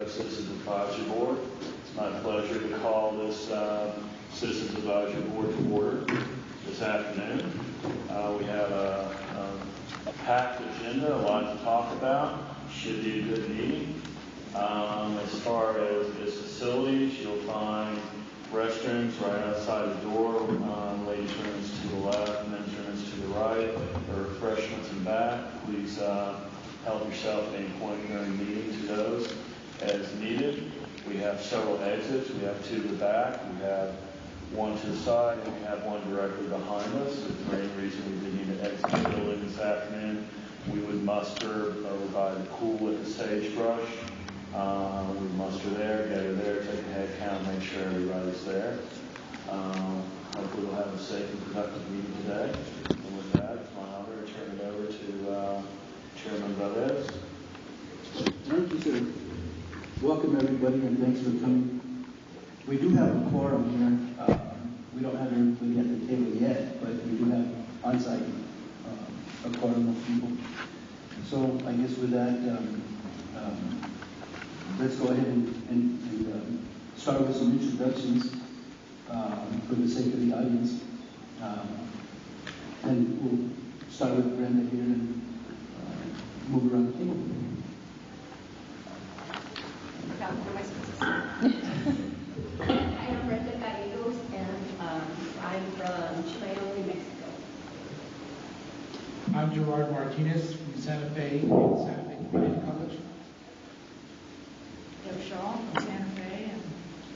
Citizens Advisory Board. It's my pleasure to call this Citizens Advisory Board to order this afternoon. We have a packed agenda, a lot to talk about. Should be a good meeting. As far as this facilities, you'll find restrooms right outside the door. Ladies' rooms to the left, men's rooms to the right. There are refreshments in back. Please help yourself at any point during the meeting to those as needed. We have several exits. We have two to the back. We have one to the side, and we have one directly behind us. If for any reason we did need to exit the building this afternoon, we would muster over by the pool at the sagebrush. We muster there, gather there, take a head count, make sure everybody's there. Hopefully we'll have a safe and productive meeting today. And with that, it's my honor to turn it over to Chairman Valdez. Thank you, sir. Welcome, everybody, and thanks for coming. We do have a quorum here. We don't have everybody at the table yet, but we do have on-site a quorum of people. So I guess with that, let's go ahead and start with some introductions for the sake of the audience. And we'll start with Brenda here and move around the table. I am Brenda Gallegos, and I'm from Chile, New Mexico. I'm Gerard Martinez from Santa Fe Community College. I'm Shaw from Santa Fe and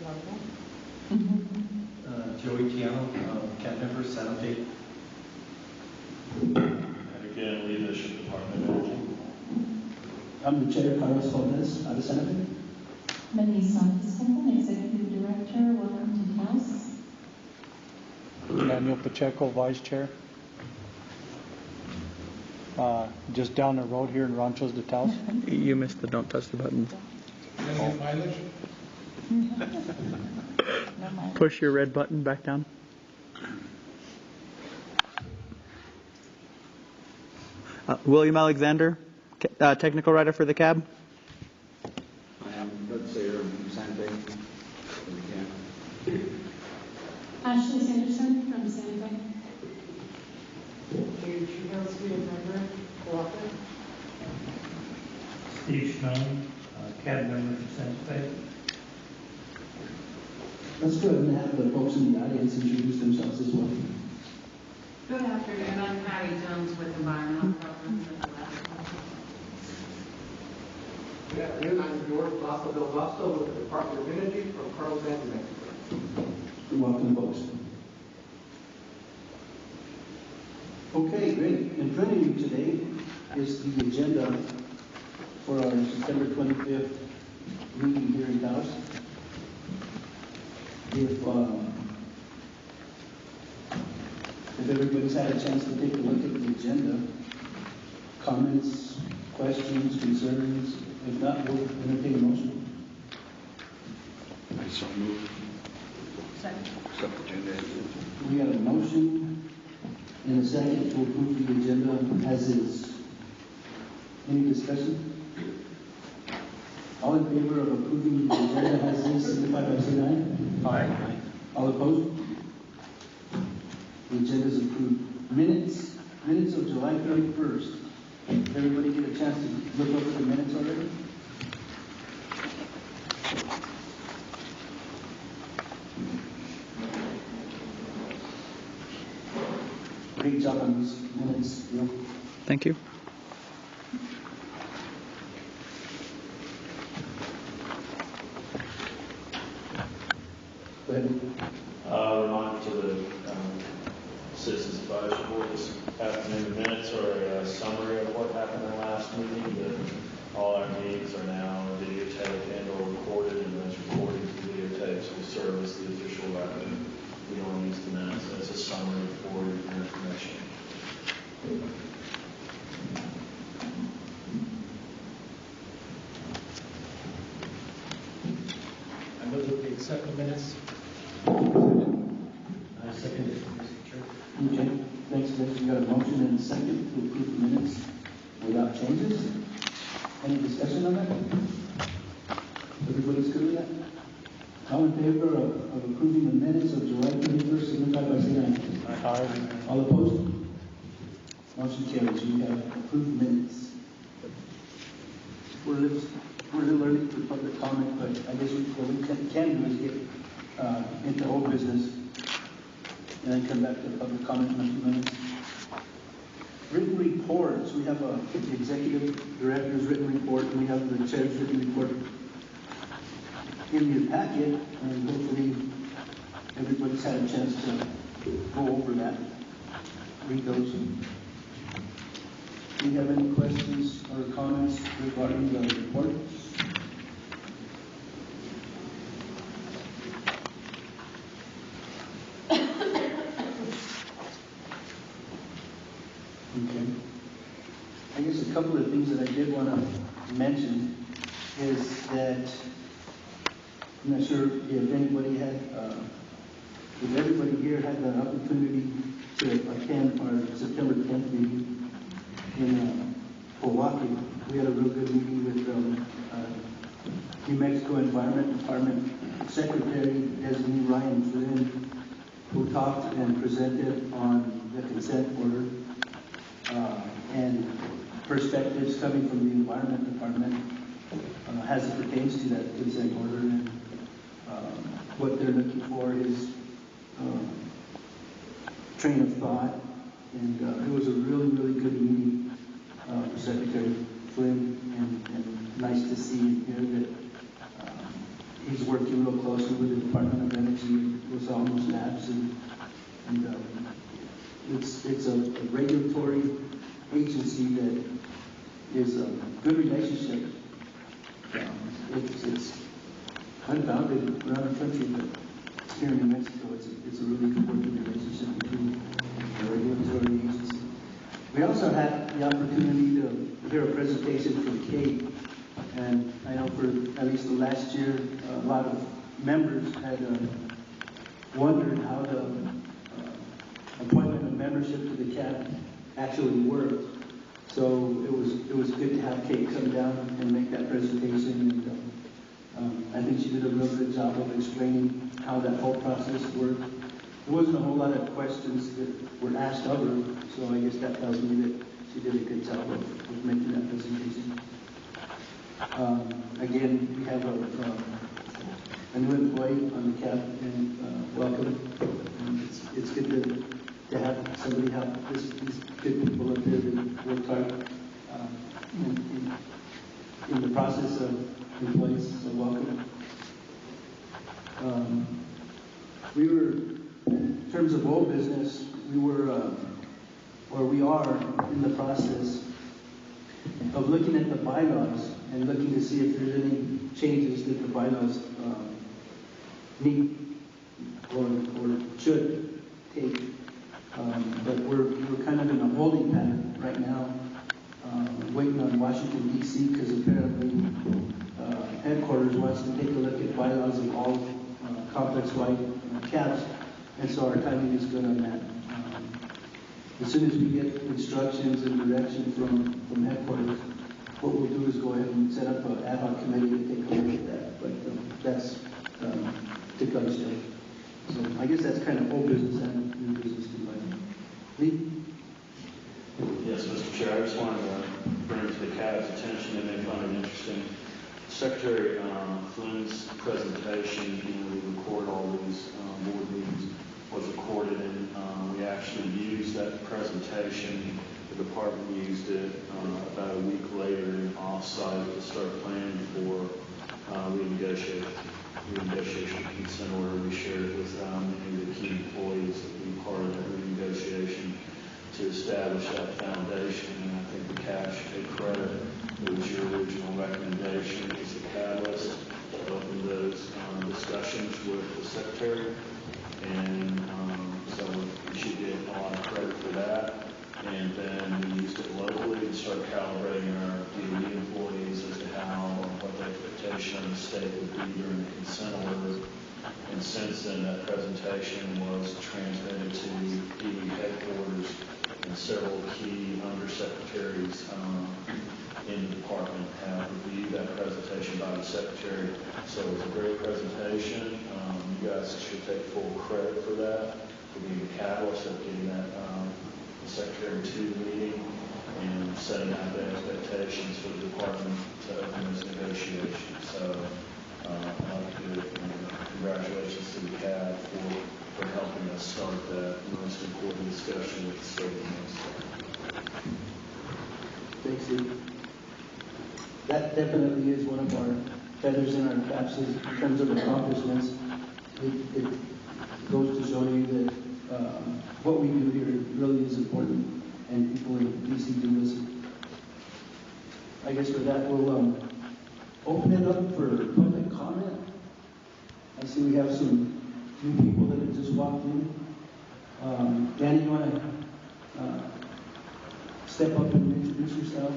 local. Joey Tiano, CAB member, Santa Fe. And again, Leadership Department of Energy. I'm the Chair, Carlos Valdez, out of Santa Fe. Melissa Stefan, Executive Director. Welcome to Taos. Daniel Pacheco, Vice Chair. Just down the road here in Ranchos de Taos. You missed the don't touch the button. Mileage? Push your red button back down. William Alexander, Technical Writer for the CAB. I am Bud Sayer from Santa Fe. Ashley Sanderson from Santa Fe. Steve Stone, CAB member from Santa Fe. Let's go ahead and have the folks in the audience introduce themselves as well. Good afternoon. I'm Patty Jones with Environmental Programs at the lab. Good afternoon. I'm George Basso Del Basso with the Department of Energy from Carlos, New Mexico. Welcome, folks. Okay, great. In front of you today is the agenda for our September 25th meeting here in Taos. If everybody's had a chance to take a look at the agenda, comments, questions, concerns, if not, we'll entertain a motion. I so move. Second. Agenda. We got a motion and a second to approve the agenda as is. Any discussion? All in favor of approving the agenda as is, signify by saying aye. Aye. All opposed? The agenda is approved. Minutes of July 31st. Did everybody get a chance to look over the minutes already? Great job on these minutes, Bill. Thank you. Go ahead. Reminder to the Citizens Advisory Board this afternoon, the minutes are a summary of what happened in the last meeting. That all our meetings are now videotaped and or recorded, and those recordings and videotapes will serve as the official record. We don't use the minutes as a summary for your information. I move that we accept the minutes. I second it, Mr. Chair. Okay, thanks, Mitch. We got a motion and a second to approve the minutes without changes. Any discussion on that? Everybody's good with that? All in favor of approving the minutes of July 21st, signify by saying aye. Aye. All opposed? Motion carries. We have approved minutes. We're a little early for public comment, but I guess what we can do is get into old business and then come back to public comment in a few minutes. Written reports. We have the executive director's written report, and we have the chair's written report in your packet, and hopefully everybody's had a chance to go over that, read those. Do you have any questions or comments regarding the report? Okay. I guess a couple of things that I did want to mention is that I'm not sure if anybody had, if everybody here had the opportunity to attend our September 10th meeting in Milwaukee. We had a real good meeting with New Mexico Environment Department Secretary Designee Ryan Flynn, who talked and presented on the consent order and perspectives coming from the Environment Department as it pertains to that consent order, and what they're looking for is train of thought. And it was a really, really good meeting for Secretary Flynn, and nice to see and hear that he's working real closely with the Department of Energy with almost labs, and it's a regulatory agency that is a good relationship. It's unbounded around the country, but here in New Mexico, it's a really good working relationship between the regulatory agency. We also had the opportunity to hear a presentation from Kate, and I know for at least the last year, a lot of members had wondered how the appointment of membership to the CAB actually worked. So it was good to have Kate come down and make that presentation, and I think she did a real good job of explaining how that whole process worked. There wasn't a whole lot of questions that were asked of her, so I guess that tells me that she did a good job of making that presentation. Again, we have a new employee on the CAB, and welcome. And it's good to have somebody help these good people up there that work hard in the process of employees, so welcome. We were, in terms of old business, we were, or we are in the process of looking at the bylaws and looking to see if there's any changes that the bylaws need or should take. But we're kind of in a holding pattern right now, waiting on Washington, D.C., because apparently headquarters wants to take a look at bylaws of all complex-wide CABs, and so our timing is good on that. As soon as we get instructions and direction from headquarters, what we'll do is go ahead and set up an ad hoc committee to take a look at that, but that's to come still. So I guess that's kind of old business and new business combined. Lee? Yes, Mr. Chair, I just wanted to bring to the CAB's attention, and they find it interesting. Secretary Flynn's presentation, we record all these board meetings, was recorded, and we actually used that presentation. The department used it about a week later in off-site to start planning for renegotiation of consent order. We shared it with many of the key employees that be part of that renegotiation to establish that foundation, and I think the CAB should take credit. It was your original recommendation as the catalyst to open those discussions with the Secretary, and so we should get a lot of credit for that. And then we used it locally to start calibrating our DOE employees as to how or what the expectation of the state would be during the consent order. And since then, that presentation was transmitted to DOE headquarters, and several key undersecretaries in the department have reviewed that presentation by the secretary. So it's a great presentation. You guys should take full credit for that, for being the catalyst of getting that the secretary to the meeting and setting out the expectations for the department to open those negotiations. So I'd like to congratulations to the CAB for helping us start that most important discussion with the state of Minnesota. Thanks, Steve. That definitely is one of our feathers in our caps in terms of accomplishments. It goes to show you that what we do here really is important, and people in DC do listen. I guess with that, we'll open it up for public comment. I see we have some new people that have just walked in. Danny, you want to step up and introduce yourself?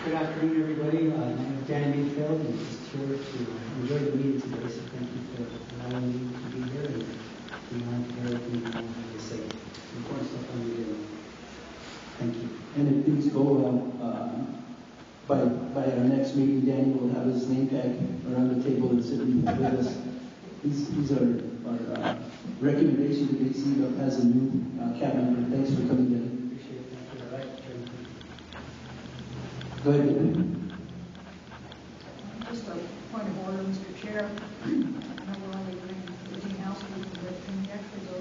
Good afternoon, everybody. My name is Danny Mayfield, and I'm just here to enjoy the meeting today, so thank you for allowing me to be here and being on to hear everything you want me to say. It's important stuff I'm doing. Thank you. And if things go well, by our next meeting, Danny will have his name tag around the table and sitting with us. These are our recommendation to DC as a new CAB member. Thanks for coming, Danny. Appreciate it. Thank you. All right. Go ahead, Danny. Just a point of order, Mr. Chair. I know we're only doing 15 housekeeping, but can we actually go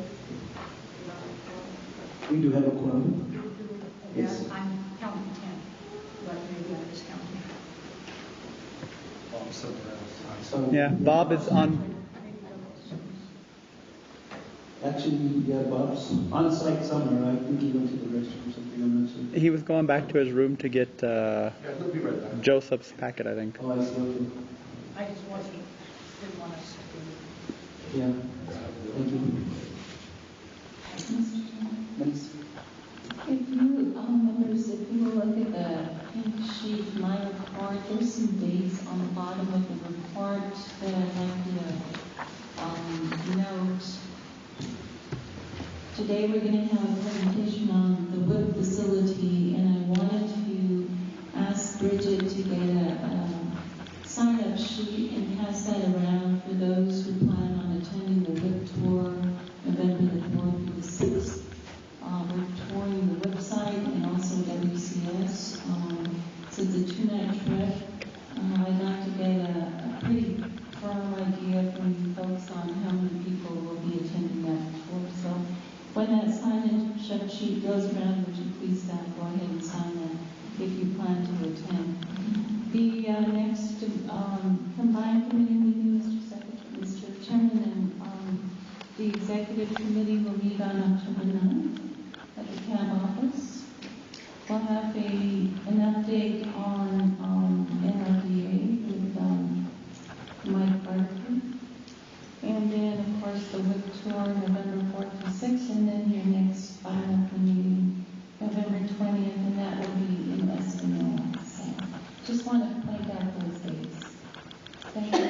to We do have a quorum. Yes. Yeah, I'm counting 10, but maybe I'm just counting. So, Yeah, Bob is on. Actually, yeah, Bob's on site somewhere. I think he went to the restroom or something. I'm not sure. He was going back to his room to get Yeah, he'll be right back. Joseph's packet, I think. Oh, I see. Okay. I just didn't want us to. Yeah. Thank you. Mr. Chairman, Thanks. if you, members, if you will look at the pink sheet, my report, there's some dates on the bottom of the report that I'd like you to note. Today we're going to have a presentation on the WIP facility, and I wanted to ask Bridget to get a sign-up sheet and pass that around for those who plan on attending the WIP tour November the 4th through the 6th. We're touring the website and also WCS. So it's a 2-night trip. I'd like to get a pretty firm idea from you folks on how many people will be attending that tour. So when that sign-up sheet goes around, would you please go ahead and sign that if you plan to attend. The next combined committee meeting, Mr. Chairman, and the executive committee will meet on October 9th at the CAB office. We'll have an update on NRDA with Mike Barker. And then, of course, the WIP tour November 4th to 6th, and then your next final meeting November 20th, and that will be in Espanola. So just want to point out those dates. Thank you.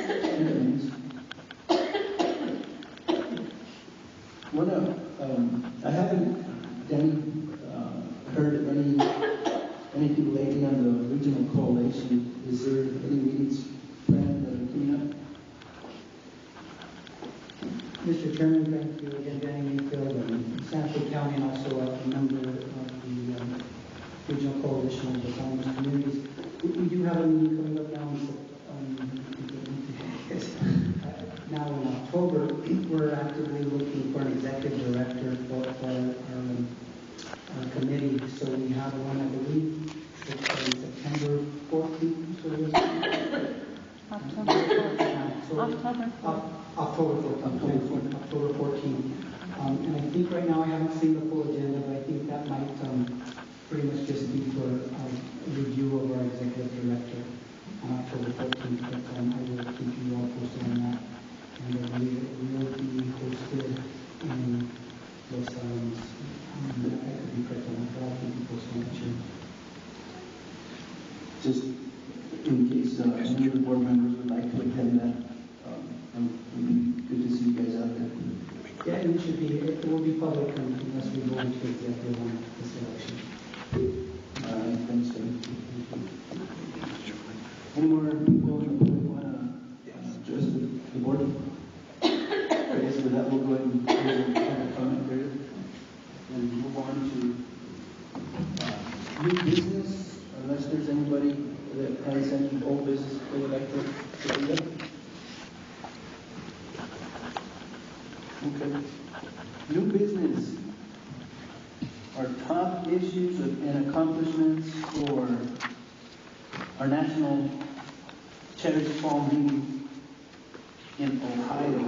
I haven't, Danny, heard anything lately on the regional coalition. Is there any meetings planned that are coming up? Mr. Chairman, thank you again, Danny Mayfield, and Santa Fe County, and also a member of the Regional Coalition of Autonomous Communities. We do have a meeting coming up now in October. We're actively looking for an executive director for our committee. So we have one, I believe, it's September 14th. October 14th. And I think right now I haven't seen the full agenda, but I think that might pretty much just be for a review of our executive director on October 14th. But I will keep you all posted on that. And I believe it will be hosted in Los Alamos. I could be correct on that, but I'll keep you posted on that. Sure. Just in case any of the board members would like to attend that, it would be good to see you guys out there. Yeah, and it will be public unless we go into executive on this election. All right, thanks, Tim. Any more people in the public want to address the board? Okay, so with that, we'll go ahead and close the public comment period and move on to new business, unless there's anybody that has any old business they would like to bring up. Okay. New business. Our top issues and accomplishments for our National Charity Fall meeting in Ohio.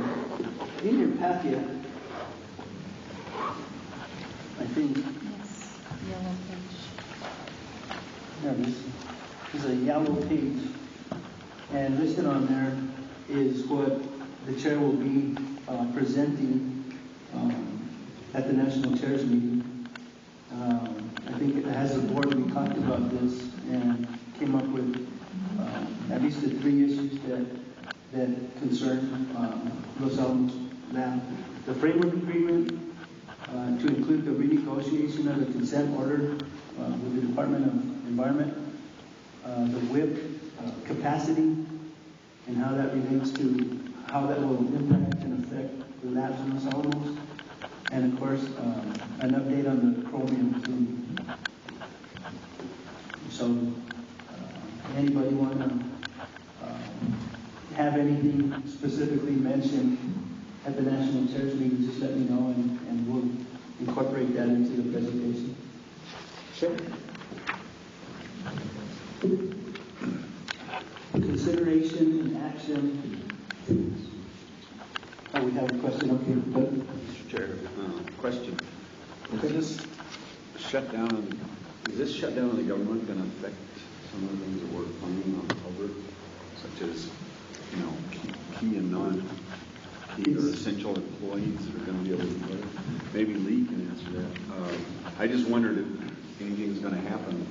In your packet, I think, Yes, yellow page. yeah, this is a yellow page, and listed on there is what the chair will be presenting at the National Chairs meeting. I think as a board we talked about this and came up with at least the 3 issues that concern Los Alamos Lab. The framework agreement to include the renegotiation of the consent order with the Department of Environment, the WIP capacity and how that relates to how that will impact and affect the labs in Los Alamos, and of course an update on the chromium too. So anybody want to have anything specifically mentioned at the National Chairs meeting, just let me know and we'll incorporate that into the presentation. Sure. Consideration and action. Oh, we have a question up here. Mr. Chair, question. Is this shutdown of the government going to affect some of the things that we're planning on cover, such as, key and non-key or essential employees that are going to be able to do it? Maybe Lee can answer that. I just wondered if anything's going to happen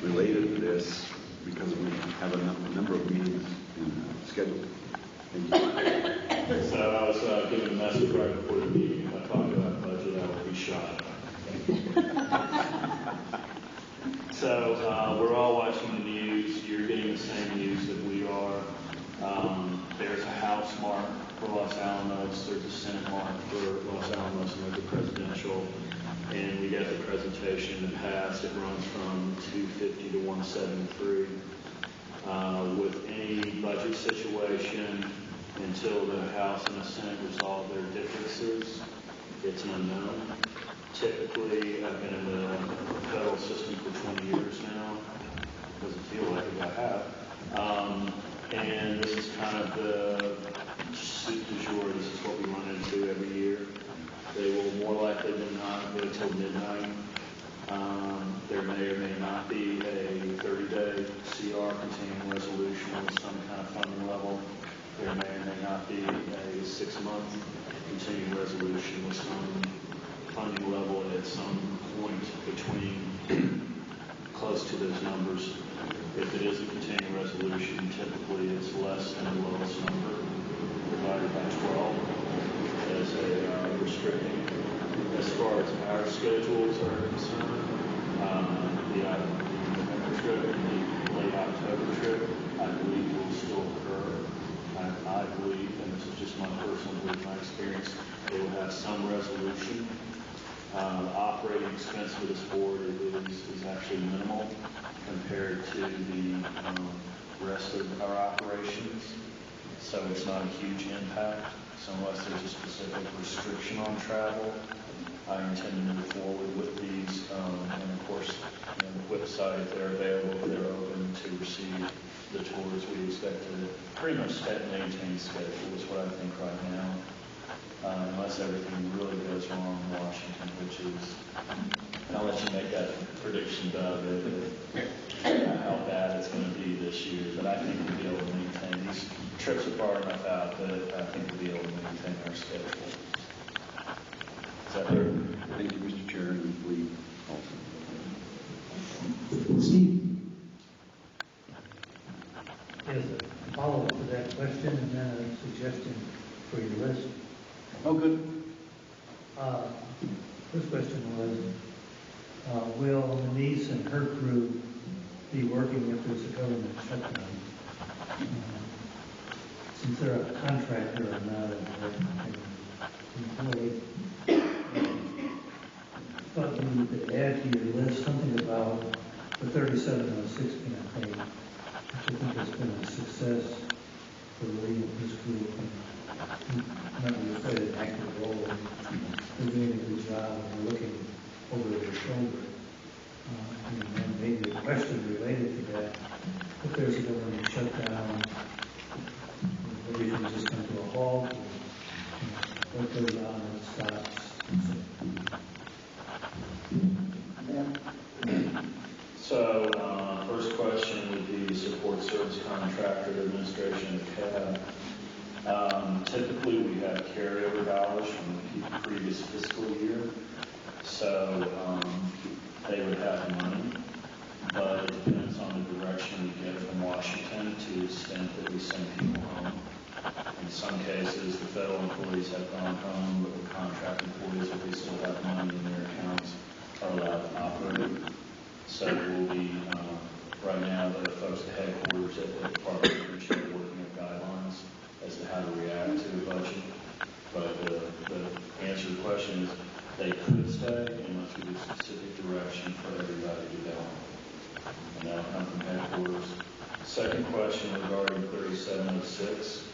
related to this because we have a number of meetings scheduled. Thank you. So I was given a message right before the meeting. If I talk about budget, I will be shot. So we're all watching the news. You're getting the same news that we are. There's a House mark for Los Alamos. There's a Senate mark for Los Alamos, and there's a presidential. And we got the presentation that passed. It runs from 250 to 173. With any budget situation, until the House and the Senate resolve their differences, it's an unknown. Typically, I've been in the federal system for 20 years now. Doesn't feel like it, but I have. And this is kind of the soup du jour. This is what we run into every year. They will more likely than not go till midnight. There may or may not be a 30-day CR containing resolution with some kind of funding level. There may or may not be a 6-month continuing resolution with some funding level at some point between close to those numbers. If it is a continuing resolution, typically it's less than the lowest number divided by 12 as a restricting. As far as our schedules are concerned, the November trip and the late October trip, I believe will still occur. I believe, and this is just my personal belief, my experience, they will have some resolution. Operating expense for this board is actually minimal compared to the rest of our operations. So it's not a huge impact. So unless there's a specific restriction on travel, I intend to move forward with these. And of course, the website, if they're available, if they're open to receive the tours, we expect to pretty much maintain schedule is what I think right now. Unless everything really goes wrong in Washington, which is, and I'll let you make that prediction, Doug, how bad it's going to be this year. But I think we'll be able to maintain these trips are far enough out that I think we'll be able to maintain our schedule. Is that fair? Thank you, Mr. Chair, and Lee also. Steve? As a follow-up to that question and then a suggestion for your list. Oh, good. First question was, will Denise and her crew be working if there's a government shutdown? Since they're a contractor or not an employee, thought you could add to your list something about the 3706 campaign, which I think has been a success for Lee and his group. Not really played an active role. They're doing a good job and they're looking over their shoulder. And then maybe a question related to that, if there's a government shutdown, everything just comes to a halt, or, what goes on and stops. So, first question would be support service contractor administration of CAB. Typically, we have carryover dollars from the previous fiscal year, so they would have money, but it depends on the direction we get from Washington to the extent that we send people home. In some cases, the federal employees have gone home, but the contract employees, if they still have money in their accounts, are allowed to operate. So we'll be, right now, the folks at headquarters at the Department of Energy are working with guidelines as to how to react to the budget. But the answer to the question is they could stay unless we give specific direction for everybody to go home. And that'll come from headquarters. Second question regarding 3706.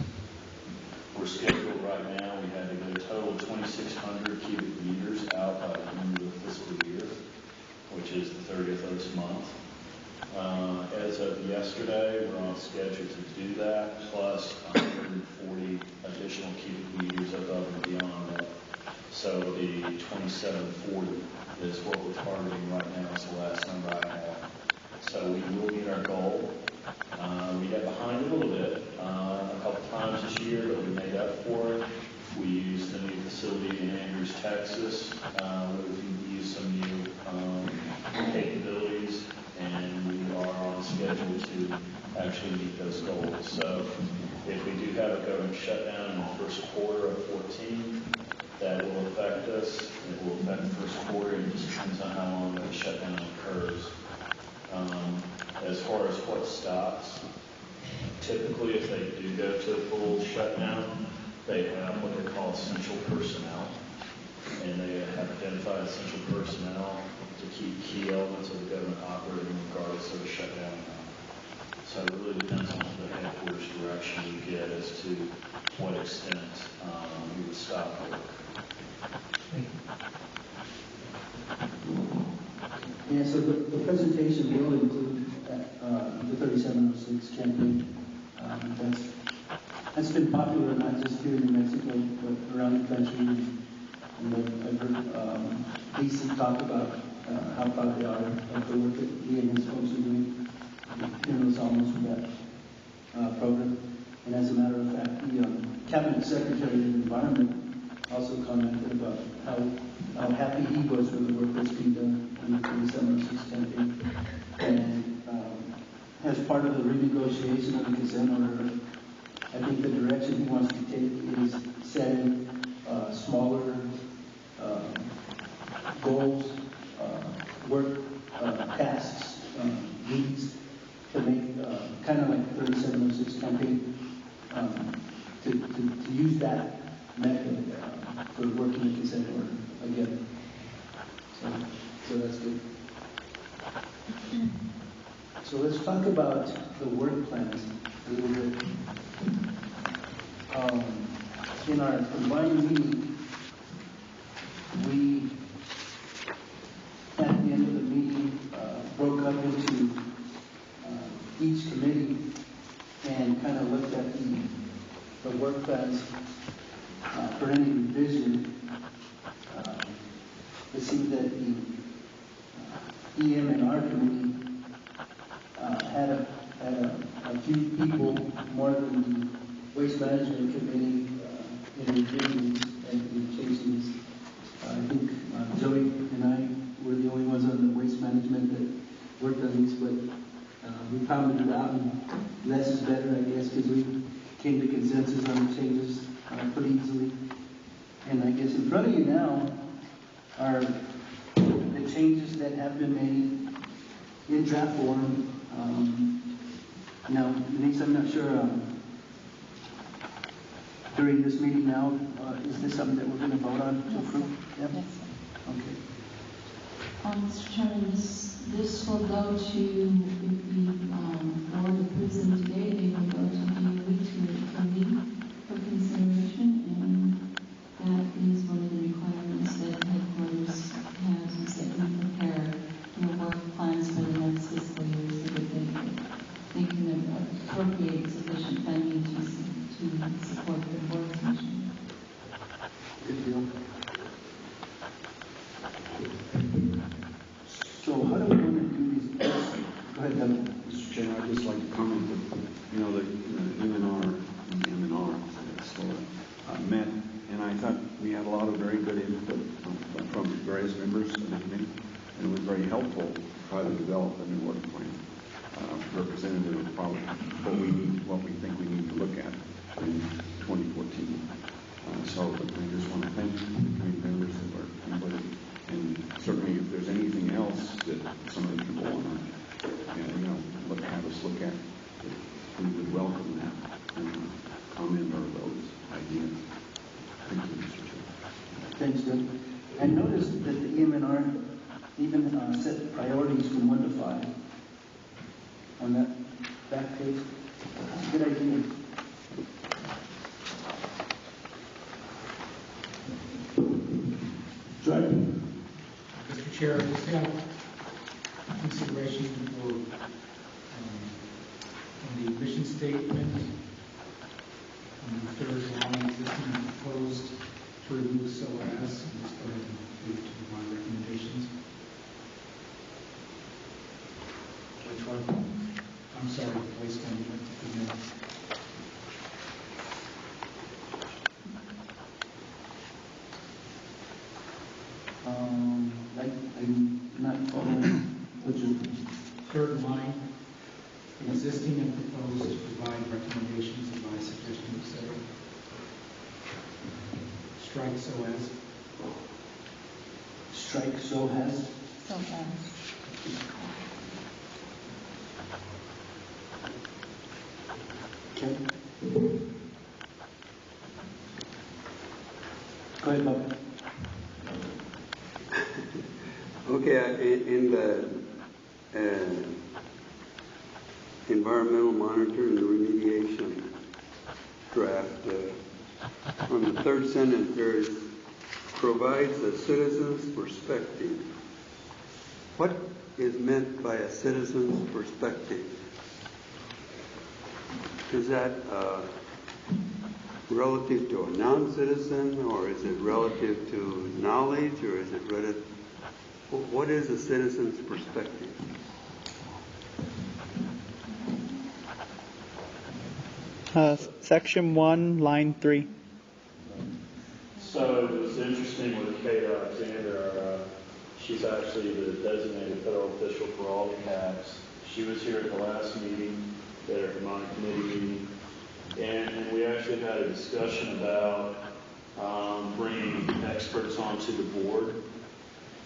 We're scheduled right now, we had to get a total of 2,600 cubic meters out by the end of the fiscal year, which is the 30th of this month. As of yesterday, we're on schedule to do that, plus 140 additional cubic meters above and beyond that. So the 2,740 is what we're targeting right now. It's the last number I have. So we will meet our goal. We got behind a little bit a couple times this year, but we made up for it. We used the new facility in Andrews, Texas. We used some new capabilities, and we are on schedule to actually meet those goals. So if we do have a government shutdown in the first quarter of 14, that will affect us. It will affect the first quarter, and it just depends on how long that shutdown occurs. As far as what stops, typically if they do go to a full shutdown, they have what they call essential personnel, and they have identified essential personnel to keep key elements of the government operating regardless of a shutdown. So it really depends on the headquarters direction we get as to what extent we would stop work. Yeah, so the presentation will include the 3706 campaign. That's been popular not just here in New Mexico, but around the country. And I've heard DC talk about how proud they are of the work that we and his folks are doing here in Los Alamos with that program. And as a matter of fact, the Cabinet Secretary of the Environment also commented about how happy he was with the work that's being done in the 3706 campaign. And as part of the renegotiation of the consent order, I think the direction he wants to take is setting smaller goals, work tasks, needs to make kind of like the 3706 campaign to use that method for working the consent order again. So that's good. So let's talk about the work plans a little bit. In our combined meeting, we, at the end of the meeting, broke up into each committee and kind of looked at the work plans for any revision. It seems that the EM&R committee had a few people more than the Waste Management Committee in reviewing and changing this. I think Joey and I were the only ones on the Waste Management that worked on these, but we pounded it out, and less is better, I guess, because we came to consensus on the changes pretty easily. And I guess in front of you now, are the changes that have been made in draft form. Now, Denise, I'm not sure, during this meeting now, is this something that we're going to vote on to approve? Yep. Yes. Okay. Mr. Chairman, this will go to, if the board approves them today, they will go to DOE to committee for consideration, and that is one of the requirements that headquarters has, is that we prepare work plans for the next fiscal year so that they can appropriate sufficient funding to support the board's mission. Good deal. So how do we want to do these? Go ahead, Devin. Mr. Chair, I'd just like to comment that, the UNR and the MNR met, and I thought we had a lot of very good input from various members of the committee, and it was very helpful to try to develop a new work plan representative of probably what we think we need to look at in 2014. So I just want to thank the committee members that were inputted, and certainly if there's anything else that some of the people want to have us look at, we would welcome that and comment on those ideas. Thank you, Mr. Chair. Thanks, Devin. I noticed that the EMNR even set priorities from 1 to 5 on that back page. Good idea. Mr. Chair, I just have consideration for the mission statement on the third line, existing and proposed to remove so as. I'm just going to move to my recommendations. Which one? I'm sorry, waste time. I'm not following what you. Third line, existing and proposed to provide recommendations, advice, suggestions, etc. Strike so as. Strike so has. So Okay. Go ahead, Bob. Okay, in the environmental monitoring and remediation draft, on the third sentence, there is provides a citizen's perspective. What is meant by a citizen's perspective? Is that relative to a non-citizen, or is it relative to knowledge, or is it relative? What is a citizen's perspective? Section 1, line 3. So it was interesting with Kate Alexander. She's actually the designated federal official for all the CABs. She was here at the last meeting, there at the Monarch Committee meeting, and we actually had a discussion about bringing experts onto the board.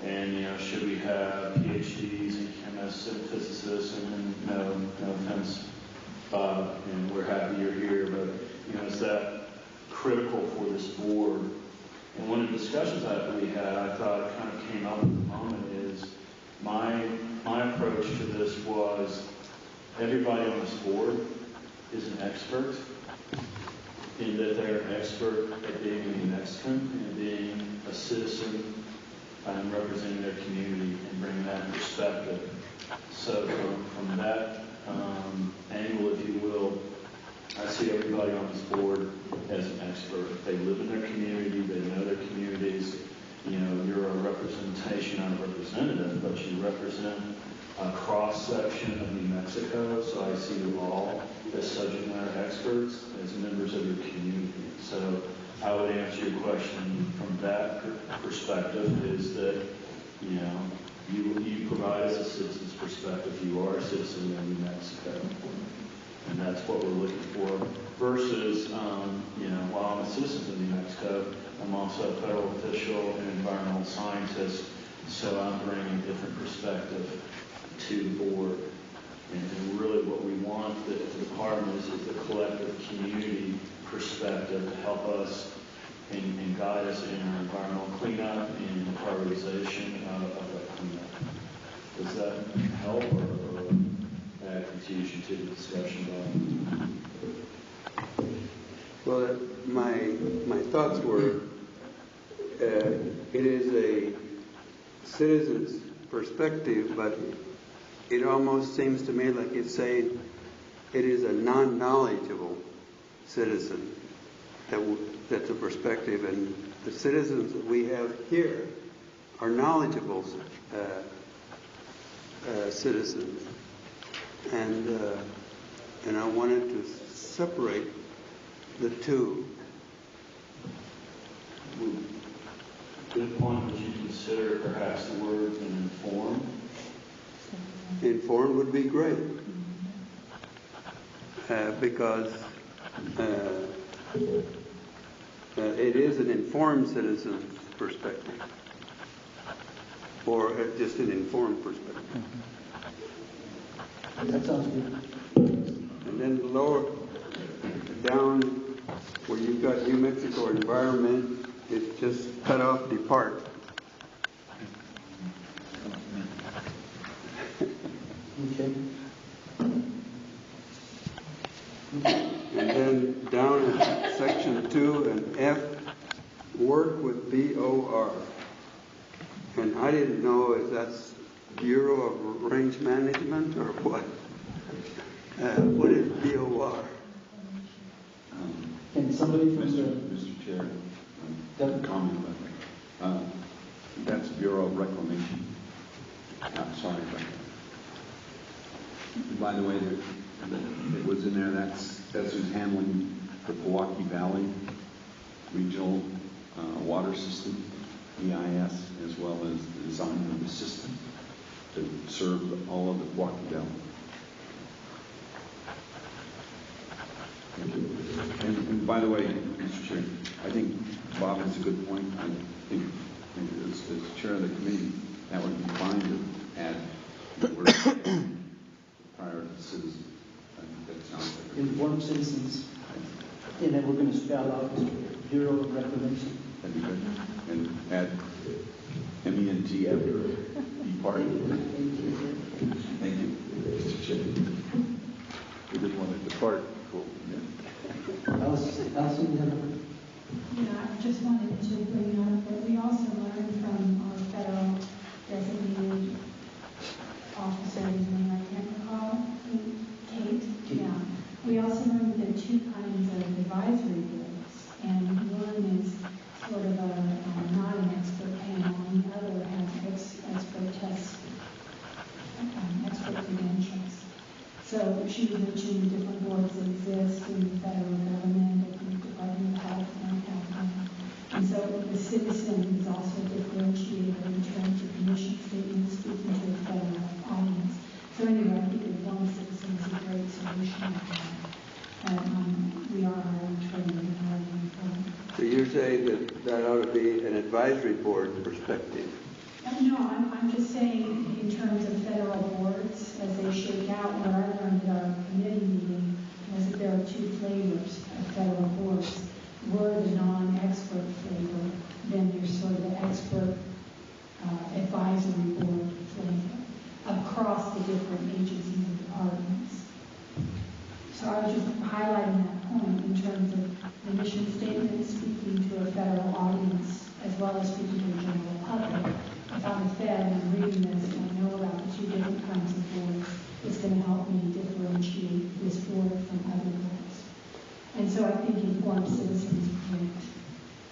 And, should we have PhDs and chemists and physicists, and no offense, Bob, and we're happy you're here, but, is that critical for this board? And one of the discussions that we had, I thought it kind of came up at the moment, is my approach to this was everybody on this board is an expert, in that they're an expert at being a New Mexican and being a citizen and representing their community and bringing that perspective. So from that angle, if you will, I see everybody on this board as an expert. They live in their community, they know their communities. You're a representation, not a representative, but you represent a cross-section of New Mexico, so I see you all as subject matter experts, as members of your community. So I would answer your question from that perspective, is that, you provide us a citizen's perspective. You are a citizen of New Mexico, and that's what we're looking for versus, while I'm a citizen of New Mexico, I'm also a federal official and environmental scientist, so I'm bringing a different perspective to the board. And really what we want the department is the collective community perspective to help us and guide us in our environmental cleanup and the prioritization of that cleanup. Does that help or add confusion to the discussion? Well, my thoughts were, it is a citizen's perspective, but it almost seems to me like it's saying it is a non-knowledgeable citizen that's a perspective, and the citizens that we have here are knowledgeable citizens, and I wanted to separate the two. Good point. Would you consider perhaps the word informed? Informed would be great, because it is an informed citizen's perspective, or just an informed perspective. That sounds good. And then lower down where you've got New Mexico environment, it's just cut off depart. Okay. And then down in section 2 and F, work with BOR. And I didn't know if that's Bureau of Range Management or what. What is BOR? Can somebody from Mr. Chair, comment on that. That's Bureau of Reclamation. Sorry about that. By the way, it was in there, that's who's handling the Milwaukee Valley Regional Water System, EIS, as well as the design of the system to serve all of the Milwaukee Valley. Thank you. And by the way, Mr. Chair, I think Bob has a good point. I think as chair of the committee, that would be fine to add the word prior to citizens. I think that sounds like informed citizens, and then we're going to spell out Bureau of Reclamation. that'd be good. And add MENT after depart. Thank you, Mr. Chair. We didn't want to depart. Cool. Yeah. Allison, you have a... Yeah, I just wanted to bring up that we also learned from our federal designated officer, whose name I can't recall, Kate. Yeah. We also learned there are two kinds of advisory boards, and one is sort of not an expert panel, and the other has expert tests, expert credentials. So she was mentioning different boards that exist in the federal government, I think Department of Health and Health. And so the citizen is also differentiated in terms of commission statements speaking to the federal audience. So anyway, I think informed citizens is a great solution. And we are hiring training and hiring informed. So you're saying that ought to be an advisory board perspective? No, I'm just saying in terms of federal boards, as they shake out, what I learned at our committee meeting was that there are two flavors of federal boards. We're the non-expert flavor, then there's sort of the expert advisory board flavor across the different agencies and departments. So I was just highlighting that point in terms of the mission statement speaking to a federal audience as well as speaking to the general public. If I'm a Fed and I'm reading this and I know about the two different kinds of boards, it's going to help me differentiate this board from other boards. And so I think informed citizens is great.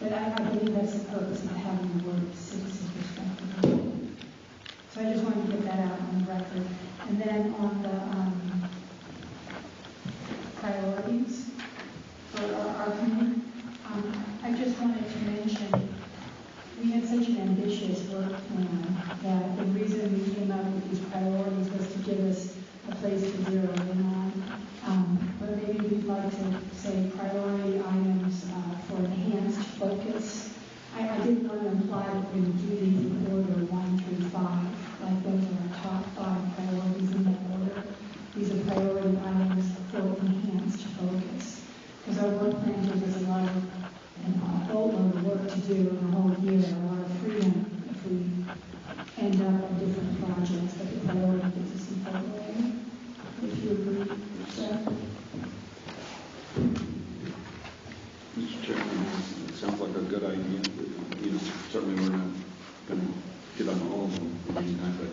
But I believe that's the purpose of having the word citizen perspective. So I just wanted to get that out on the record. And then on the priorities for our committee, I just wanted to mention we had such an ambitious work plan that the reason we came up with these priorities was to give us a place to zero in on. But maybe we'd like like to say priority items for enhanced focus. I didn't want to imply that we would do these in order 1 through 5, like those are our top 5 priorities in that order. These are priority items for enhanced focus. Because our work plan gives us a lot of, a boatload of work to do in a whole year, a lot of freedom if we end up on different projects, but the priority gives us some flexibility. If you agree, Seth? Mr. Chairman, it sounds like a good idea. You know, certainly we're not going to get on all of them at any time, but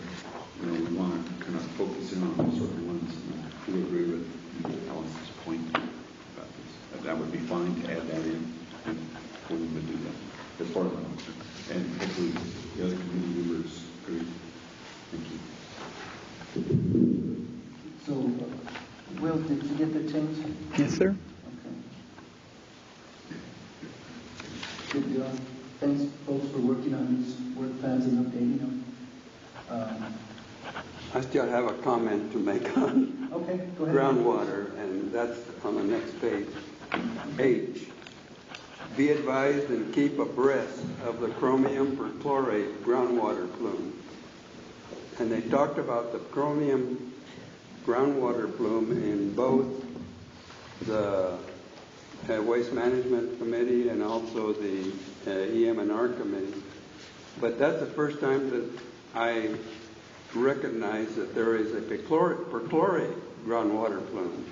you know, we want to kind of focus in on certain ones. And I do agree with Alice's point about this. That would be fine to add that in, and we would do that as part of the motion. And hopefully the other committee members agree. Thank you. So, Will, did you get the change? Yes, sir. Okay. Good job. Thanks, folks, for working on these work plans and updating them. I still have a comment to make on Okay, go ahead. groundwater, and that's on the next page. H, be advised and keep abreast of the chromium perchlorate groundwater plume. And they talked about the chromium groundwater plume in both the Waste Management Committee and also the EM&R Committee. But that's the first time that I recognize that there is a perchlorate groundwater plume.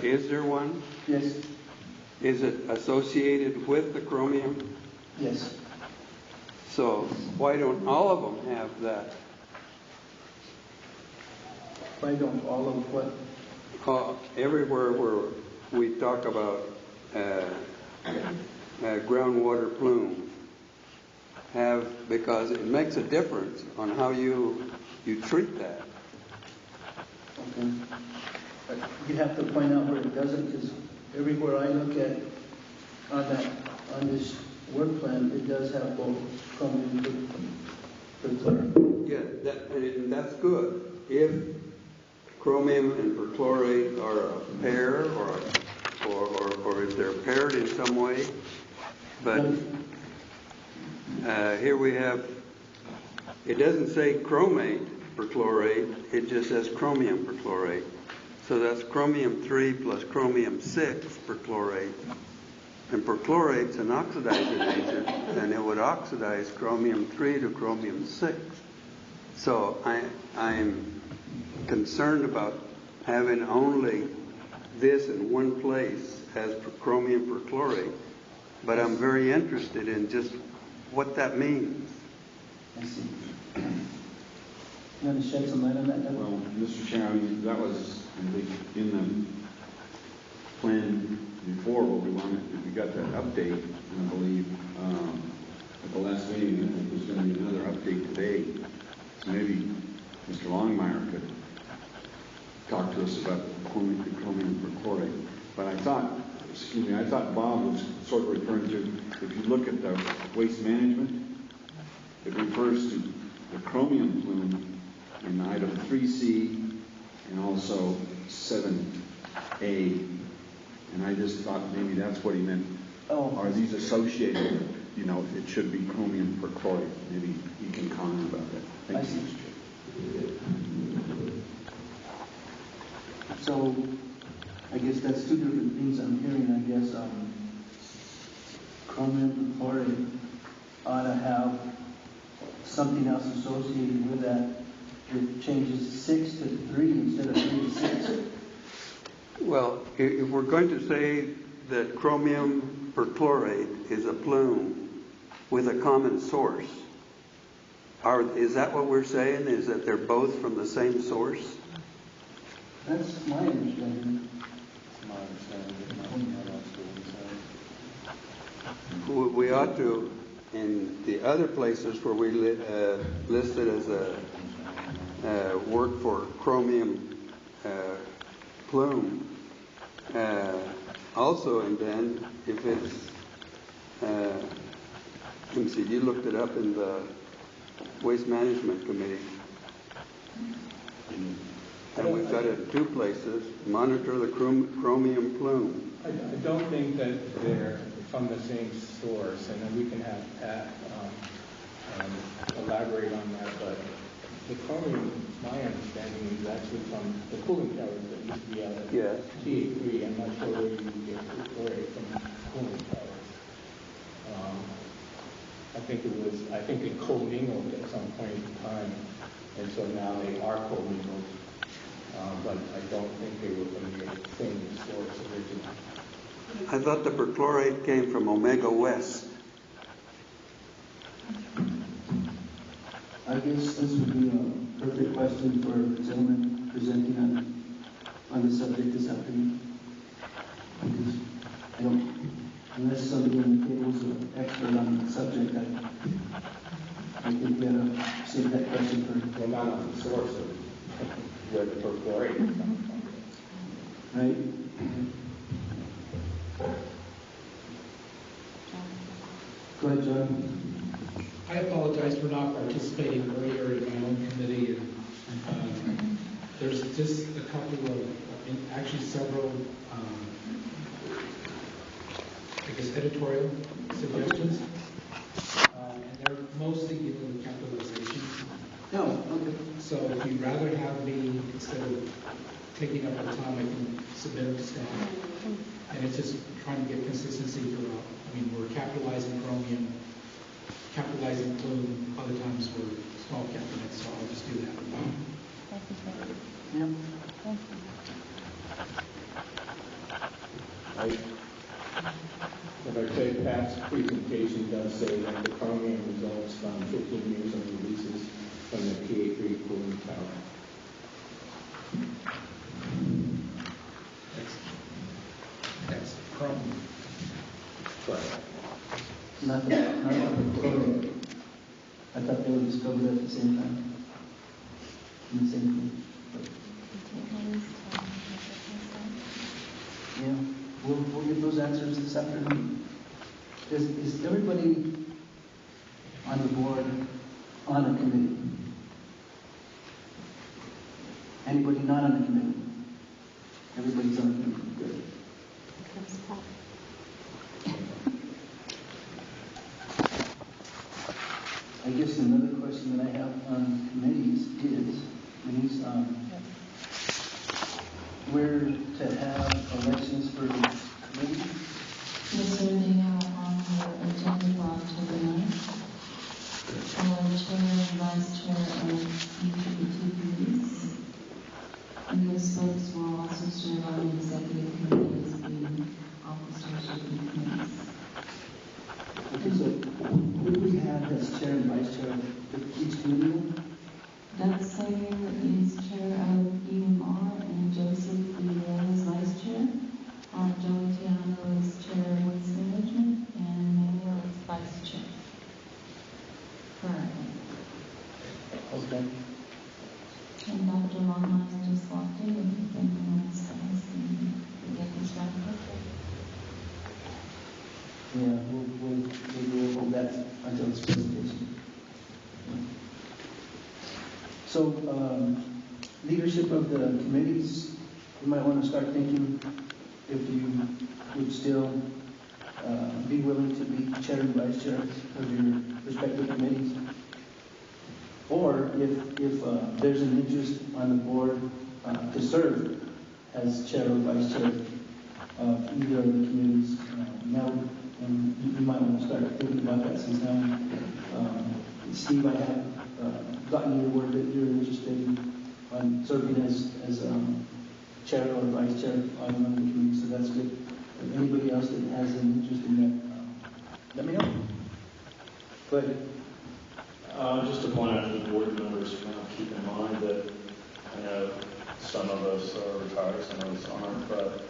Is there one? Yes. Is it associated with the chromium? Yes. So why don't all of them have that? Why don't all of what? Everywhere where we talk about groundwater plume, because it makes a difference on how you treat that. Okay. You have to point out where it doesn't, because everywhere I look at on this work plan, it does have both chromium perchlorate. Yeah, and that's good. If chromium and perchlorate are a pair, or if they're paired in some way, but here we have, it doesn't say chromate perchlorate, it just says chromium perchlorate. So that's chromium 3 plus chromium 6 perchlorate. And perchlorate's an oxidizing agent, and it would oxidize chromium 3 to chromium 6. So I'm concerned about having only this in one place as chromium perchlorate, but I'm very interested in just what that means. I see. You want to shed some light on that, Doug? Well, Mr. Chairman, that was in the plan before what we wanted. We got that update, and I believe at the last meeting, I think there's going to be another update today. So maybe Mr. Longmire could talk to us about chromium perchlorate. But I thought Bob was sort of referring to, if you look at the waste management, it refers to the chromium plume in item 3C and also 7A. And I just thought maybe that's what he meant. Oh. Are these associated? You know, it should be chromium perchlorate. Maybe you can comment about that. Thank you, Mr. Chair. So, I guess that's two different things I'm hearing. I guess chromium perchlorate ought to have something else associated with that. It changes 6 to 3 instead of 3 to 6. Well, if we're going to say that chromium perchlorate is a plume with a common source, is that what we're saying? Is that they're both from the same source? That's my understanding. We ought to, in the other places where we listed as a work for chromium plume, also, and then if it's, let me see, you looked it up in the Waste Management Committee. And we've got it 2 places, monitor the chromium plume. I don't think that they're from the same source, and then we can have Pat elaborate on that, but the chromium, my understanding, is actually from the cooling towers that used to be out at Yes. T3. I'm not sure where you get it from cooling towers. I think it commingled at some point in time, and so now they are commingled. But I don't think they were from the same source originally. I thought the perchlorate came from Omega West. I guess this would be a perfect question for the gentleman presenting on the subject this afternoon. Because I don't, unless somebody on the table is an expert on the subject, I think we ought to save that question for. Well, not on the source of where the perchlorate comes from. Right? Go ahead, John. I apologize for not participating earlier in my own committee. And, there's just a couple of, actually several, I guess, editorial suggestions. And they're mostly dealing with capitalization. No, okay. So if you'd rather have me, instead of taking up the time, I can submit it to staff. And it's just trying to get consistency throughout. I mean, we're capitalizing chromium, capitalizing plume, other times we're small cap units, so I'll just do that. Yeah. If I say Pat's presentation does say that the chromium results from 15 years of releases from the PA3 cooling tower. That's chromium. Correct. Not the chloride. I thought they were discovered at the same time. In the same thing. Yeah, we'll get those answers this afternoon. Is everybody on the board on a committee? Anybody not on the committee? Everybody's on the committee. Good. I guess another question that I have on committees is, where to have elections for committees? Yes, sir, they are on the agenda for October 9th. Chair and vice chair of each of the 2 committees. And those folks will also serve on the executive committee as being officers of the committees. Okay, so who do we have as chair and vice chair of each committee? Doug Sayer is chair of EMR and Joseph Villarreal is vice chair. Joe Tiano is chair of waste management and Manuel is vice chair. Currently. Okay. And Dr. Longmire just walked in and anyone else can get this right. Yeah, we'll hold that until this presentation. So, leadership of the committees, you might want to start thinking if you would still be willing to be chair and vice chair of your respective committees. Or if there's an interest on the board to serve as chair or vice chair of either of the committees, now you might want to start thinking about that since now, Steve, I have gotten your word that you're interested in serving as chair or vice chair on one of the committees, so that's good. If anybody else that has an interest in that, let me know. Go ahead. Just to point out to the board members, keep in mind that I know some of us are retired, some of us aren't, but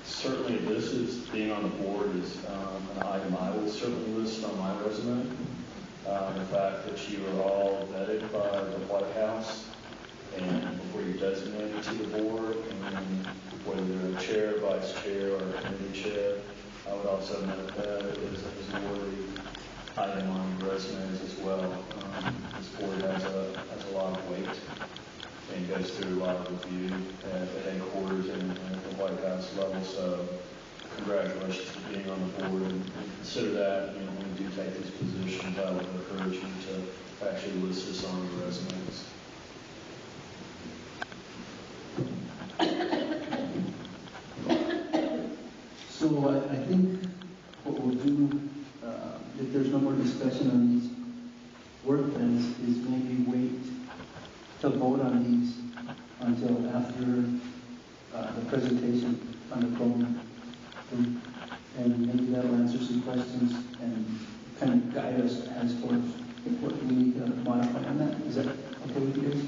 certainly this is, being on the board is an item I would certainly list on my resume. The fact that you are all vetted by the White House and before you're designated to the board, and whether you're a chair, vice chair, or committee chair, I would also note that as a worthy item on your resumes as well. This board has a lot of weight and goes through a lot of review at headquarters and at the White House level. So congratulations for being on the board, and consider that, you know, when you do take these positions, I would encourage you to actually list this on your resumes. So I think what we'll do, if there's no more discussion on these work plans, is maybe wait to vote on these until after the presentation on the program. And maybe that'll answer some questions and kind of guide us as towards what we need to modify on that. Is that okay with you guys?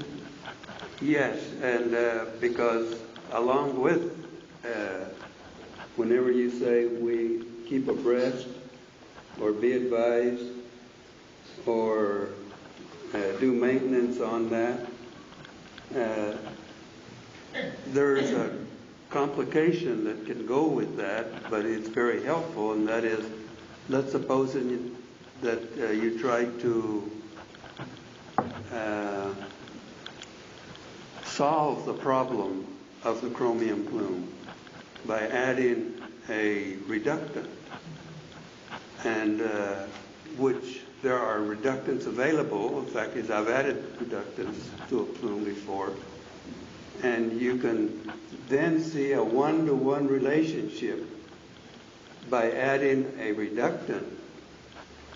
Yes, and because along with, whenever you say we keep abreast or be advised or do maintenance on that, there's a complication that can go with that, but it's very helpful, and that is, let's suppose that you try to solve the problem of the chromium plume by adding a reductant, and which there are reductants available. In fact, I've added reductants to a plume before, and you can then see a one-to-one relationship by adding a reductant,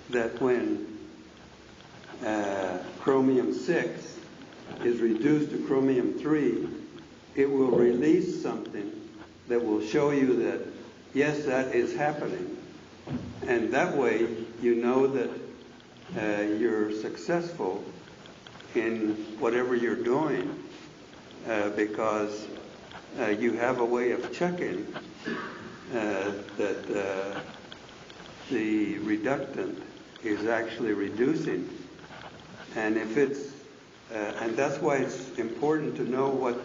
that when chromium 6 is reduced to chromium 3, it will release something that will show you that, yes, that is happening. And that way, you know that you're successful in whatever you're doing, because you have a way of checking that the reductant is actually reducing. And if it's, and that's why it's important to know what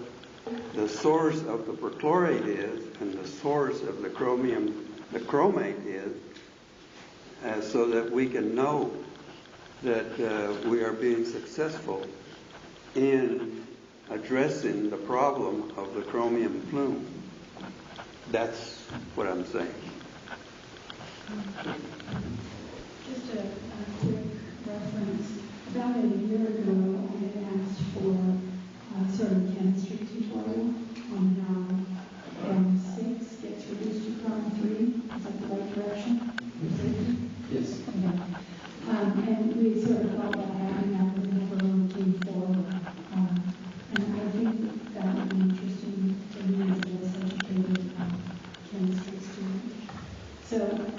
the source of the perchlorate is and the source of the chromate is, so that we can know that we are being successful in addressing the problem of the chromium plume. That's what I'm saying. Just a quick reference. About a year ago, I had asked for sort of chemistry tutorial on how chrome 6 gets reduced to chrome 3. Is that the right direction? Yes. Okay. And we sort of thought about having that, but never came forward. And I think that would be interesting to me as a less educated chemistry student. So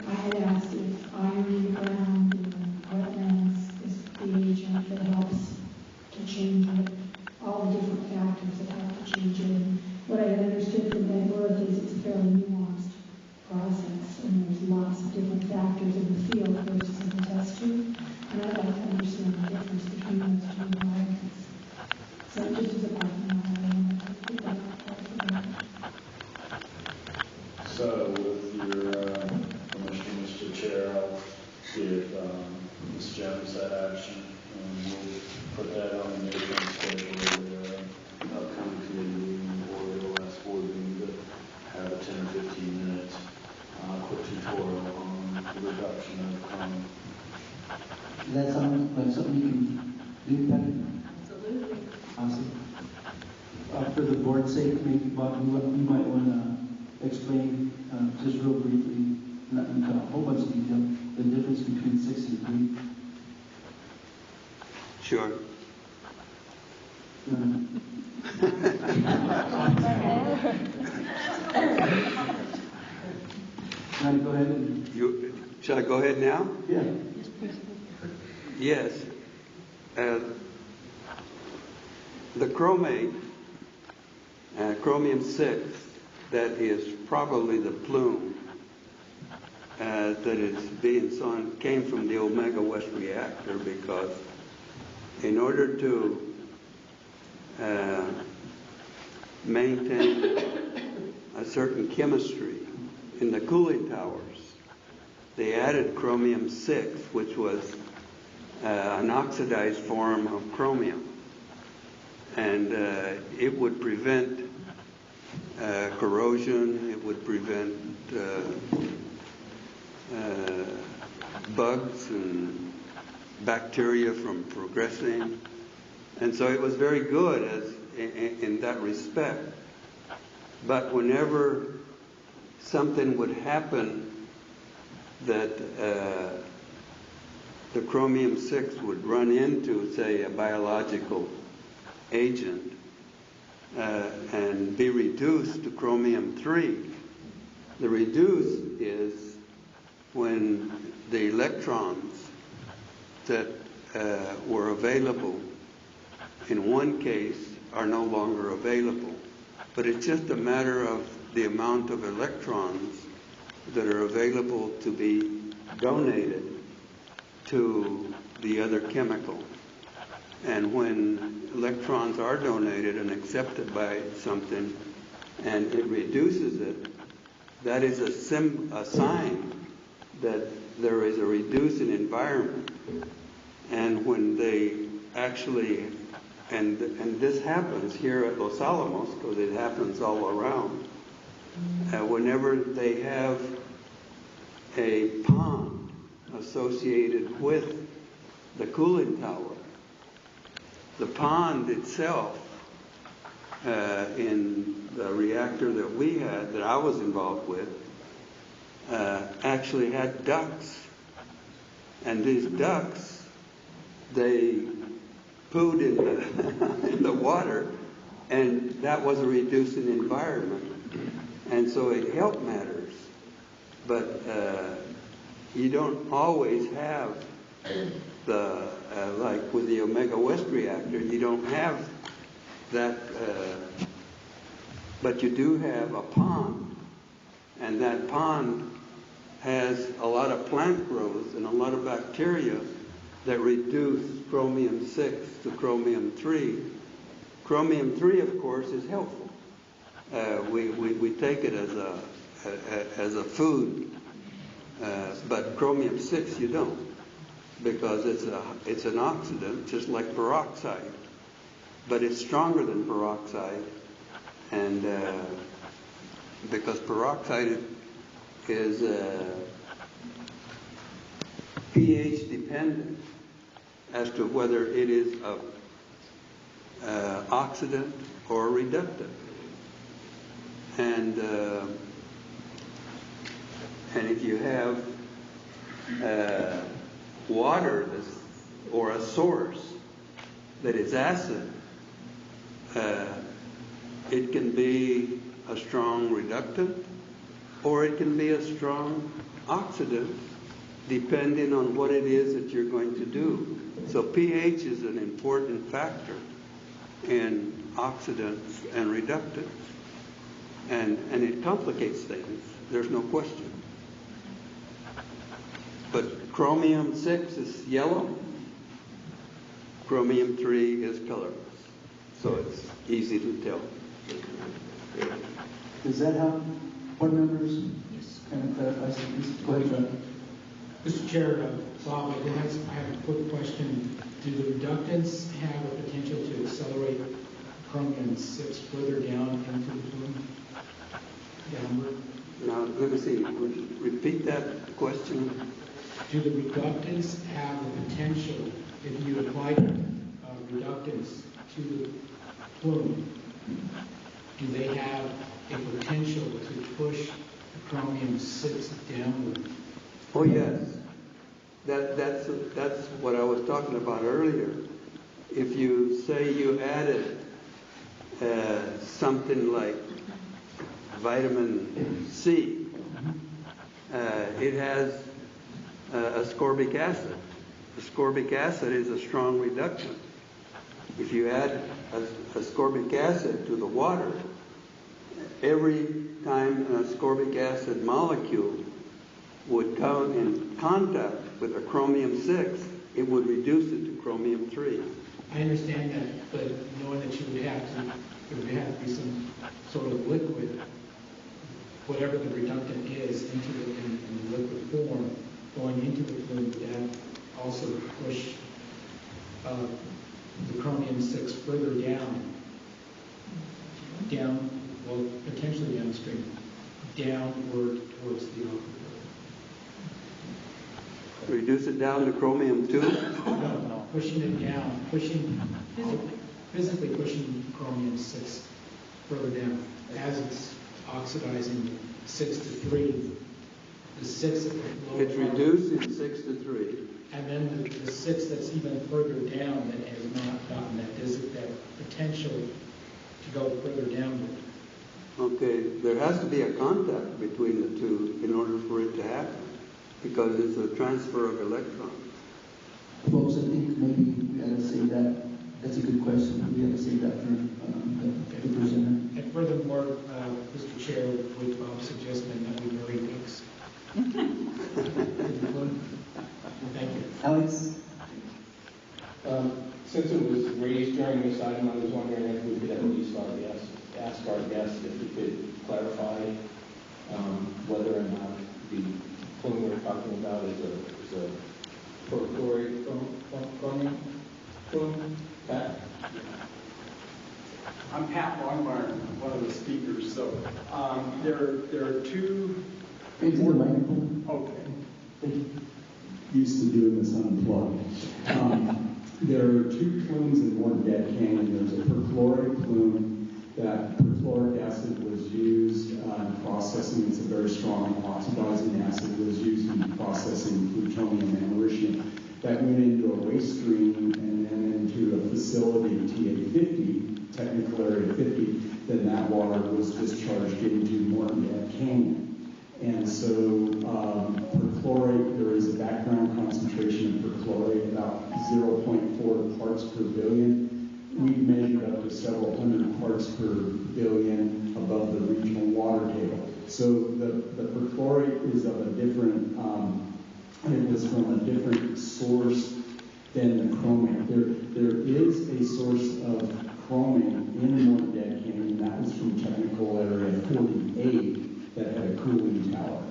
I had asked if iron in the ground and wetlands is the agent that helps to change it, all the different factors that help to change it. And what I understood from that work is it's a fairly nuanced process, and there's lots of different factors in the field versus in the test tube. And I'd like to understand the difference between those two environments. So just as a background, I wanted to put that out there. So with your permission, Mr. Chair, I'll see if Ms. Jones had action, and we'll put that on the next schedule with the upcoming committee meeting or the last board meeting to have a 10 or 15 minutes quick tutorial on the reduction of chrome. Does that sound like something you can do, Patty? Absolutely. Awesome. For the board's sake, maybe Bob, you might want to explain just real briefly, not in a whole bunch of detail, the difference between 6 and 3. Sure. Want to go ahead and... Shall I go ahead now? Yeah. Yes. The chromate, chromium 6, that is probably the plume that is being sown, came from the Omega West reactor, because in order to maintain a certain chemistry in the cooling towers, they added chromium 6, which was an oxidized form of chromium. And it would prevent corrosion, it would prevent bugs and bacteria from progressing. And so it was very good in that respect. But whenever something would happen that the chromium-6 would run into, say, a biological agent and be reduced to chromium-3, the reduce is when the electrons that were available in one case are no longer available. But it's just a matter of the amount of electrons that are available to be donated to the other chemical. And when electrons are donated and accepted by something and it reduces it, that is a sign that there is a reducing environment. And when they actually, and this happens here at Los Alamos, because it happens all around, whenever they have a pond associated with the cooling tower, the pond itself, in the reactor that we had, that I was involved with, actually had ducks. And these ducks, they pooed in the water, and that was a reducing environment. And so it helped matters. But you don't always have the, like with the Omega West reactor, you don't have that, but you do have a pond. And that pond has a lot of plant growth and a lot of bacteria that reduce chromium-6 to chromium-3. Chromium-3, of course, is helpful. We take it as a food, but chromium-6 you don't, because it's an oxidant, just like peroxide. But it's stronger than peroxide, and because peroxide is pH dependent as to whether it is a oxidant or reductant. And if you have water or a source that is acid, it can be a strong reductant or it can be a strong oxidant, depending on what it is that you're going to do. So pH is an important factor in oxidants and reductants. And it complicates things, there's no question. But chromium-6 is yellow, chromium-3 is colorless. So it's easy to tell. Does that help board members? Yes. Kind of clarify some things. Go ahead, John. Mr. Chair, Bob, I have a quick question. Do the reductants have a potential to accelerate chromium-6 further down into the plume? Downward? Now, let me see. Repeat that question. Do the reductants have the potential, if you apply reductants to the plume, do they have a potential to push the chromium-6 downward? Oh yes, that's what I was talking about earlier. If you say you added something like vitamin C, it has ascorbic acid. Ascorbic acid is a strong reductant. If you add ascorbic acid to the water, every time an ascorbic acid molecule would come in contact with a chromium-6, it would reduce it to chromium-3. I understand that, but knowing that there would have to be some sort of liquid, whatever the reductant is, in the liquid form, going into the fluid, would that also push the chromium-6 further down, well, potentially downstream, downward towards the aquifer. Reduce it down to chromium-2? No, pushing it down, physically pushing chromium-6 further down as it's oxidizing 6 to 3. The 6 at the lower It's part, reduced in 6 to 3. and then the 6 that's even further down that has not gotten that potential to go further downward. Okay, there has to be a contact between the two in order for it to happen, because it's a transfer of electrons. Folks, I think maybe we ought to say that. That's a good question. We ought to say that for the presenter. And furthermore, Mr. Chair, with Bob's suggestion that we bury pigs. Thank you. Alex? Since it was raised during this item, I was wondering if we could at least ask our guests if we could clarify whether or not the plume we're talking about is a perchlorate chromium plume. Pat? I'm Pat Longbarn, one of the speakers. So there are two. Into the microphone. Okay. Thank you. Used to doing this unplugged. There are two plumes in one dead canyon. There's a perchlorate plume. That perchloric acid was used in processing. It's a very strong oxidizing acid. It was used in processing plutonium and americium. That went into a waste stream and then into a facility, TA50, technical area 50. Then that water was discharged into Morton Canyon. And so perchlorate, there is a background concentration of perchlorate, about 0.4 parts per billion. We've measured up to several hundred parts per billion above the regional water table. So the perchlorate is of a different, it was from a different source than the chromium. There is a source of chromium in Morton Canyon. That was from technical area 48. That had a cooling tower.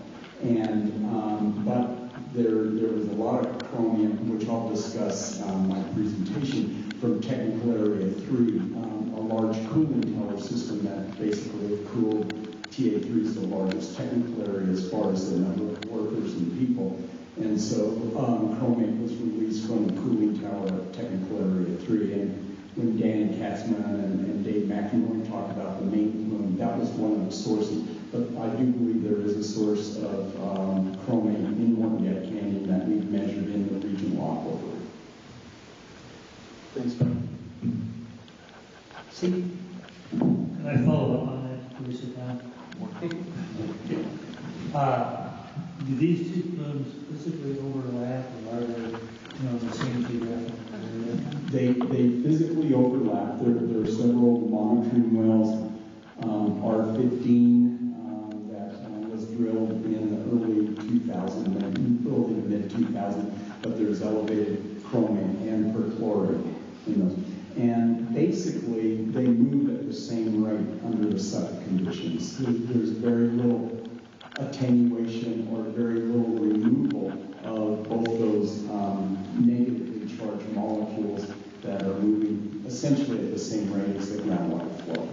And, but there was a lot of chromium, which I'll discuss in my presentation, from technical area 3, a large cooling tower system that basically cooled TA3 is the largest technical area as far as the number of workers and people. And so chromium was released from the cooling tower at technical area 3. And when Dan Katzman and Dave McEnroy talked about the main plume, that was one of the sources. But I do believe there is a source of chromium in Morton Canyon that we've measured in the regional aquifer. Thanks, Ben. Steve? Can I follow up on that before we sit down? Do these two plumes physically overlap, or are they, in the same geographic area? They physically overlap. There are several monitoring wells, R15 that was drilled in the early 2000s, early to mid 2000s, but there's elevated chromium and perchlorate in those. And basically, they move at the same rate under the set conditions. There's very little attenuation or very little removal of both those negatively charged molecules that are moving essentially at the same rate as the groundwater flow.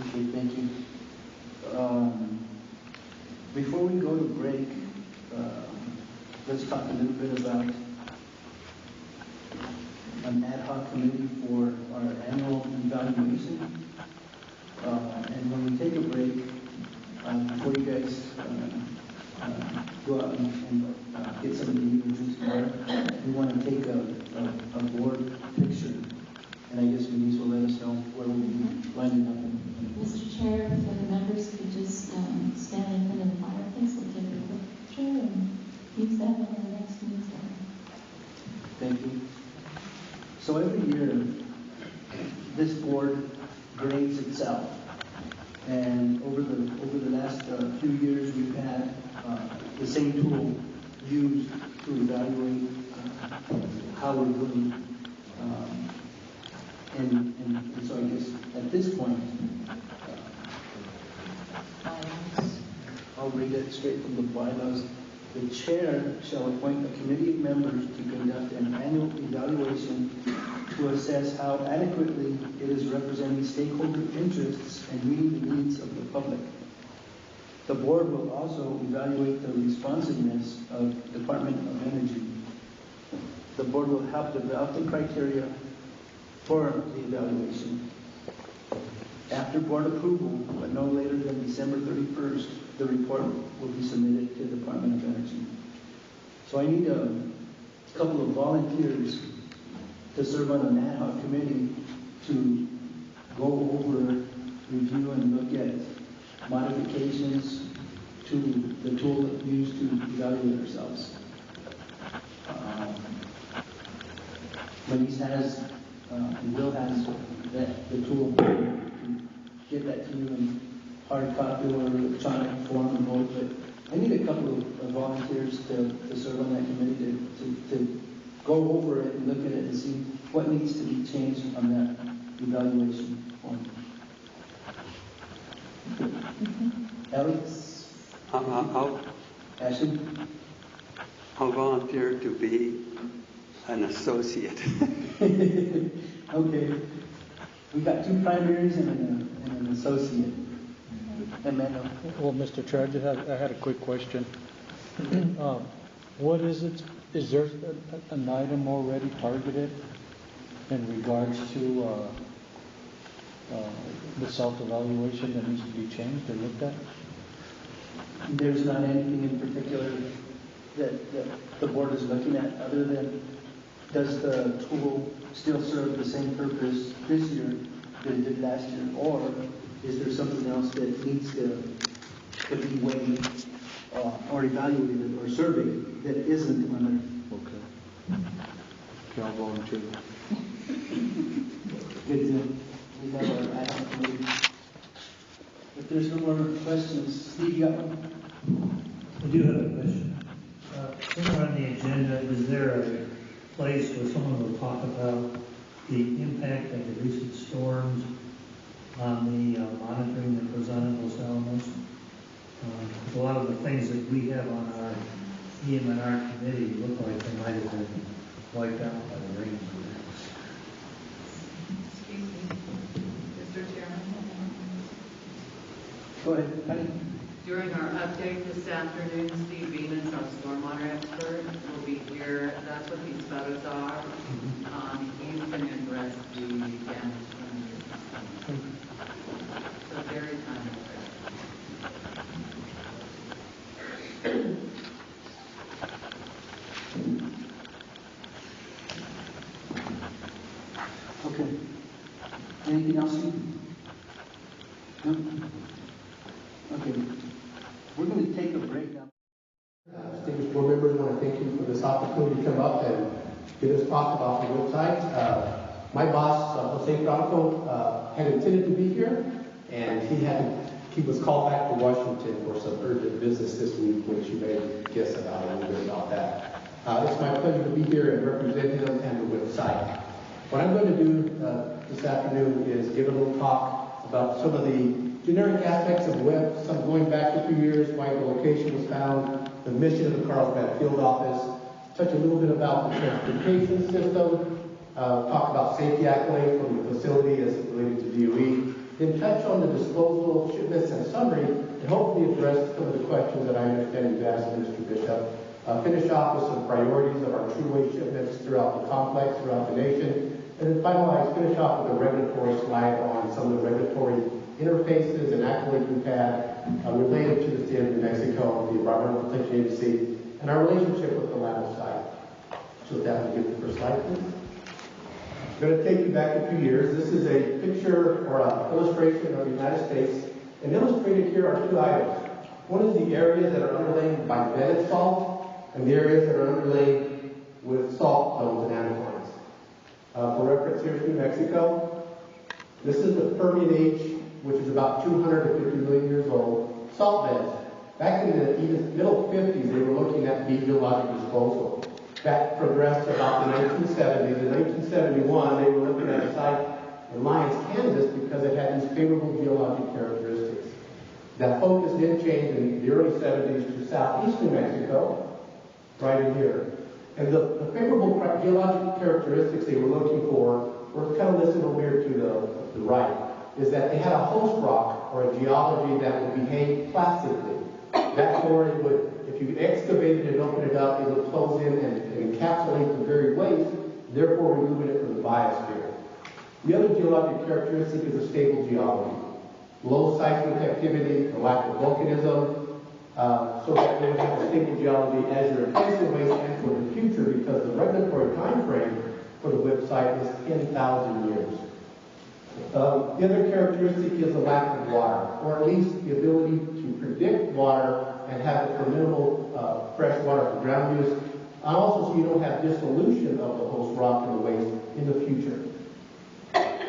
Okay, thank you. Before we go to break, let's talk a little bit about an ad hoc committee for our annual evaluation. And when we take a break, before you guys go out and get some to eat and drink some water, we want to take a board picture. And I guess Denise will let us know where we'll be lining up. Mr. Chair, if the members could just stand in front of the fireplace, we'll take a quick picture and use that on the next meeting. Thank you. So every year, this board grades itself. And over the last few years, we've had the same tool used to evaluate how we're doing. And so I guess at this point, I'll read it straight from the bylaws. The chair shall appoint a committee of members to conduct an annual evaluation to assess how adequately it is representing stakeholder interests and meeting the needs of the public. The board will also evaluate the responsiveness of Department of Energy. The board will help develop the criteria for the evaluation. After board approval, but no later than December 31st, the report will be submitted to the Department of Energy. So I need a couple of volunteers to serve on an ad hoc committee to go over, review, and look at modifications to the tool that we use to evaluate ourselves. Denise has, and Will has the tool to get that to you in hard copy or electronic form and both, but I need a couple of volunteers to serve on that committee to go over it and look at it and see what needs to be changed on that evaluation form. Alex? Ashley? I'll volunteer to be an associate. Okay. We got 2 primaries and an associate. Emmanuel. Well, Mr. Chair, I had a quick question. What is it? Is there an item already targeted in regards to the self-evaluation that needs to be changed or looked at? There's not anything in particular that the board is looking at other than, does the tool still serve the same purpose this year that it did last year, or is there something else that needs to be weighed or evaluated or surveyed that isn't on there? Okay. Okay, I'll volunteer. Good deal. We have our ad hoc committee. If there's no more questions, Steve, you got one? I do have a question. Somewhere on the agenda, is there a place where someone will talk about the impact of the recent storms on the monitoring that goes on in Los Alamos? A lot of the things that we have on our EM&R committee look like they might have been wiped out by the rain. Excuse me, Mr. Chairman. Go ahead, Patty. During our update this afternoon, Steve Venus, our stormwater expert, will be here. That's what these photos are. He's going to address the damage from the system. So very timely. Okay. Anything else? No? Okay. We're going to take a break now. Distinguished board members, I want to thank you for this opportunity to come up and get us talk about the website. My boss, Jose Franco, had intended to be here, and he was called back to Washington for some urgent business this week, which you may guess about a little bit about that. It's my pleasure to be here and represent him and the website. What I'm going to do this afternoon is give a little talk about some of the generic aspects of the web, some going back a few years, why the location was found, the mission of the Carlsbad Field Office, touch a little bit about the transportation system, talk about safety accolades from the facility as related to DOE, then touch on the disposal of shipments and summary, and hopefully address some of the questions that I understand you've asked Mr. Bishop. Finish off with some priorities of our true-way shipments throughout the complex, throughout the nation, and then finish off with a regulatory slide on some of the regulatory interfaces and accolades we've had related to the state of New Mexico, the Environmental Protection Agency, and our relationship with the landfill site. So with that, we'll get the first slide, please. I'm going to take you back a few years. This is a picture or an illustration of the United States. And illustrated here are 2 items. One is the areas that are underlain by bedded salt, and the areas that are underlain with salt zones and anticlines. For reference, here's New Mexico. This is the Permian age, which is about 250 million years old. Salt beds. Back in the middle 50s, they were looking at geologic disposal. That progressed to about the 1970s. In 1971, they were looking at a site in Lyons, Kansas, because it had these favorable geologic characteristics. That focus did change in the early 70s to southeast New Mexico, right in here. And the favorable geologic characteristics they were looking for were kind of listed over here to the right, is that they had a host rock or a geology that would behave plastically. That's where it would, if you excavated it and opened it up, it would close in and encapsulate the very waste, therefore removing it from the biosphere. The other geologic characteristic is a stable geology. Low seismic activity, the lack of volcanism, so that they would have a stable geology as your replacement waste and for the future, because the regulatory time frame for the WIP site is 10,000 years. The other characteristic is the lack of water, or at least the ability to predict water and have it for minimal fresh water for ground use, and also so you don't have dissolution of the host rock and the waste in the future.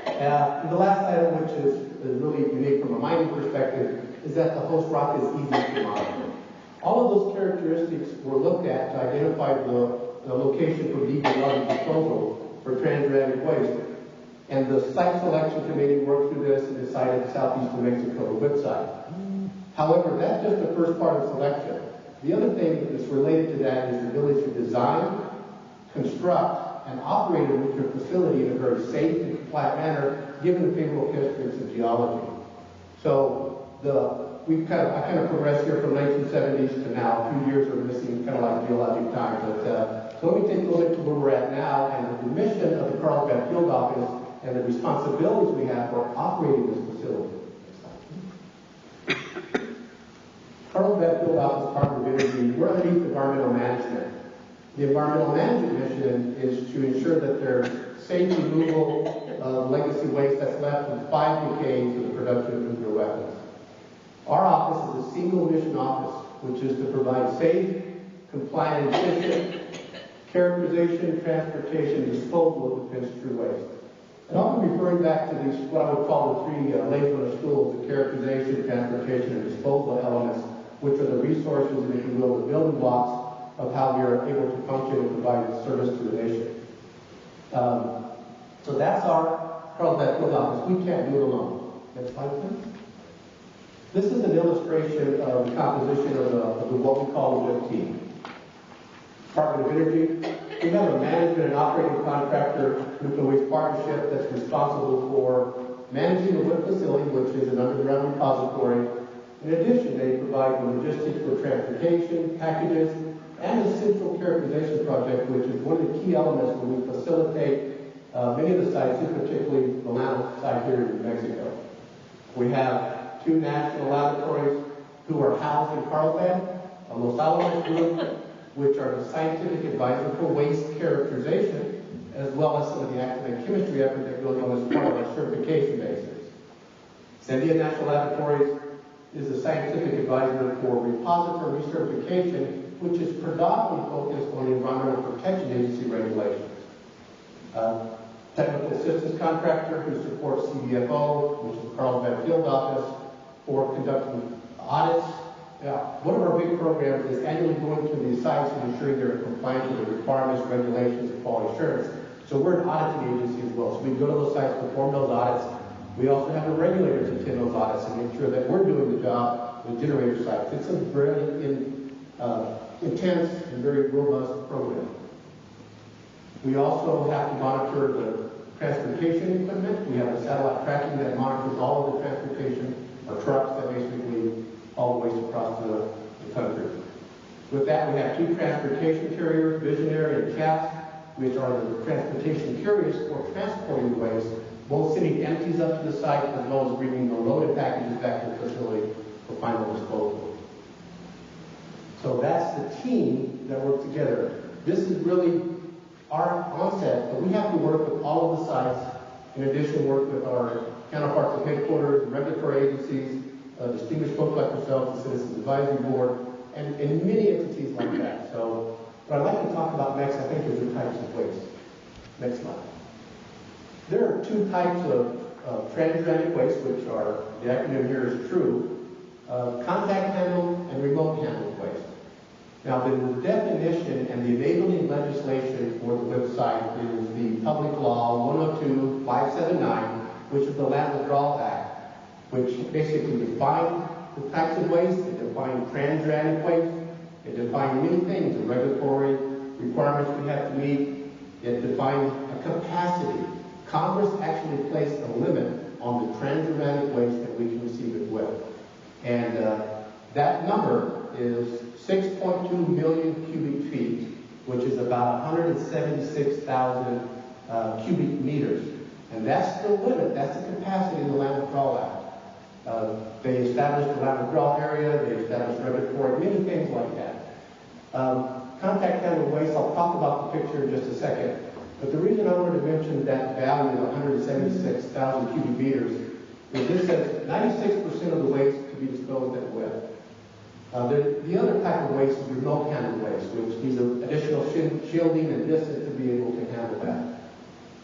The last item, which is really unique from a mining perspective, is that the host rock is easy to monitor. All of those characteristics were looked at to identify the location for deep water disposal for transuranic waste. And the site selection committee worked through this and decided southeast New Mexico, the WIP site. However, that's just the first part of selection. The other thing that's related to that is the ability to design, construct, and operate a nuclear facility in a very safe and compliant manner, given the favorable characteristics of geology. So I kind of progressed here from 1970s to now. A few years are missing, kind of like geologic time. But so let me take a look at where we're at now and the mission of the Carlsbad Field Office and the responsibilities we have for operating this facility. Carlsbad Field Office, Department of Energy, we're underneath environmental management. The environmental management mission is to ensure that there's safe removal of legacy waste that's left from 5 decades of the production of nuclear weapons. Our office is a single mission office, which is to provide safe, compliant, efficient characterization, transportation, and disposal of defense true waste. And I'll be referring back to these, what I would call the 3 legs on the stool, the characterization, transportation, and disposal elements, which are the resources, and if you will, the building blocks of how we are able to function and provide service to the nation. So that's our Carlsbad Field Office. We can't do it alone. Next slide, please. This is an illustration of the composition of what we call the WIP team. Department of Energy, we have a management and operating contractor nuclear waste partnership that's responsible for managing the WIP facility, which is an underground repository. In addition, they provide the logistics for transportation, packages, and the central characterization project, which is one of the key elements when we facilitate many of the sites, particularly the lab site here in New Mexico. We have 2 national laboratories who are housed in Carlsbad, a Los Alamos group, which are the scientific advisor for waste characterization, as well as some of the academic chemistry effort that goes on as part of our certification basis. Sandia National Laboratories is the scientific advisor for repository recertification, which is predominantly focused on the Environmental Protection Agency regulations. Technical assistance contractor who supports CBFO, which is the Carlsbad Field Office, for conducting audits. One of our big programs is annually going to these sites and ensuring they're compliant with the requirements, regulations, and quality assurance. So we're an auditing agency as well. So we go to those sites, perform those audits. We also have the regulators attend those audits and make sure that we're doing the job with generator sites. It's a very intense and very robust program. We also have to monitor the transportation equipment. We have a satellite tracking that monitors all of the transportation, or trucks that basically all the ways across the country. With that, we have 2 transportation carriers, Visionary and CAPS, which are the transportation carriers for transporting the waste, both sending empties up to the site as well as bringing the loaded packages back to the facility for final disposal. So that's the team that works together. This is really our onset, but we have to work with all of the sites, in addition work with our counterparts at headquarters, regulatory agencies, distinguished folks like yourselves, the Citizens Advisory Board, and many entities like that. So what I'd like to talk about next, I think, is the types of waste. Next slide. There are 2 types of transuranic waste, which are, the acronym here is TRUE, contact handled and remote handled waste. Now, the definition and the enabling legislation for the website is the Public Law 102-579, which is the Land Withdrawal Act, which basically defines the types of waste, it defined transuranic waste, it defined many things, the regulatory requirements we have to meet, it defined a capacity. Congress actually placed a limit on the transuranic waste that we can receive it with. And that number is 6.2 million cubic feet, which is about 176,000 cubic meters. And that's the limit, that's the capacity of the Land Withdrawal Act. They established the land withdrawal area, they established regulatory, many things like that. Contact handled waste, I'll talk about the picture in just a second. But the reason I wanted to mention that value of 176,000 cubic meters is this says 96% of the waste to be disposed at WIP. The other type of waste is remote handled waste, which needs additional shielding and distance to be able to handle that.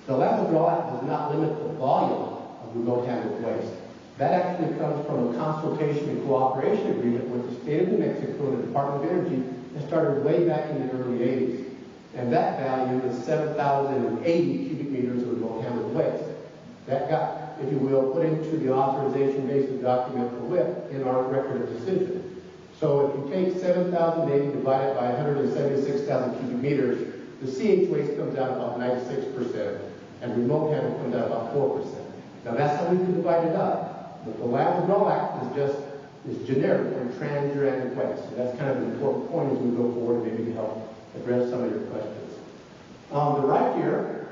The Land Withdrawal Act does not limit the volume of remote handled waste. That actually comes from a consultation and cooperation agreement with the state of New Mexico and the Department of Energy that started way back in the early 80s. And that value is 7,080 cubic meters of remote handled waste. That got, if you will, put into the authorization basic document for WIP in our record of decision. So if you take 7,080 divided by 176,000 cubic meters, the CH waste comes out about 96%, and remote handle comes out about 4%. Now that's how we can divide it up. But the Land Withdrawal Act is generic for transuranic waste. So that's kind of an important point as we go forward, maybe to help address some of your questions. On the right here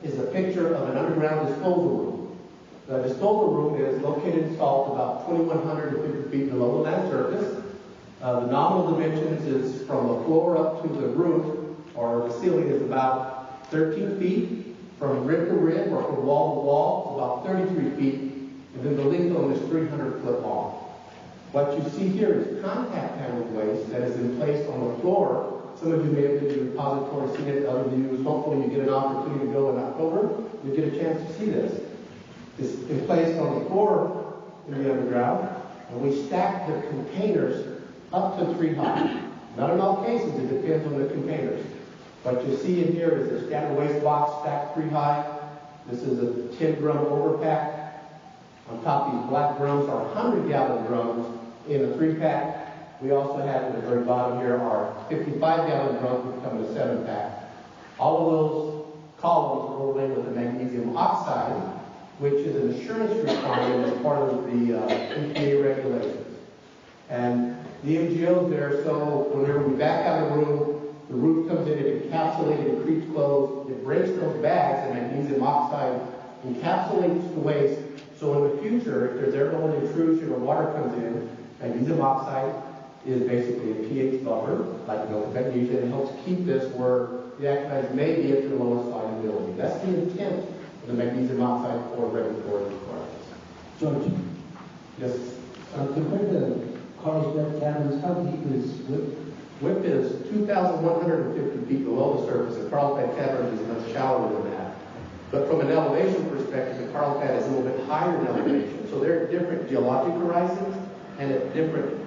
is a picture of an underground disposal room. The disposal room is located in salt about 2,150 feet below the land surface. The nominal dimensions is from the floor up to the roof, or the ceiling is about 13 feet. From rib to rib, or from wall to wall, it's about 33 feet. And then the lintel is 300 foot long. What you see here is contact handled waste that is in place on the floor. Some of you may have been to the repository, seen it. Others of you, hopefully you get an opportunity to go in October. You get a chance to see this. It's in place on the floor in the underground, and we stack the containers up to 3 high. Not in all cases, it depends on the containers. What you see in here is a standard waste box stacked 3 high. This is a 10-drum overpack. On top of these black drums are 100-gallon drums in a 3-pack. We also have at the very bottom here our 55-gallon drums which come in a 7-pack. All of those columns are rolled in with the magnesium oxide, which is an assurance requirement as part of the EPA regulations. And the MGO is there, so whenever we back out of the room, the roof comes in, it encapsulated, it creeps closed, it breaks those bags, and magnesium oxide encapsulates the waste. So in the future, if there's ever an intrusion or water comes in, magnesium oxide is basically a pH buffer, like magnesium, and it helps keep this where the actinides may be at the lowest solubility. That's the intent of the magnesium oxide for regulatory requirements. George? Yes? Compared to Carlsbad caverns, how deep is WIP? WIP is 2,150 feet below the surface, and Carlsbad caverns is much shallower than that. But from an elevation perspective, the Carlsbad is a little bit higher in elevation. So they're at different geologic horizons and at different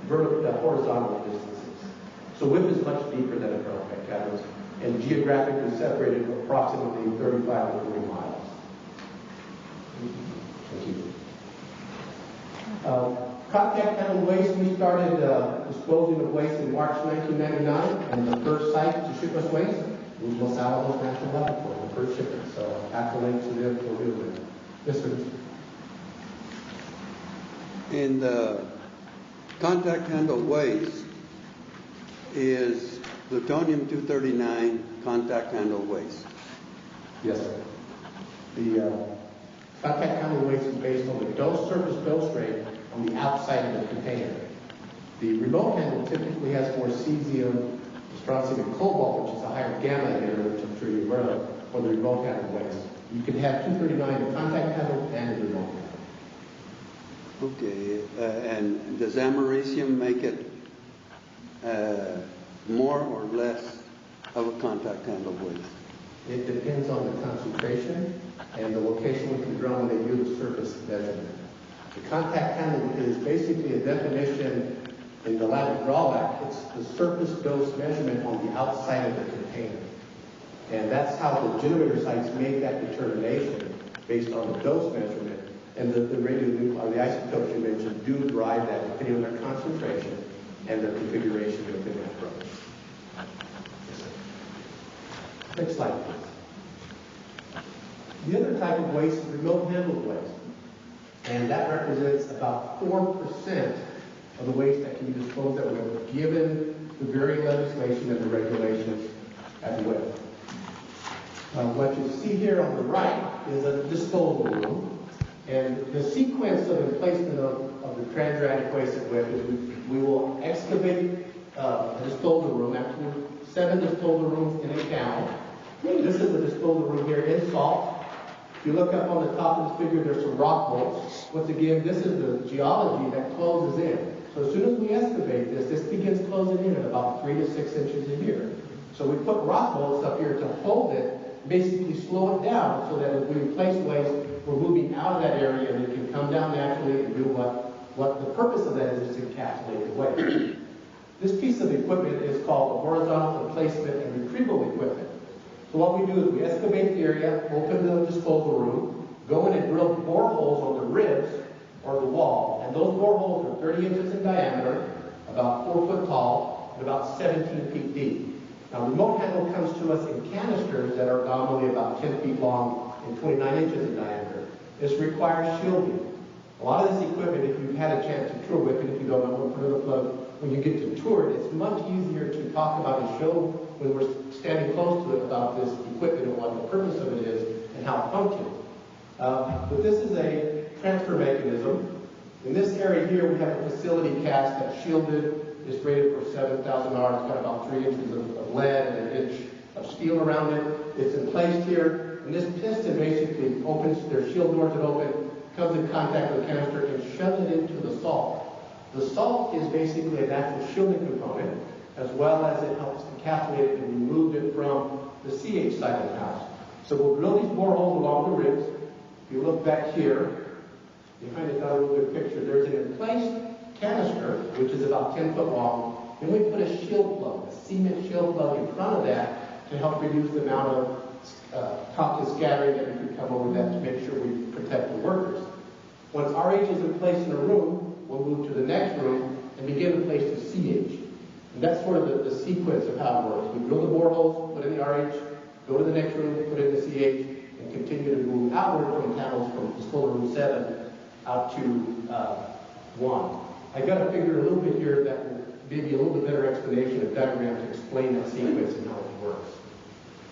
horizontal distances. So WIP is much deeper than the Carlsbad caverns and geographically separated approximately 35 to 40 miles. Thank you. Contact handled waste, we started disposing of waste in March 1999, and the first site to ship us waste was Los Alamos National Laboratory, the first shipment. So accolades to them for doing that. Yes, sir. In the contact handled waste is plutonium-239 contact handled waste. Yes, sir. The contact handled waste is based on the surface dose rate on the outside of the container. The remote handle typically has more cesium, strontium, and cobalt, which is a higher gamma emitter, which I'm sure you're aware of, for the remote handle waste. You can have 239 in contact handle and the remote handle. Okay, and does americium make it more or less of a contact handled waste? It depends on the concentration and the location with the drum when they do the surface measurement. The contact handle is basically a definition in the Land Withdrawal Act. It's the surface dose measurement on the outside of the container. And that's how the generator sites make that determination based on the dose measurement And the radionuclide, the isotopes you mentioned, do drive that depending on their concentration and their configuration within that probe. Next slide, please. The other type of waste is remote handled waste. And that represents about 4% of the waste that can be disposed of with, given the varying legislation and the regulations at the WIP. What you see here on the right is a disposal room. And the sequence of the placement of the transuranic waste at WIP is we will excavate a disposal room, actually 7 disposal rooms in a channel. This is the disposal room here in salt. If you look up on the top of this figure, there's some rock bolts. Once again, this is the geology that closes in. So as soon as we excavate this begins closing in at about 3 to 6 inches a year. So we put rock bolts up here to hold it, basically slow it down so that as we replace waste, we're moving out of that area and it can come down naturally and do what the purpose of that is to encapsulate the waste. This piece of equipment is called a horizontal placement and retrieval equipment. So what we do is we excavate the area, open the disposal room, go in and drill boreholes on the ribs or the wall. And those boreholes are 30 inches in diameter, about 4 foot tall, and about 17 feet deep. Now, remote handle comes to us in canisters that are nominally about 10 feet long and 29 inches in diameter. This requires shielding. A lot of this equipment, if you've had a chance to tour with it, if you don't know, we'll put it up, when you get to tour it, it's much easier to talk about and show when we're standing close to it about this equipment and what the purpose of it is and how it functions. But this is a transfer mechanism. In this area here, we have a facility cast that's shielded. It's rated for 7,000 hours. It's got about 3 inches of lead and 1 inch of steel around it. It's enclosed here, and this piston basically opens, there's shield doors that open, comes in contact with the canister and shoves it into the salt. The salt is basically a natural shielding component, as well as it helps encapsulate it and remove it from the CH side of the house. So we'll drill these boreholes along the ribs. If you look back here, you kind of got a real good picture. There's an enclosed canister, which is about 10 foot long. Then we put a shield plug, a cement shield plug in front of that to help reduce the amount of toxic scattering that we could come over that to make sure we protect the workers. Once RH is in place in a room, we'll move to the next room and begin to place the CH. And that's sort of the sequence of how it works. We drill the boreholes, put in the RH, go to the next room, put in the CH, and continue to move outward from panels from disposal room 7 out to 1. I got a figure a little bit here that will give you a little bit better explanation, a diagram to explain that sequence and how it works.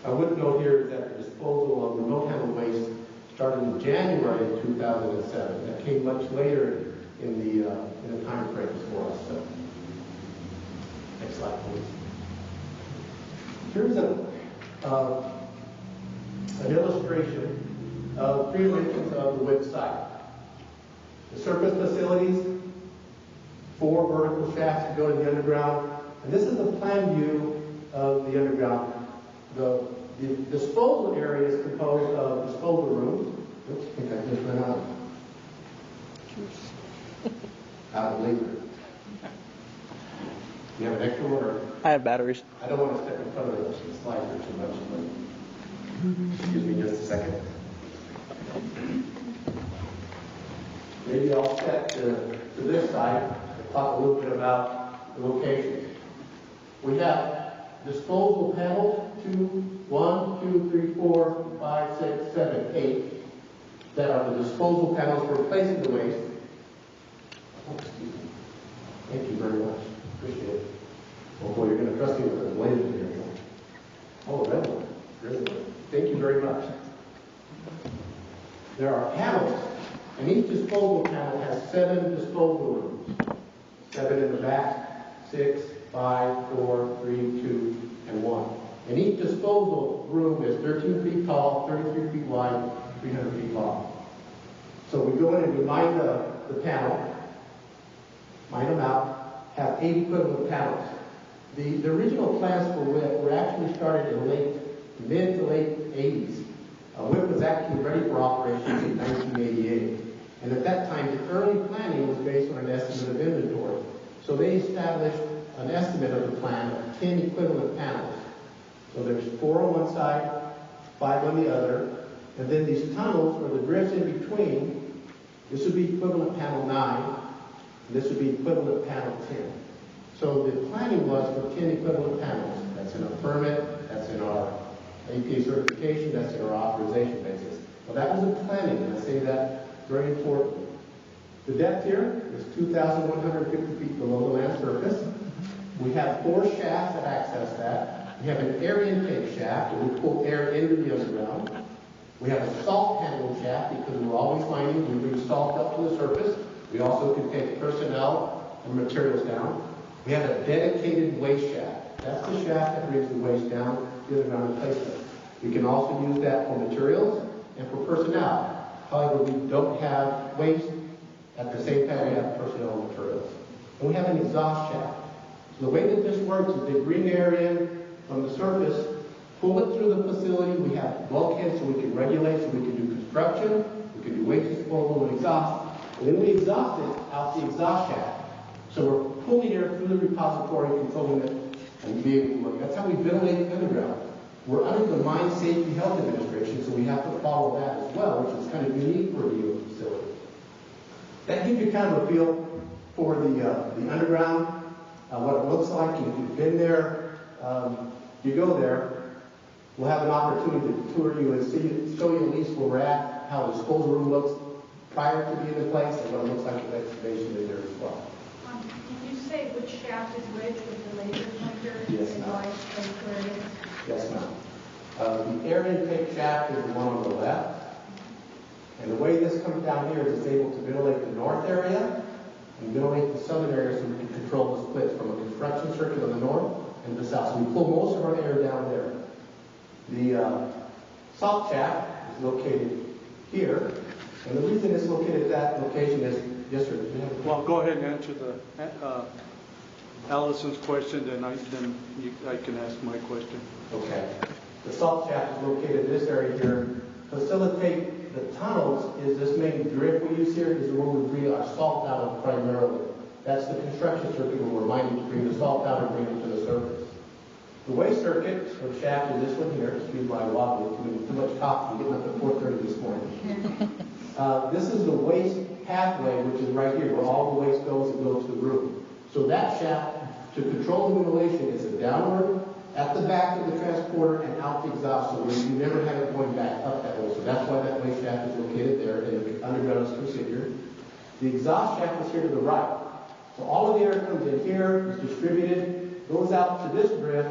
I would note here is that the disposal of remote handled waste started in January of 2007. That came much later in the time frames for us. So. Next slide, please. Here's an illustration of 3 dimensions of the WIP site. The surface facilities, 4 vertical shafts that go to the underground, and this is a plan view of the underground. The disposal area is composed of disposal rooms. Oops, I think I just went out of labor. You have an extra one, or? I have batteries. I don't want to step in front of the slides too much, but excuse me just a second. Maybe I'll step to this side and talk a little bit about the location. We have disposal panels, 1, 2, 3, 4, 5, 6, 7, 8, that are the disposal panels for replacing the waste. Oh, excuse me. Thank you very much. Appreciate it. Oh boy, you're going to trust me with the laser here. Oh, red one. Thank you very much. There are panels, and each disposal panel has 7 disposal rooms. 7 in the back, 6, 5, 4, 3, 2, and 1. And each disposal room is 13 feet tall, 33 feet wide, 300 feet long. So we go in and we mine the panel, mine them out, have 8 equivalent panels. The original plans for WIP were actually started in mid to late 80s. WIP was actually ready for operations in 1988. And at that time, the early planning was based on an estimate of inventory. So they established an estimate of the plan of 10 equivalent panels. So there's 4 on one side, 5 on the other, and then these tunnels or the drifts in between This would be equivalent panel 9, and this would be equivalent panel 10. So the planning was for 10 equivalent panels. That's in our permit, that's in our APA certification, that's in our authorization basis. Well, that was the planning, and I say that very important. The depth here is 2,150 feet below the land surface. We have 4 shafts that access that. We have an air intake shaft, where we pull air into the underground. We have a salt handling shaft, because we're always mining. We bring salt up to the surface. We also can take personnel and materials down. We have a dedicated waste shaft. That's the shaft that brings the waste down to the underground placement. We can also use that for materials and for personnel. However, we don't have waste. At the same time, we have personnel and materials. And we have an exhaust shaft. So the way that this works is they bring air in from the surface, pull it through the facility. We have bulkheads so we can regulate, so we can do construction, we can do waste disposal and exhaust. And then we exhaust it out the exhaust shaft. So we're pulling air through the repository, controlling it, and be able to work. That's how we ventilate the underground. We're under the Mine Safety Health Administration, so we have to follow that as well, which is kind of unique for a UO facility. That gives you kind of a feel for the underground, what it looks like. And if you've been there, you go there, we'll have an opportunity to tour you and show you at least where we're at, how the disposal room looks prior to being in place, and what it looks like in excavation in there as well. Can you say which shaft is which with the laser pointer? Yes, and ma'am. why it's where it is? Yes, ma'am. The air intake shaft is the one on the left. And the way this comes down here is it's able to ventilate the north area and ventilate the southern area, so we can control the splits from a construction circuit on the north and the south. So we pull most of our air down there. The salt shaft is located here. And the reason it's located at that location is, yes, sir. Well, go ahead and answer the Allison's question, then I can ask my question. Okay. The salt shaft is located in this area here. Facilitate the tunnels is this main drift we use here is where we bring our salt down primarily. That's the construction circuit where we're mining to bring the salt down and bring it to the surface. The waste circuit or shaft is this one here. Excuse my wobbly, too much coffee, getting up at 4:30 this morning. This is the waste pathway, which is right here, where all the waste goes and goes to the roof. So that shaft, to control the ventilation, is a downward at the back of the transporter and out the exhaust, so you never have it going back up that way. So that's why that waste shaft is located there, and the underground is configured. The exhaust shaft is here to the right. So all of the air comes in here, is distributed, goes out to this drift,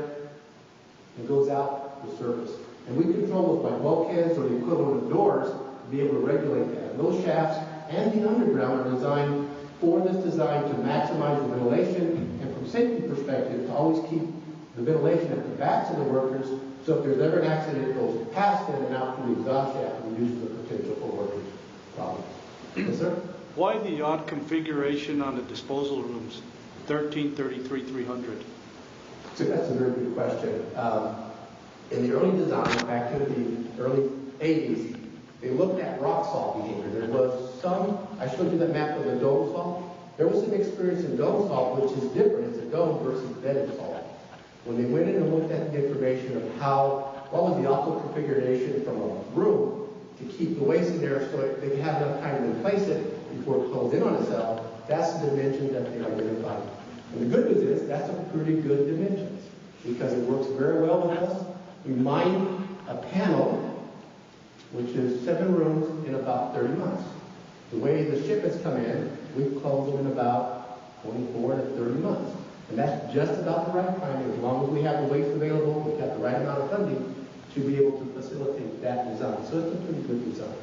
and goes out the surface. And we control those by bulkheads or the equivalent of doors to be able to regulate that. And those shafts and the underground are designed for this design to maximize the ventilation and from safety perspective to always keep the ventilation at the backs of the workers, so if there's ever an accident, it goes past them and out through the exhaust shaft and reduces the potential for workers' problems. Yes, sir? Why the odd configuration on the disposal rooms, 1333-300? So that's a very good question. In the early design, back in the early 80s, they looked at rock salt behavior. There was some, I showed you that map of the dome salt. There was some experience in dome salt, which is different. It's a dome versus bedded salt. When they went in and looked at the information of what was the optimal configuration from a room to keep the waste in there so they could have enough time to replace it before it closed in on itself, that's the dimension that they identified. And the good news is that's a pretty good dimensions because it works very well with us. We mine a panel, which is 7 rooms, in about 30 months. The way the shipments come in, we close them in about 24 to 30 months. And that's just about the right time, as long as we have the waste available, we've got the right amount of funding to be able to facilitate that design. So it's a pretty good design.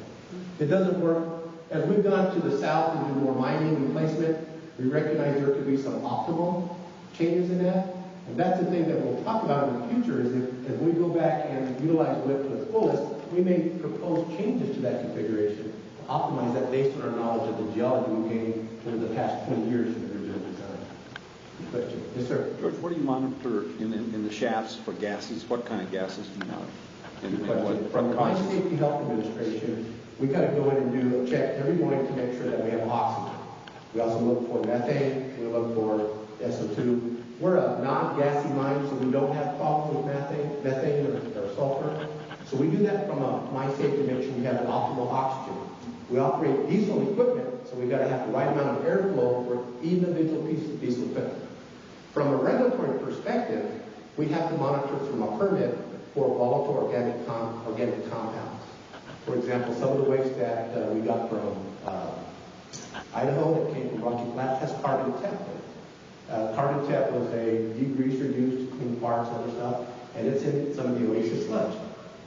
It doesn't work. As we've gone to the south and do more mining and placement, we recognize there could be some optimal changes in that. And that's the thing that we'll talk about in the future is if we go back and utilize WIP to its fullest, we may propose changes to that configuration to optimize that based on our knowledge of the geology we've gained over the past 20 years from the original design. Question. Yes, sir. George, what do you monitor in the shafts for gases? What kind of gases do you monitor? And From the Mine Safety Health Administration, we got to go in and do a check every morning to make sure that we have oxygen. We also look for methane. We look for SO2. We're a non-gassy mine, so we don't have problems with methane or sulfur. So we do that from a mind state to make sure we have an optimal oxygen. We operate diesel equipment, so we got to have the right amount of airflow for individual pieces of diesel equipment. From a regulatory perspective, we have to monitor from a permit for volatile organic compounds. For example, some of the waste that we got from Idaho that came from Rocky Flats has carbon tep in it. Carbon tep was a degreaser used to clean parts and other stuff, and it's in some of the oasis sludge.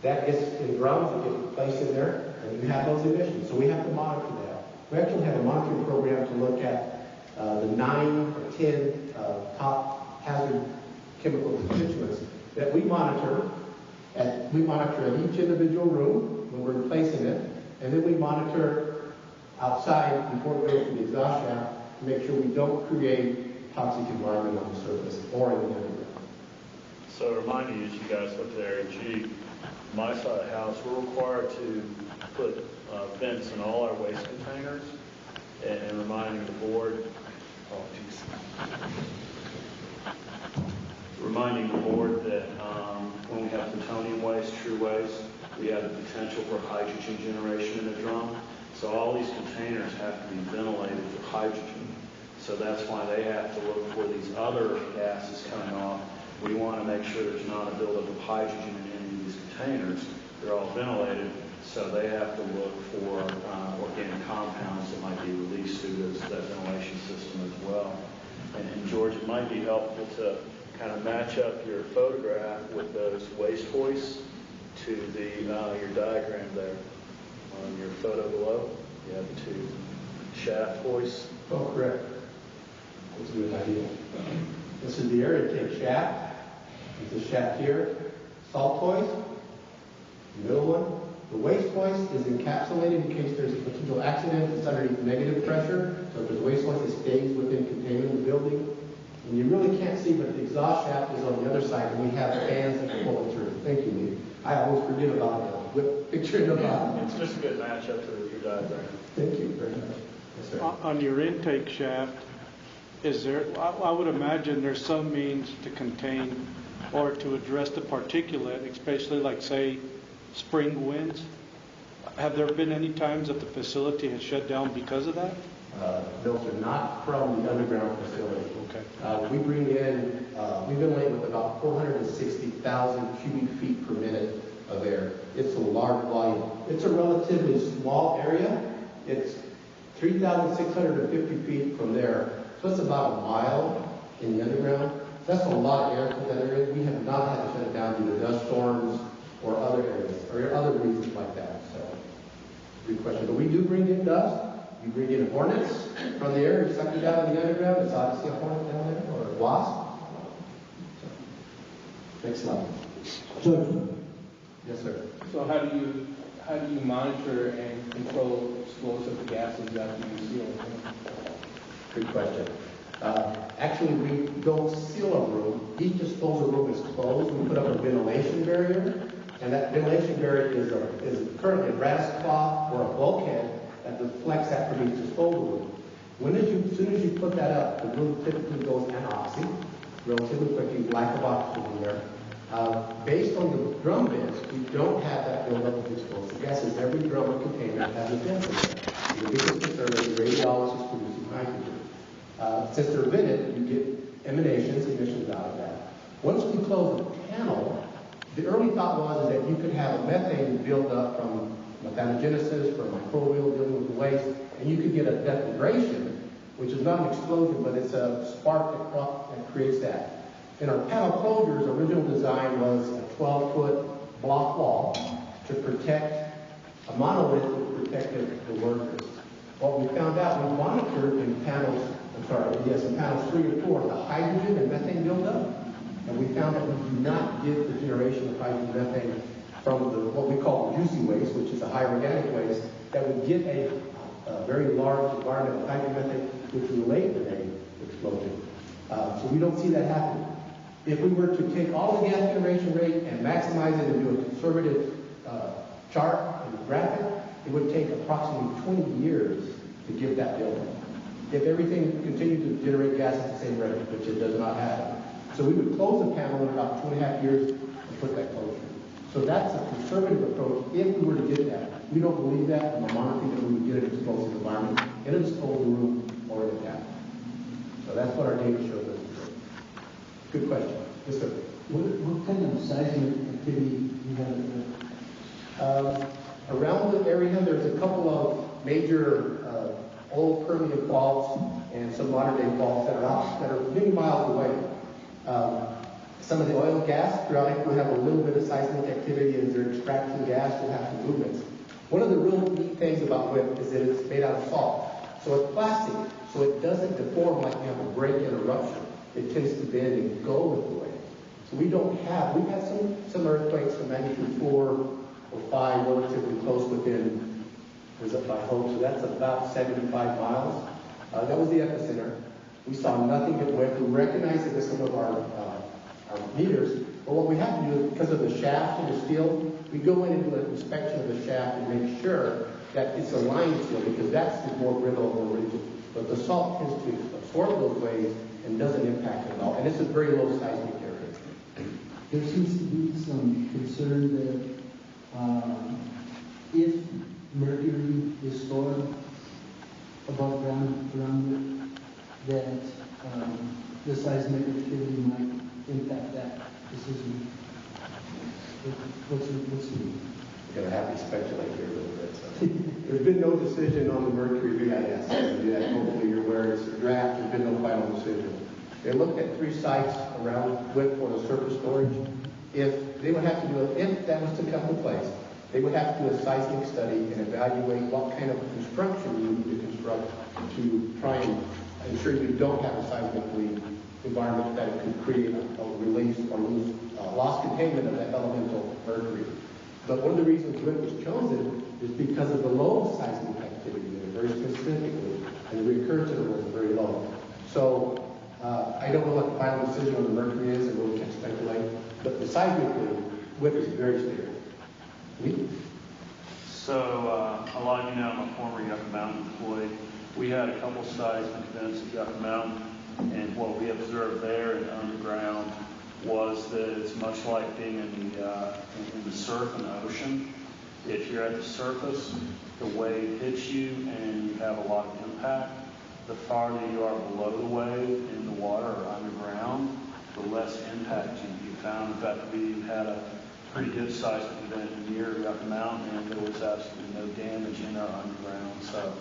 That gets in drums and gets placed in there, and you have those emissions. So we have to monitor that. We actually have a monitoring program to look at the 9 or 10 top hazard chemical constituents that we monitor at each individual room when we're replacing it, and then we monitor outside before it goes to the exhaust shaft to make sure we don't create toxic environment on the surface or in the underground. So reminding you guys look at Area G, my side of the house, we're required to put vents in all our waste containers, and reminding the board, reminding the board that when we have plutonium waste, true waste, we have the potential for hydrogen generation in the drum. So all these containers have to be ventilated for hydrogen. So that's why they have to look for these other gases coming off. We want to make sure there's not a buildup of hydrogen in any of these containers. They're all ventilated, so they have to look for organic compounds that might be released through that ventilation system as well. And George, it might be helpful to kind of match up your photograph with those waste hoists to your diagram there. On your photo below, you have the 2 shaft hoists. Oh, correct. That's a good idea. This is the air intake shaft. It's a shaft here. Salt hoist. The middle one. The waste hoist is encapsulated in case there's a potential accident. It's underneath negative pressure. So if there's a waste hoist, it stays within containment of the building. And you really can't see, but the exhaust shaft is on the other side, and we have fans that pull it through. Thank you, Lee. I always forget about the picture in the bottom. It's just a good matchup to your diagram. Thank you very much. Yes, sir. On your intake shaft, is there, I would imagine there's some means to contain or to address the particulate, especially like, say, spring winds. Have there been any times that the facility has shut down because of that? No, sir, not from the underground facility. Okay. We bring in, we ventilate with about 460,000 cubic feet per minute of air. It's a large volume. It's a relatively small area. It's 3,650 feet from there. So it's about a mile in the underground. That's a lot of air for that area. We have not had to shut it down due to dust storms or other areas, or other reasons like that. So, good question. But we do bring in dust. You bring in hornets from the air, you suck it down in the underground. It's obviously a hornet down there, or a wasp. Next slide. Yes, sir. So how do you monitor and control explosive gases after you seal them? Good question. Actually, we don't seal a room. Each disposal room is closed. We put up a ventilation barrier, and that ventilation barrier is currently a brass cloth or a bulkhead that deflects that from each disposal room. As soon as you put that up, the room typically goes anoxy, relatively quickly, lack of oxygen in there. Based on the drum vents, we don't have that buildup of explosive gases. Every drum or container has a vent in there. The biggest concern is the radiologist producing hydrogen. Since they're vented, you get emissions out of that. Once we close the panel, the early thought was that you could have a methane build up from methanogenesis, from microbial dealing with the waste, and you could get a deflagration, which is not an explosion, but it's a spark that creates that. In our panel closures, original design was a 12-foot block wall to protect a monolith that protected the workers. What we found out, we monitored in panels 3 or 4, the hydrogen and methane buildup, and we found that we do not get the generation of hydrogen and methane from what we call juicy waste, which is a high organic waste, that would get a very large environment of hydrogen and methane, which relate to an explosion. So we don't see that happening. If we were to take all the gas generation rate and maximize it and do a conservative chart and graphic, it would take approximately 20 years to get that building. If everything continued to generate gas at the same rate, which it does not happen. So we would close the panel in about 2.5 years and put that closure. So that's a conservative approach if we were to get that. We don't believe that from a monitoring that we would get an explosive environment in a disposal room or in a tap. So that's what our data shows us. Good question. Yes, sir. What kind of seismic activity you have there? Around the area, there's a couple of major old Permian faults and some modern-day faults that are many miles away. Some of the oil and gas throughout it will have a little bit of seismic activity as they're extracting gas. We'll have some movements. One of the real neat things about WIP is that it's made out of salt. So it's plastic, so it doesn't deform like you have a break and a rupture. It tends to bend and go with the wave. So we've had some earthquakes from magnitude 4 or 5 relatively close within, was up by Hope, so that's about 75 miles. That was the epicenter. We saw nothing at WIP. We recognized it with some of our meters, but what we have to do, because of the shaft and the steel, we go in and do an inspection of the shaft and make sure that it's aligned steel, because that's the more brittle or rigid. But the salt tends to absorb those waves and doesn't impact it at all. And it's a very low seismic area. There seems to be some concern that if mercury is stored above ground around it, that the seismic activity might impact that decision. What's the You're going to have to speculate here a little bit. So. There's been no decision on the mercury BIS. Hopefully you're aware it's a draft. There's been no final decision. They looked at 3 sites around WIP for the surface storage. If that was to come to place, they would have to do a seismic study and evaluate what kind of construction you need to construct to try and ensure you don't have a seismically environment that it could create a release or loss containment of that elemental mercury. But one of the reasons WIP was chosen is because of the low seismic activity there, very specifically, and the recurrence interval is very low. So I don't know what the final decision on the mercury is, and we can speculate, but seismically, WIP is very stable. So a lot of you know I'm a former Yucca Mountain employee. We had a couple seismic events at Yucca Mountain, and what we observed there and underground was that it's much like being in the surf and the ocean. If you're at the surface, the wave hits you and you have a lot of impact. The farther you are below the wave in the water or underground, the less impact you found. In fact, we had a pretty good seismic event near Yucca Mountain, and there was absolutely no damage in our underground. So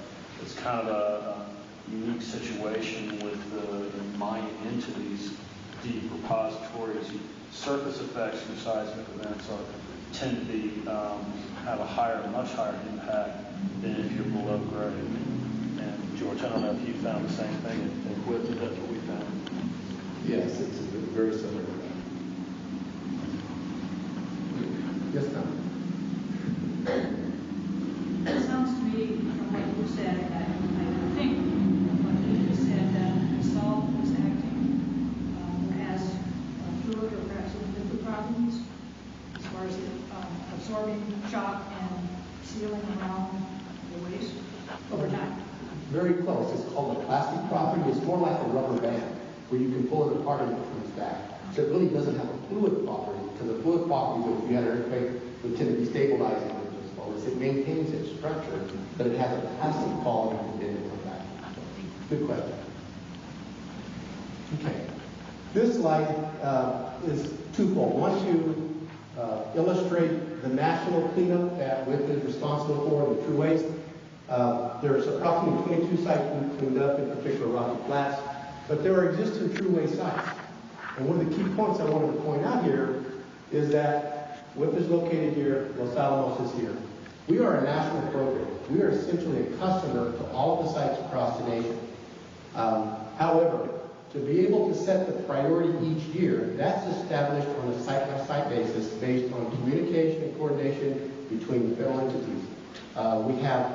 it's kind of a unique situation with the mining into these deep repositories. Surface effects from seismic events tend to be have a much higher impact than if you're below grade. And George, I don't know if you found the same thing at WIP, but that's what we found. Yes, it's very similar. Yes, ma'am. It sounds to me, from what you said, I think, what you just said, that the salt is acting as a fluid or perhaps even liquid properties, as far as absorbing shock and sealing around the waste over time. Very close. It's called a plastic property. It's more like a rubber band where you can pull it apart and it comes back. So it really doesn't have a fluid property, because the fluid property, if you had an earthquake, would tend to be stabilizing as well as it maintains its structure, but it has a plastic quality to bend and come back. Good question. Okay. This slide is twofold. One, to illustrate the national cleanup that WIP is responsible for, the true waste. There's approximately 22 sites we've cleaned up, in particular Rocky Flats, but there are existing true waste sites. And one of the key points I wanted to point out here is that WIP is located here, Los Alamos is here. We are a national program. We are essentially a customer to all of the sites across the nation. However, to be able to set the priority each year, that's established on a site-by-site basis based on communication and coordination between the federal entities. We have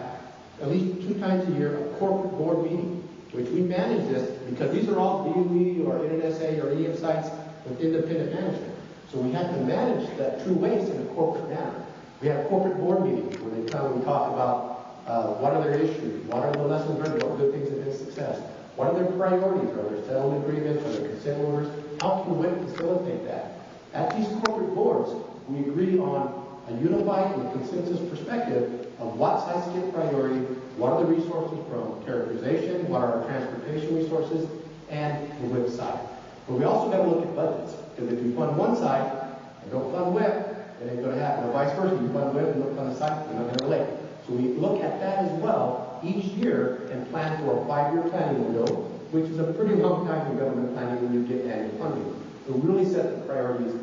at least 2 times a year a corporate board meeting, which we manage this because these are all DOE or NNSA or EM sites with independent management. So we have to manage that true waste in a corporate manner. We have corporate board meetings where they come and talk about what are their issues, what are the lessons learned, what good things have been success, what are their priorities, are there settlement agreements, are there consent orders, how can WIP facilitate that? At these corporate boards, we agree on a unified and consensus perspective of what sites get priority, what are the resources from characterization, what are our transportation resources, and the WIP side. But we also got to look at budgets, because if you fund one side and don't fund WIP, it ain't going to happen. Or vice versa, you fund WIP and don't fund the site, you're not going to relate. So we look at that as well each year and plan for a 5-year planning window, which is a pretty long time in government planning when you get annual funding. So really set the priorities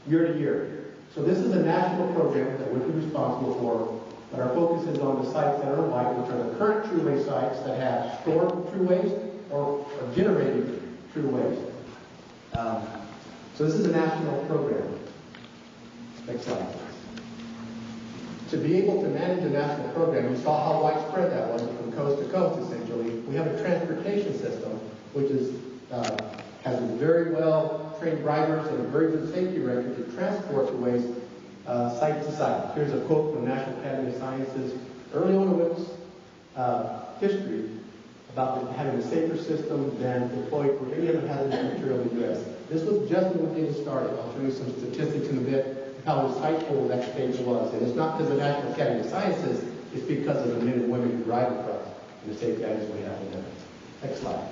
year to year. So this is a national program that we're responsible for, but our focus is on the sites that are in white, which are the current true waste sites that have stored true waste or generated true waste. So this is a national program. Next slide, please. To be able to manage a national program, you saw how widespread that was from coast to coast, essentially. We have a transportation system, which is, has a very well-trained drivers and a very good safety record to transport the waste site to site. Here's a quote from the National Academy of Sciences early on in WIP's history about having a safer system than deployed for any other hazardous material in the U.S. This was just when things started. I'll show you some statistics in a bit how insightful that stage was. And it's not because of the National Academy of Sciences, it's because of the men and women who drive the trucks and the safety items we have in there. Next slide.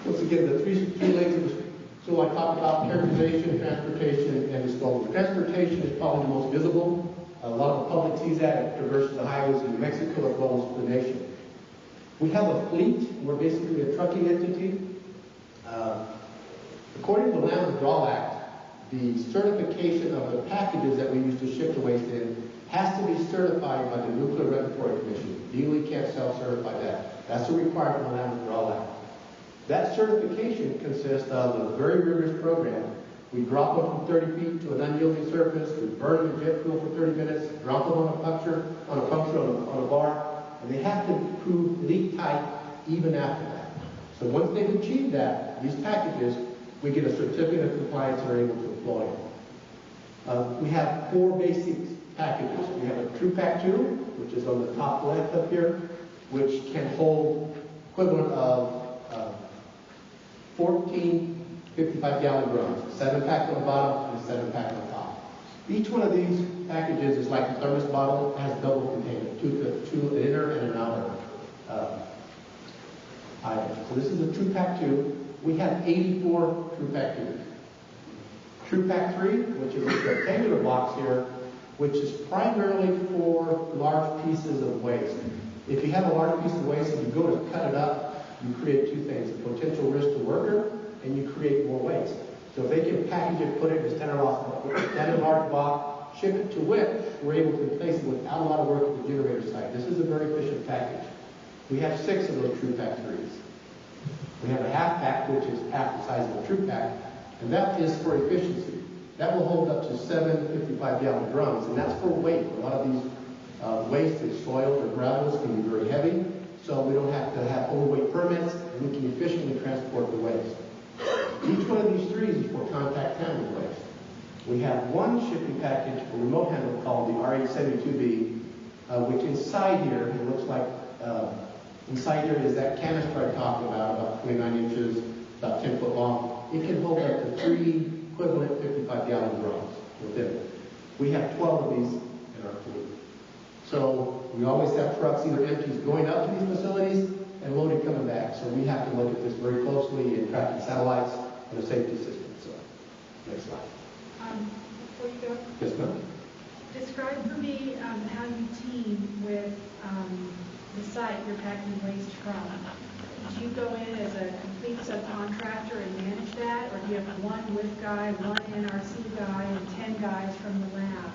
Once again, the three legs of the stool I talked about: characterization, transportation, and disposal. Transportation is probably the most visible. A lot of the public sees that it traverses the highways in New Mexico as well as the nation. We have a fleet. We're basically a trucking entity. According to the Land Withdrawal Act, the certification of the packages that we use to ship the waste in has to be certified by the Nuclear Regulatory Commission. DOE can't self-certify that. That's a requirement of the Land Withdrawal Act. That certification consists of a very rigorous program. We drop them from 30 feet to an unyielding surface. We burn the jet fuel for 30 minutes, drop them on a puncture on a bar, and they have to prove leak tight even after that. So once they've achieved that, these packages, we get a certificate of compliance and are able to deploy it. We have 4 basic packages. We have a True Pack 2, which is on the top left up here, which can hold equivalent of 14 55-gallon drums, 7-pack on the bottom and a 7-pack on top. Each one of these packages is like a thermos bottle. It has double container, two an inner and an outer item. So this is a True Pack 2. We have 84 True Pack 2s. True Pack 3, which is this rectangular box here, which is primarily for large pieces of waste. If you have a large piece of waste and you go to cut it up, you create 2 things: a potential risk to worker, and you create more waste. So if they can package it, put it in a standard large box, ship it to WIP, we're able to replace it without a lot of work at the generator site. This is a very efficient package. We have 6 of those True Pack 3s. We have a half pack, which is half the size of a True Pack, and that is for efficiency. That will hold up to 7 55-gallon drums, and that's for weight. A lot of these wasted soils or gravels can be very heavy, so we don't have to have overweight permits, and we can efficiently transport the waste. Each one of these 3s is for contact handled waste. We have one shipping package for remote handle called the RH72B, which inside here, it looks like, inside here is that canister I talked about 29 inches, about 10 foot long. It can hold up to 3 equivalent 55-gallon drums within it. We have 12 of these in our fleet. So we always have trucks, either empties going up to these facilities and loaded coming back. So we have to look at this very closely in tracking satellites and a safety system. So, next slide. Before you go, Yes, ma'am. describe for me how you team with the site you're packing waste from. Do you go in as a complete subcontractor and manage that, or do you have one WIP guy, one NRC guy, and 10 guys from the lab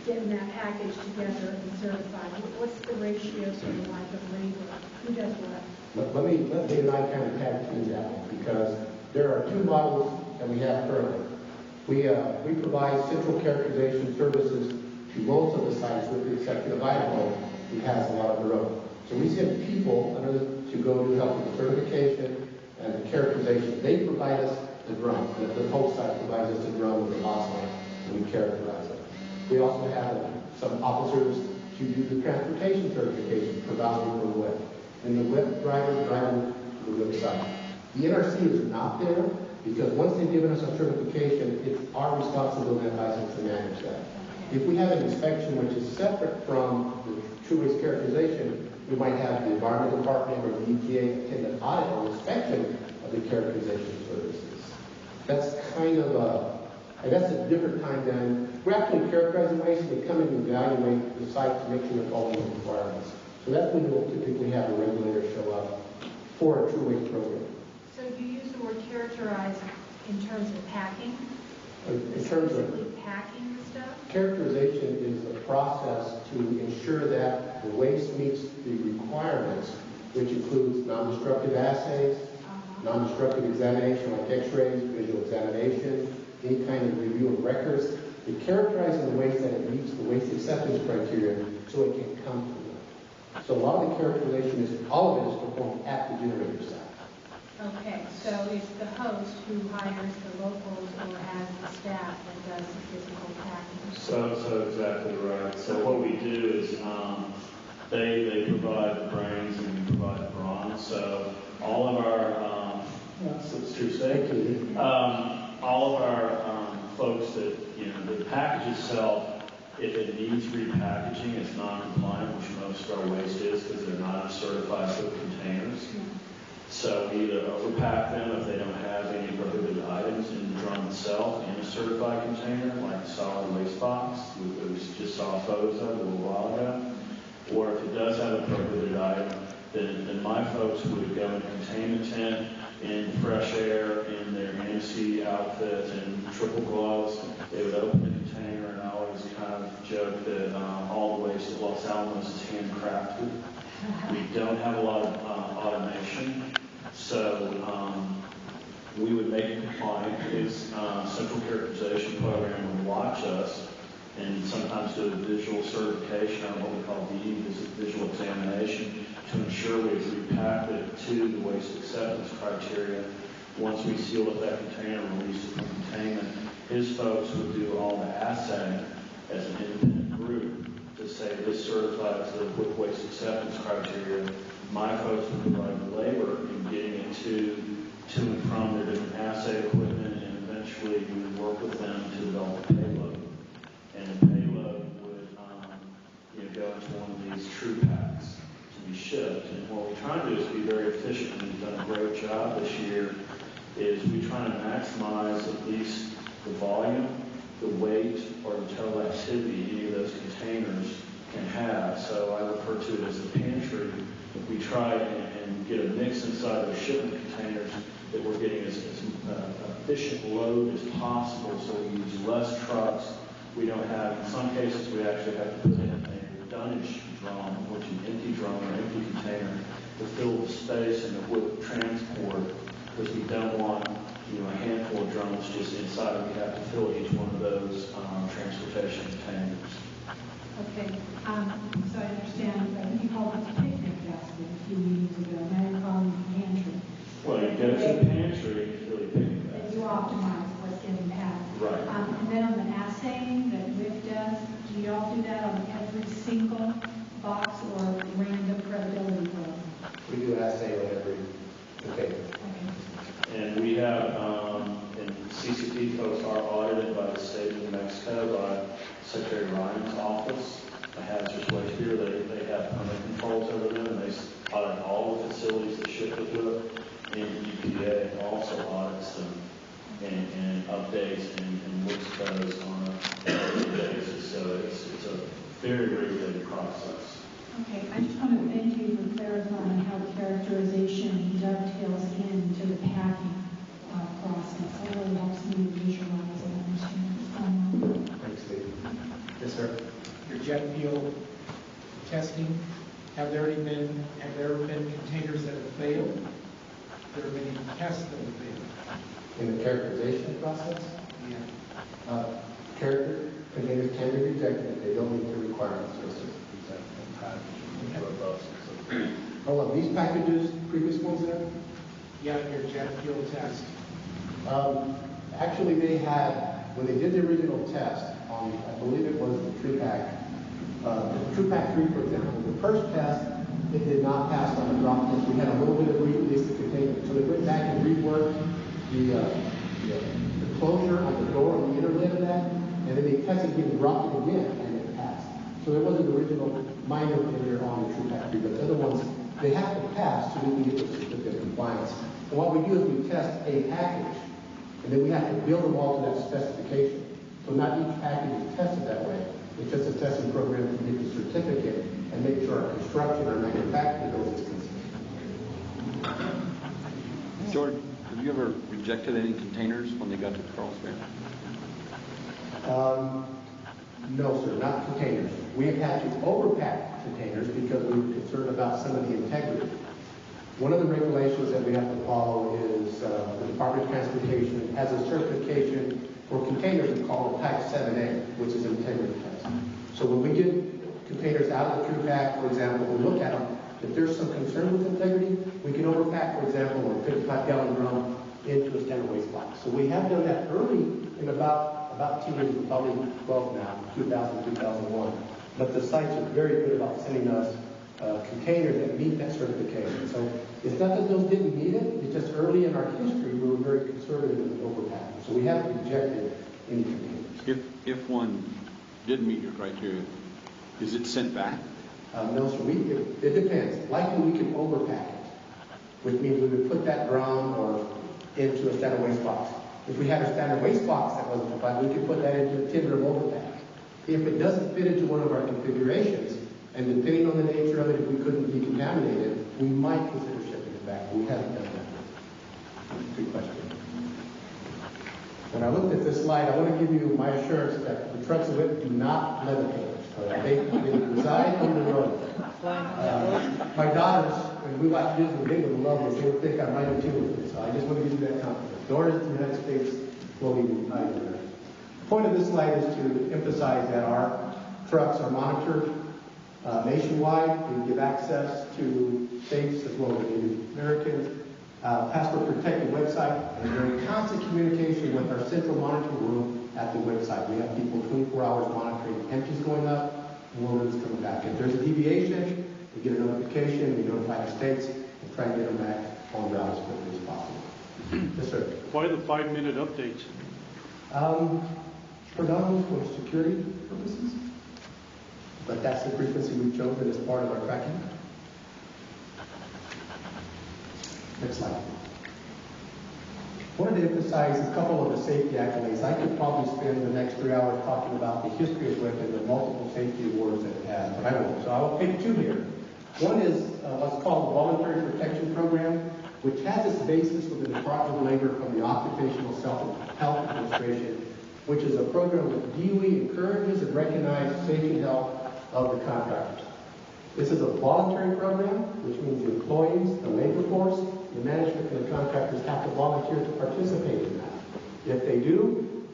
getting that package together and certified? What's the ratio sort of like of labor? Who does what? Let Dave and I kind of tag team that one, because there are 2 models that we have currently. We provide central characterization services to most of the sites, with the exception of Idaho, who has a lot of their own. So we send people to go to help with the certification and the characterization. They provide us the drum. The host site provides us the drum with the box on it, and we characterize it. We also have some officers to do the transportation certification for vouching for the WIP. And the WIP driver driving to the WIP site. The NRC is not there, Because once they've given us a certification, it's our responsibility and license to manage that. If we have an inspection which is separate from the true waste characterization, we might have the environmental department or the EPA attend an audit or inspection of the characterization services. That's kind of and that's a different time than, we're actually characterizing waste, we come in and evaluate the site to make sure it's all meeting requirements. So that's when we'll typically have a regulator show up for a true waste program. So you use the word characterize in terms of packing? In terms of Basically packing the stuff? characterization is a process to ensure that the waste meets the requirements, which includes non-destructive assays, non-destructive examination like x-rays, visual examination, any kind of review of records. You're characterizing the waste that it meets the waste acceptance criteria so it can come to them. So a lot of the characterization is, all of it is performed at the generator site. Okay, so it's the host who hires the locals or has the staff that does the physical packing. So exactly right. So what we do is they provide the brains and we provide the brawn. So all of our, so it's true statement. All of our folks that, the package itself, if it needs repackaging, it's non-compliant, which most of our waste is because they're not certified for containers. So we either overpack them if they don't have any prohibited items in the drum itself in a certified container, like a solid waste box, which we just saw photos of a little while ago. Or if it does have a prohibited item, then my folks would go in a containment tent in fresh air, in their NNMCAB outfits and triple gloves. They would open the container, and I always kind of joke that all the waste at Los Alamos is handcrafted. We don't have a lot of automation, so we would make it compliant. His central characterization program would watch us and sometimes do a visual certification, or what we call visual examination, to ensure we've repacked it to the waste acceptance criteria. Once we seal up that container and release it from containment, his folks would do all the assaying as an independent group to say this certifies the waste acceptance criteria. My folks would provide the labor in getting it to and from their different assay equipment, and eventually we would work with them to develop a payload. And the payload would go into one of these true packs to be shipped. And what we try to do is be very efficient, and we've done a great job this year, is we try to maximize at least the volume, the weight, or the total activity any of those containers can have. So I refer to it as the pantry. We try and get a mix inside those shipment containers that we're getting as efficient load as possible, so we use less trucks. We don't have, in some cases, we actually have to put in a dunnage drum, which is an empty drum or empty container, to fill the space in the wood transport, because we don't want, a handful of drums just inside. We have to fill each one of those transportation containers. Okay, so I understand, I think you called it the picnic basket a few meetings ago, now you're calling it the pantry. Well, you go to the pantry and fill your picnic basket. You optimize what's getting packed. Right. And then on the assaying that WIC does, do you all do that on every single box or random credibility vote? We do assay on every container. And we have, and CCP folks are audited by the state of New Mexico, by Secretary Ryan's office, the hazardous waste bureau. They have permit controls over them, and they audit all the facilities that ship it to it. And EPA also audits them and updates and looks at those on a daily basis. So it's a very regulated process. Okay, I just want to thank you for clarifying how characterization dovetails into the packing process. It really helps me visualize and understand what's going on. Thanks, Steve. Yes, sir. Your jet fuel testing, have there ever been containers that have failed? There have been any tests that have failed? In the characterization process? Yeah. Character containers can be rejected if they don't meet the requirements. Hold on, these packages, previous ones there? Yeah, your jet fuel test. Actually, they had, when they did the original test on, I believe it was the TruePack, the TruePack 3, for example, the first test, it did not pass on the drop test. We had a little bit of re-release the container. So they went back and reworked the the closure on the door and the inner lid of that, and then they tested getting dropped it again, and it passed. So there was an original minor failure on the TruePack 3, but the other ones, they have to pass so we can get the certificate of compliance. And what we do is we test a package, and then we have to build them all to that specification. So not each package is tested that way. It's just a testing program to get the certificate and make sure our construction, our manufacturing goes is consistent. George, have you ever rejected any containers when they got to Carlsbad? No, sir, not containers. We have had to overpack containers because we were concerned about some of the integrity. One of the regulations that we have to follow is the Department of Transportation has a certification for containers we call a Type 7A, which is an integrity test. So when we get containers out of the TruePack, for example, we look at them. If there's some concern with integrity, we can overpack, for example, a 55-gallon drum into a standard waste box. So we have done that early in about 2 years, probably 12 now, 2000, 2001. But the sites are very good about sending us containers that meet that certification. So it's not that those didn't meet it, it's just early in our history we were very conservative in overpacking. So we haven't rejected any containers. If one didn't meet your criteria, is it sent back? No, sir. It depends. Likely we can overpack it, which means we would put that drum or into a standard waste box. If we had a standard waste box that wasn't compliant, we could put that into a tin drum overpack. If it doesn't fit into one of our configurations, and depending on the nature of it, if we couldn't decontaminate it, we might consider shipping it back. We haven't done that. Good question. When I looked at this slide, I want to give you my assurance that the trucks of it do not levitate. They reside on the road. My daughters, when we watch Disney, they would love this. They would think I'm right in tune with it. So I just want to give you that confidence. Daughters in the United States will be reside there. The point of this slide is to emphasize that our trucks are monitored nationwide. We give access to states as well as Native Americans. Passport protected website, and we're in constant communication with our central monitoring room at the website. We have people 24 hours monitoring empties going up and loaders coming back. If there's a deviation, we get a notification, we notify the states, and try and get them back on route as quickly as possible. Yes, sir. Why the 5-minute updates? Predominantly for security purposes, but that's the frequency we've chosen as part of our tracking. Next slide. I wanted to emphasize a couple of the safety accolades. I could probably spend the next 3 hours talking about the history of WIC and the multiple safety awards that it has, but I won't. So I will pick 2 here. One is what's called the Voluntary Protection Program, which has its basis with the Department of Labor from the Occupational Health Administration, which is a program that DOE encourages and recognizes safety and health of the contractors. This is a voluntary program, which means the employees, the labor force, the management, and the contractors have to volunteer to participate in that. If they do,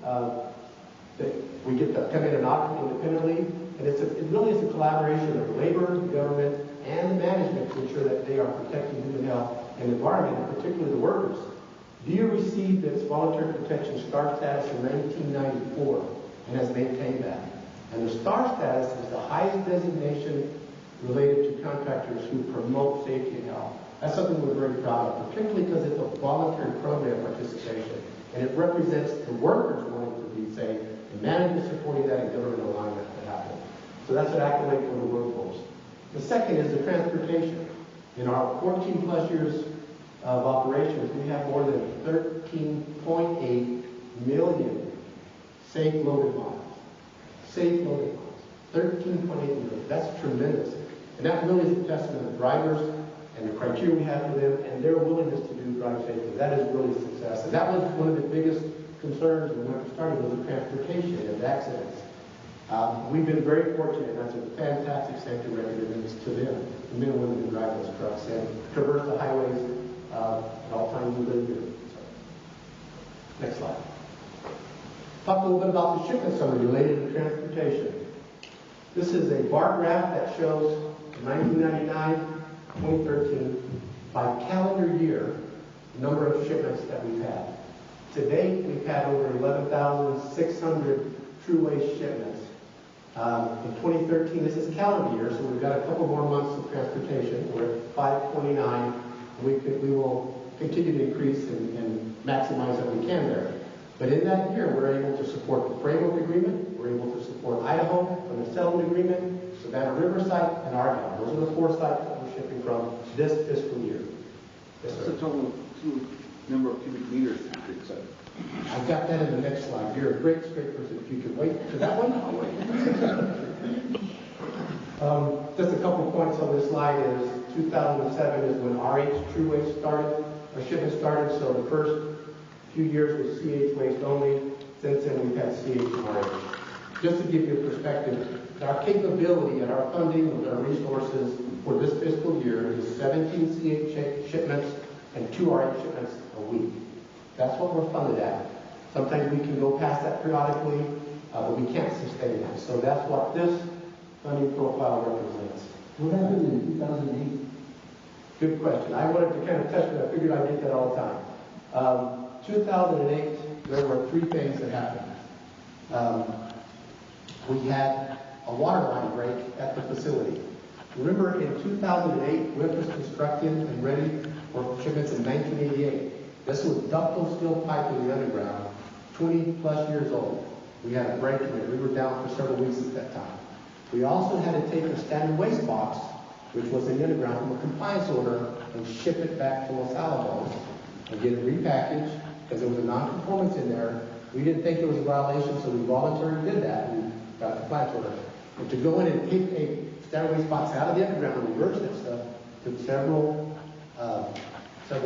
we get to come in and audit independently, and it really is a collaboration of labor, government, and the management to ensure that they are protecting human health and environment, and particularly the workers. DOE received its voluntary protection STAR status in 1994 and has maintained that. And the STAR status is the highest designation related to contractors who promote safety and health. That's something we're very proud of, particularly because it's a voluntary program participation, and it represents the workers wanting to be safe, and management supporting that, and government alignment to happen. So that's an accolade for the workforce. The second is the transportation. In our 14 plus years of operations, we have more than 13.8 million safe loaded miles. Safe loaded miles. 13.8 million. That's tremendous. And that really is a testament of drivers and the criteria we have for them and their willingness to do drive safely. That is really a success. And that was one of the biggest concerns when we started was the transportation and accidents. We've been very fortunate. That's a fantastic safety record, and it's to them, the men and women who drive those trucks and traverse the highways at all times of their year. Next slide. Talk a little bit about the shipment summary related to transportation. This is a bar graph that shows 1999, 2013, by calendar year, number of shipments that we've had. To date, we've had over 11,600 true waste shipments. In 2013, this is calendar year, so we've got a couple more months of transportation. We're at 529. We will continue to increase and maximize what we can there. But in that year, we're able to support the framework agreement, we're able to support Idaho from the settlement agreement, Savannah Riverside, and Argyle. Those are the 4 sites that we're shipping from this fiscal year. Yes, What's sir. the total number of cubic meters that you said? I've got that in the next slide. You're a great scraper, so if you could wait to that one, I'll wait. Just a couple points on this slide is 2007 is when RH True Waste started, our shipment started, so the first few years was CH Waste only. Since then, we've had CH and RH. Just to give you a perspective, our capability and our funding with our resources for this fiscal year is 17 CH shipments and 2 RH shipments a week. That's what we're funded at. Sometimes we can go past that periodically, but we can't sustain that. So that's what this funding profile represents. What happened in 2008? Good question. I wanted to kind of touch it. I figured I'd get that all the time. 2008, there were 3 things that happened. We had a water line break at the facility. Remember, in 2008, WIP was constructed and ready for shipments in 1988. This was ductile steel pipe in the underground, 20 plus years old. We had a break in it. We were down for several weeks at that time. We also had to take a standard waste box, which was in the underground, from a compliance order and ship it back to Los Alamos and get it repackaged because there was a non-conformance in there. We didn't think it was a violation, so we voluntarily did that and got the compliance order. And to go in and take a standard waste box out of the underground and reverse that stuff took several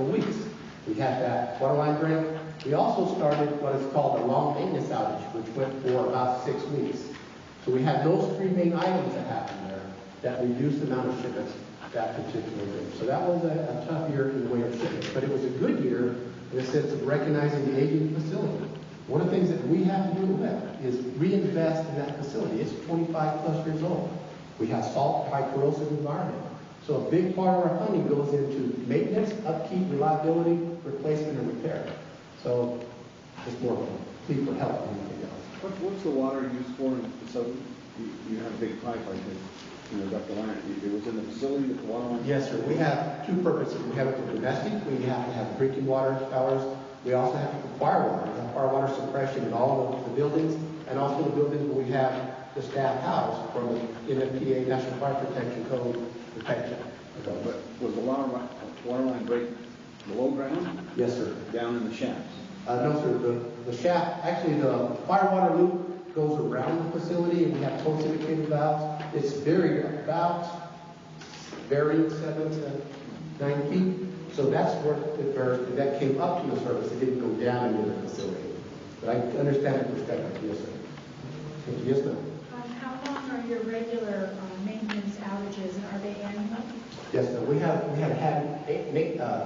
weeks. We had that water line break. We also started what is called a long maintenance outage, which went for about 6 weeks. So we had those 3 main items that happened there that reduced the amount of shipments that particular year. So that was a tough year in the way of shipments, but it was a good year in the sense of recognizing the aging facility. One of the things that we have to do is reinvest in that facility. It's 25 plus years old. We have salt, high corrosive environment. So a big part of our funding goes into maintenance, upkeep, reliability, replacement, and repair. So it's more of a plea for help than anything else. What's the water used for in the facility? You have a big pipe like this, got the line. It was in the facility with the water line? Yes, sir. We have 2 purposes. We have it for domestic. We have to have drinking water showers. We also have to fire water. We have fire water suppression in all of the buildings, and also the buildings where we have the staff house from the NFPA National Fire Protection Code protection. But was the water line break below ground? Yes, sir. Down in the shafts? No, sir. The shaft, actually the fire water loop goes around the facility, and we have close indicated valves. It's buried about 7 to 9 feet. So that's where that came up to the surface. It didn't go down into the facility. But I understand the perspective. Yes, sir. Thank you. Yes, ma'am. How long are your regular maintenance outages? Are they annual? Yes, sir. We have had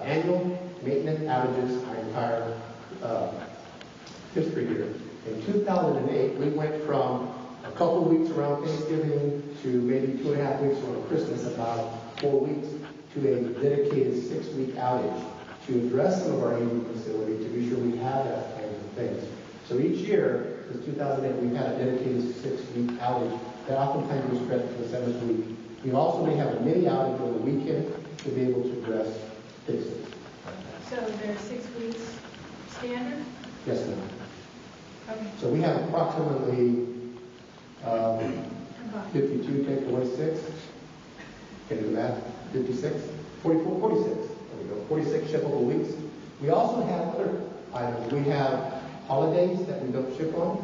annual maintenance outages our entire history here. In 2008, we went from a couple of weeks around Thanksgiving to maybe 2.5 weeks around Christmas, about 4 weeks, to a dedicated 6-week outage to address some of our aging facility to be sure we have that kind of things. So each year, since 2008, we've had a dedicated 6-week outage that oftentimes we stretch to the 7th week. We also may have a mini outage on the weekend to be able to address fixes. So they're 6 weeks standard? Yes, ma'am. Okay. So we have approximately 52, take away 6. Can you do that? 56? 44, 46. There we go. 46 shippable weeks. We also have other items. We have holidays that we don't ship on.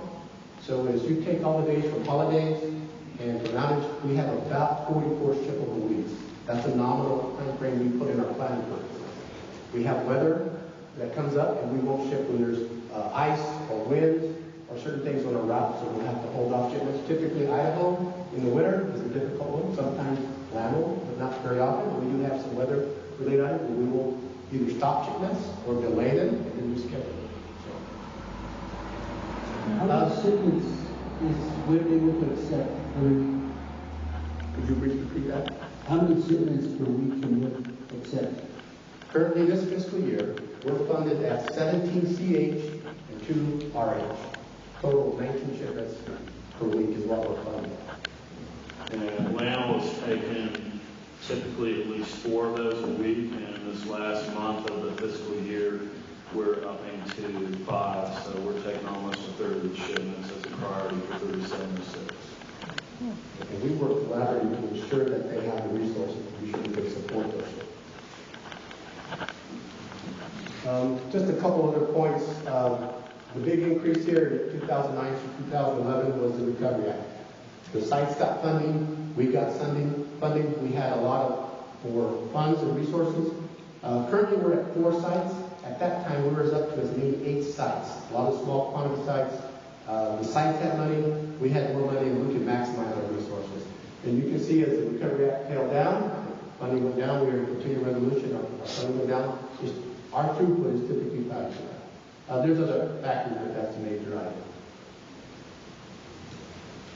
So as you take all the days from holidays and to outage, we have about 44 shippable weeks. That's a nominal time frame we put in our planning purposes. We have weather that comes up, and we won't ship when there's ice or wind or certain things on our route, so we'll have to hold off shipments. Typically, Idaho in the winter is a difficult one. Sometimes Lamo, but not very often. We do have some weather-related items, and we will either stop shipments or delay them and then reschedule them. How many shipments is WIP able to accept per week? Could you please repeat that? How many shipments per week can WIP accept? Currently, this fiscal year, we're funded at 17 CH and 2 RH. Total of 19 shipments per week is what we're funded. And Lano has taken typically at least 4 of those a week, and this last month of the fiscal year, we're upping to 5, so we're taking almost a third of the shipments as a priority for 3706. And we work collaboratively to ensure that they have the resources to be sure that they support those. Just a couple other points. The big increase here in 2009 to 2011 was the Recovery Act. The sites got funding, we got funding. We had a lot of more funds and resources. Currently, we're at 4 sites. At that time, we were up to as many 8 sites. A lot of small quantity sites. The sites had money, we had more money, and we could maximize our resources. And you can see as the Recovery Act tailed down, funding went down, we were in continuing resolution, our funding went down. Our throughput is typically tied to that. There's other factors, but that's a major item.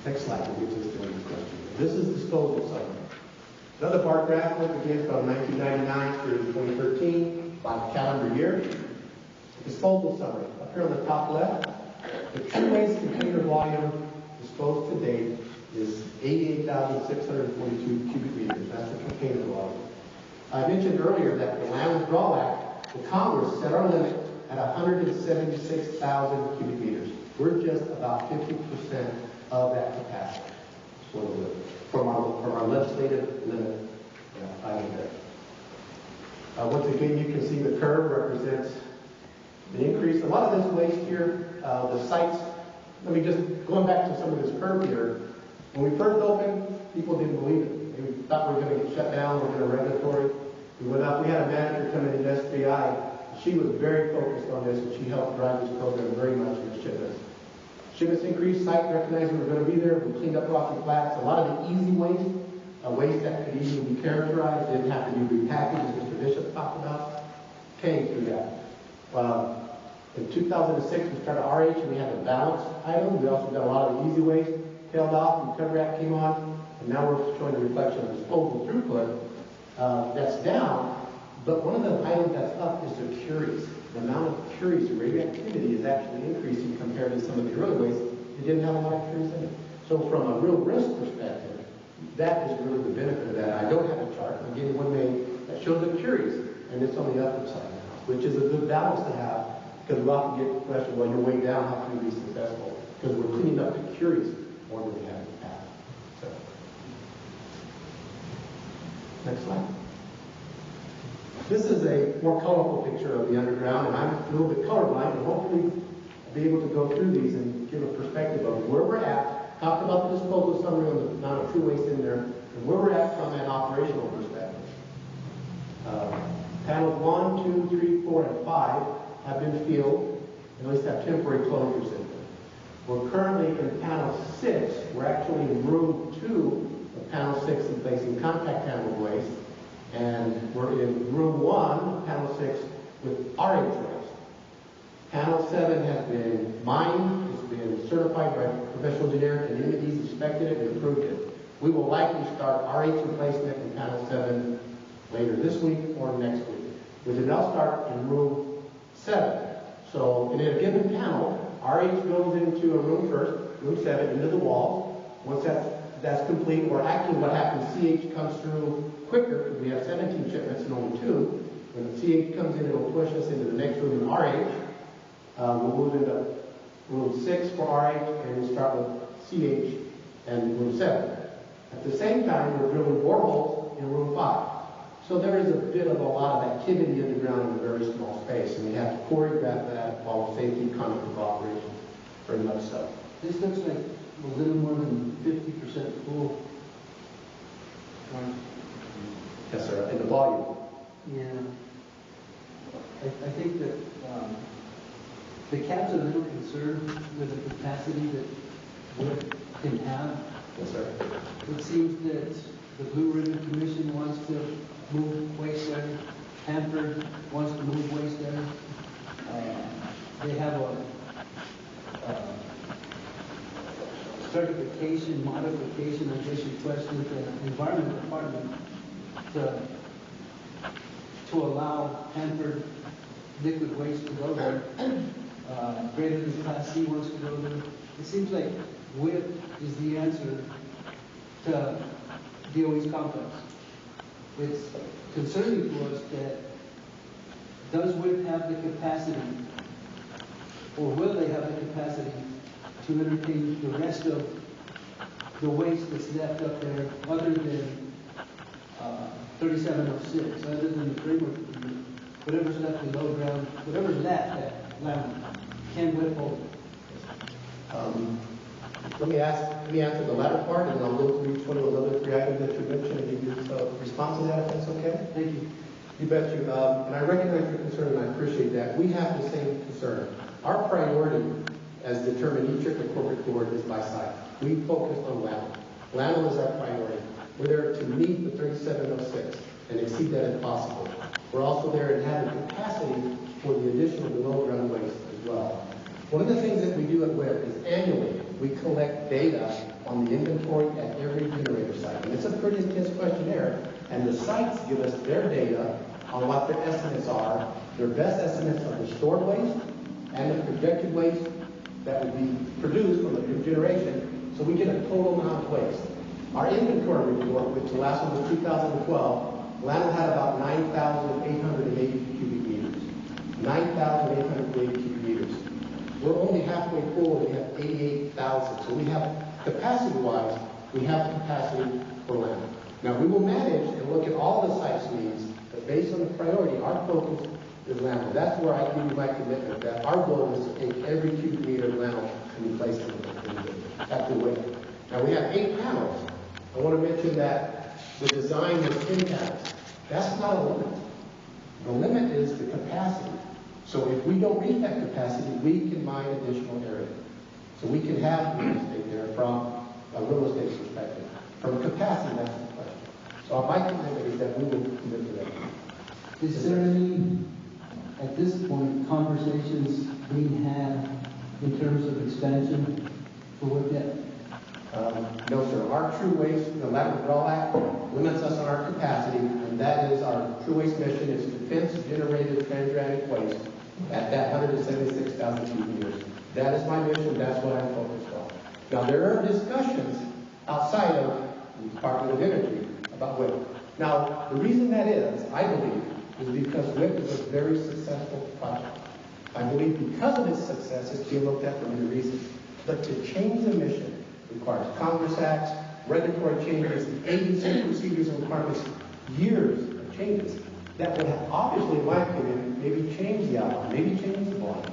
Next slide, we'll get to this during this question. This is disposal summary. Another bar graph, look again from 1999 through 2013, by calendar year. Disposal summary. Up here on the top left, the true waste container volume disposed to date is 88,642 cubic meters. That's the container volume. I mentioned earlier that the Land Withdrawal Act, the Congress set our limit at 176,000 cubic meters. We're just about 50% of that capacity. From our legislative limit item there. Once again, you can see the curve represents the increase. A lot of this waste here, the sites, going back to some of this curve here, when we first opened, people didn't believe it. They thought we were going to get shut down, we were going to regulatory. We went up, we had a manager come in at SBI. She was very focused on this, and she helped drive this program very much in the shipments. Shipments increased, site recognized we were going to be there, we cleaned up rocky flats. A lot of the easy waste, waste that could easily be characterized, didn't have to be repackaged, as Mr. Bishop talked about, came through that. In 2006, we started RH, and we had a balance item. We also got a lot of the easy waste tailed off, Recovery Act came on, and now we're showing a reflection of disposal throughput. That's down, but one of the items that's up is the curies. The amount of curies and radioactivity is actually increasing compared to some of the early waste. It didn't have a lot of curies in it. So from a real risk perspective, that is really the benefit of that. I don't have a chart. I'm getting one made that shows the curies, and it's on the upper side now, which is a good balance to have, because we often get the question, well, you're way down, how can you be successful? Because we're cleaning up the curies more than we have in the past. So, next slide. This is a more colorful picture of the underground, and I'm a little bit colorblind, and hopefully I'll be able to go through these and give a perspective of where we're at, talk about the disposal summary on the amount of true waste in there, and where we're at from an operational perspective. Panels 1, 2, 3, 4, and 5 have been filled, and at least have temporary closures in them. We're currently in panel 6. We're actually in room 2 of panel 6 and placing contact handled waste. And we're in room 1, panel 6, with RH waste. Panel 7 has been mined, it's been certified by a professional engineer, and NNMCAB inspected it and approved it. We will likely start RH replacement in panel 7 later this week or next week. We did not start in room 7. So in a given panel, RH goes into a room first, room 7, into the wall. Once that's complete, or actually what happens, CH comes through quicker, because we have 17 shipments and only 2. When the CH comes in, it'll push us into the next room in RH. We'll move into room 6 for RH, and we'll start with CH and room 7. At the same time, we're drilling boreholes in room 5. So there is a bit of a lot of activity underground in a very small space, and we have to choreograph that while safety conduct of operations, very much so. This looks like a little more than 50% full. Yes, sir, in the volume. Yeah. I think that the CAB's a little concerned with the capacity that we can have. Yes, sir. It seems that the Blue Ribbon Commission wants to move waste there. Hanford wants to move waste there. They have a certification, modification, I guess you question the Environment Department to allow Hanford liquid waste to go there. Greater than Class C wants to go there. It seems like WIP is the answer to DOE's complex. It's concerning to us that does WIC have the capacity, or will they have the capacity to entertain the rest of the waste that's left up there other than 3706, other than the framework agreement, whatever's left below ground, whatever's that land, can WIC hold? Let me answer the latter part, and then I'll go through each one of those other three items that you mentioned and give you a response to that, if that's okay? Thank you. You bet you. And I recognize your concern, and I appreciate that. We have the same concern. Our priority, as determined each year at the corporate board, is by site. We focus on LAML. LAML is our priority. We're there to meet the 3706 and exceed that if possible. We're also there and have the capacity for the additional below ground waste as well. One of the things that we do at WIC is annually we collect data on the inventory at every generator site. And it's a pretty intense questionnaire, and the sites give us their data on what their estimates are, their best estimates of the stored waste and the projected waste that would be produced from the new generation, so we get a total amount of waste. Our inventory report, which the last one was 2012, LAML had about 9,880 cubic meters. 9,880 cubic meters. We're only halfway full, and we have 88,000. So we have, capacity-wise, we have the capacity for LAML. Now, we will manage and look at all the sites' needs, but based on the priority, our focus is LAML. That's where I give you my commitment that our goal is to take every cubic meter of LAML and replace it at the weight. Now, we have 8 panels. I want to mention that the design was 10 panels. That's not a limit. The limit is the capacity. So if we don't reach that capacity, we can mine additional area. So we can have real estate there from a real estate perspective. From capacity, that's the question. So my commitment is that we will commit to that. Is there any, at this point, conversations being had in terms of expansion for WIC yet? No, sir. Our true waste, the Latin Withdrawal Act, limits us on our capacity, and that is our true waste mission is defense-generated transuranic waste at that 176,000 cubic meters. That is my mission. That's what I'm focused on. Now, there are discussions outside of the Department of Energy about WIC. Now, the reason that is, I believe, is because WIC is a very successful project. I believe because of its success, it's being looked at for many reasons. But to change the mission requires Congress acts, regulatory changes, the agency procedures and requirements, years of changes that would have, obviously, in my opinion, maybe changed the outcome, maybe changed the bond.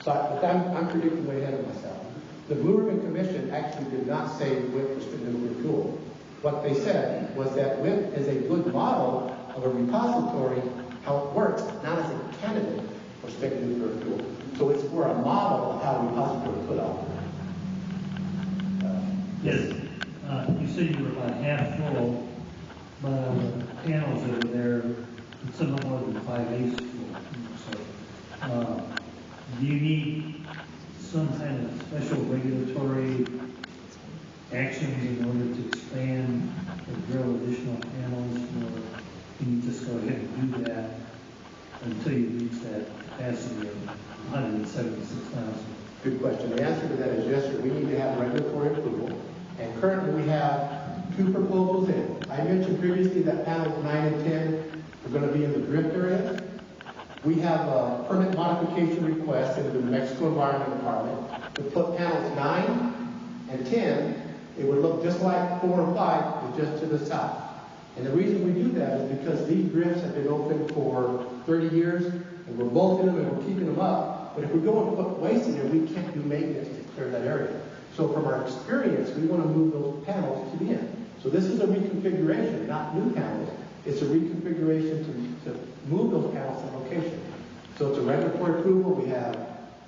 So I'm predicting way ahead of myself. The Blue Ribbon Commission actually did not say WIC was spent nuclear fuel. What they said was that WIC is a good model of a repository, how it works, not as a candidate for spent nuclear fuel. So it's for a model of how a repository could operate. Yes. You said you were about half full, but the panels that were there, it's somewhat more than 5/8 full. So, do you need some kind of special regulatory actions in order to expand or drill additional panels, or can you just go ahead and do that until you reach that capacity of 176,000? Good question. The answer to that is yes, sir. We need to have regulatory approval. And currently we have 2 proposals in. I mentioned previously that panels 9 and 10 are going to be in the drift area. We have a permit modification request in the New Mexico Environment Department to put panels 9 and 10. It would look just like 4 and 5, but just to the south. And the reason we do that is because these drifts have been open for 30 years, and we're bolting them and we're keeping them up. But if we go and put waste in there, we can't do maintenance to clear that area. So from our experience, we want to move those panels to the end. So this is a reconfiguration, not new panels. It's a reconfiguration to move those panels to location. So it's a regulatory approval. We have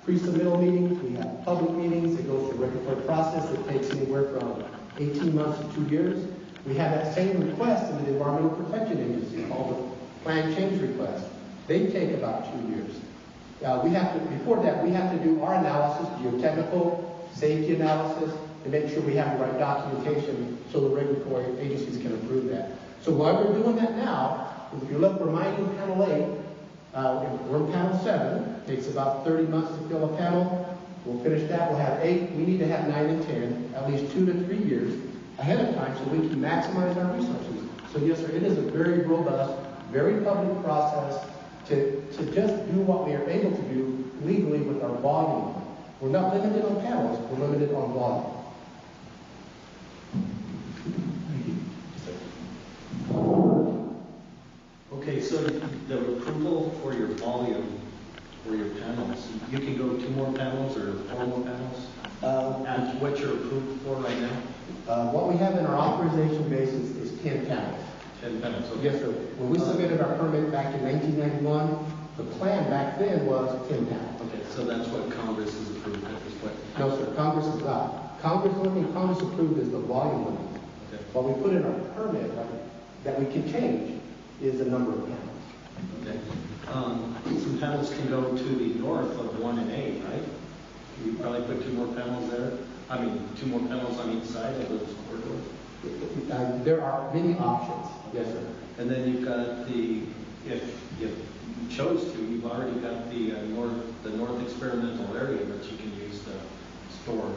pre-submittal meetings. We have public meetings. It goes through a regulatory process that takes anywhere from 18 months to 2 years. We have that same request in the Environmental Protection Agency called the Plan Change Request. They take about 2 years. Before that, we have to do our analysis, geotechnical, safety analysis, to make sure we have the right documentation so the regulatory agencies can approve that. So while we're doing that now, if you look, we're mining panel 8, we're in panel 7, it takes about 30 months to fill a panel. We'll finish that, we'll have 8, we need to have 9 and 10, at least 2 to 3 years ahead of time so we can maximize our resources. So yes, sir, it is a very robust, very public process. to just do what we are able to do legally with our volume. We're not limited on panels, we're limited on volume. Okay, so the approval for your volume, for your panels, you can go 2 more panels or 4 more panels? And what you're approved for right now? What we have in our authorization basis is 10 panels. 10 panels, okay. Yes, sir. When we submitted our permit back in 1991, the plan back then was 10 panels. Okay, so that's what Congress has approved at this point? No, sir, Congress is not. Congress, the only thing Congress approved is the volume limit. Okay. What we put in our permit that we can change is the number of panels. Okay. Some panels can go to the north of 1 and 8, right? You probably put 2 more panels there? I mean, 2 more panels on each side of those corridors? There are many options, yes, sir. And then you've got if you chose to, you've already got the north experimental area that you can use to store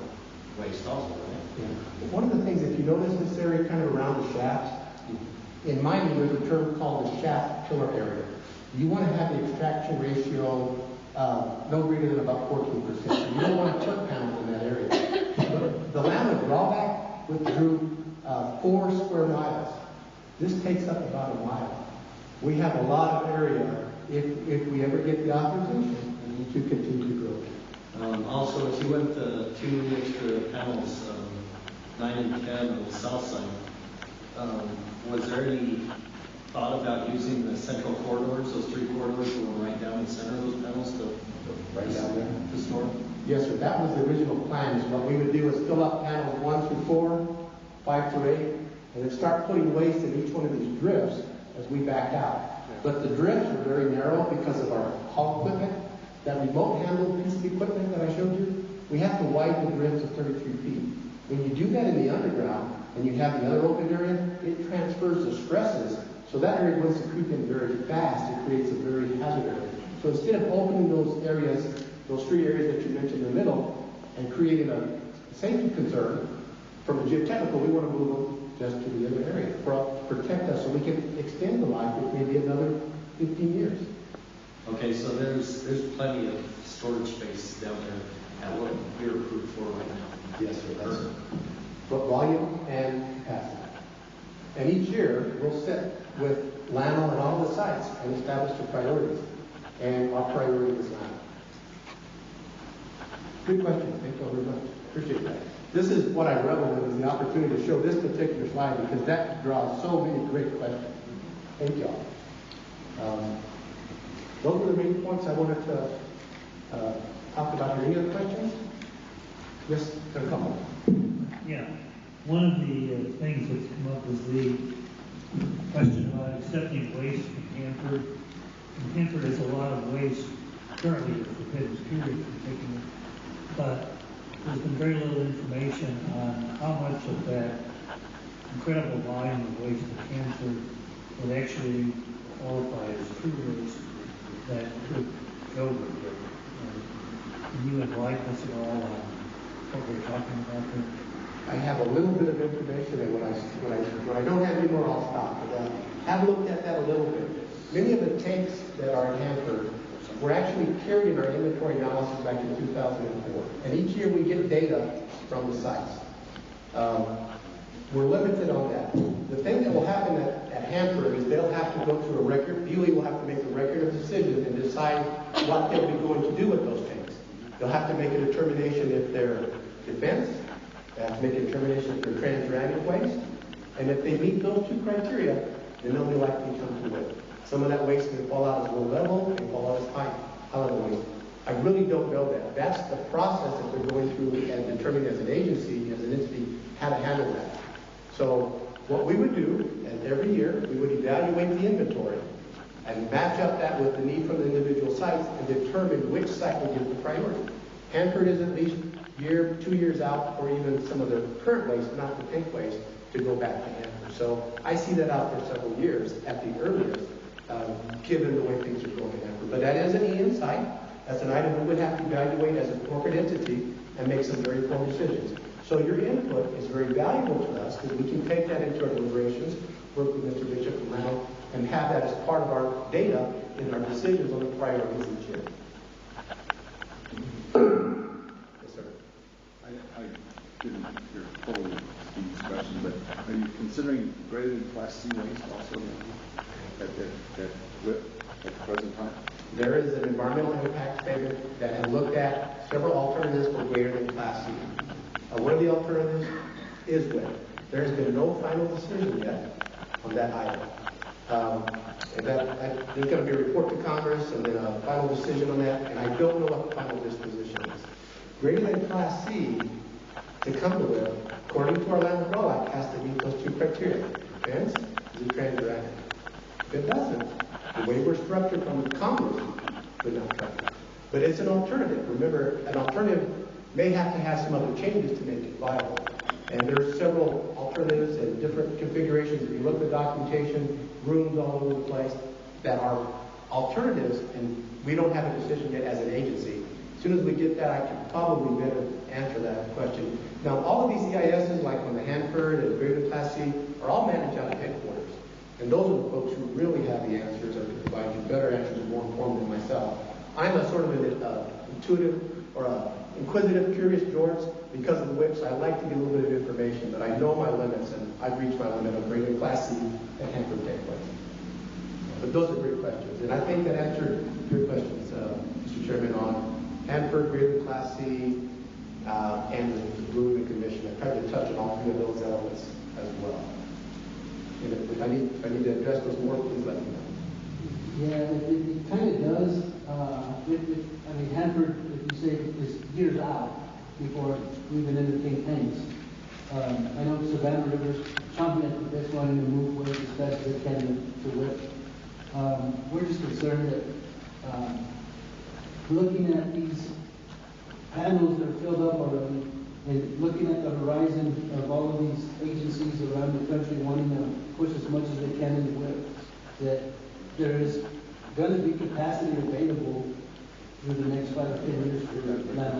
waste also, right? Yeah. One of the things, if you notice this area kind of around the shafts, in mining there's a term called the shaft pillar area. You want to have the extraction ratio no greater than about 14%. You don't want to put panels in that area. The land of drawback withdrew 4 square miles. This takes up about a mile. We have a lot of area if we ever get the authorization to continue to grow. Also, if you went to 2 extra panels, 9 and 10 on the south side, was there any thought about using the central corridors, those 3 corridors that were right down the center of those panels Right down there? to store? Yes, sir. That was the original plan. Is what we would do is fill up panels 1 through 4, 5 through 8, and then start putting waste in each one of these drifts as we back out. But the drifts are very narrow because of our haul equipment. That remote handled piece of equipment that I showed you, we have to widen the drifts to 33 feet. When you do that in the underground and you have the other open area, it transfers the stresses. So that area wants to creep in very fast. It creates a very hazard area. So instead of opening those areas, those 3 areas that you mentioned in the middle, and creating a safety concern, from a geotechnical, we want to move them just to the other area to protect us so we can extend the life with maybe another 15 years. Okay, so there's plenty of storage space down there at what you're approved for right now. Yes, sir. That's but volume and capacity. And each year, we'll sit with LANO and all the sites and establish the priorities. And our priority is LANO. Good question. Thank you very much. Appreciate that. This is what I revel in, is the opportunity to show this particular slide because that draws so many great questions. Thank you all. Those were the main points I wanted to talk about here. Any other questions? Yes, there are a couple. Yeah. One of the things that's come up is the question about accepting waste from Hanford. And Hanford has a lot of waste currently at the forbidden period for taking it. But there's been very little information on how much of that incredible volume of waste at Hanford would actually qualify as true waste that could go with it. Can you enlighten us at all on what we're talking about there? I have a little bit of information, and when I don't have any more, I'll stop. But have looked at that a little bit. Many of the tanks that are in Hanford were actually carried in our inventory analysis back in 2004. And each year we get data from the sites. We're limited on that. The thing that will happen at Hanford is they'll have to go through a record. DOE will have to make a record of decision and decide what they'll be going to do with those tanks. They'll have to make a determination if they're defense. They have to make a determination if they're transuranic waste. And if they meet those 2 criteria, then they'll be likely to come to waste. Some of that waste may fall out as low level, may fall out as high level waste. I really don't know that. That's the process that they're going through and determining as an agency, as an entity, how to handle that. So what we would do, and every year, we would evaluate the inventory and match up that with the need from the individual sites and determine which site will give the priority. Hanford is at least 2 years out, or even some of the current waste, not the tank waste, to go back to Hanford. So I see that out there several years at the earliest, given the way things are going in Hanford. But that is an EN site. That's an item we would have to evaluate as a corporate entity and make some very informed decisions. So your input is very valuable to us because we can take that into our deliberations, work with Mr. Bishop and Lano, and have that as part of our data in our decisions on the priorities each year. Yes, sir. I didn't hear fully Steve's question, but are you considering greater than Class C waste also at WIP at the present time? There is an environmental impact statement that has looked at several alternatives for greater than Class C. One of the alternatives is WIP. There has been no final decision yet on that item. There's going to be a report to Congress and then a final decision on that, and I don't know what the final disposition is. Greater than Class C, to come to WIP, according to our Land Control Act, has to meet those two criteria. Fence, is it transuranic? If it doesn't, the way we're structured from Congress would not cover it. But it's an alternative. Remember, an alternative may have to have some other changes to make it viable. And there's several alternatives and different configurations. If you look at the documentation, rooms all over the place that are alternatives, and we don't have a decision yet as an agency. As soon as we get that, I can probably better answer that question. Now, all of these EISs, like on the Hanford and Greater Class C, are all managed out of headquarters. And those are the folks who really have the answers or can provide you better answers and more informed than myself. I'm a sort of an intuitive or a inquisitive, curious George because of the WIPs. I like to get a little bit of information, but I know my limits, and I've reached my limit of Greater Class C and Hanford Takeaway. But those are great questions, and I think that answered your questions, Mr. Chairman, on Hanford, Greater Class C, and the Blue Ribbon Commission. I tried to touch on all three of those elements as well. And if I need to address those more, please let me know. Yeah, it kind of does. Hanford, if you say, is years out before we even entertain things. I know Savannah River's chomping at the bit wanting to move where as best as they can to WIP. We're just concerned that looking at these panels that are filled up already and looking at the horizon of all of these agencies around the country wanting to push as much as they can into WIP, that there is going to be capacity available through the next 5 or 10 years for land.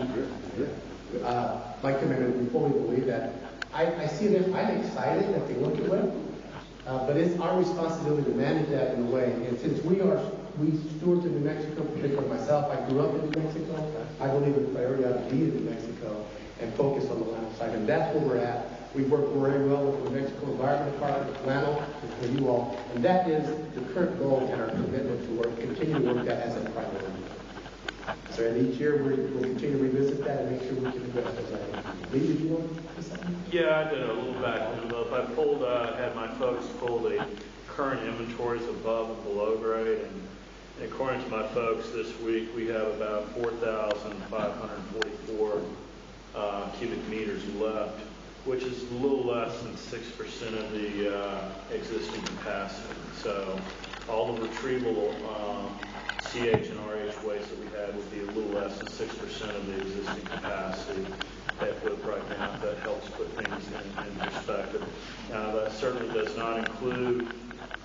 My commitment, we fully believe that. I see that. I'm excited that they look at WIP, but it's our responsibility to manage that in a way. And since we stewards in New Mexico, particularly myself, I grew up in New Mexico. I believe the priority ought to be in New Mexico and focus on the land side. And that's where we're at. We work very well with the New Mexico Environment Department, LANO, and you all. And that is the current goal and our commitment to continue to work that as a priority. So and each year we'll continue to revisit that and make sure we can address those items. Lee, did you want to say something? Yeah, I did a little back envelope. I had my folks pull the current inventories above and below grade, and according to my folks this week, we have about 4,544 cubic meters left, which is a little less than 6% of the existing capacity. So all the retrievable CH and RH waste that we had would be a little less than 6% of the existing capacity at WIP right now. That helps put things in perspective. Now, that certainly does not include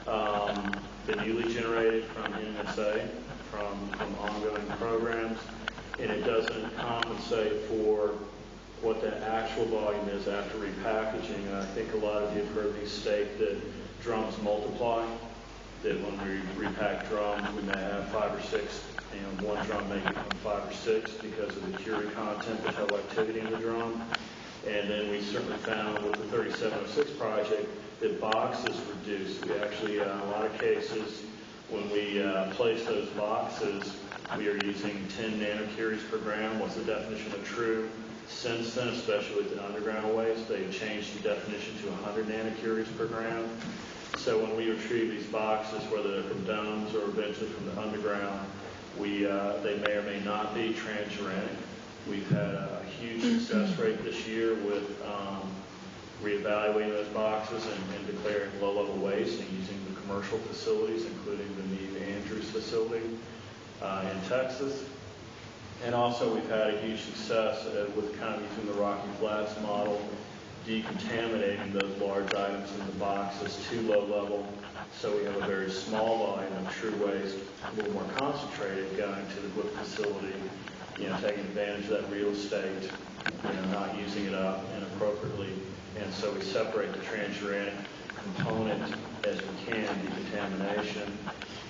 the newly generated from NNMCAB, from ongoing programs, and it doesn't compensate for what the actual volume is after repackaging. And I think a lot of you have heard me state that drums multiply, that when we repack drums, we may have 5 or 6, one drum may become 5 or 6 because of the curie content, the total activity in the drum. And then we certainly found with the 3706 project that boxes reduced. We actually, in a lot of cases, when we place those boxes, we are using 10 nanocuries per gram. What's the definition of true? Since then, especially with the underground waste, they've changed the definition to 100 nanocuries per gram. So when we retrieve these boxes, whether they're from domes or eventually from the underground, they may or may not be transuranic. We've had a huge success rate this year with reevaluating those boxes and declaring low-level waste and using the commercial facilities, including the Neve Andrews facility in Texas. And also we've had a huge success with kind of using the Rocky Flats model, decontaminating those large items in the boxes to low level. So we have a very small volume of true waste, a little more concentrated going to the WIP facility, taking advantage of that real estate, not using it up inappropriately. And so we separate the transuranic component as we can, decontamination,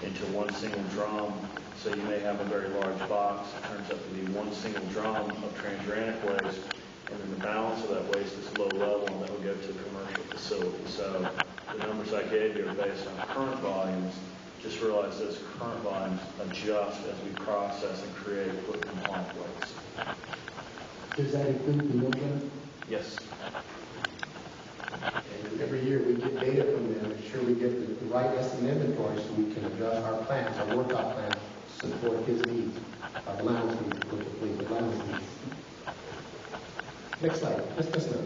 into one single drum. So you may have a very large box, it turns out to be one single drum of transuranic waste, and then the balance of that waste is low level, and that will go to a commercial facility. So the numbers I gave you are based on current volumes. Just realize those current volumes adjust as we process and create equipment-compliant waste. Does that include the milk? Yes. And every year we get data from them, make sure we get the right estimate inventory so we can adjust our plans, our workout plan, to support his needs, our allowance needs, the allowance needs. Next slide. Ms. Kessler.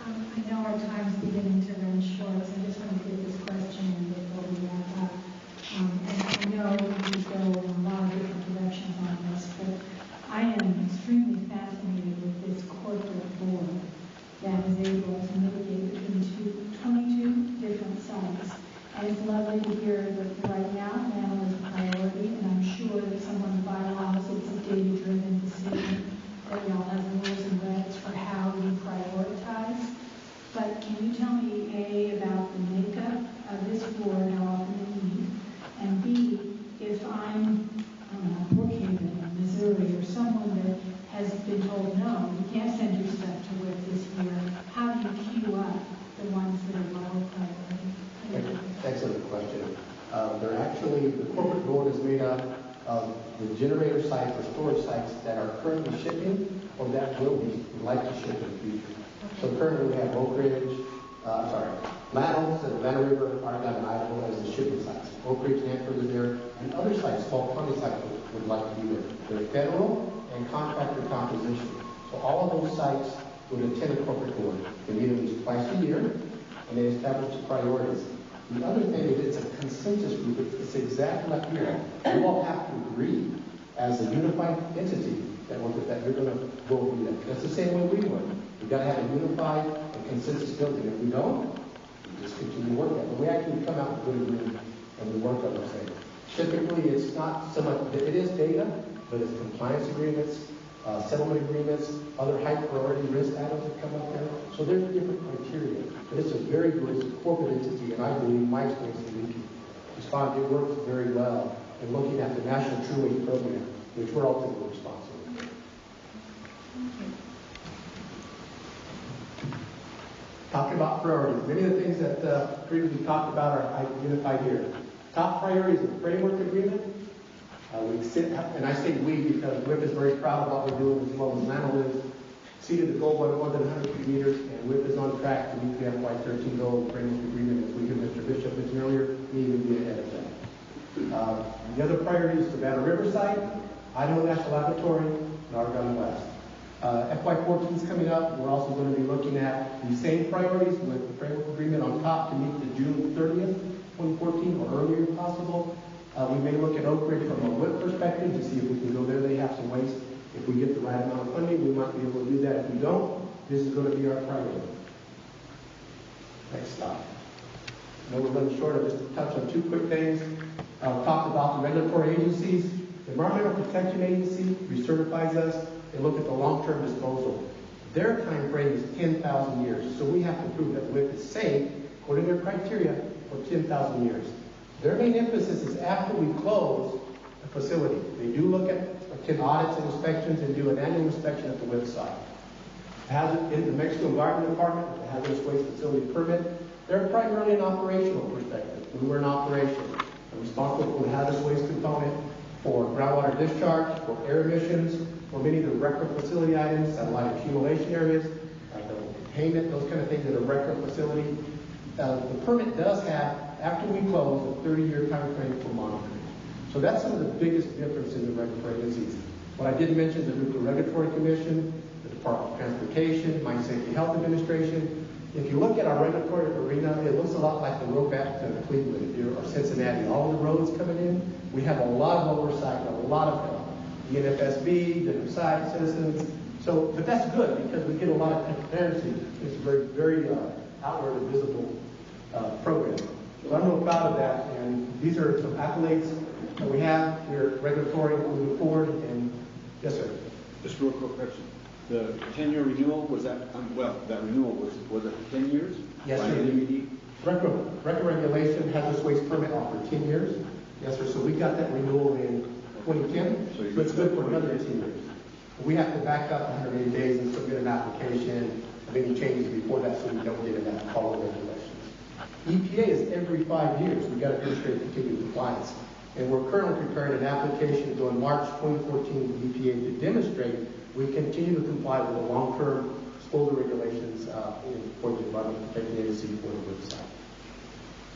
I know our time's beginning to run short, so I just want to get this question in before we wrap up. And I know we could go in a lot of different directions on this, but I am extremely fascinated with this corporate board that is able to mitigate between 22 different sites. And it's lovely to hear that right now, now is a priority, and I'm sure that someone's bylaws, it's a data-driven decision, that we all have rules and regs for how we prioritize. But can you tell me, A, about the makeup of this board, how often they meet, and B, if I'm, I don't know, Brookhaven, Missouri, or someone that has been told, no, you can't send your stuff to WIC this year, how do you queue up the ones that are lower priority? Excellent question. They're actually, the corporate board is made up of the generator sites or storage sites that are currently shipping or that will be like to ship in the future. So currently we have Oak Ridge, Lanos and Atlanta River, Argonne, and Idaho as the shipping sites. Oak Ridge and Hanford is there, and other sites, small county sites would like to be there. They're federal and contractor composition. So all of those sites would attend a corporate board. They meet at least twice a year, and they establish the priorities. The other thing is it's a consensus group. It's exactly like here. You all have to agree as a unified entity that you're going to go through that. That's the same way we work. We've got to have a unified and consensus building. If we don't, we just continue working. But we actually come out with good agreement and we work on those things. Typically, it's not so much, it is data, but it's compliance agreements, settlement agreements, other high priority risk items that come up there. So there's different criteria. But it's a very good, it's a corporate entity, and I believe my experience is we can respond. It works very well in looking at the National True Waste Program, which we're ultimately responsible for. Talking about priorities. Many of the things that previously talked about are identified here. Top priority is the framework agreement. We sit, and I say we because WIP is very proud of what we're doing as well as Lano is. Exceeded the goal by more than 100 meters, and WIP is on track to meet the FY13 goal framework agreement. As we heard Mr. Bishop mention earlier, we even be ahead of that. The other priority is the Savannah Riverside, Idaho National Laboratory, and Argonne West. FY14 is coming up. We're also going to be looking at the same priorities with the framework agreement on top to meet the June 30th, 2014, or earlier if possible. We may look at Oak Ridge from a WIP perspective to see if we can go there. They have some waste. If we get the right amount of funding, we might be able to do that. If we don't, this is going to be our priority. Next slide. I know we're running short. I'll just touch on two quick things. I'll talk about the regulatory agencies. The Environmental Protection Agency recertifies us. They look at the long-term disposal. Their time frame is 10,000 years. So we have to prove that WIP is safe, according to their criteria, for 10,000 years. Their main emphasis is after we close the facility. They do look at audits and inspections and do an annual inspection at the WIP site. In the Mexico Environment Department, the Hazardous Waste Facility Permit, they're primarily an operational perspective. When we're in operation, we're responsible for the hazardous waste component, for groundwater discharge, for air emissions, for many of the record facility items, satellite accumulation areas, the containment, those kind of things that are record facility. The permit does have, after we close, a 30-year time frame for monitoring. So that's some of the biggest difference in the regulatory agencies. What I did mention, the Nuclear Regulatory Commission, the Department of Transportation, Mine Safety Health Administration. If you look at our regulatory arena, it looks a lot like the road back to Cleveland or Cincinnati. All the roads coming in, we have a lot of oversight, a lot of help. The NFSB, the site citizens. So, but that's good because we get a lot of transparency. It's a very, very outward and visible program. So I'm real proud of that, and these are some accolades that we have. We're regulatory moving forward, and yes, sir. Just real quick question. The 10-year renewal, was that, that renewal, was it 10 years? Yes, by sir. NMED? Record regulation hazardous waste permit out for 10 years. Yes, sir, so we got that renewal in 2010, so it's good for another 10 years. We have to back up 180 days and submit an application of any changes before that, so we don't get in that follow regulations. EPA is every 5 years. We've got to demonstrate continued compliance. And we're currently preparing an application to go in March 2014 with EPA to demonstrate we continue to comply with the long-term disposal regulations for the Environmental Protection Agency for the website.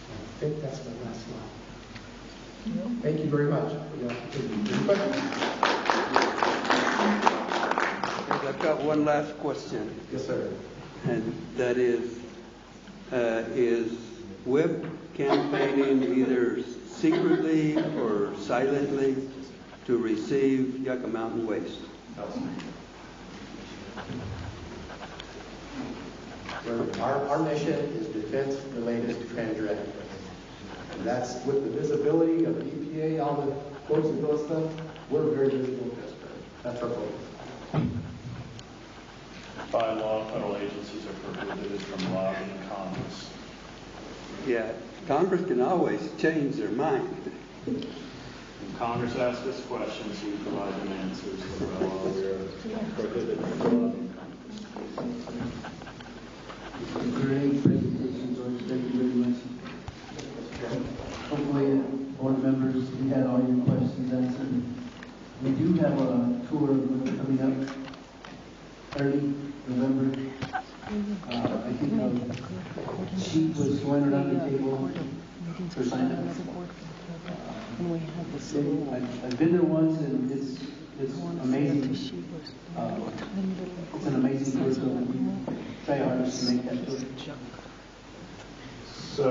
I think that's my last slide. Thank you very much. Any questions? I've got one last question. Yes, sir. And that is web campaigning either secretly or silently to receive Yucca Mountain waste? Our mission is defense related to transgenic. And that's with the visibility of the EPA, all the folks that do stuff, we're very visible and transparent. That's our focus. By law, federal agencies are prohibited from lobbying Congress. Yeah, Congress can always change their mind. When Congress asks us questions, we provide them answers. We're prohibited from lobbying Congress. Great presentation, George. Thank you very much. Hopefully, board members, you had all your questions answered. We do have a tour coming up early November. I think a sheet was going around the table for sign-ups. I've been there once, and it's amazing. It's an amazing tour, so we try our hardest to make that tour. So,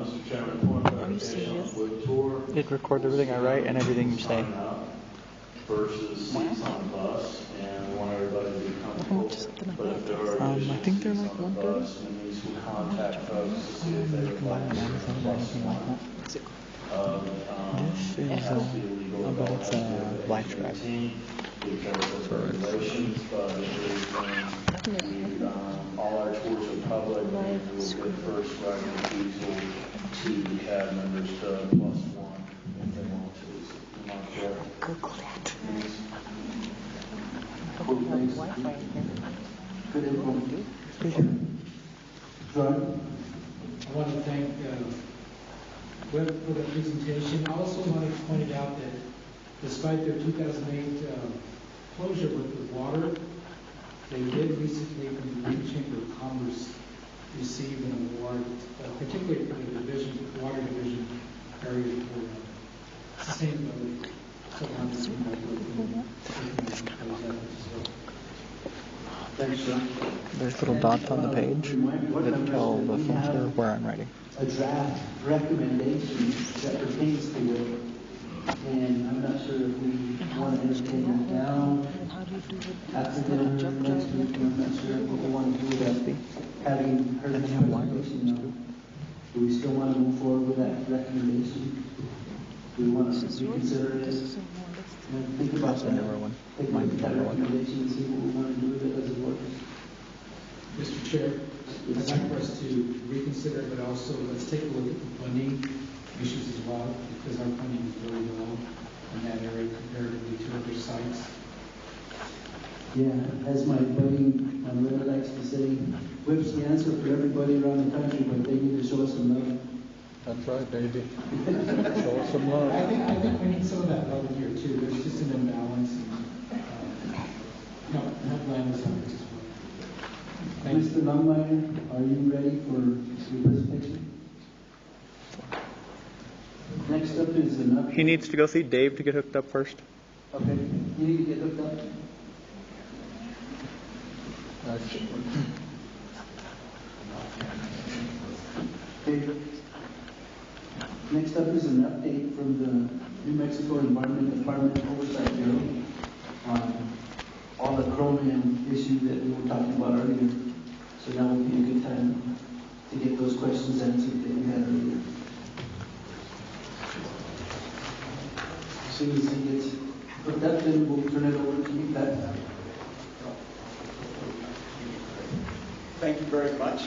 Mr. Chairman, point of clarification on the web tour. It records everything I write and everything you say. Versus seats on the bus, and we want everybody to be comfortable. But if there are I think they're like on the bus, then these will contact folks to see if they would like to sit on the bus or not. This is but it's a black stripe. Because of regulations, but all our tours are public, and we will give first right of refusal to the cab members to +1 if they want to. Am I correct? Google that. Cool, thanks. Good info. John? I want to thank Web for the presentation. I also wanted to point out that despite their 2008 closure with the water, they did recently from the Green Chamber of Commerce receive an award, particularly for the water division area for sustainability. So Thanks, John. There's little dots on the page that tell the filter where I'm writing. A draft recommendation that pertains to it, and I'm not sure if we want to entertain it now, after dinner, next week, I'm not sure what we want to do with that. Having heard the presentation, do we still want to move forward with that recommendation? Do we want to reconsider it? Think about that. Take a look at that recommendation and see what we want to do with it as a board. Mr. Chair, I'd like for us to reconsider, but also let's take a look at the funding issues as well, because our funding is really low in that area comparatively to other sites. Yeah, as my buddy Manuel likes to say, WIP's the answer for everybody around the country, but they need to show us some love. That's right, baby. Show us some love. I think we need some of that love here too. There's just an imbalance. And, no blame us on it as well. Mr. Longmire, are you ready for your presentation? Next up is an He needs to go see Dave to get hooked up first. Okay, you need to get hooked up. Okay. Next up is an update from the New Mexico Environment Department Oversight Bureau on all the chromium issue that we were talking about earlier. So now would be a good time to get those questions answered that you had earlier. As soon as he gets hooked up, then we'll turn it over to you, Pat. Thank you very much.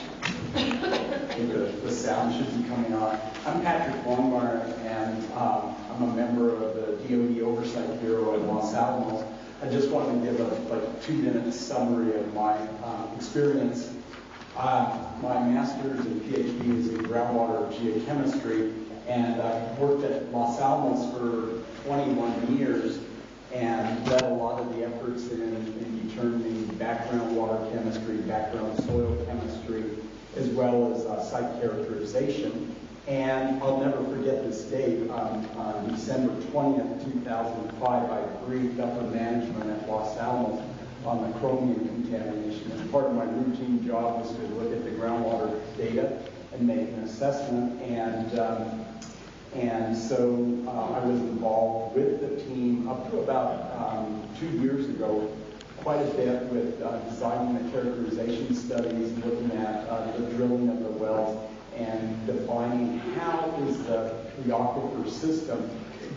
think the sound should be coming on. I'm Patrick Longmire, and I'm a member of the DOE Oversight Bureau in Los Alamos. I just wanted to give a 2-minute summary of my experience. My master's and PhD is in groundwater geochemistry, and I've worked at Los Alamos for 21 years and led a lot of the efforts in determining background water chemistry, background soil chemistry, as well as site characterization. And I'll never forget this date. On December 20th, 2005, I briefed upper management at Los Alamos on the chromium contamination. And part of my routine job was to look at the groundwater data and make an assessment. And so I was involved with the team up to about 2 years ago, quite a bit with designing the characterization studies, looking at the drilling of the wells, and defining how is the aquifer system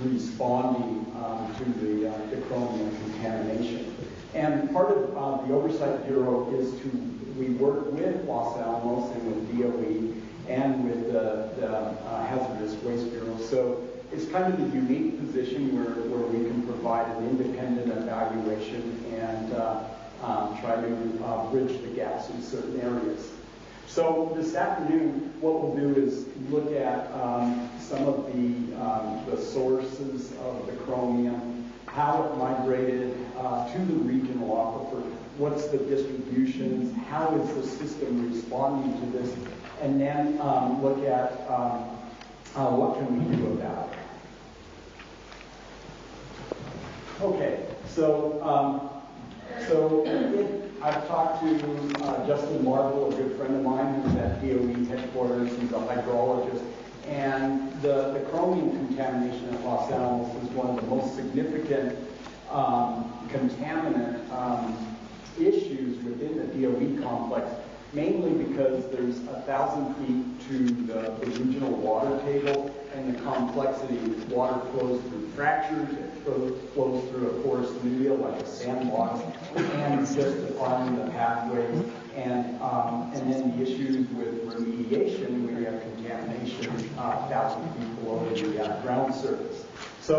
responding to the chromium contamination. And part of the Oversight Bureau is we work with Los Alamos and with DOE and with the Hazardous Waste Bureau. So it's kind of a unique position where we can provide an independent evaluation and try to bridge the gaps in certain areas. So this afternoon, what we'll do is look at some of the sources of the chromium, how it migrated to the regional aquifer, what's the distributions, how is the system responding to this, and then look at what can we do about it. Okay, so I've talked to Justin Marvel, a good friend of mine who's at DOE headquarters. He's a hydrologist. And the chromium contamination at Los Alamos is one of the most significant contaminant issues within the DOE complex, mainly because there's 1,000 feet to the regional water table, and the complexity. Water flows through fractures, it flows through a porous media like a sandbox, and just defining the pathways, and then the issues with remediation where you have contamination 1,000 feet below the ground surface. So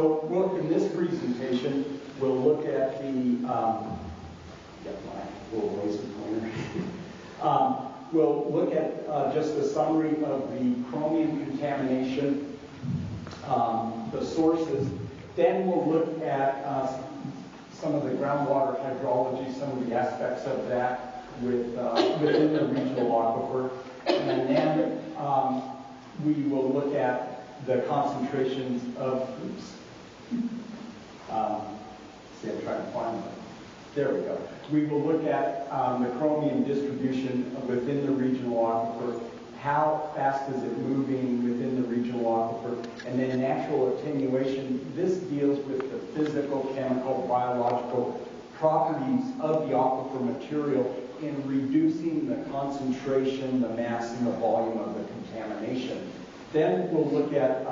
in this presentation, we'll look at we'll raise the pointer. We'll look at just a summary of the chromium contamination, the sources. Then we'll look at some of the groundwater hydrology, some of the aspects of that within the regional aquifer. And then we will look at the concentrations of, see, I'm trying to find it. There we go. We will look at the chromium distribution within the regional aquifer, how fast is it moving within the regional aquifer, and then natural attenuation. This deals with the physical, chemical, biological properties of the aquifer material in reducing the concentration, the mass, and the volume of the contamination. Then we'll look at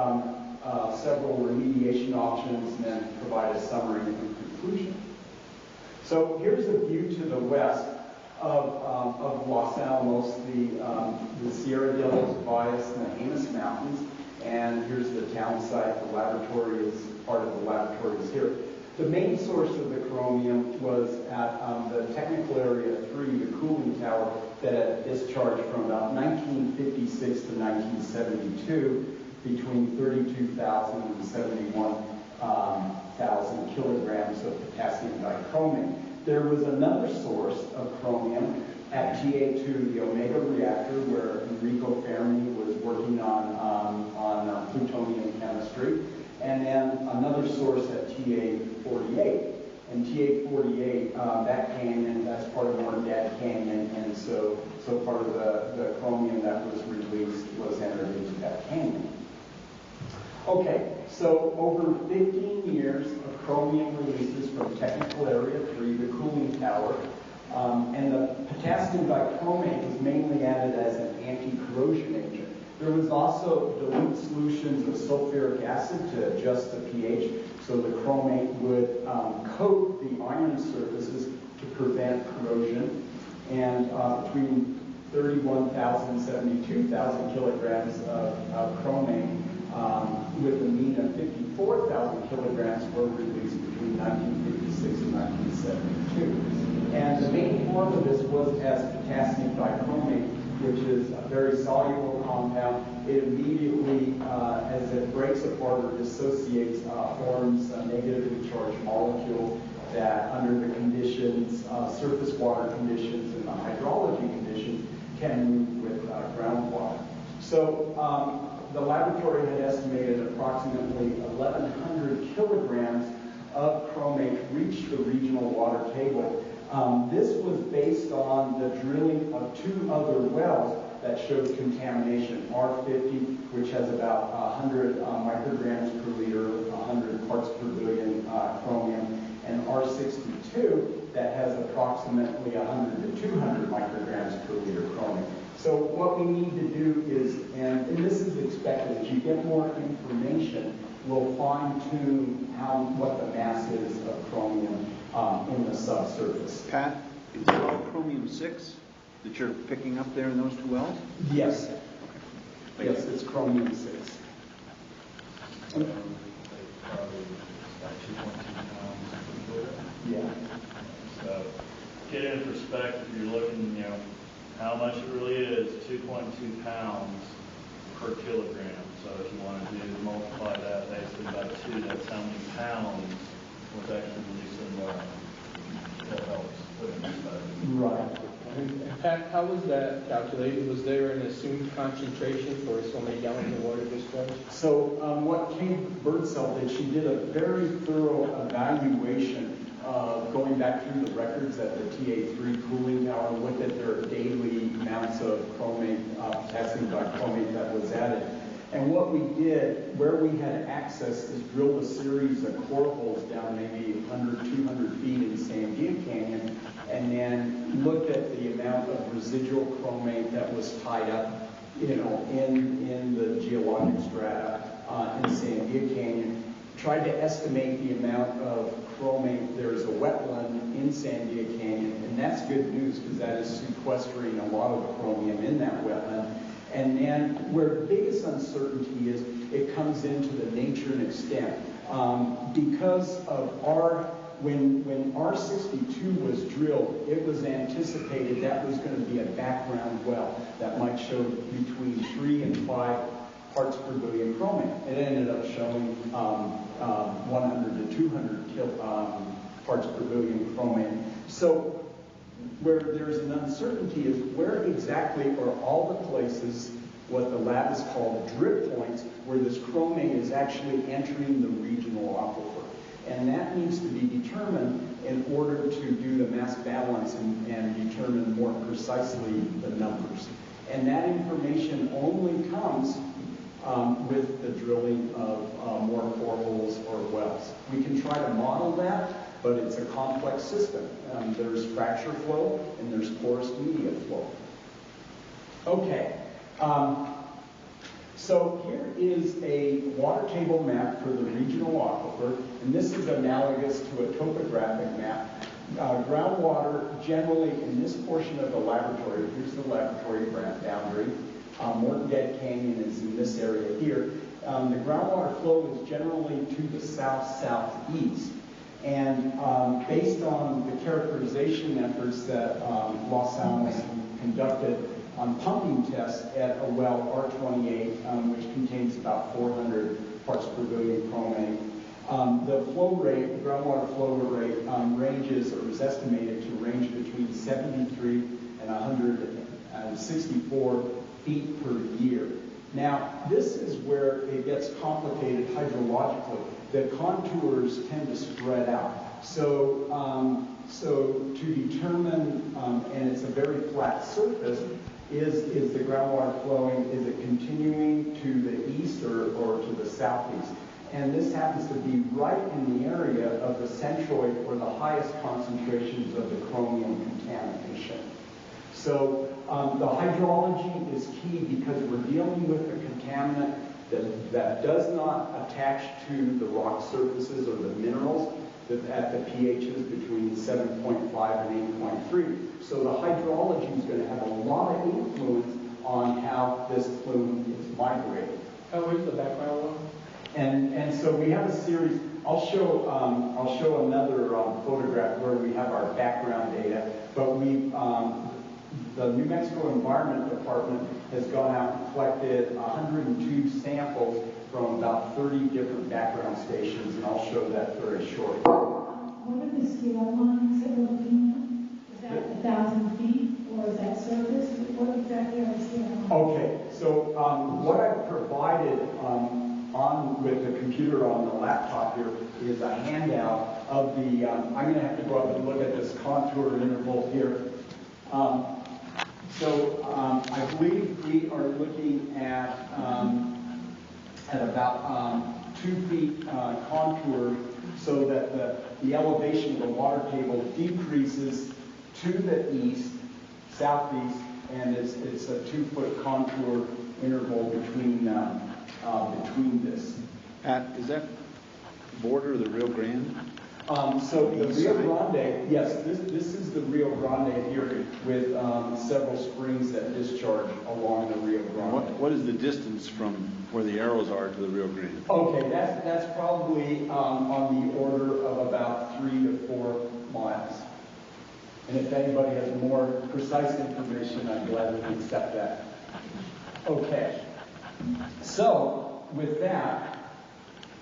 several remediation options and then provide a summary and conclusion. So here's a view to the west of Los Alamos, the Sierra de los Valles and the Jemez Mountains. And here's the town site. The laboratory is part of the laboratories here. The main source of the chromium was at the technical area 3, the cooling tower, that had discharged from about 1956 to 1972 between 32,000 and 71,000 kilograms of potassium dichromate. There was another source of chromium at TA2, the Omega reactor, where Enrico Fermi was working on plutonium chemistry, and then another source at TA48. And TA48, that canyon, that's part of Morgan Canyon, and so part of the chromium that was released was entered into that canyon. Okay, so over 15 years of chromium releases from technical area 3, the cooling tower, and the potassium dichromate was mainly added as an anti-corrosion agent. There was also dilute solutions of sulfuric acid to adjust the pH, so the chromate would coat the iron surfaces to prevent corrosion. And between 31,000, 72,000 kilograms of chromate, with a mean of 54,000 kilograms were released between 1956 and 1972. And the main form of this was as potassium dichromate, which is a very soluble compound. It immediately, as it breaks apart or dissociates, forms a negatively charged molecule that under the conditions, surface water conditions and the hydrology conditions, can move with groundwater. So the laboratory had estimated approximately 1,100 kilograms of chromate reached the regional water table. This was based on the drilling of 2 other wells that showed contamination, R50, which has about 100 micrograms per liter, 100 parts per billion chromium, and R62 that has approximately 100 to 200 micrograms per liter chromium. So what we need to do is, and this is expected, as you get more information, we'll fine-tune what the mass is of chromium in the subsurface. Pat, is it all chromium-6 that you're picking up there in those 2 wells? Yes. Okay. Yes, it's chromium-6. Yeah. So, get it in perspective, you're looking, how much it really is, 2.2 pounds per kilogram. So if you want to multiply that basically by 2, that's how many pounds was actually released in the well. That helps put it in perspective. Right. And Pat, how was that calculated? Was there an assumed concentration for so many gallons of water discharged? So what Kate Birdsell did, she did a very thorough evaluation going back through the records at the TA3 cooling tower, looked at their daily amounts of chromate, potassium dichromate that was added. And what we did, where we had access, is drilled a series of core holes down maybe 100, 200 feet in Sandia Canyon, and then looked at the amount of residual chromate that was tied up, in the geologic strata in Sandia Canyon. Tried to estimate the amount of chromate. There's a wetland in Sandia Canyon, and that's good news because that is sequestering a lot of the chromium in that wetland. And then where the biggest uncertainty is, it comes into the nature and extent. Because of when R62 was drilled, it was anticipated that was going to be a background well that might show between 3 and 5 parts per billion chromate. It ended up showing 100 to 200 parts per billion chromate. So where there's an uncertainty is where exactly are all the places, what the lab has called drip points, where this chromate is actually entering the regional aquifer. And that needs to be determined in order to do the mass balance and determine more precisely the numbers. And that information only comes with the drilling of more core holes or wells. We can try to model that, but it's a complex system. There's fracture flow and there's porous media flow. Okay, so here is a water table map for the regional aquifer, and this is analogous to a topographic map. Groundwater generally in this portion of the laboratory, here's the laboratory boundary. Morton Dead Canyon is in this area here. The groundwater flow is generally to the south-southeast. And based on the characterization efforts that Los Alamos conducted on pumping tests at a well R28, which contains about 400 parts per billion chromate, the flow rate, the groundwater flow rate ranges, or is estimated to range between 73 and 164 feet per year. Now, this is where it gets complicated hydrologically. The contours tend to spread out. So, to determine, and it's a very flat surface, is the groundwater flowing, is it continuing to the east or to the southeast? And this happens to be right in the area of the centroid or the highest concentrations of the chromium contamination. So the hydrology is key because we're dealing with a contaminant that does not attach to the rock surfaces or the minerals. at the pHs between 7.5 and 8.3. So the hydrology is going to have a lot of influence on how this plume is migrating. Oh, where's the background one? And so we have a series. I'll show another photograph where we have our background data. But the New Mexico Environment Department has gone out and collected 102 samples from about 30 different background stations, and I'll show that very shortly. What are the scale lines that we're looking at? Is that 1,000 feet, or is that surface? What exactly are the scale lines? Okay, so what I've provided with the computer on the laptop here is a handout of the, I'm going to have to go up and look at this contour interval here. I believe we are looking at about 2 feet contour, so that the elevation of the water table decreases to the east, southeast, and it's a 2-foot contour interval between this. Pat, does that border the Rio Grande? So the Rio Grande, yes, this is the Rio Grande here with several springs that discharge along the Rio Grande. What is the distance from where the arrows are to the Rio Grande? Okay, that's probably on the order of about 3 to 4 miles. And if anybody has more precise information, I'd gladly accept that. Okay, so with that,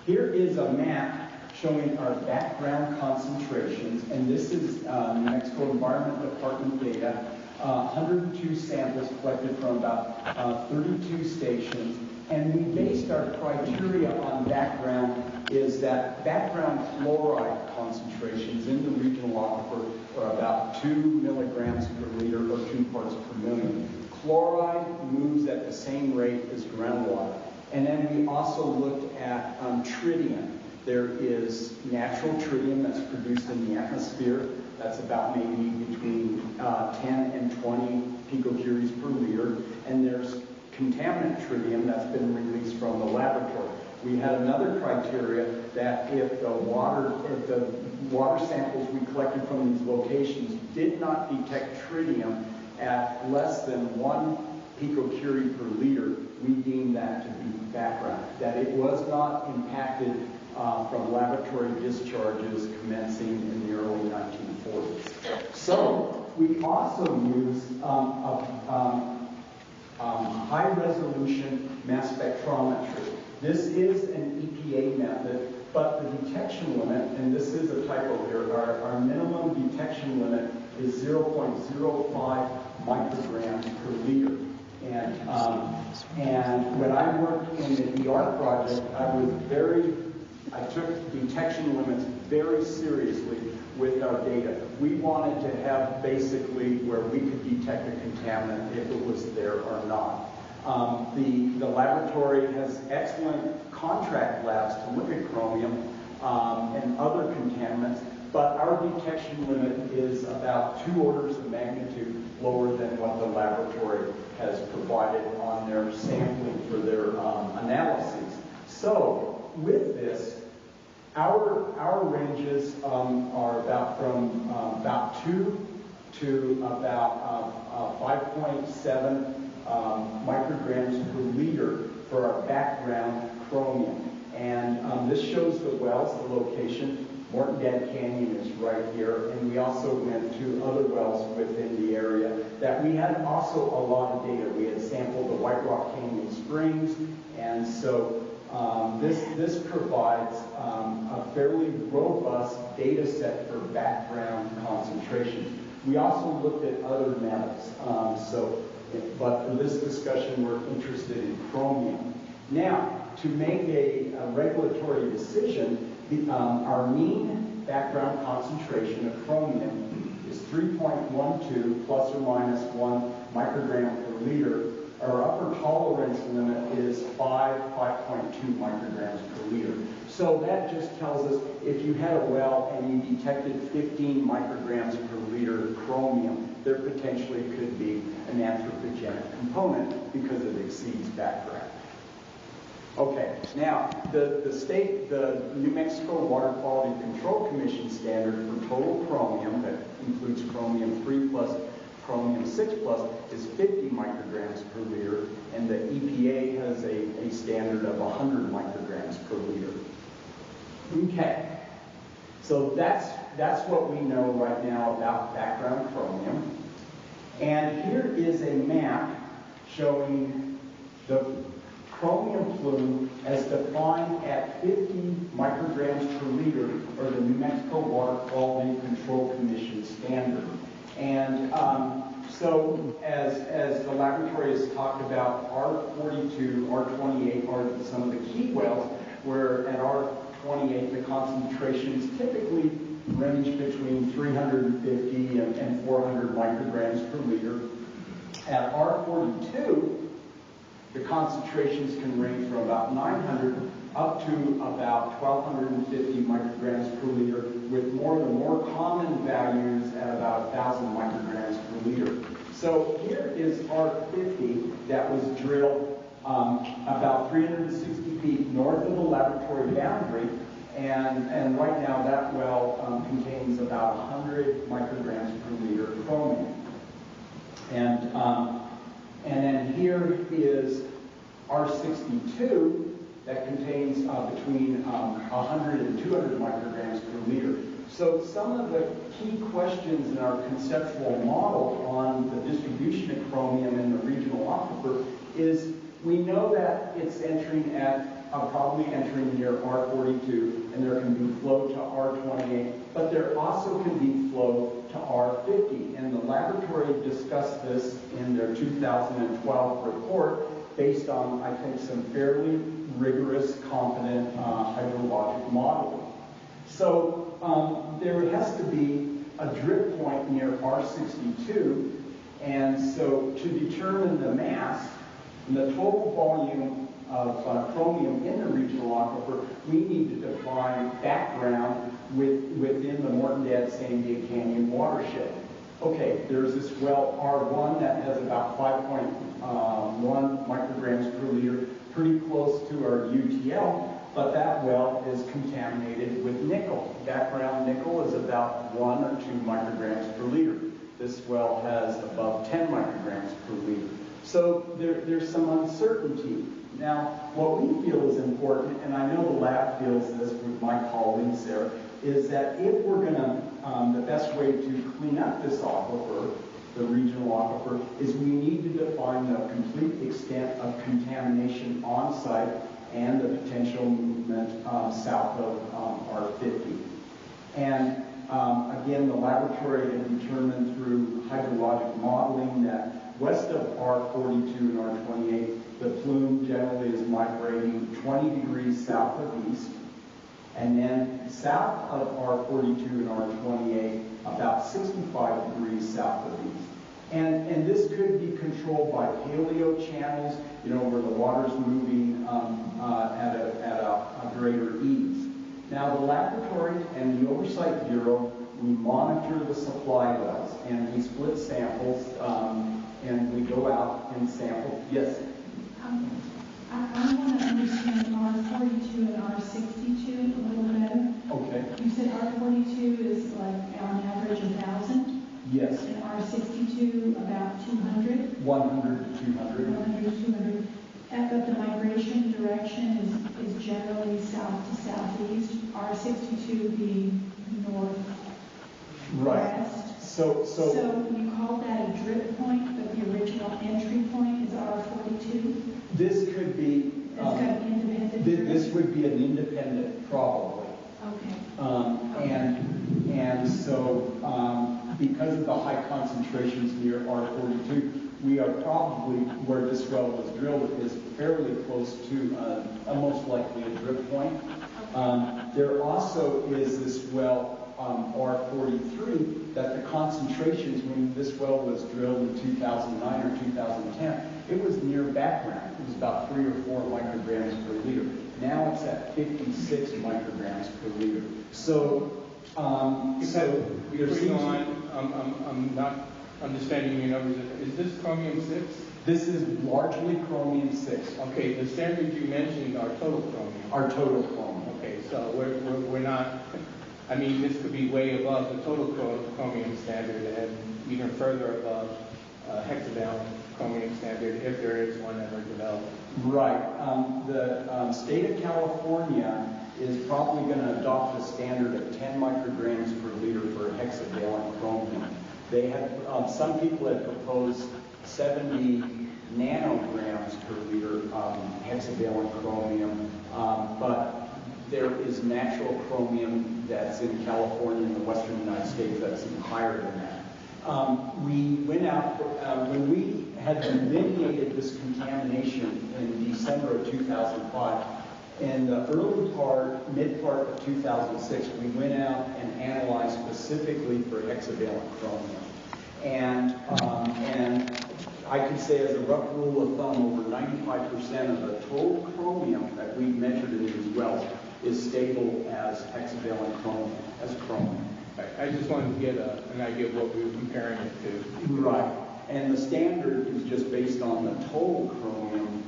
here is a map showing our background concentrations, and this is New Mexico Environment Department data, 102 samples collected from about 32 stations, and we based our criteria on background is that background fluoride concentrations in the regional aquifer are about 2 milligrams per liter or 2 parts per million. Chloride moves at the same rate as groundwater. And then we also looked at tritium. There is natural tritium that's produced in the atmosphere. That's about maybe between 10 and 20 picocuries per liter. And there's contaminant tritium that's been released from the laboratory. We had another criteria that if the water samples we collected from these locations did not detect tritium at less than 1 picocurie per liter, we deemed that to be background, that it was not impacted from laboratory discharges commencing in the early 1940s. So we also use high-resolution mass spectrometry. This is an EPA method, but the detection limit, and this is a typo here, our minimum detection limit is 0.05 micrograms per liter. And when I worked in the ER project, I took detection limits very seriously with our data. We wanted to have basically where we could detect a contaminant if it was there or not. The laboratory has excellent contract labs to look at chromium and other contaminants, but our detection limit is about 2 orders of magnitude lower than what the laboratory has provided on their sampling for their analyses. So with this, our ranges are about from about 2 to about 5.7 micrograms per liter for our background chromium. And this shows the wells, the location. Morton Dead Canyon is right here, and we also went to other wells within the area that we had also a lot of data. We had sampled the White Rock Canyon Springs, and so this provides a fairly robust data set for background concentration. We also looked at other metals, but for this discussion, we're interested in chromium. Now, to make a regulatory decision, our mean background concentration of chromium is 3.12 plus or minus 1 microgram per liter. Our upper tolerance limit is 5.2 micrograms per liter. So that just tells us if you had a well and you detected 15 micrograms per liter of chromium, there potentially could be an anthropogenic component because it exceeds background. Okay, now, the New Mexico Water Quality Control Commission standard for total chromium, that includes chromium 3 plus chromium 6 plus, is 50 micrograms per liter, and the EPA has a standard of 100 micrograms per liter. Okay, so that's what we know right now about background chromium. And here is a map showing the chromium plume as defined at 50 micrograms per liter, or the New Mexico Water Quality Control Commission standard. And so as the laboratory has talked about, R42, R28 are some of the key wells, where at R28 the concentrations typically range between 350 and 400 micrograms per liter. At R42, the concentrations can range from about 900 up to about 1,250 micrograms per liter, with the more common values at about 1,000 micrograms per liter. So here is R50 that was drilled about 360 feet north of the laboratory boundary, and right now that well contains about 100 micrograms per liter of chromium. And then here is R62 that contains between 100 and 200 micrograms per liter. So some of the key questions in our conceptual model on the distribution of chromium in the regional aquifer is, we know that it's entering at probably entering near R42, and there can be flow to R28, but there also can be flow to R50. And the laboratory discussed this in their 2012 report based on, I think, some fairly rigorous, competent hydrologic modeling. So there has to be a drip point near R62, and so to determine the mass and the total volume of chromium in the regional aquifer, we need to define background within the Morton-Dad-San Diego Canyon watershed. Okay, there's this well R1 that has about 5.1 micrograms per liter, pretty close to our UTL, but that well is contaminated with nickel. Background nickel is about 1 or 2 micrograms per liter. This well has above 10 micrograms per liter. So there's some uncertainty. Now, what we feel is important, and I know the lab feels this with my colleagues there, is that if we're going to, the best way to clean up this aquifer, the regional aquifer, is we need to define the complete extent of contamination on site and the potential movement south of R50. And again, the laboratory had determined through hydrologic modeling that west of R42 and R28, the plume generally is migrating 20 degrees south of east, and then south of R42 and R28, about 65 degrees south of east. And this could be controlled by paleo channels, where the water's moving at a greater ease. Now, the laboratory and the Oversight Bureau, we monitor the supply wells, and we split samples, and we go out and sample. Yes? I want to understand R42 and R62 a little better. Okay. You said R42 is like on average 1,000? Yes. And R62 about 200? 100 to 200. 100 to 200. But the migration direction is generally south to southeast, R62 being north. Right. West. So you call that a drip point, but the original entry point is R42? this could be, independent. This would be an independent, probably. Okay. And so because of the high concentrations near R42, we are probably, where this well was drilled, is fairly close to almost likely a drip point. There also is this well, R43, that the concentrations when this well was drilled in 2009 or 2010, it was near background. It was about 3 or 4 micrograms per liter. Now it's at 56 micrograms per liter. So, Before you go on, I'm not understanding your numbers. Is this chromium 6? This is largely chromium-6. Okay, the standards you mentioned are total chromium. Our total chromium. Okay, so we're not, I mean, this could be way above the total chromium standard and even further above hexavalent chromium standard if there is one ever developed. Right. The state of California is probably going to adopt a standard of 10 micrograms per liter for hexavalent chromium. They have, some people have proposed 70 nanograms per liter hexavalent chromium, but there is natural chromium that's in California and the western United States that's even higher than that. We went out, when we had delineated this contamination in December of 2005, in the early part, mid part of 2006, we went out and analyzed specifically for hexavalent chromium. And I can say as a rough rule of thumb, over 95% of the total chromium that we've measured in these wells is stable as hexavalent chromium, as chromium. I just wanted to get an idea of what we were comparing it to. Right. And the standard is just based on the total chromium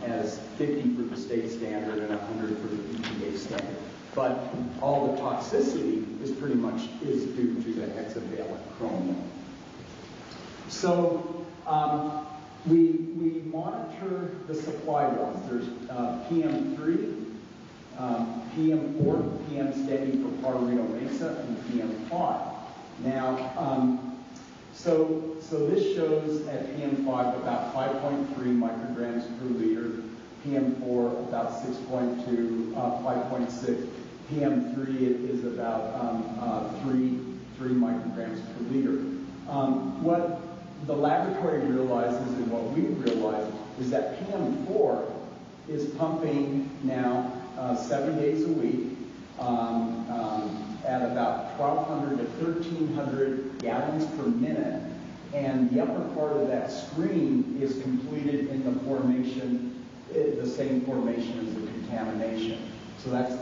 as 50 for the state standard and 100 for the EPA standard. But all the toxicity is pretty much due to the hexavalent chromium. So we monitor the supply wells. There's PM3, PM4, PM standing for Pajarito Mesa, and PM5. Now, so this shows at PM5 about 5.3 micrograms per liter, PM4 about 6.2, 5.6, PM3 is about 3 micrograms per liter. What the laboratory realizes and what we realize is that PM4 is pumping now 7 days a week at about 1,200 to 1,300 gallons per minute, and the upper part of that screen is completed in the formation, the same formation as the contamination. So that's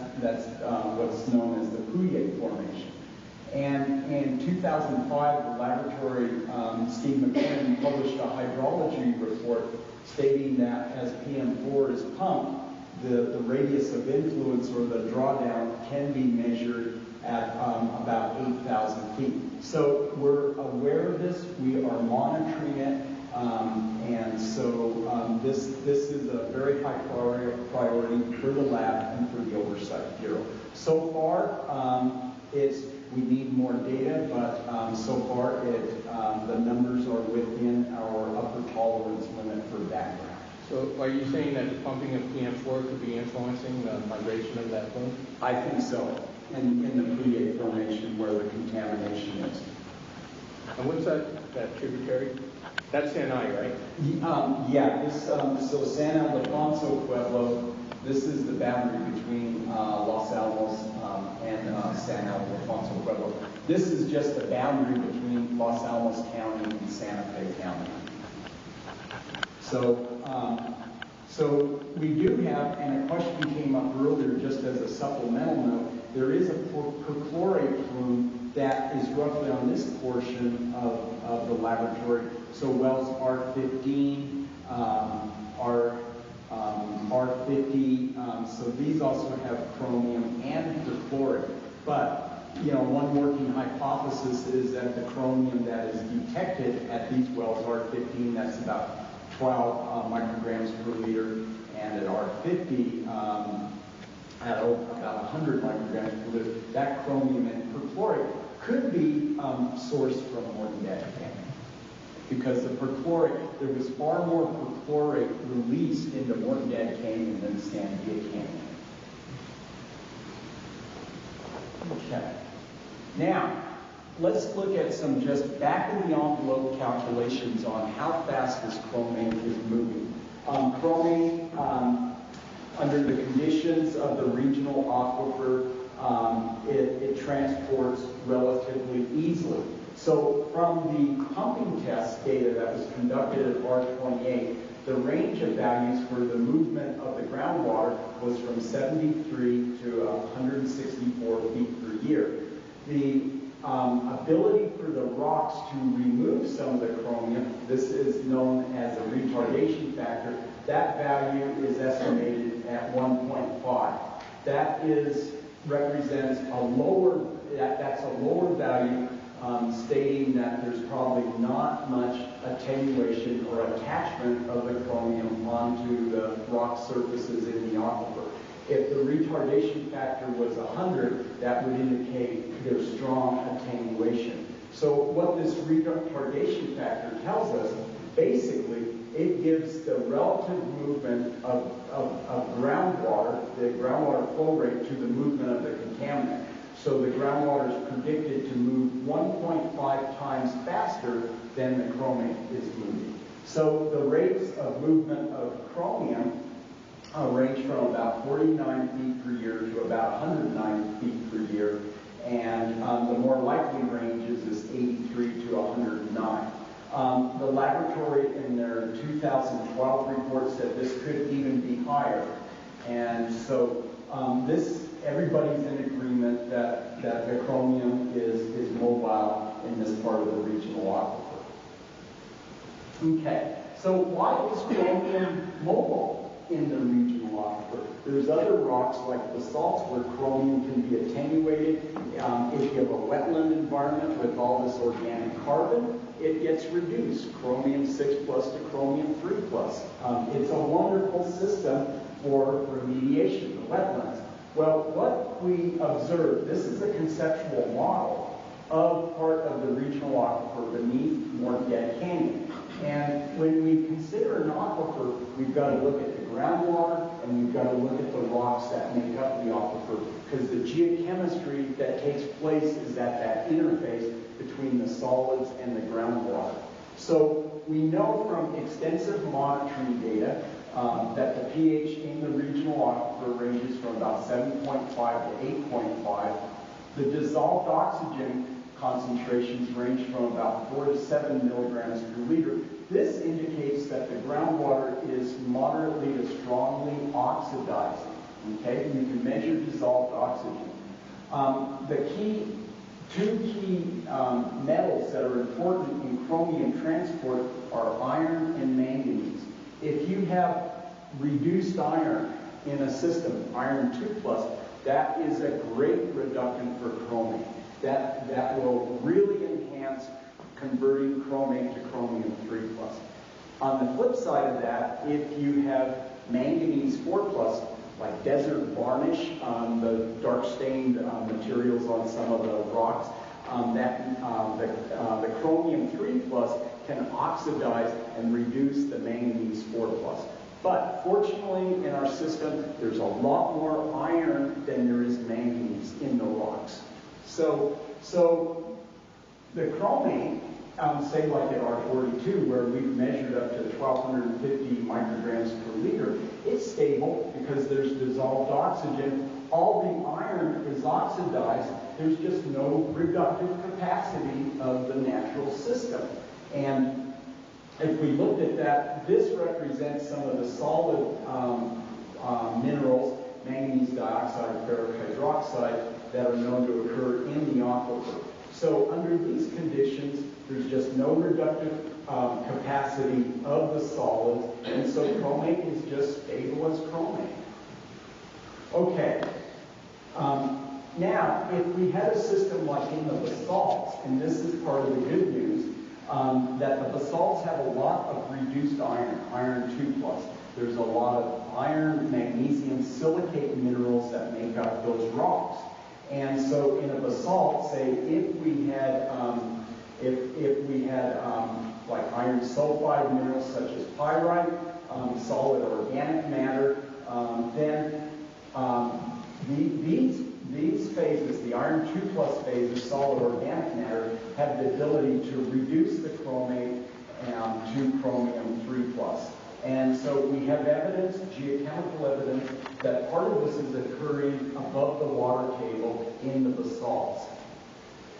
what's known as the Pouillet formation. And in 2005, the laboratory, Steve McQuinn, published a hydrology report stating that as PM4 is pumped, the radius of influence or the drawdown can be measured at about 8,000 feet. So we're aware of this, we are monitoring it, and so this is a very high priority for the lab and for the Oversight Bureau. So far, we need more data, but so far the numbers are within our upper tolerance limit for background. So are you saying that the pumping of PM4 could be influencing the migration of that plume? I think so, in the Pouillet formation where the contamination is. And what's that tributary? That's San I, right? Yeah, so San Ildefonso Pueblo, this is the boundary between Los Alamos and San Ildefonso Pueblo. This is just the boundary between Los Alamos County and Santa Fe County. So we do have, and a question came up earlier just as a supplemental note, there is a perchlorate plume that is roughly on this portion of the laboratory. So wells R15, R50, so these also have chromium and perchlorate. But, you know, one working hypothesis is that the chromium that is detected at these wells, R15, that's about 12 micrograms per liter, and at R50, at about 100 micrograms per liter, that chromium and perchlorate could be sourced from Morton-Dad Canyon. Because the perchlorate, there was far more perchlorate released into Morton-Dad Canyon than Sandia Canyon. Okay. Now, let's look at some just back-of-the-envelope calculations on how fast this chromate is moving. Chromate, under the conditions of the regional aquifer, it transports relatively easily. So from the pumping test data that was conducted at R28, the range of values for the movement of the groundwater was from 73 to 164 feet per year. The ability for the rocks to remove some of the chromium, this is known as a retardation factor, that value is estimated at 1.5. That represents a lower, that's a lower value, stating that there's probably not much attenuation or attachment of the chromium onto the rock surfaces in the aquifer. If the retardation factor was 100, that would indicate there's strong attenuation. So what this retardation factor tells us, basically, it gives the relative movement of groundwater, the groundwater flow rate to the movement of the contaminant. So the groundwater is predicted to move 1.5 times faster than the chromate is moving. So the rates of movement of chromium range from about 49 feet per year to about 109 feet per year, and the more likely ranges is 83 to 109. The laboratory in their 2012 report said this could even be higher, and so everybody's in agreement that the chromium is mobile in this part of the regional aquifer. Okay, so why is chromium mobile in the regional aquifer? There's other rocks like basalts where chromium can be attenuated. If you have a wetland environment with all this organic carbon, it gets reduced, chromium 6+ to chromium 3+. It's a wonderful system for remediation, the wetlands. Well, what we observed, this is a conceptual model of part of the regional aquifer beneath Dead Canyon. And when we consider an aquifer, we've got to look at the groundwater and we've got to look at the rocks that make up the aquifer, because the geochemistry that takes place is at that interface between the solids and the groundwater. So we know from extensive monitoring data that the pH in the regional aquifer ranges from about 7.5 to 8.5. The dissolved oxygen concentrations range from about 4 to 7 milligrams per liter. This indicates that the groundwater is moderately to strongly oxidizing. Okay, you can measure dissolved oxygen. Two key metals that are important in chromium transport are iron and manganese. If you have reduced iron in a system, iron 2+, that is a great reductant for chromate. That will really enhance converting chromate to chromium 3+. On the flip side of that, if you have manganese 4+, like desert varnish, the dark stained materials on some of the rocks, the chromium 3+ can oxidize and reduce the manganese 4+. But fortunately in our system, there's a lot more iron than there is manganese in the rocks. So the chromate, say like at R42, where we've measured up to 1,250 micrograms per liter, it's stable because there's dissolved oxygen. All the iron is oxidized. There's just no reductive capacity of the natural system. And if we looked at that, this represents some of the solid minerals, manganese dioxide, ferric hydroxide, that are known to occur in the aquifer. So under these conditions, there's just no reductive capacity of the solids, and so chromate is just stable as chromate. Okay. Now, if we had a system like in the basalts, and this is part of the good news, that the basalts have a lot of reduced iron, iron 2+. There's a lot of iron, magnesium, silicate minerals that make up those rocks. And so in a basalt, say if we had like iron sulfide minerals such as pyrite, solid organic matter, then these phases, the iron 2+ phases, solid organic matter, have the ability to reduce the chromate to chromium 3+. And so we have evidence, geochemical evidence, that part of this is occurring above the water table in the basalts.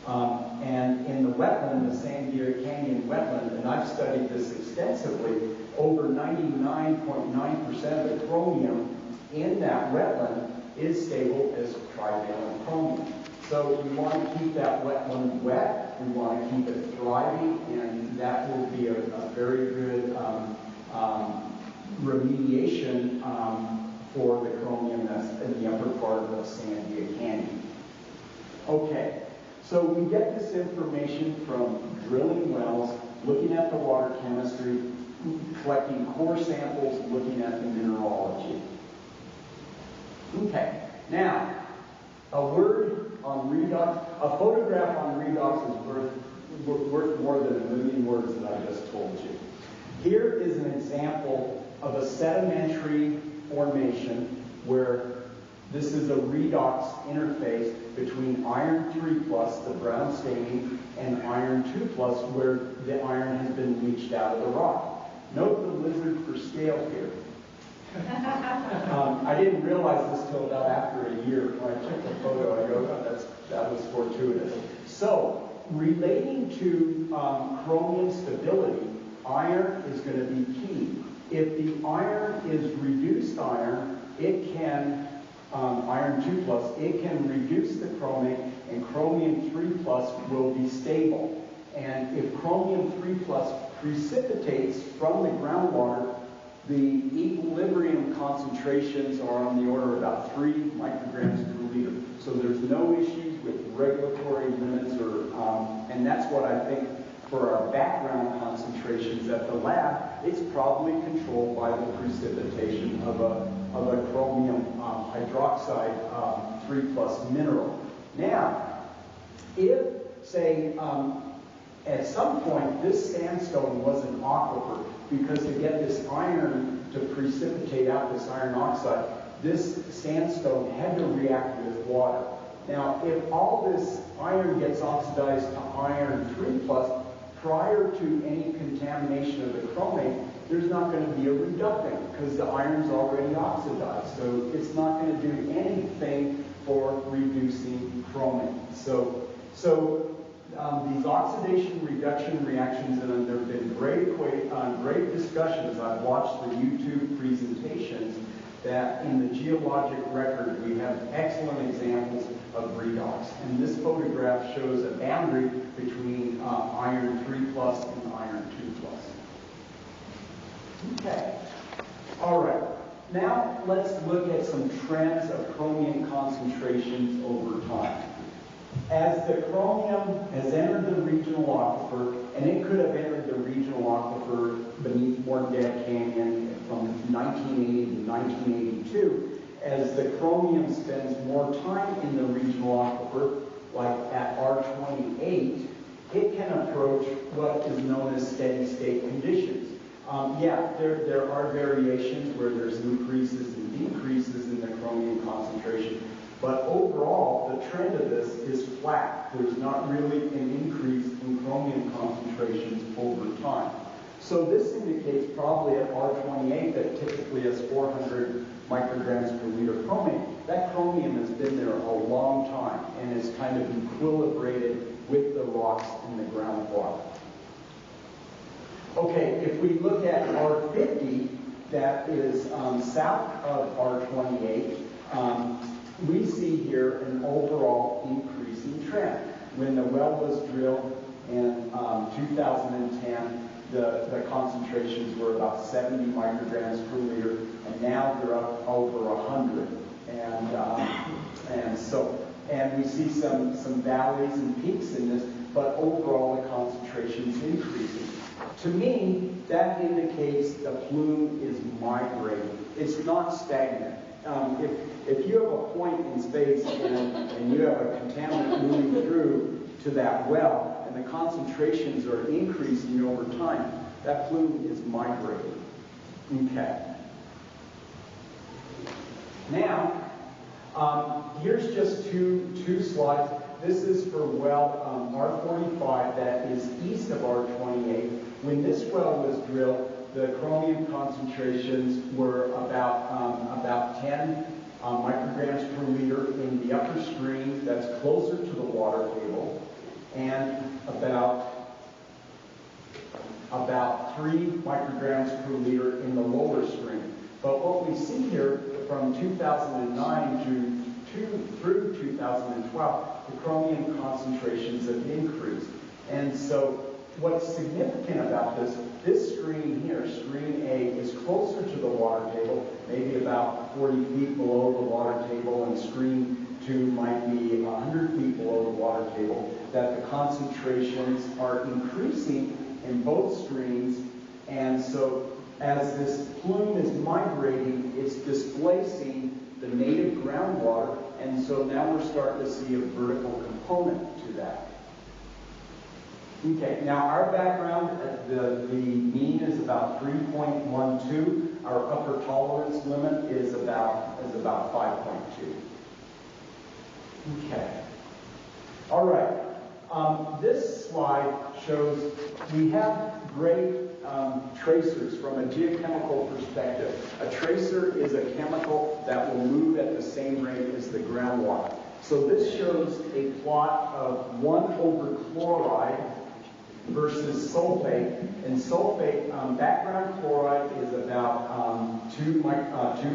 And in the wetland, the San Diego Canyon wetland, and I've studied this extensively, over 99.9% of the chromium in that wetland is stable as trivalent chromium. So we want to keep that wetland wet, we want to keep it thriving, and that will be a very good remediation for the chromium that's in the upper part of Sandia Canyon. Okay, so we get this information from drilling wells, looking at the water chemistry, collecting core samples, looking at the mineralogy. Okay, now, a word on redox, a photograph on redox is worth more than 1,000,000 words that I just told you. Here is an example of a sedimentary formation where this is a redox interface between iron 3+, the brown staining, and iron 2+, where the iron has been leached out of the rock. Note the lizard for scale here. I didn't realize this till about after a year. When I took the photo, I go, oh, that was fortuitous. So, relating to chromium stability, iron is going to be key. If the iron is reduced iron, it can, iron 2+, it can reduce the chromium, and chromium 3+ will be stable. And if chromium 3+ precipitates from the groundwater, the equilibrium concentrations are on the order of about 3 micrograms per liter. So there's no issues with regulatory limits, and that's what I think for our background concentrations at the lab, it's probably controlled by the precipitation of a chromium hydroxide 3+ mineral. Now, if, say, at some point this sandstone was an aquifer, because to get this iron to precipitate out this iron oxide, this sandstone had to react with water. Now, if all this iron gets oxidized to iron 3+, prior to any contamination of the chromate, there's not going to be a reductant because the iron's already oxidized. So it's not going to do anything for reducing chromate. So these oxidation reduction reactions, and there have been great discussions. I've watched the YouTube presentations that in the geologic record we have excellent examples of redox. And this photograph shows a boundary between iron 3+ and iron 2+. Okay. All right. Now let's look at some trends of chromium concentrations over time. As the chromium has entered the regional aquifer, and it could have entered the regional aquifer beneath Morgan Canyon from 1980 to 1982, as the chromium spends more time in the regional aquifer, like at R28, it can approach what is known as steady state conditions. There are variations where there's increases and decreases in the chromium concentration, but overall, the trend of this is flat. There's not really an increase in chromium concentrations over time. So this indicates probably at R28 that typically has 400 micrograms per liter chromium. That chromium has been there a long time and is kind of equilibrated with the rocks in the groundwater. Okay, if we look at R50, that is south of R28, we see here an overall increasing trend. When the well was drilled in 2010, the concentrations were about 70 micrograms per liter, and now they're up over 100. And we see some valleys and peaks in this, but overall the concentration's increasing. To me, that indicates the plume is migrating. It's not stagnant. If you have a point in space and you have a contaminant moving through to that well, and the concentrations are increasing over time, that plume is migrating. Okay. Now, here's just two slides. This is for well R45 that is east of R28. When this well was drilled, the chromium concentrations were about 10 micrograms per liter in the upper stream that's closer to the water table, and about 3 micrograms per liter in the lower stream. But what we see here from 2009 through 2012 the chromium concentrations have increased. And so what's significant about this screen here, screen A, is closer to the water table, maybe about 40 feet below the water table, and screen 2 might be 100 feet below the water table, that the concentrations are increasing in both streams. And so as this plume is migrating, it's displacing the native groundwater, and so now we're starting to see a vertical component to that. Okay, now our background, the mean is about 3.12. Our upper tolerance limit is about 5.2. Okay. All right. This slide shows we have great tracers from a geochemical perspective. A tracer is a chemical that will move at the same rate as the groundwater. So this shows a plot of 1 over chloride versus sulfate. And sulfate, background chloride is about 2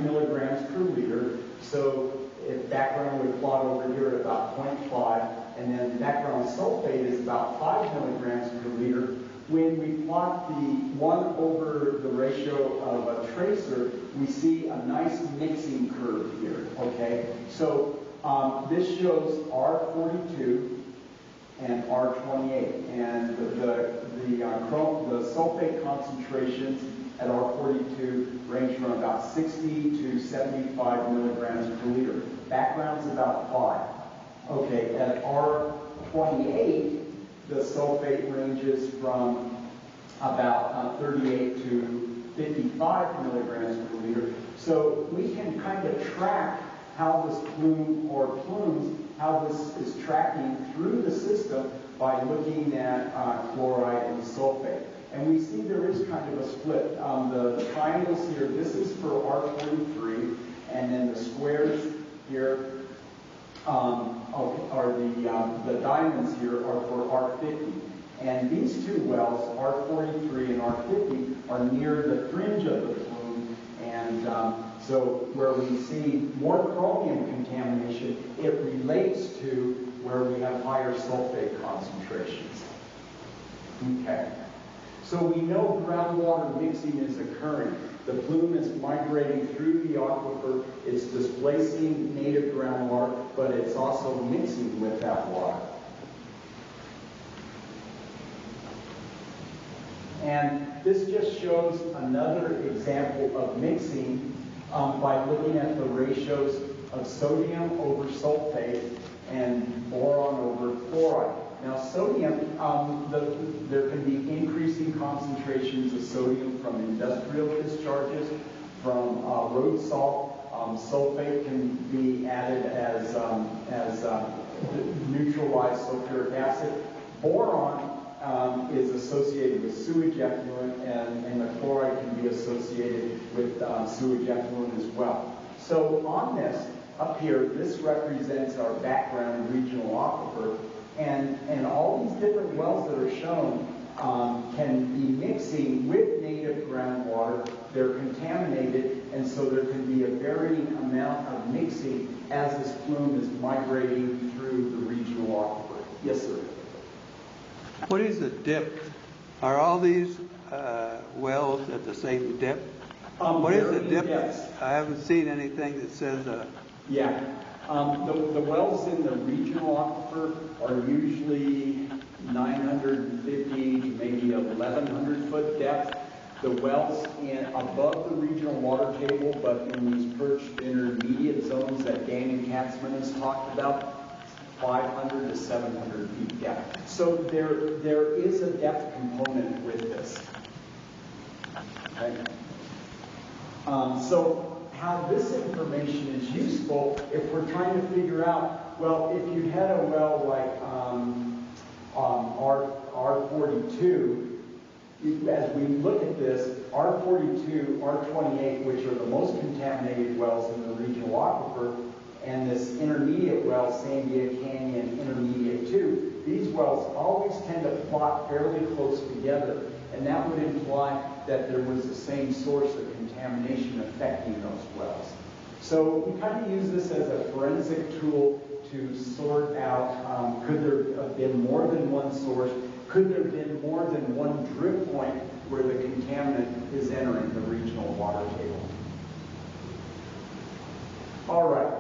milligrams per liter. So if background would plot over here at about 0.5, and then background sulfate is about 5 milligrams per liter. When we plot the 1 over the ratio of a tracer, we see a nice mixing curve here, okay? So this shows R42 and R28, and the sulfate concentrations at R42 range from about 60 to 75 milligrams per liter. Background's about 5. Okay, at R28, the sulfate ranges from about 38 to 55 milligrams per liter. So we can kind of track how this plume or plumes, how this is tracking through the system by looking at chloride and sulfate. And we see there is kind of a split. The triangles here, this is for R43, and then the squares here the diamonds here are for R50. And these two wells, R43 and R50, are near the fringe of the plume. And so where we see more chromium contamination, it relates to where we have higher sulfate concentrations. Okay. So we know groundwater mixing is occurring. The plume is migrating through the aquifer. It's displacing native groundwater, but it's also mixing with that water. And this just shows another example of mixing by looking at the ratios of sodium over sulfate and boron over chloride. Now sodium, there can be increasing concentrations of sodium from industrial discharges, from road salt. Sulfate can be added as neutralized sulfuric acid. Boron is associated with sewage effluent, and the chloride can be associated with sewage effluent as well. So on this, up here, this represents our background regional aquifer. And all these different wells that are shown can be mixing with native groundwater. They're contaminated, and so there can be a varying amount of mixing as this plume is migrating through the regional aquifer. Yes, sir. What is the depth? Are all these wells at the same depth? What is the depth? Depths. I haven't seen anything that says Yeah. The wells in the regional aquifer are usually 950 to maybe 1,100 foot depth. The wells above the regional water table, but in these perched intermediate zones that Dan Katzman has talked about, 500 to 700 feet depth. So there is a depth component with this. Okay. So how this information is useful if we're trying to figure out, well, if you had a well like R42, as we look at this, R42, R28, which are the most contaminated wells in the regional aquifer, and this intermediate well, Sandia Canyon Intermediate 2, these wells always tend to plot fairly close together, and that would imply that there was the same source of contamination affecting those wells. So we kind of use this as a forensic tool to sort out, could there have been more than one source? Could there have been more than one drip point where the contaminant is entering the regional water table? All right.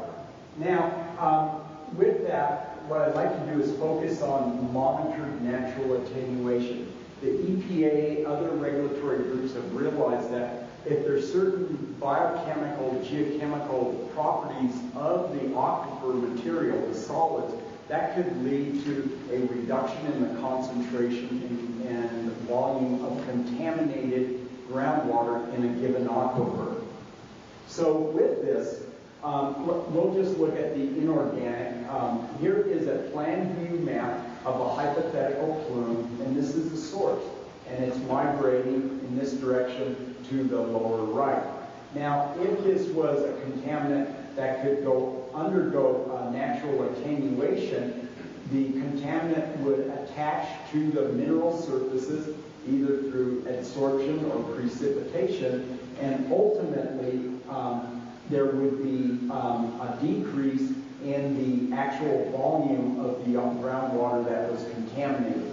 Now, with that, what I'd like to do is focus on monitored natural attenuation. The EPA, other regulatory groups have realized that if there's certain biochemical, geochemical properties of the aquifer material, the solids, that could lead to a reduction in the concentration and volume of contaminated groundwater in a given aquifer. So with this, we'll just look at the inorganic. Here is a plan view map of a hypothetical plume, and this is the source. And it's migrating in this direction to the lower right. Now, if this was a contaminant that could undergo natural attenuation, the contaminant would attach to the mineral surfaces either through adsorption or precipitation, and ultimately there would be a decrease in the actual volume of the groundwater that was contaminated.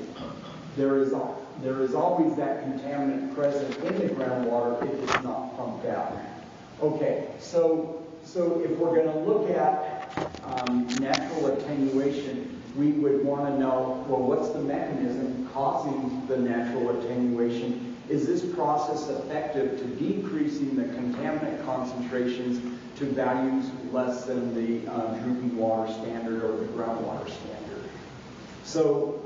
There is always that contaminant present in the groundwater if it's not pumped out. Okay, so if we're going to look at natural attenuation, we would want to know, well, what's the mechanism causing the natural attenuation? Is this process effective to decreasing the contaminant concentrations to values less than the drinking water standard or the groundwater standard? So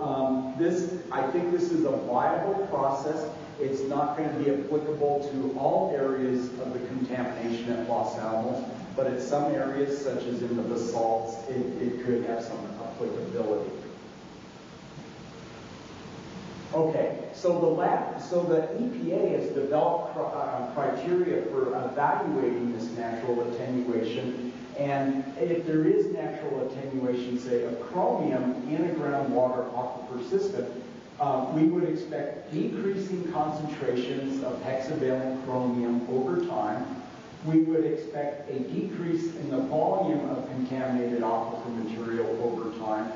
I think this is a viable process. It's not going to be applicable to all areas of the contamination at Los Alamos, but in some areas, such as in the basalts, it could have some applicability. Okay, so the EPA has developed criteria for evaluating this natural attenuation, and if there is natural attenuation, say of chromium in a groundwater aquifer system, we would expect decreasing concentrations of hexavalent chromium over time. We would expect a decrease in the volume of contaminated aquifer material over time.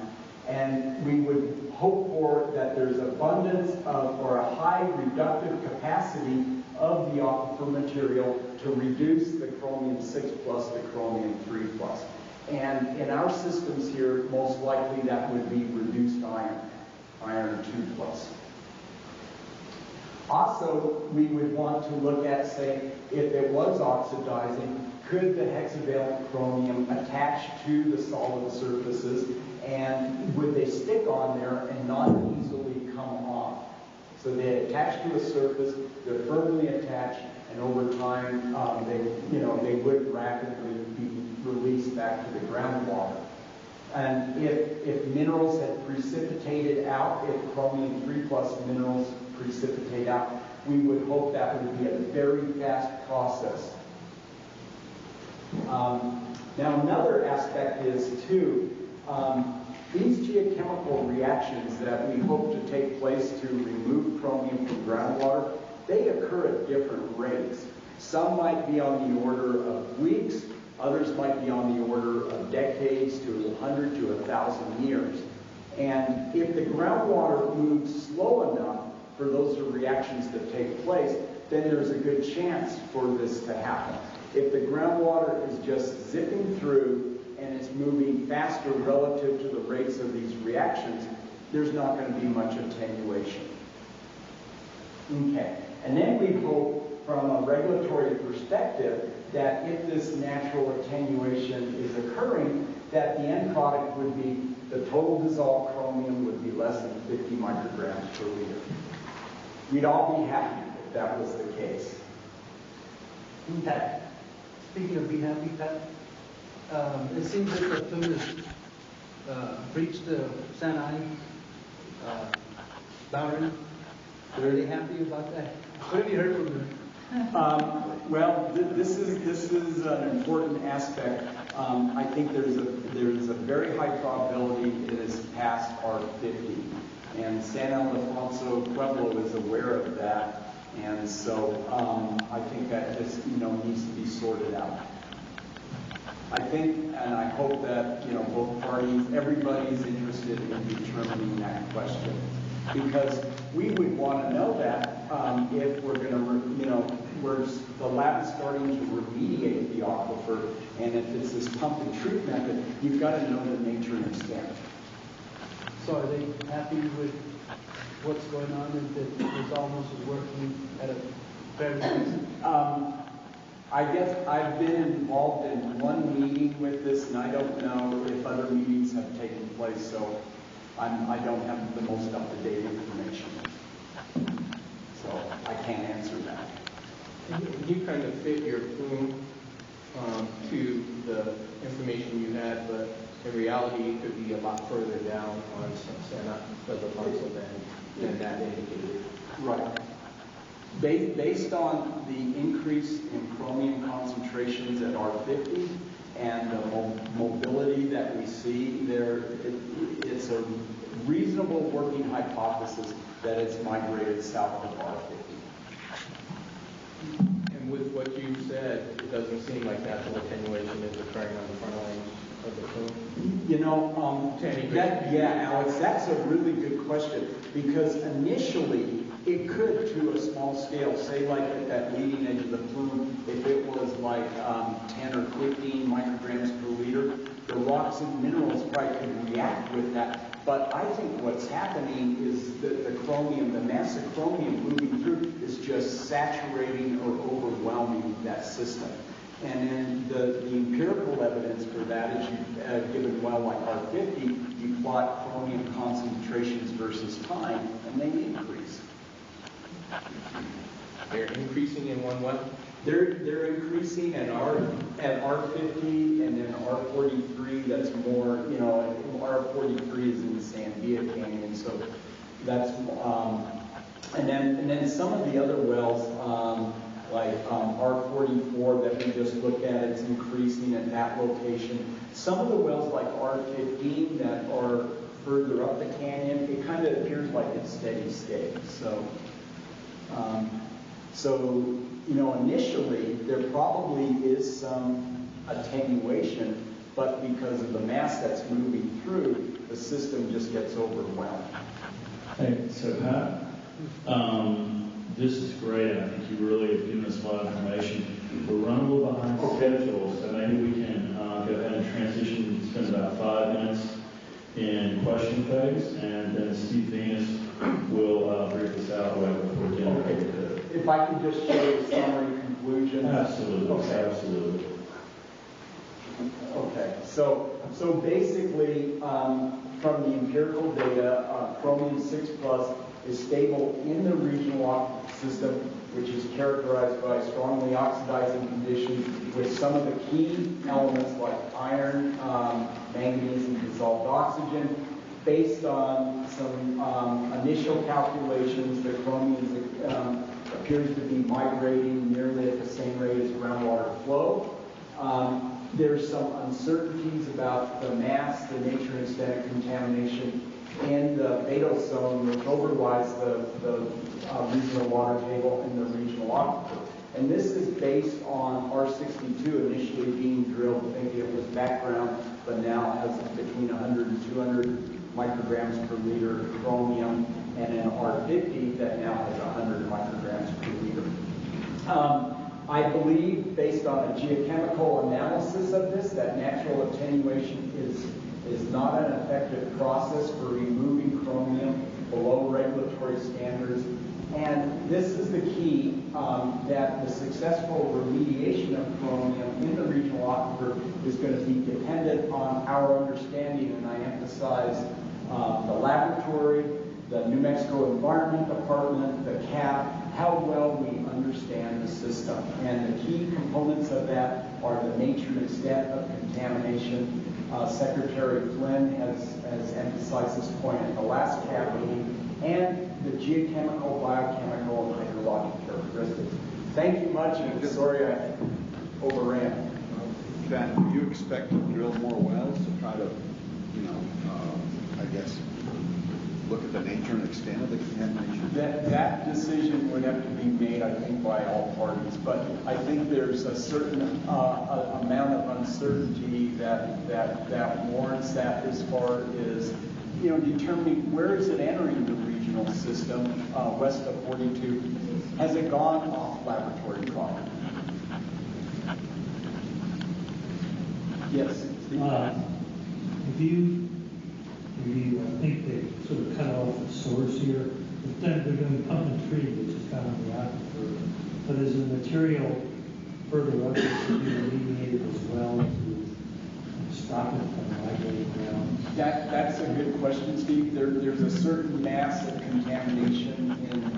And we would hope for that there's abundance of, or a high reductive capacity of the aquifer material to reduce the chromium 6 plus to chromium 3 plus. And in our systems here, most likely that would be reduced iron 2 plus. Also, we would want to look at, say, if it was oxidizing, could the hexavalent chromium attach to the solid surfaces, and would they stick on there and not easily come off? So they attach to a surface, they're firmly attached, and over time they would rapidly be released back to the groundwater. And if minerals had precipitated out, if chromium 3 plus minerals precipitate out, we would hope that would be a very fast process. Now another aspect is too, these geochemical reactions that we hope to take place to remove chromium from groundwater, they occur at different rates. Some might be on the order of weeks, others might be on the order of decades to 100 to 1,000 years. And if the groundwater moves slow enough for those reactions to take place, then there's a good chance for this to happen. If the groundwater is just zipping through and it's moving faster relative to the rates of these reactions, there's not going to be much attenuation. Okay, and then we hope from a regulatory perspective that if this natural attenuation is occurring, that the end product would be, the total dissolved chromium would be less than 50 micrograms per liter. We'd all be happy if that was the case. Okay. Speaking of be happy, Pat, it seems that the plume has breached the Sinai boundary. Are they happy about that? What have you heard from them? Well, this is an important aspect. I think there's a very high probability it is past R50, and San Ildefonso Pueblo is aware of that, and so I think that just needs to be sorted out. I think, and I hope that, both parties, everybody's interested in determining that question. Because we would want to know that if we're going to, where the lab is starting to remediate the aquifer, and if it's this pump and treat method, you've got to know the nature and extent. So are they happy with what's going on and that this almost is working at a fairly decent? I guess I've been involved in one meeting with this, and I don't know if other meetings have taken place, so I don't have the most up-to-date information. So I can't answer that. You kind of fit your plume to the information you had, but in reality, it could be a lot further down on Santa Alfonso than that indicated. Right. Based on the increase in chromium concentrations at R50 and the mobility that we see there, it's a reasonable working hypothesis that it's migrated south of R50. And with what you said, it doesn't seem like natural attenuation is occurring on the front lines of the plume. Alex, that's a really good question, because initially it could, to a small scale, say like at that leading edge of the plume, if it was like 10 or 15 micrograms per liter, the rocks and minerals probably could react with that. But I think what's happening is that the chromium, the mass of chromium moving through is just saturating or overwhelming that system. And then the empirical evidence for that is given well like R50, you plot chromium concentrations versus time, and they increase. They're increasing in one well? They're increasing at R50 and then R43. That's more, R43 is in the Sandia Canyon, so that's and then some of the other wells like R44 that we just looked at, it's increasing at that location. Some of the wells like R15 that are further up the canyon, it kind of appears like it's steady state. So, initially there probably is some attenuation, but because of the mass that's moving through, the system just gets overwhelmed. Hey, so Pat, this is great. I think you really have given us a lot of information. We're running a little behind schedule, so maybe we can go ahead and transition, spend about 5 minutes in question phase, and then Steve Venus will brief us out before getting ready to. If I could just show you summary conclusions. Absolutely. Okay. Absolutely. Okay. So basically, from the empirical data, chromium 6+ is stable in the regional aquifer system, which is characterized by strongly oxidizing conditions with some of the key elements like iron, manganese, and dissolved oxygen. Based on some initial calculations, the chromium appears to be migrating nearly at the same rate as groundwater flow. There's some uncertainties about the mass, the nature and extent of contamination in the Betos zone, which overlies the regional water table and the regional aquifer. And this is based on R62 initially being drilled, thinking it was background, but now has between 100 and 200 micrograms per liter chromium, and then R50 that now has 100 micrograms per liter. I believe, based on a geochemical analysis of this, that natural attenuation is not an effective process for removing chromium below regulatory standards. And this is the key, that the successful remediation of chromium in the regional aquifer is going to be dependent on our understanding, and I emphasize the laboratory, the New Mexico Environment Department, the CAB, how well we understand the system. And the key components of that are the nature and extent of contamination. Secretary Flynn has emphasized this point at the last CAB meeting, and the geochemical, biochemical, and hydrologic characteristics. Thank you much, and sorry I overran. Ben, do you expect to drill more wells to try to, I guess, look at with the nature and extent of the contamination? That decision would have to be made, I think, by all parties, but I think there's a certain amount of uncertainty that warrants that as far as, determining where is it entering the regional system west of 42. Has it gone off laboratory property? Yes. If you, I think they sort of cut off the source here, but then they're going to pump and treat, which is kind of the aquifer. But is the material further up that should be alleviated as well to stop it from migrating down? That's a good question, Steve. There's a certain mass of contamination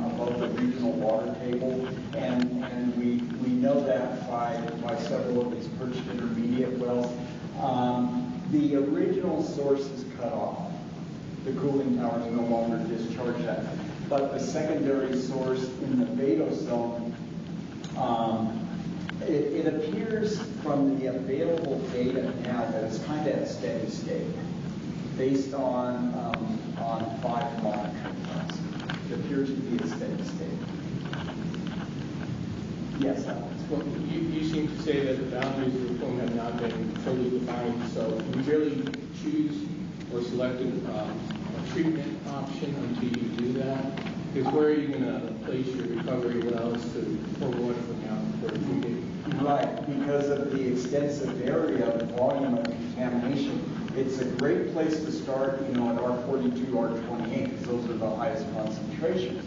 above the regional water table, and we know that by several of these perched intermediate wells. The original source is cut off. The cooling towers no longer discharge that. But the secondary source in the Beto zone, it appears from the available data now that it's kind of at steady state, based on 5 monitoring wells. It appears to be a steady state. Yes, Alex. Well, you seem to say that the boundaries of the plume have not been fully defined, so you really choose or select a treatment option until you do that? Because where are you going to place your recovery wells to pour water from the aquifer treated? Right, because of the extensive area and volume of contamination. It's a great place to start, at R42, R28, because those are the highest concentrations.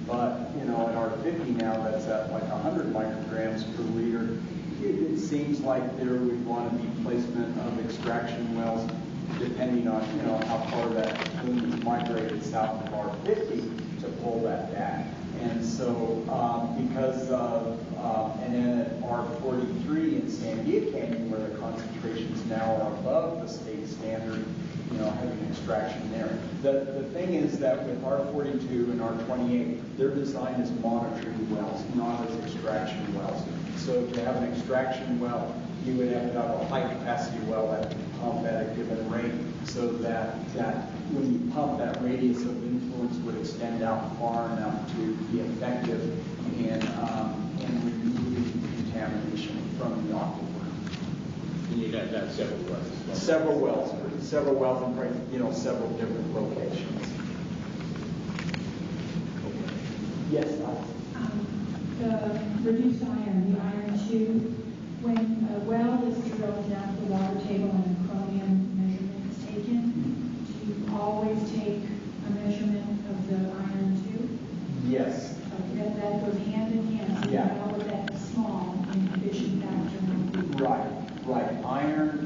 But, at R50 now, that's at like 100 micrograms per liter. It seems like there would want to be placement of extraction wells, depending on, how far that plume is migrated south of R50 to pull that back. And so, because of, and then at R43 in Sandia Canyon, where the concentrations now are above the state standard, having extraction there. The thing is that with R42 and R28, they're designed as monitoring wells, not as extraction wells. So to have an extraction well, you would have to have a high capacity well that can pump at a given rate, so that when you pump, that radius of influence would extend out far enough to be effective in removing contamination from the aquifer. And you'd have that several wells. Several wells in probably, several different locations. Yes, Alex. The reduced iron, the iron 2, when a well is drilled down to the water table and a chromium measurement is taken, do you always take a measurement of the iron 2? Yes. Okay, that goes hand in hand, so you know what that small inhibition factor might be. Right. Iron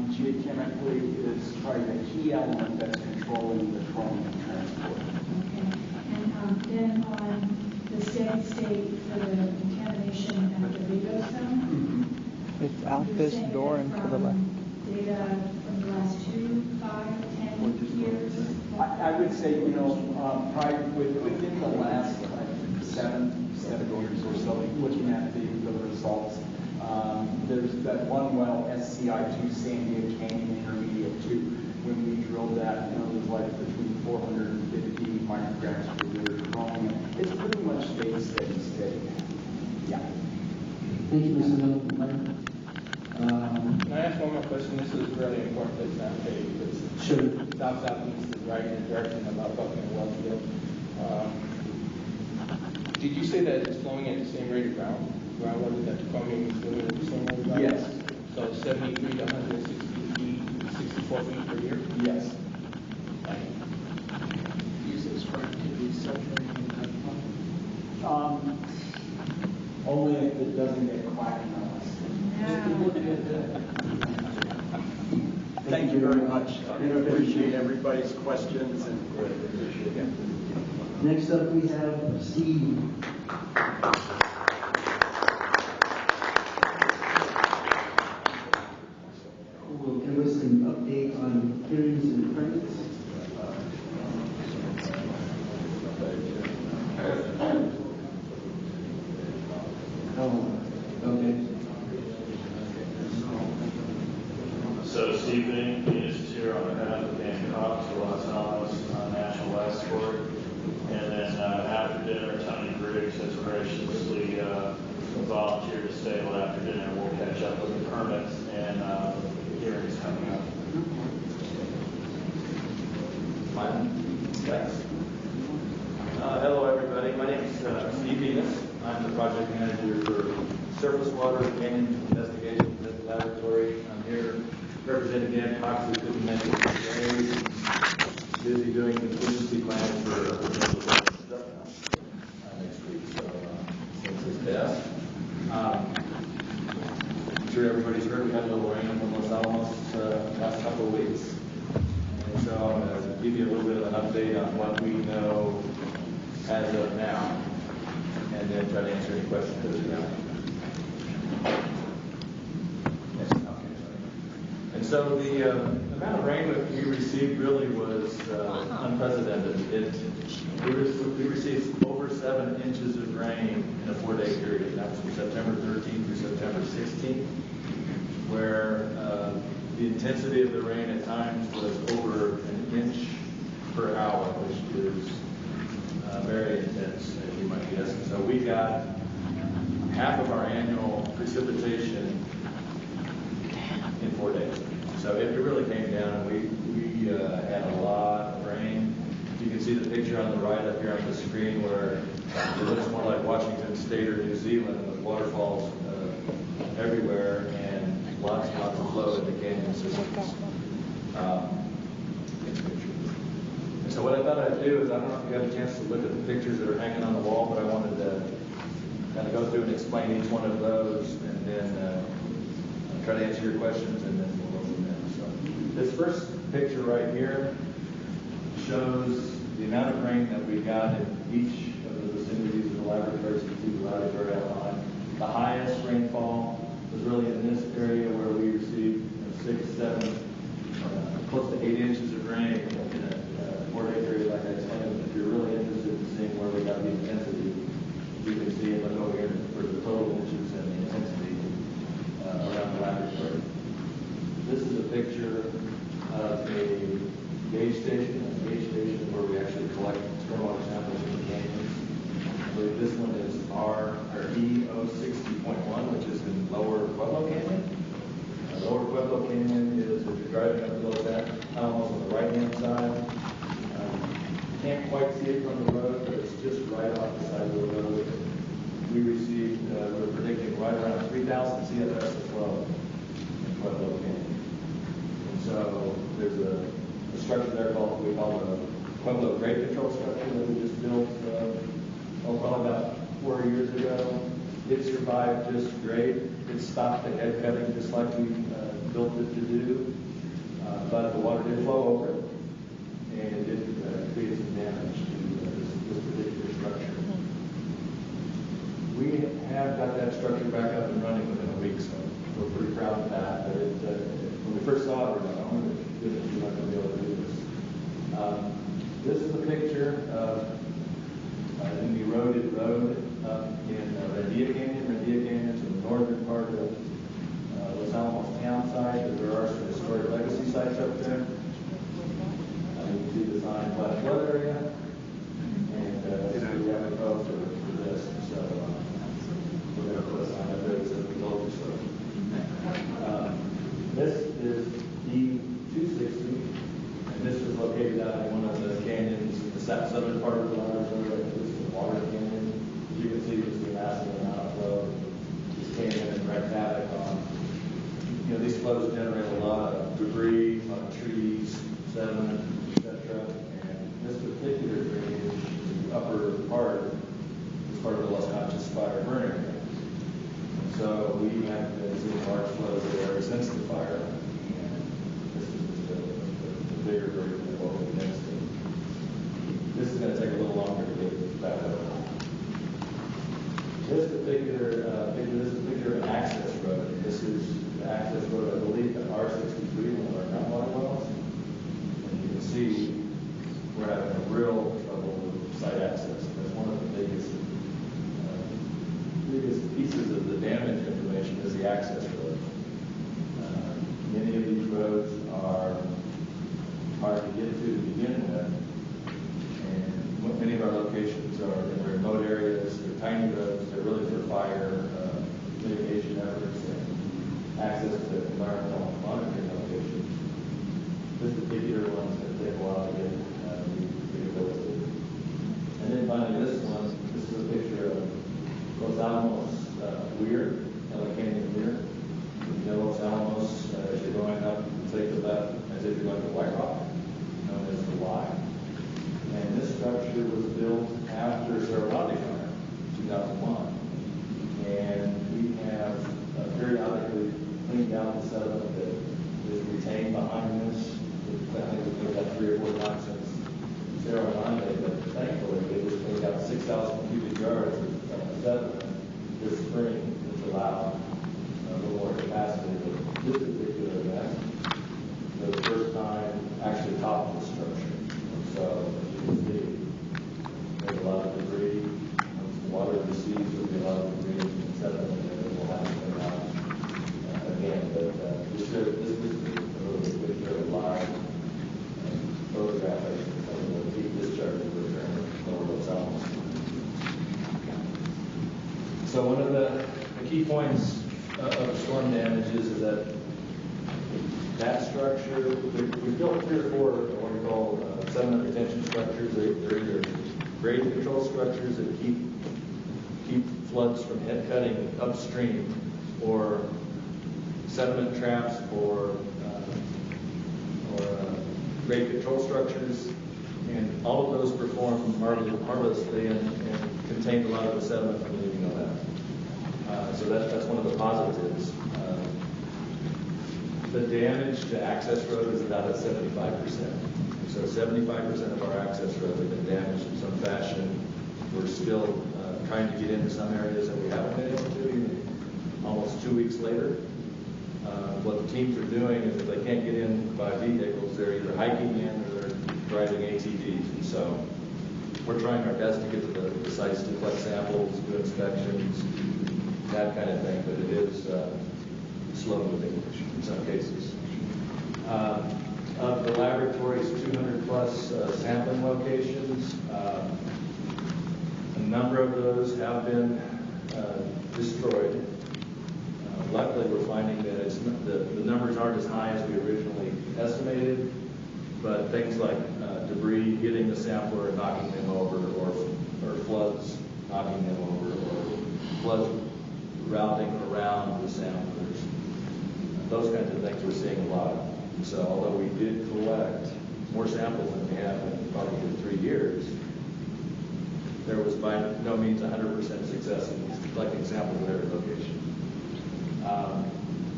geochemically is probably the key element that's controlling the chromium transport. Okay, and then on the steady state for the contamination at the Beto zone? It's out this door and to the left. Data from the last 2, 5, 10 years? I would say, probably within the last 7 years or so, looking at the results, there's that one well, SCI2 Sandia Canyon Intermediate 2. When we drilled that, it was like between 450 micrograms per liter chromium. It's pretty much stayed steady state. Yeah. Thank you, Mr. Miller. Can I ask one more question? This is really important that it's not paid, because southeast is right in the direction of our Bucking and Wellsville. Did you say that it's flowing at the same rate of groundwater, that the chromium is doing at the same rate of groundwater? Yes. So 73 to 160 feet, 64 feet per year? Yes. Use this for activity saturating the pump? Only if it doesn't get quacking on us. Thank you very much. I appreciate everybody's questions and Next up, we have Steve. Who will give us an update on hearings and permits. Okay. So this evening, is here on behalf of Dan Cox, Los Alamos National West Thanks. Hello, everybody. My name is Steve Venus. I'm the project manager for Surface Water Canyon Investigations at the laboratory. I'm here representing Dan Cox, who couldn't make it today. He's busy doing contingency plans for potential stuff next week, so since his desk. I'm sure everybody's heard we had a little rain in Los Alamos last couple of weeks. And so I'm going to give you a little bit of an update on what we know as of now, and then try to answer any questions that you have. And so the amount of rain that we received really was unprecedented. We received over 7 inches of rain in a 4-day period. That was from September 13th through September 16th, where the intensity of the rain at times was over 1 inch per hour, which is very intense, as you might guess. And so we got half of our annual precipitation in 4 days. So it really came down. We had a lot of rain. You can see the picture on the right up here on the screen where it looks more like Washington State or New Zealand with waterfalls everywhere and lots and lots of flow in the canyon systems. So what I thought I'd do is, I don't know if you had a chance to look at the pictures that are hanging on the wall, but I wanted to kind of go through and explain each one of those, and then try to answer your questions, and then we'll go from there. So this first picture right here shows the amount of rain that we got in each of the vicinities of the laboratories. You can see the laboratory outline. The highest rainfall was really in this area where we received 6, 7, close to 8 inches of rain in a 4-day period, like I explained. If you're really interested in seeing where we got the intensity, you can see and look over here for the total inches and the intensity around the laboratory. This is a picture of a gauge station where we actually collect stormwater samples in the canyons. I believe this one is E060.1, which is in Lower Pueblo Canyon. Lower Pueblo Canyon is, if you're driving up the Los Alamos on the right-hand side, you can't quite see it from the road, but it's just right off the side of the road. We received, we're predicting right around 3,000 CFS of flow in Pueblo Canyon. And so there's a structure there we call the Pueblo Grade Control Structure that we just built, probably about 4 years ago. It survived just great. It stopped the head cutting just like we built it to do, but the water did flow over it, and it did create some damage to this particular structure. We have got that structure back up and running within a week, so we're pretty proud of that. But when we first saw it, we were like, oh, goodness, we're not going to be able to do this. This is a picture of an eroded road up in Rendia Canyon. Rendia Canyon is in the northern part of Los Alamos town site. There are some historic legacy sites up there. You can see the sign Black Flood area, and this is the apropos for this. So we're going to put a sign up there that says we told you so. This is E260, and this was located out in one of the canyons in the southern part of the laboratory. This is the Water Canyon. As you can see, there's a massive amount of flow. This canyon and wreaked havoc on. These flows generate a lot of debris, a lot of trees, sediment, etc. And this particular drainage, the upper part, is part of the Los Conchas fire burning area. And so we have been seeing large flows there ever since the fire. And this is just a bigger version of what we've been seeing. This is going to take a little longer to get back up. This particular picture, this is a picture of an access road. This is the access road, I believe, to R63, one of our groundwater wells. And you can see we're having a real trouble with site access. That's one of the biggest pieces of the damage information is the access road. Many of these roads are hard to get to begin with. And many of our locations are in remote areas. They're tiny roads. They're really for fire mitigation efforts and access to environmental monitoring locations. This particular one is going to take a while to get. We around 6,000 cubic yards of sediment this spring, which allowed a little more capacity. But this particular event, for the first time, actually topped the structure. So you can see there's a lot of debris. Once the water recedes, there'll be a lot of debris and sediment that will have to come out again. But this is a little bit picture of live photograph of some of the peak discharges that are in lower Los Alamos. So one of the key points of storm damage is that structure, we built 3 or 4 what we call sediment retention structures. They're either grade control structures that keep floods from cutting upstream, or sediment traps, or grade control structures, and all of those perform marvelously and contain a lot of the sediment from leaving the land. So that's one of the positives. The damage to access road is about at 75%. So 75% of our access roads have been damaged in some fashion. We're still trying to get into some areas that we haven't been able to, even almost 2 weeks later. What the teams are doing is if they can't get in by vehicles, they're either hiking in or they're driving ATVs. And so we're trying our best to get to the sites to collect samples, do inspections, that kind of thing, but it is slow moving in some cases. Of the laboratory's 200 plus sampling locations, a number of those have been destroyed. Luckily, we're finding that the numbers aren't as high as we originally estimated, but things like debris hitting the sampler and knocking them over, or floods knocking them over, or floods routing around the samplers. Those kinds of things we're seeing a lot of. So although we did collect more samples than we have in probably 3 years, there was by no means 100% success in collecting samples at every location.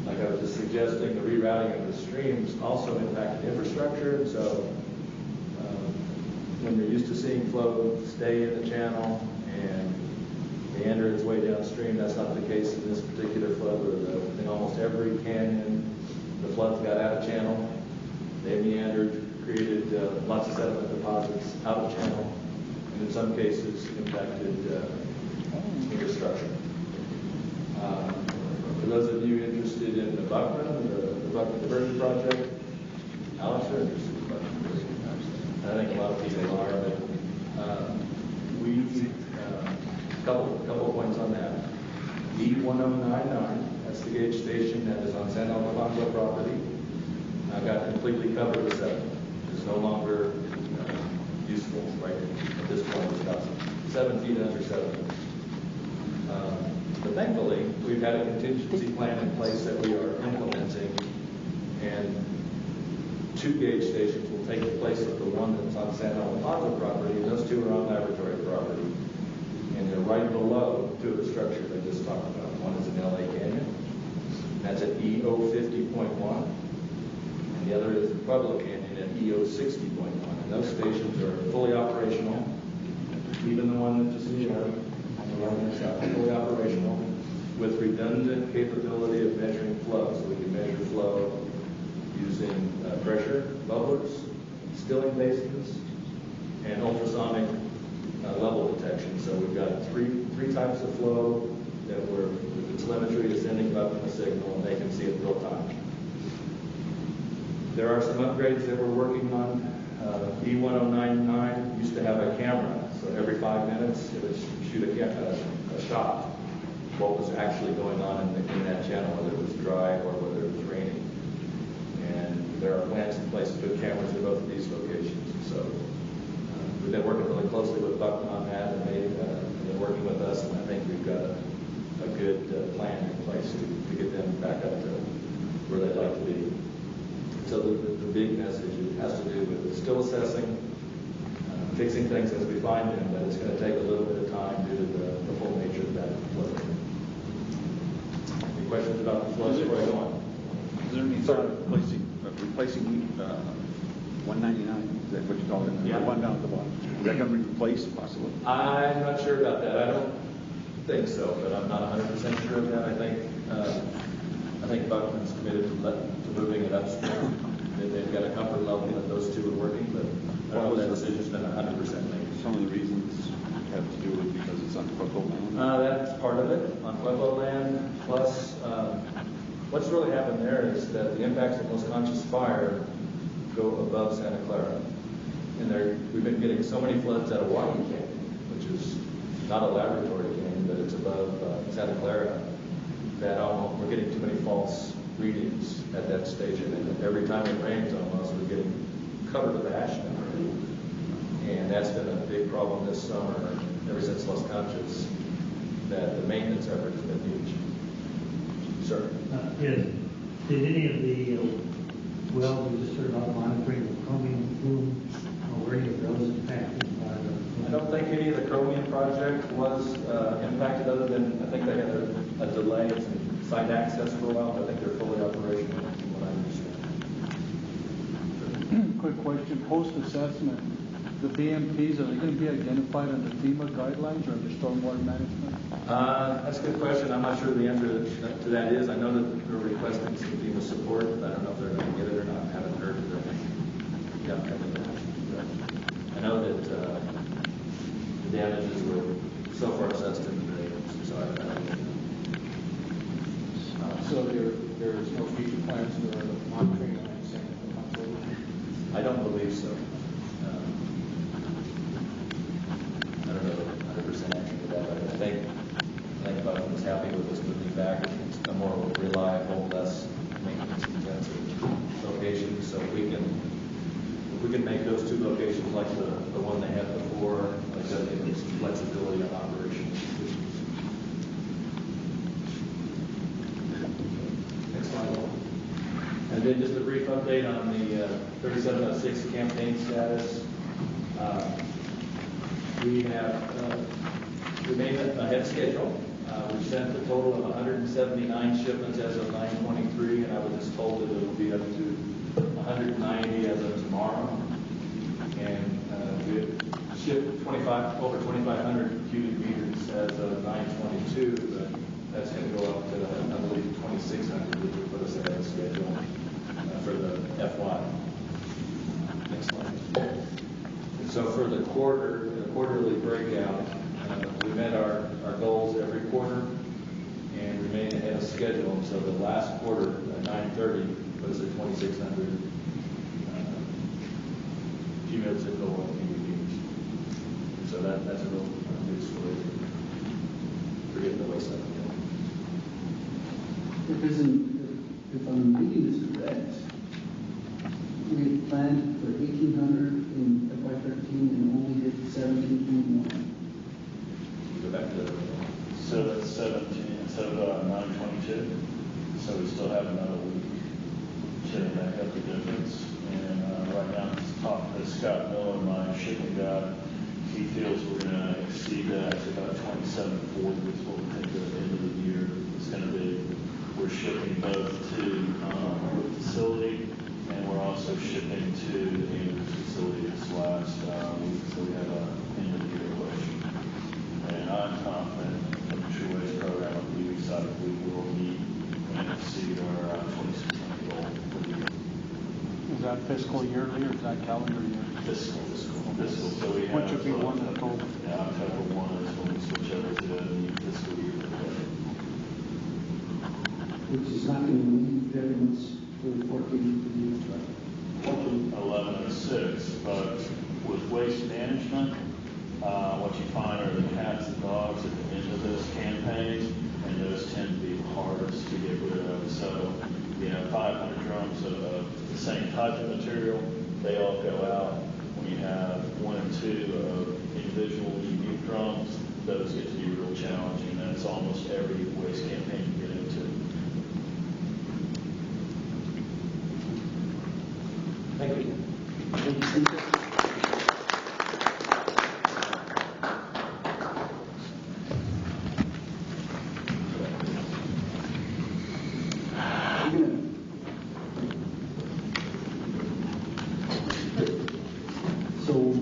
Like I was just suggesting, the rerouting of the streams also impacted infrastructure. So when you're used to seeing flow stay in the channel and meander its way downstream, that's not the case in this particular flood, where in almost every canyon, the floods got out of channel. They meandered, created lots of sediment deposits out of channel, and in some cases impacted infrastructure. For those of you interested in the Buckman, the Buckman Diversion Project, Alex, you're interested in Buckman Diversion. I think a lot of people are, but couple of points on that. E1099, that's the gauge station that is on San Alfonso property, got completely covered with sediment. It's no longer useful right at this point. It's about 7 feet under sediment. But thankfully, we've had a contingency plan in place that we are implementing, and 2 gauge stations will take the place of the one that's on San Alfonso property, and those 2 are on laboratory property. And they're right below 2 of the structures I just talked about. One is in LA Canyon, that's at EO50.1, and the other is in Pueblo Canyon at EO60.1. And those stations are fully operational. Even the one that just on the right-hand side, fully operational, with redundant capability of measuring flow. So we can measure flow using pressure bubblers, stilling basins, and ultrasonic level detection. So we've got three types of flow that with the telemetry is sending up in the signal, and they can see it real time. There are some upgrades that we're working on. E1099 used to have a camera, so every 5 minutes it would shoot a shot what was actually going on in that channel, whether it was dry or whether it was raining. And there are plans in place to put cameras in both of these locations. So we've been working really closely with Buckman on that, and they've been working with us, and I think we've got a good plan in place to get them back up to where they'd like to be. So the big message has to do with still assessing, fixing things as we find them, but it's going to take a little bit of time due to the full nature of that flood. Any questions about the flood before I go on? Is there any thought of replacing 199? Is that what you're talking about? Yeah. The one down at the bottom. Is that gonna be replaced possibly? I'm not sure about that. I don't think so, but I'm not 100% sure of that. I think Buckman's committed to moving it upstream. They've got a comfort level that those two are working, but I don't know if that decision's been 100% made. Some of the reasons have to do with because it's on Pueblo land? That's part of it, on Pueblo land. Plus, what's really happened there is that the impacts of Most Conscious Fire go above Santa Clara. And we've been getting so many floods out of Washington Canyon, which is not a laboratory canyon, but it's above Santa Clara, that we're getting too many false readings at that station. And every time it rains almost, we're getting covered with ash now. And that's been a big problem this summer, ever since Los Conchas, that the maintenance effort has been huge. Sir? Did any of the wells we just heard about monitoring the chromium plume, or were any of those impacted by the? I don't think any of the chromium project was impacted, other than I think they had a delay in some site access for a while, but I think they're fully operational, from what I understand. Quick question, post-assessment, the BMPs, are they going to be identified under FEMA guidelines or under stormwater management? That's a good question. I'm not sure the answer to that is. I know that they're requesting some FEMA support. I don't know if they're going to get it or not. I haven't heard the outcome of that. I know that the damages were so far assessed in the millions, so I don't know. So there's no future plans for monitoring or anything? I don't believe so. I don't know the 100% answer to that, but I think Buckman's happy with us moving back. It's a more reliable, less maintenance intensive location. So if we can make those two locations like the one they had before, like that, give them some flexibility on operations. Next slide. And then just a brief update on the 3706 campaign status. We have remained ahead of schedule. We've sent a total of 179 shipments as of 9/23, and I was just told that it will be up to 190 as of tomorrow. And we shipped over 2,500 cubic meters as of 9/22, but that's going to go up to, I believe, 2,600, which will put us ahead of schedule for the FY. Next slide. So for the quarterly breakout, we met our goals every quarter and remained ahead of schedule. And so the last quarter, 9/30, put us at 2,600 cumulative cubic meters. So that's a real news story for getting the waste out of If I'm reading this correct, we had planned for 1,800 in FY13 and only did 17.1. Go back to So that's 17 instead of 9/22. So we still have another week to make up the difference. And right now, Scott Miller, my shipping guy, he feels we're going to exceed that to about 2740 is what we think at the end of the year is going to be. We're shipping both to our facility, and we're also shipping to the Andrews facility this last week. So we have an end of the year push. And I'm confident that the True Waste program will be excited. We will meet and exceed our 2600 goal for the year. Is that fiscal yearly or is that calendar year? Fiscal. So we have. Which would be 1 October. Yeah, October 1 is when we switch over to the new fiscal year. Which is not going to leave very much for the 14th to do, right? 1106, but with waste management, what you find are the cats and dogs at the end of those campaigns, and those tend to be the hardest to get rid of. So, 500 drums of the same type of material, they all go out. When you have 1 or 2 of individual unique drums, those get to be real challenging. That's almost every waste campaign you get into. Thank you. So I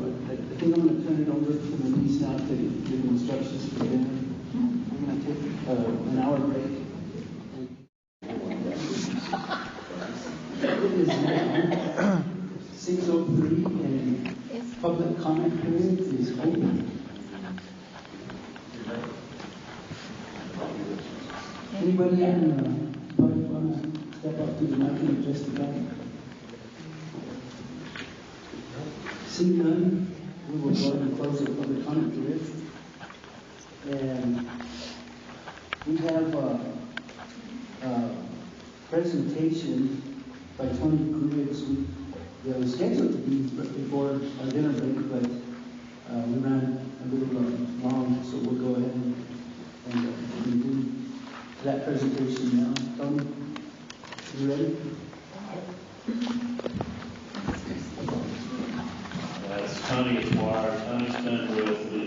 think I'm gonna turn it over to Denise now to give instructions for dinner. We're gonna take an hour break. It is now 6:03 and public comment period is open. Anybody in the public want to step up to the mic and address the guy? Seeing none, we will go ahead and close the public comment period. And we have a presentation by Tony Griggs. That was scheduled to be before our dinner break, but we ran a little long, so we'll go ahead and do that presentation now. Tony, you ready? As Tony gets wired, Tony's been with the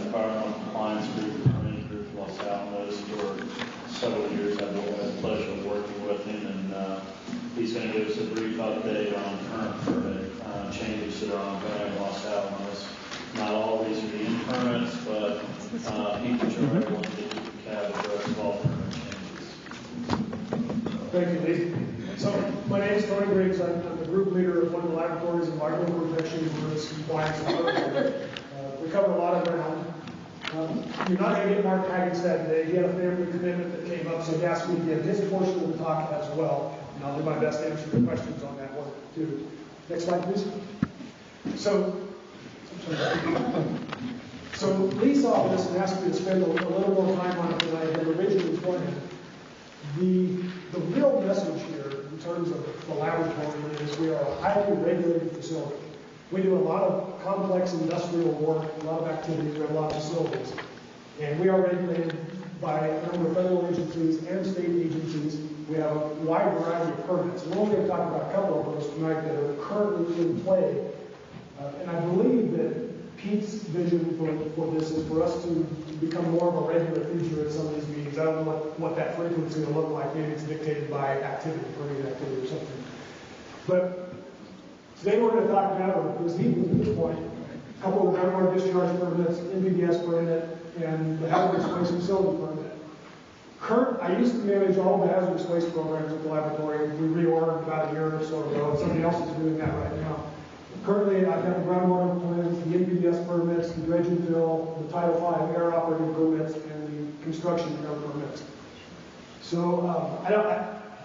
Environmental Compliance Group, the Marine Group, Los Alamos for several years. I've had the pleasure of working with him, and he's going to give us a brief update on current permit changes that are ongoing in Los Alamos. Not all of these are the in permits, but he can show everyone that you can address all permit changes. Thank you, Lee. So, my name is Tony Griggs. I'm the group leader of one of the laboratories in environmental protection for this compliance program. We cover a lot of ground. You're not going to get Mark Haggenstad today. He had a family commitment that came up, so he asked me to give his portion of the talk as well. And I'll do my best to answer the questions on that one, too. Next slide, please. So Lee saw this and asked me to spend a little more time on it than I had originally planned. The real message here in terms of the laboratory is we are a highly regulated facility. We do a lot of complex industrial work, a lot of activities, we have a lot of facilities. And we are regulated by a number of federal agencies and state agencies. We have a wide variety of permits. We're only going to talk about a couple of those tonight that are currently in play. And I believe that Pete's vision for this is for us to become more of a regular feature at some of these meetings. I don't know what that frequency will look like. Maybe it's dictated by activity, permitting activity or something. But today we're going to talk about, or this evening at this point, a couple of groundwater discharge permits, NPDES permit, and the hazardous waste facility permit. I used to manage all the hazardous waste programs at the laboratory. We reorged about a year or so ago, and somebody else is doing that right now. Currently, I've got the groundwater plans, the NPDES permits, the dredge and fill, the Title V air operating permits, and the construction air permits. So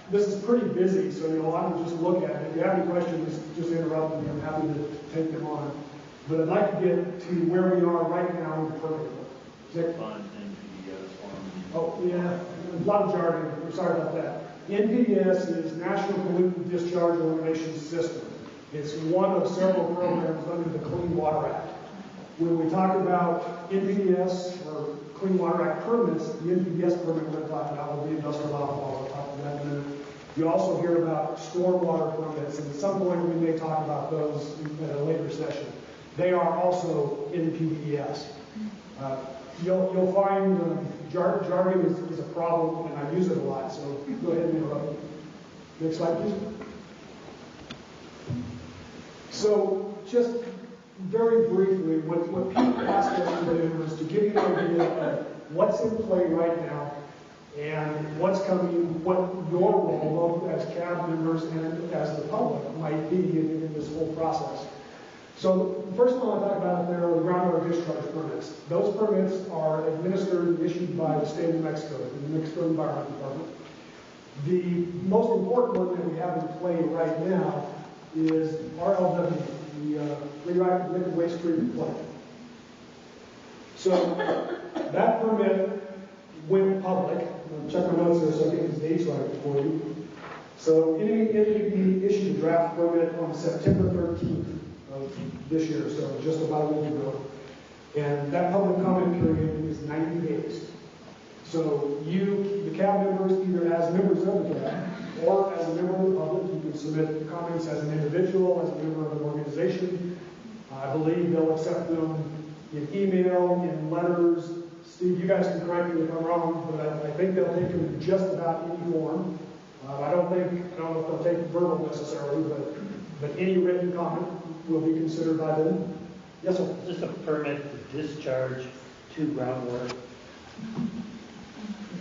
this is pretty busy, so I would just look at it. If you have any questions, just interrupt me. I'm happy to take them on. But I'd like to get to where we are right now in the permit. Oh, yeah, a lot of jargon. I'm sorry about that. NPDES is National Pollutant Discharge Elimination System. It's one of several programs under the Clean Water Act. When we talk about NPDES or Clean Water Act permits, the NPDES permit we're going to talk about will be industrial alcohol. I'll talk about that in a minute. You also hear about stormwater permits, and at some point we may talk about those in a later session. They are also NPDES. You'll find jargon is a problem, and I use it a lot, so go ahead and interrupt me. Next slide, please. So, just very briefly, what Pete asked us to do is to give you an idea of what's in play right now and what's coming, what your role, both as CAB members and as the public, might be in this whole process. So, the first one I'll talk about there are the groundwater discharge permits. Those permits are administered and issued by the state of New Mexico, the New Mexico Environment Department. The most important one that we have in play right now is RLW, the Radioactive Liquid Waste Treatment Plant. So that permit went public. I'll check my notes here so I get these dates right for you. So NNMCAB issued a draft permit on September 13th of this year, so just about a week ago. And that public comment period is 90 days. So you, the CAB members, either as members of the CAB or as a member of the public, you can submit comments as an individual, as a member of an organization. I believe they'll accept them in email, in letters. Steve, you guys can correct me if I'm wrong, but I think they'll take them in just about any form. I don't know if they'll take verbal necessarily, but any written comment will be considered by them. Yes, sir. Is this a permit to discharge to groundwater?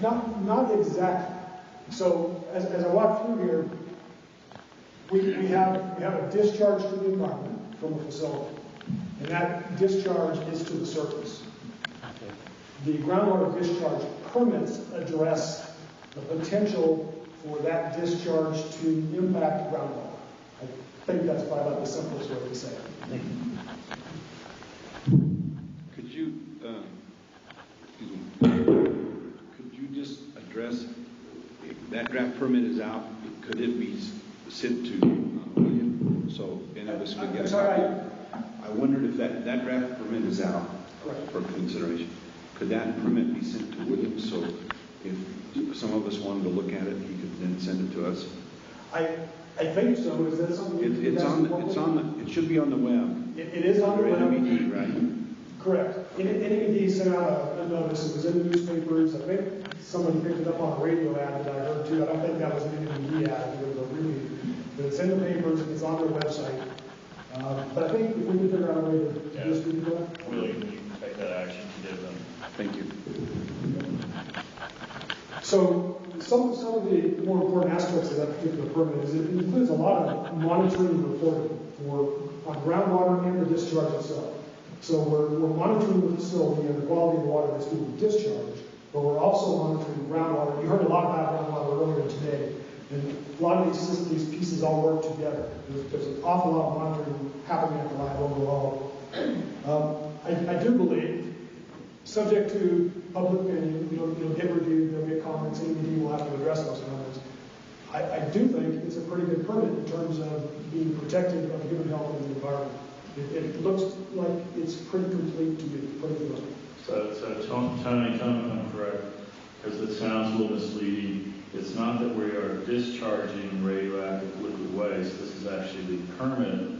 Not exactly. So as I walk through here, we have a discharge to the environment from the facility, and that discharge is to the surface. The groundwater discharge permits address the potential for that discharge to impact groundwater. I think that's probably about the simplest way to say it. Could you, could you just address, if that draft permit is out, could it be sent to William? So, and it was, I wondered if that draft permit is out for consideration. Could that permit be sent to William? So if some of us wanted to look at it, he could then send it to us? I think so. Is that something? It should be on the web. It is on the web. NNMCAB, right? Correct. NNMCAB sent out a notice. It was in the newspapers. I think somebody picked it up on a radio ad that I heard too. I don't think that was an NNMCAB ad. It was a really, but it's in the papers. It's on their website. But I think if we could figure out a way to distribute that. Willie, can you take that action to give them? Thank you. So some of the more important aspects of that particular permit is it includes a lot of monitoring and reporting on groundwater and the discharge itself. So we're monitoring the facility and the quality of the water that's being discharged, but we're also monitoring groundwater. You heard a lot about groundwater earlier today, and a lot of these pieces all work together. There's an awful lot of monitoring happening at the lab overall. I do believe, subject to public opinion, it'll get reviewed, there'll get comments, and will have to address those comments. I do think it's a pretty good permit in terms of being protective of human health and the environment. It looks like it's pretty complete to me, pretty good. So Tony, if I'm correct, because it sounds a little misleading. It's not that we are discharging radioactive liquid waste. This is actually the permit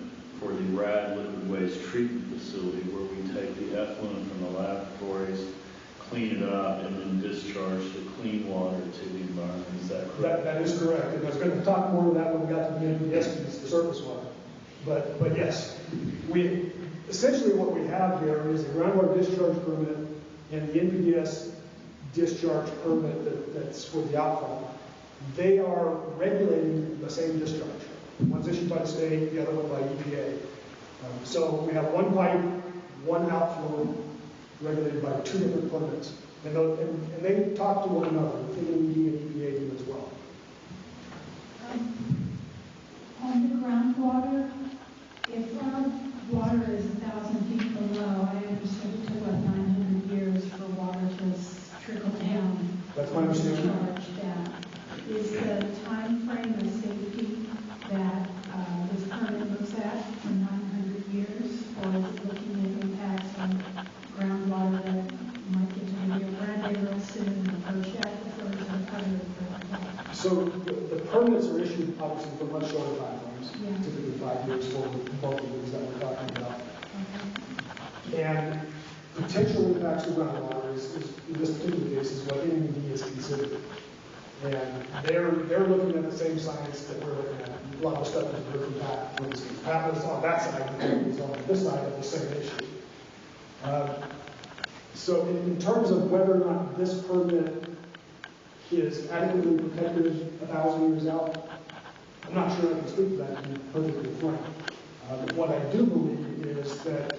for the RAD liquid waste treatment facility where we take the effluent from the laboratories, clean it up, and then discharge the clean water to the environment. Is that correct? That is correct. And I was going to talk more of that when we got to the NPS piece, the surface water. But yes, essentially what we have here is a groundwater discharge permit and the NPS discharge permit that's for the outfall. They are regulating the same discharge. One's issued by the state, the other one by EPA. So we have one pipe, one outflow regulated by two different permits. And they talk to one another, NNMCAB and EPA do as well. On the groundwater, if our water is 1,000 feet below, I understood it took about 900 years for water to trickle down. That's my understanding. Discharge down. Is the time frame of safety that this permit looks at for 900 years, or is it looking at impacts on groundwater that might get to maybe a brand real soon in the first year, or is it a permit for So the permits are issued obviously for much shorter time frames, typically 5 years for both of these that we're talking about. And potential impacts to groundwater is in this particular case, is what NNMCAB is considered. And they're looking at the same science that we're looking at. A lot of stuff is very Pat, for instance. Pat was on that side, and he's on this side of the same issue. So in terms of whether or not this permit is adequately protected 1,000 years out, I'm not sure I can speak to that, to be perfectly frank. What I do believe is that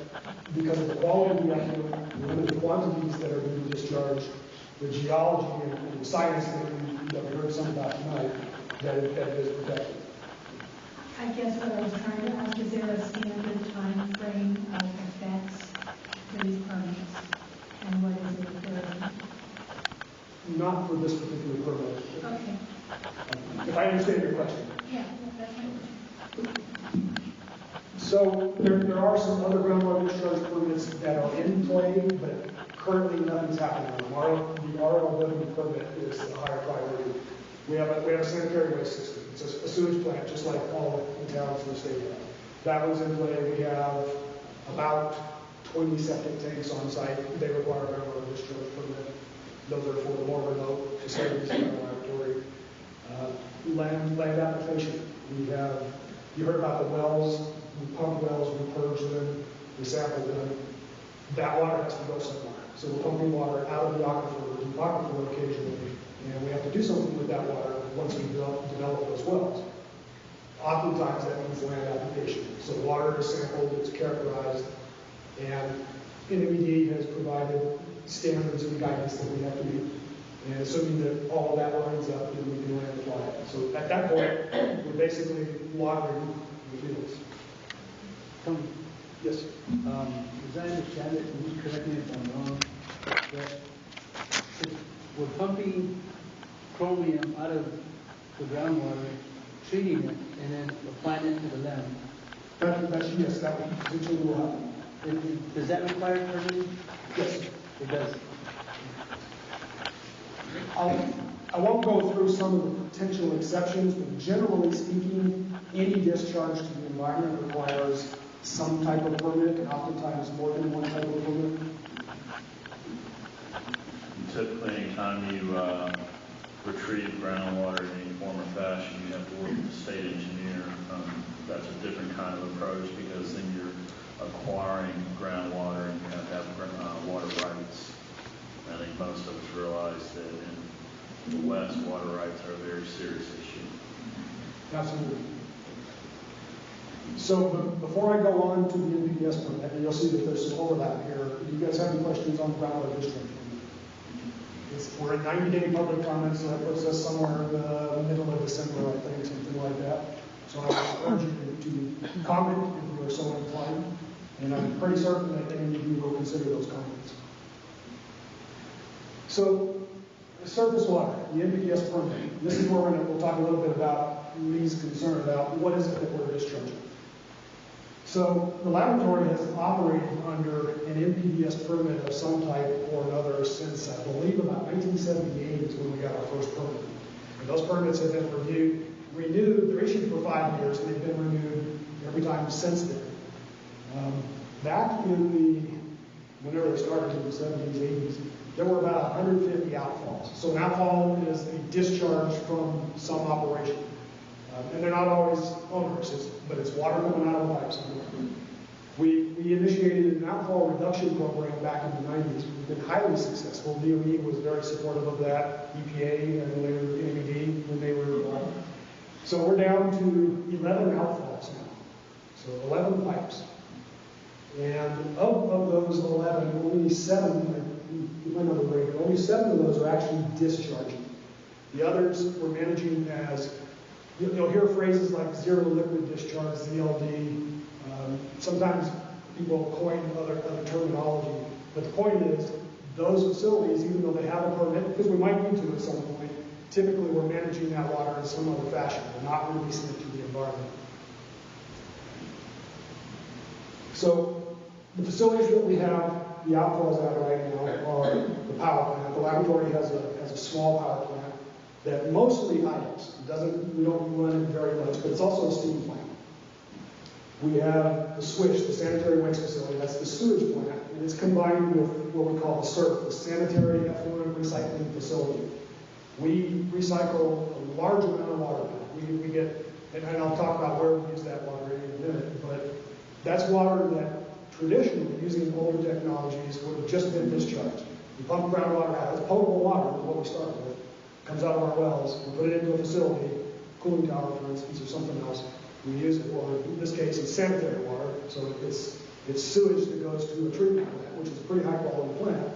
because of the quality of the effluent, the limited quantities that are being discharged, the geology and the science that we heard some about tonight, that it is protected. I guess what I was trying to ask, is there a standard time frame of effects for these permits? And what is it for? Not for this particular permit. Okay. If I understand your question. Yeah, that's my question. So there are some other groundwater discharge permits that are in play, but currently nothing's happening on them. The RLW permit is a higher priority. We have a sanitary waste system. It's a sewage plant, just like all the towns in the state have. That was in play. We have about 20 septic tanks on site. They require a groundwater discharge permit. Those are for the more remote facilities in our laboratory. Land application. You heard about the wells. We pump wells, we purge them. the sample done, that water has to go somewhere. So we're pumping water out of the aquifer occasionally, and we have to do something with that water once we develop those wells. Oftentimes that means land application. So water is sampled, it's characterized, and NNMCAB has provided standards and guidance that we have to meet. And assuming that all of that lines up, then we can land apply it. So at that point, we're basically watering the fields. Tony? Yes, sir. As I understand it, and you correct me if I'm wrong, that we're pumping chromium out of the groundwater, treating it, and then applying it to the land. Yes, that would potentially will happen. Does that require permitting? Yes. It does. I won't go through some of the potential exceptions, but generally speaking, any discharge to the environment requires some type of permit, and oftentimes more than one type of permit. Typically, anytime you retrieve groundwater in any form or fashion, you have to work with the state engineer. That's a different kind of approach because then you're acquiring groundwater and you have to have water rights. I think most of us realize that in the West, water rights are a very serious issue. Absolutely. So before I go on to the NPDES permit, and you'll see that there's some overlap here, do you guys have any questions on groundwater discharge? We're in 90-day public comments, so that puts us somewhere in the middle of December, I think, something like that. So I would urge you to comment if you are so inclined, and I'm pretty certain that any of you will consider those comments. So, surface water, the NPDES permit. This is where we'll talk a little bit about Lee's concern about what is it that we're discharging. So the laboratory has operated under an NPDES permit of some type or another since, I believe, about 1978 is when we got our first permit. And those permits have been renewed, they're issued for 5 years, and they've been renewed every time since then. Back in whenever they started in the 70s, 80s, there were about 150 outfalls. So an outfall is a discharge from some operation. And they're not always onerous, but it's water coming out of the pipes. We initiated an outfall reduction program back in the 90s. We've been highly successful. DOE was very supportive of that, EPA and later NNMCAB when they were involved. So we're down to 11 outfalls now. So 11 pipes. And of those 11, only 7, my number right here, only 7 of those are actually discharging. The others we're managing as, you'll hear phrases like zero liquid discharge, ZLD. Sometimes people coin other terminology. But the point is, those facilities, even though they have a permit, because we might need to at some point, typically we're managing that water in some other fashion. We're not releasing it to the environment. So the facilities that we have the outfalls out right now are the power plant. The laboratory has a small power plant that mostly idles. We don't run it very much, but it's also a steam plant. We have the SWISH, the sanitary waste facility. That's the sewage plant, and it's combined with what we call the SERF, the sanitary effluent recycling facility. We recycle a large amount of water. We get, and I'll talk about where we use that water in a minute, but that's water that traditionally, using older technologies, would have just been discharged. We pump groundwater out. It's potable water, is what we started with. It comes out of our wells. We put it into a facility, cooling tower, for instance, or something else. We use it, or in this case, it's sanitary water, so it's sewage that goes to a treatment plant, which is a pretty high-quality plant.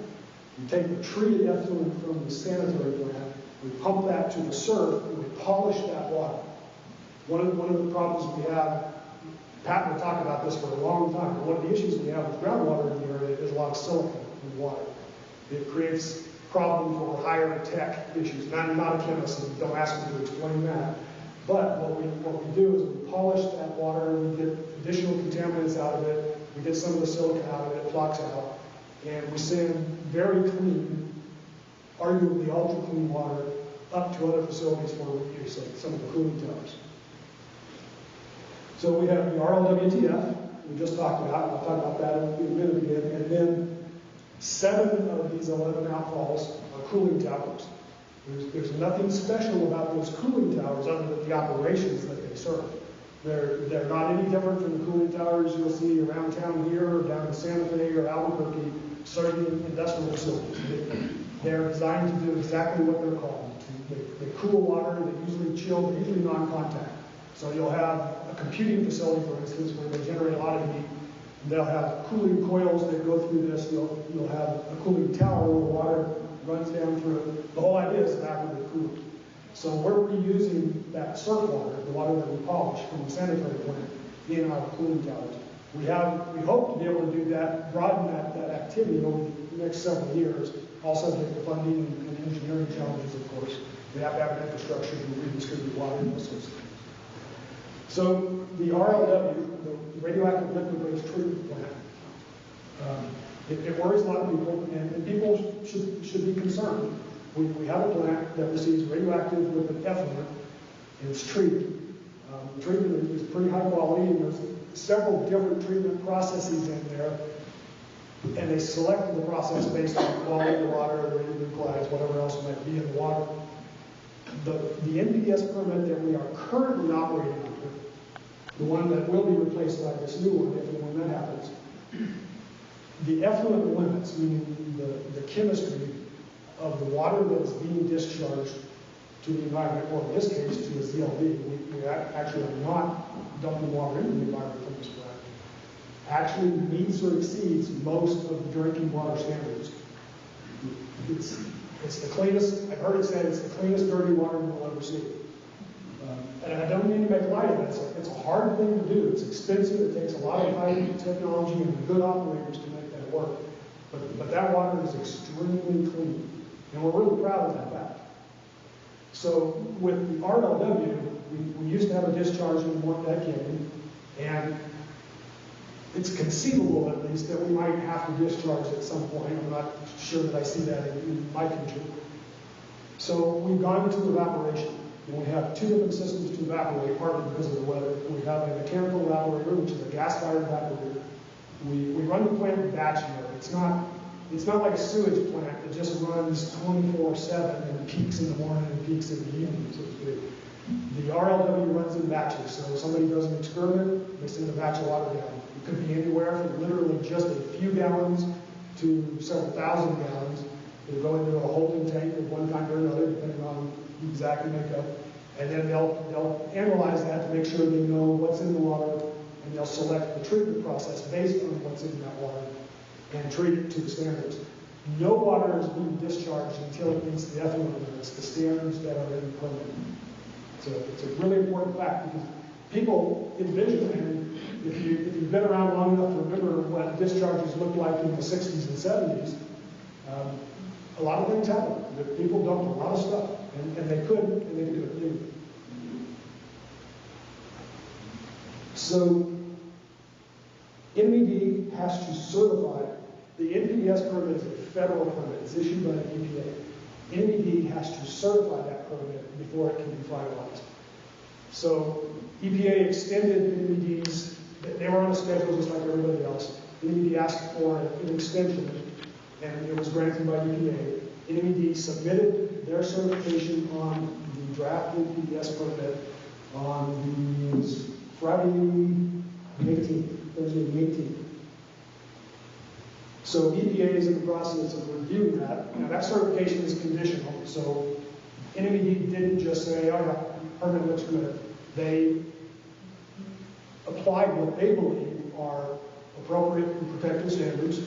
We take the treated effluent from the sanitary plant, we pump that to the SERF, and we polish that water. One of the problems we have, Pat will talk about this for a long time, but one of the issues we have with groundwater in the area is a lot of silicon in water. It creates problems for higher tech issues. Not a chemist, and don't ask me to explain that. But what we do is we polish that water, we get additional contaminants out of it, we get some of the silicon out of it, flocks out, and we send very clean, arguably ultra clean water up to other facilities for reuse, like some of the cooling towers. So we have the RLWTF, we just talked about, I'll talk about that in a minute again, and then 7 of these 11 outfalls are cooling towers. There's nothing special about those cooling towers other than the operations that they serve. They're not any different from the cooling towers you'll see around town here or down in Santa Fe or Albuquerque, serving industrial facilities. They're designed to do exactly what they're called. They cool water, they usually chill, they're usually non-contact. So you'll have a computing facility, for instance, where they generate a lot of heat. They'll have cooling coils that go through this. You'll have a cooling tower where the water runs down through it. The whole idea is evaporative cooling. So we're reusing that surf water, the water that we polish from the sanitary plant, in our cooling towers. We hope to be able to do that, broaden that activity over the next several years, also subject to funding and engineering challenges, of course. We have to have an infrastructure to redistribute water and those sorts of things. So the RLW, the radioactive liquid waste treatment plant, it worries a lot of people, and people should be concerned. We have a plant that receives radioactive liquid effluent, and it's treated. The treatment is pretty high quality, and there's several different treatment processes in there, and they selected the process based on the quality of the water, the radionuclides, whatever else might be in the water. The NPDES permit that we are currently operating under, the one that will be replaced by this new one, if and when that happens, the effluent limits, meaning the chemistry of the water that's being discharged to the environment, or in this case, to the ZLD, we actually are not dumping water into the environment from this plant, actually meets or exceeds most of the drinking water standards. It's the cleanest, I've heard it said, it's the cleanest dirty water you'll ever see. And I don't mean to make light of it. It's a hard thing to do. It's expensive. It takes a lot of high technology and good operators to make that work. But that water is extremely clean. And we're really proud of that fact. So with the RLW, we used to have a discharge in Mont Canyon, and it's conceivable at least that we might have to discharge at some point. I'm not sure that I see that in my future. So we've gone to evaporation. And we have two different systems to evaporate, partly because of the weather. We have a mechanical evaporator, which is a gas-fired evaporator. We run the plant in batch mode. It's not like a sewage plant that just runs 24/7 and peaks in the morning and peaks in the evening, so to speak. The RLW runs in batches. So if somebody does an experiment, they send a batch of water down. It could be anywhere from literally just a few gallons to several thousand gallons. It'll go into a holding tank of one kind or another, depending on the exact makeup. And then they'll analyze that to make sure they know what's in the water, and they'll select the treatment process based on what's in that water and treat it to the standards. No water is being discharged until it meets the effluent limits, the standards that are in the permit. It's a really important fact because people envision, and if you've been around long enough to remember what discharges looked like in the 60s and 70s, a lot of things happen. People dumped a lot of stuff, and they could do it legally. So NMED has to certify. The NPDES permit is a federal permit. It's issued by the EPA. NMED has to certify that permit before it can be finalized. So EPA extended NMED's, they were on a schedule just like everybody else. NMED asked for an extension, and it was granted by EPA. NMED submitted their certification on the draft NPDES permit on Friday the 18th, Thursday the 18th. So EPA is in the process of reviewing that. Now that certification is conditional, so NMED didn't just say, all right, permit looks good. They applied what they believe are appropriate and protective standards,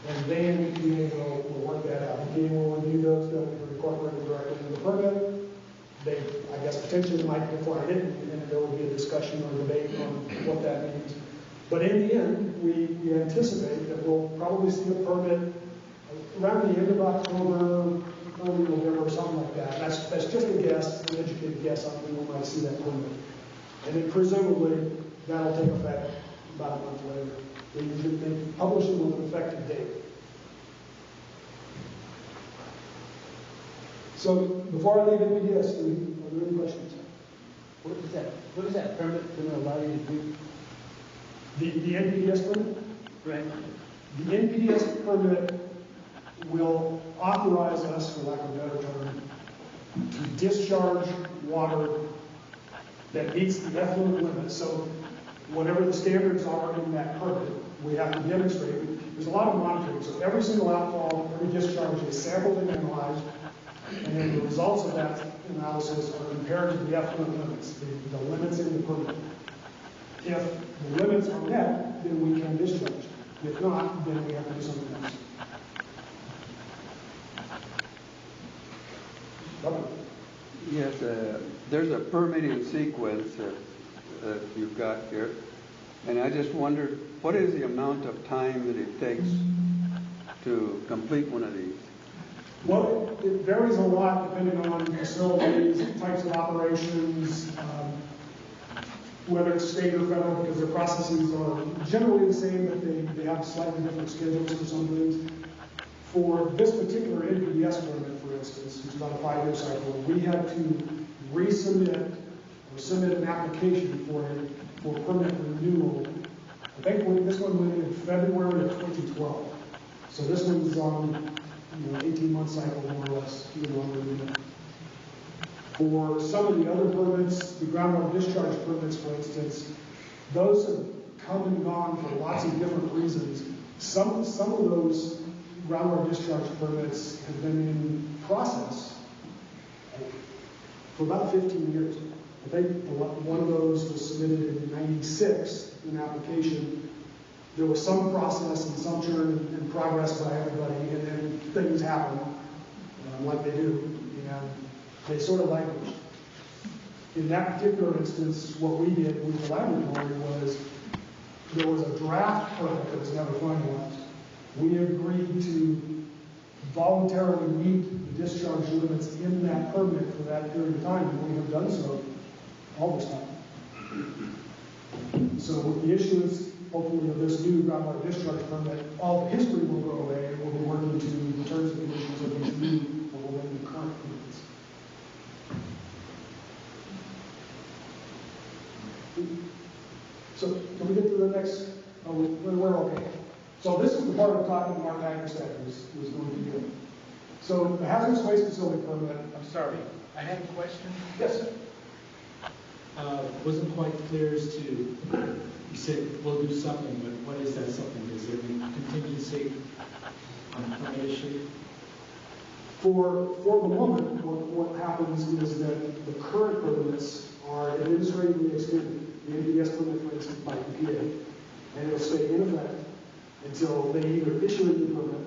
and they and EPA will work that out. EPA will review those, they'll incorporate them directly into the permit. They, I guess, potentially might decline it, and there will be a discussion or debate on what that means. But in the end, we anticipate that we'll probably see a permit around the end of October, early November, something like that. That's just a guess, an educated guess on when we might see that permit. And then presumably, that'll take effect about a month later. They publish it with an effective date. So before I leave NPDES, are there any questions? What is that permit going to allow you to do? The NPDES permit? Right. The NPDES permit will authorize us, for lack of a better term, to discharge water that meets the effluent limit. So whatever the standards are in that permit, we have to demonstrate. There's a lot of monitoring. So every single outfall, every discharge is sampled and analyzed, and then the results of that analysis are compared to the effluent limits, the limits in the permit. If the limits are met, then we can discharge. If not, then we have to do something else. Yes, there's a permitting sequence that you've got here, and I just wondered, what is the amount of time that it takes to complete one of these? Well, it varies a lot depending on facilities, types of operations, whether it's state or federal, because their processes are generally the same, but they have slightly different schedules for some things. For this particular NPDES permit, for instance, which is on a 5-year cycle, we had to resubmit or submit an application for permit renewal. I think this one went in February of 2012. So this one's on 18-month cycle, more or less, even longer than that. For some of the other permits, the groundwater discharge permits, for instance, those have come and gone for lots of different reasons. Some of those groundwater discharge permits have been in process for about 15 years. I think one of those was submitted in '96, an application. There was some process and some churn and progress by everybody, and then things happen, like they do, and they sort of languished. In that particular instance, what we did with the laboratory was there was a draft permit that was never finalized. We agreed to voluntarily meet the discharge limits in that permit for that period of time, and we have done so all this time. So with the issuance, hopefully, of this new groundwater discharge permit, all the history will go away, and we'll be working to the terms and conditions of these new, what will be the current permits. So can we get to the next? Oh, we're okay. So this is the part of talking Mark Agner said was going to do. So the hazardous waste facility permit. I'm sorry, I have a question. Yes, sir. Wasn't quite clear as to, you said we'll do something, but what is that something? Is there any contingency on a permit issue? For the moment, what happens is that the current permits are administratively extended. The NPDES permit, for instance, by EPA, and it'll stay in effect until they either issue a new permit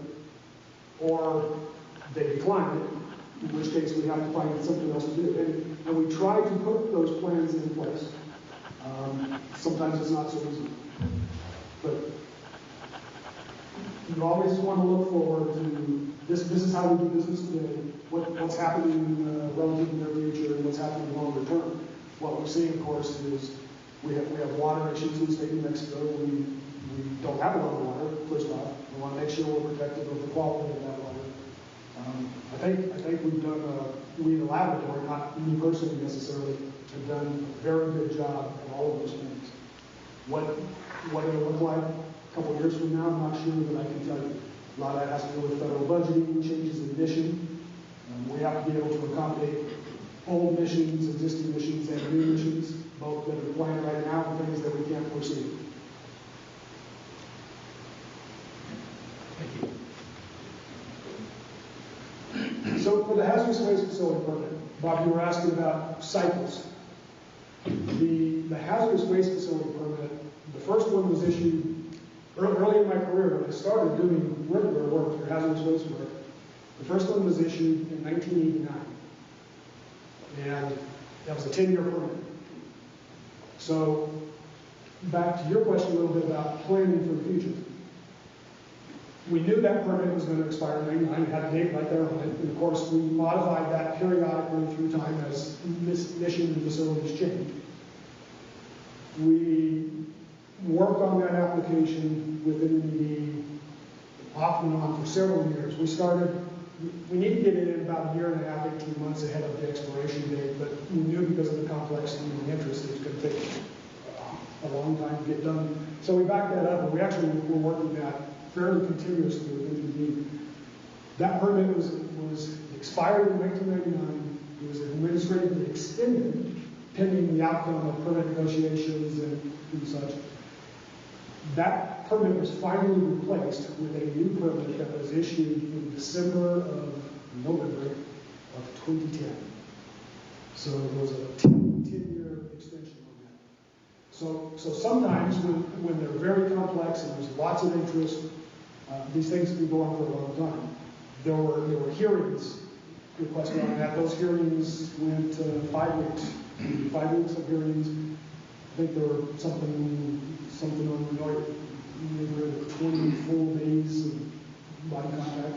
or they decline it, in which case we have to find something else to do. And we try to put those plans in place. Sometimes it's not so easy. But you always want to look forward to this is how we do business today, what's happening relative in the future, and what's happening longer term. What we're seeing, of course, is we have water issues in the state of New Mexico. We don't have a lot of water, first off. We want to make sure we're protective of the quality of that water. I think we've done, we in the laboratory, not me personally necessarily, have done a very good job at all of those things. What it'll look like a couple of years from now, I'm not sure, but I can tell you. A lot of that has to do with federal budgeting, changes in mission. We have to be able to accommodate old missions, existing missions, and new missions, both that are planned right now and things that we can't foresee. Thank you. So for the hazardous waste facility permit, Bob, you were asking about cycles. The hazardous waste facility permit, the first one was issued early in my career when I started doing regular work for hazardous waste work. The first one was issued in 1989. And that was a 10-year permit. So back to your question a little bit about planning for the future. We knew that permit was going to expire in 99, it had a date right there on it, and of course we modified that periodically through time as mission and facilities changed. We worked on that application within the off and on for several years. We need to get it in about a year and a half, 18 months ahead of the expiration date, but we knew because of the complexity and the interest it was going to take a long time to get done. So we backed that up, and we actually were working that fairly continuously with NPD. That permit was expired in 1999. It was administratively extended pending the outcome of permit negotiations and such. That permit was finally replaced with a new permit that was issued in November of 2010. So it was a 10-year extension on that. So sometimes when they're very complex and there's lots of interest, these things can go on for a long time. There were hearings requested on that. Those hearings went 5 weeks. 5 weeks of hearings. I think there were something on the order of 20 full days of body contact.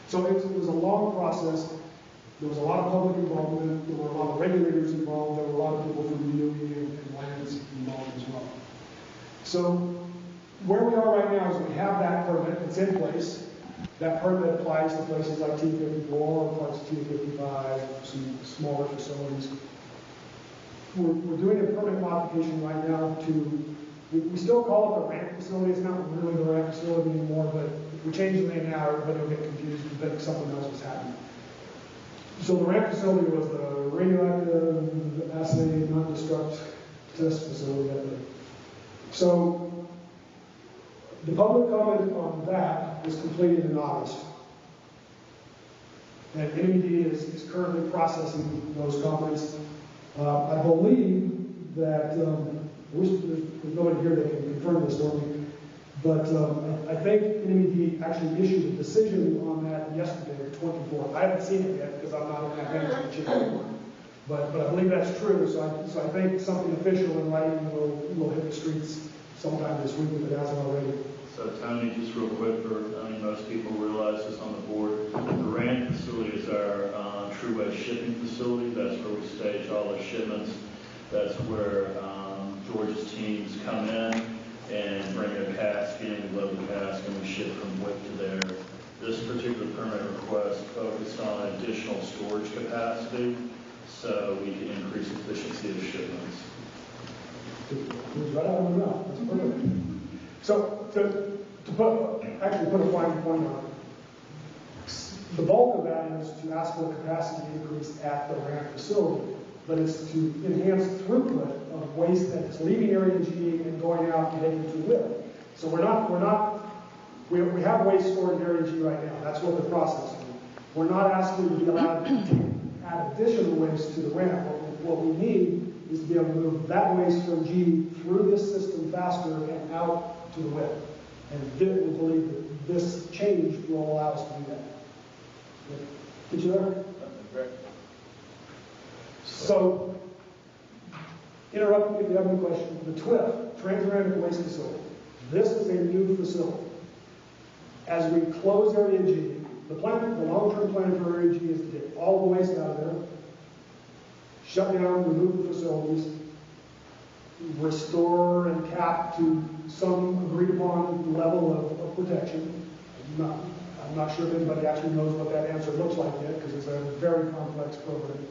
So it was a long process. There was a lot of public involvement. There were a lot of regulators involved. There were a lot of people from the DOE and lands involved as well. So where we are right now is we have that permit. It's in place. That permit applies to places like T54, parts of T55, some smaller facilities. We're doing a permit modification right now we still call it the ramp facility. It's not really the ramp facility anymore, but if we change the name now, everybody will get confused and think something else was happening. So the ramp facility was the radioactive assay non-destruct test facility up there. So the public comment on that was completed in August. And NNMCAB is currently processing those comments. I believe that, there's nobody here that can confirm this for me, but I think NNMCAB actually issued a decision on that yesterday, the 24th. I haven't seen it yet because I'm not in that management chair anymore. But I believe that's true, so I think something official in writing will hit the streets sometime this week if it hasn't already. So Tony, just real quick, most people realize this on the board, the ramp facility is our true waste shipping facility. That's where we stage all the shipments. That's where George's teams come in and bring a cask in, we load the cask, and we ship from WIC to there. This particular permit request focused on additional storage capacity so we can increase efficiency of shipments. It was right out of my mouth. That's perfect. So to put a fine point on it, the bulk of that is to ask for a capacity increase at the ramp facility, but it's to enhance throughput of waste that's leaving Area G and going out and heading to WIC. So we have waste stored in Area G right now. That's what they're processing. We're not asking to be allowed to add additional waste to the ramp. What we need is to be able to move that waste from G through this system faster and out to the WIC. And we believe that this change will allow us to do that. Did you there? So, interrupting if you have any question. The TWIF, Transuranic Waste Facility. This is a new facility. As we close Area G, the long-term plan for Area G is to get all the waste out of there, shut down, remove the facilities, restore and cap to some agreed upon level of protection. I'm not sure if anybody actually knows what that answer looks like yet because it's a very complex program.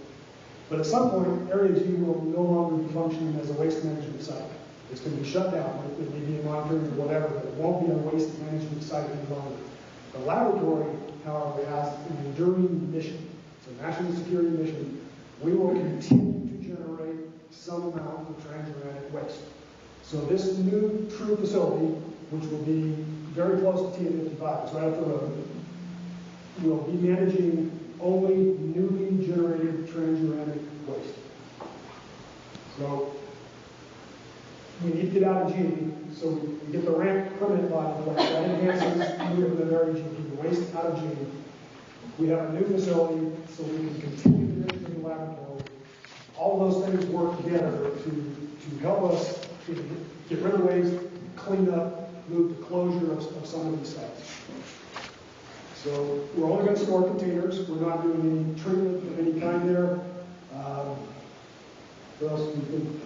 But at some point, Area G will no longer be functioning as a waste management site. It's going to be shut down. It may be monitoring or whatever, but it won't be a waste management site any longer. The laboratory, however, has an enduring mission. It's a national security mission. We will continue to generate some amount of transuranic waste. So this new true facility, which will be very close to T55, it's right up the road, will be managing only newly generated transuranic waste. So we need to get out of G, so we get the ramp permit law in place. That enhances movement of Area G, keep the waste out of G. We have a new facility, so we can continue to do the laboratory. All of those things work together to help us to get rid of waste, clean up, move the closure of some of these sites. So we're only going to store containers. We're not doing any treatment of any kind there. What else do you think?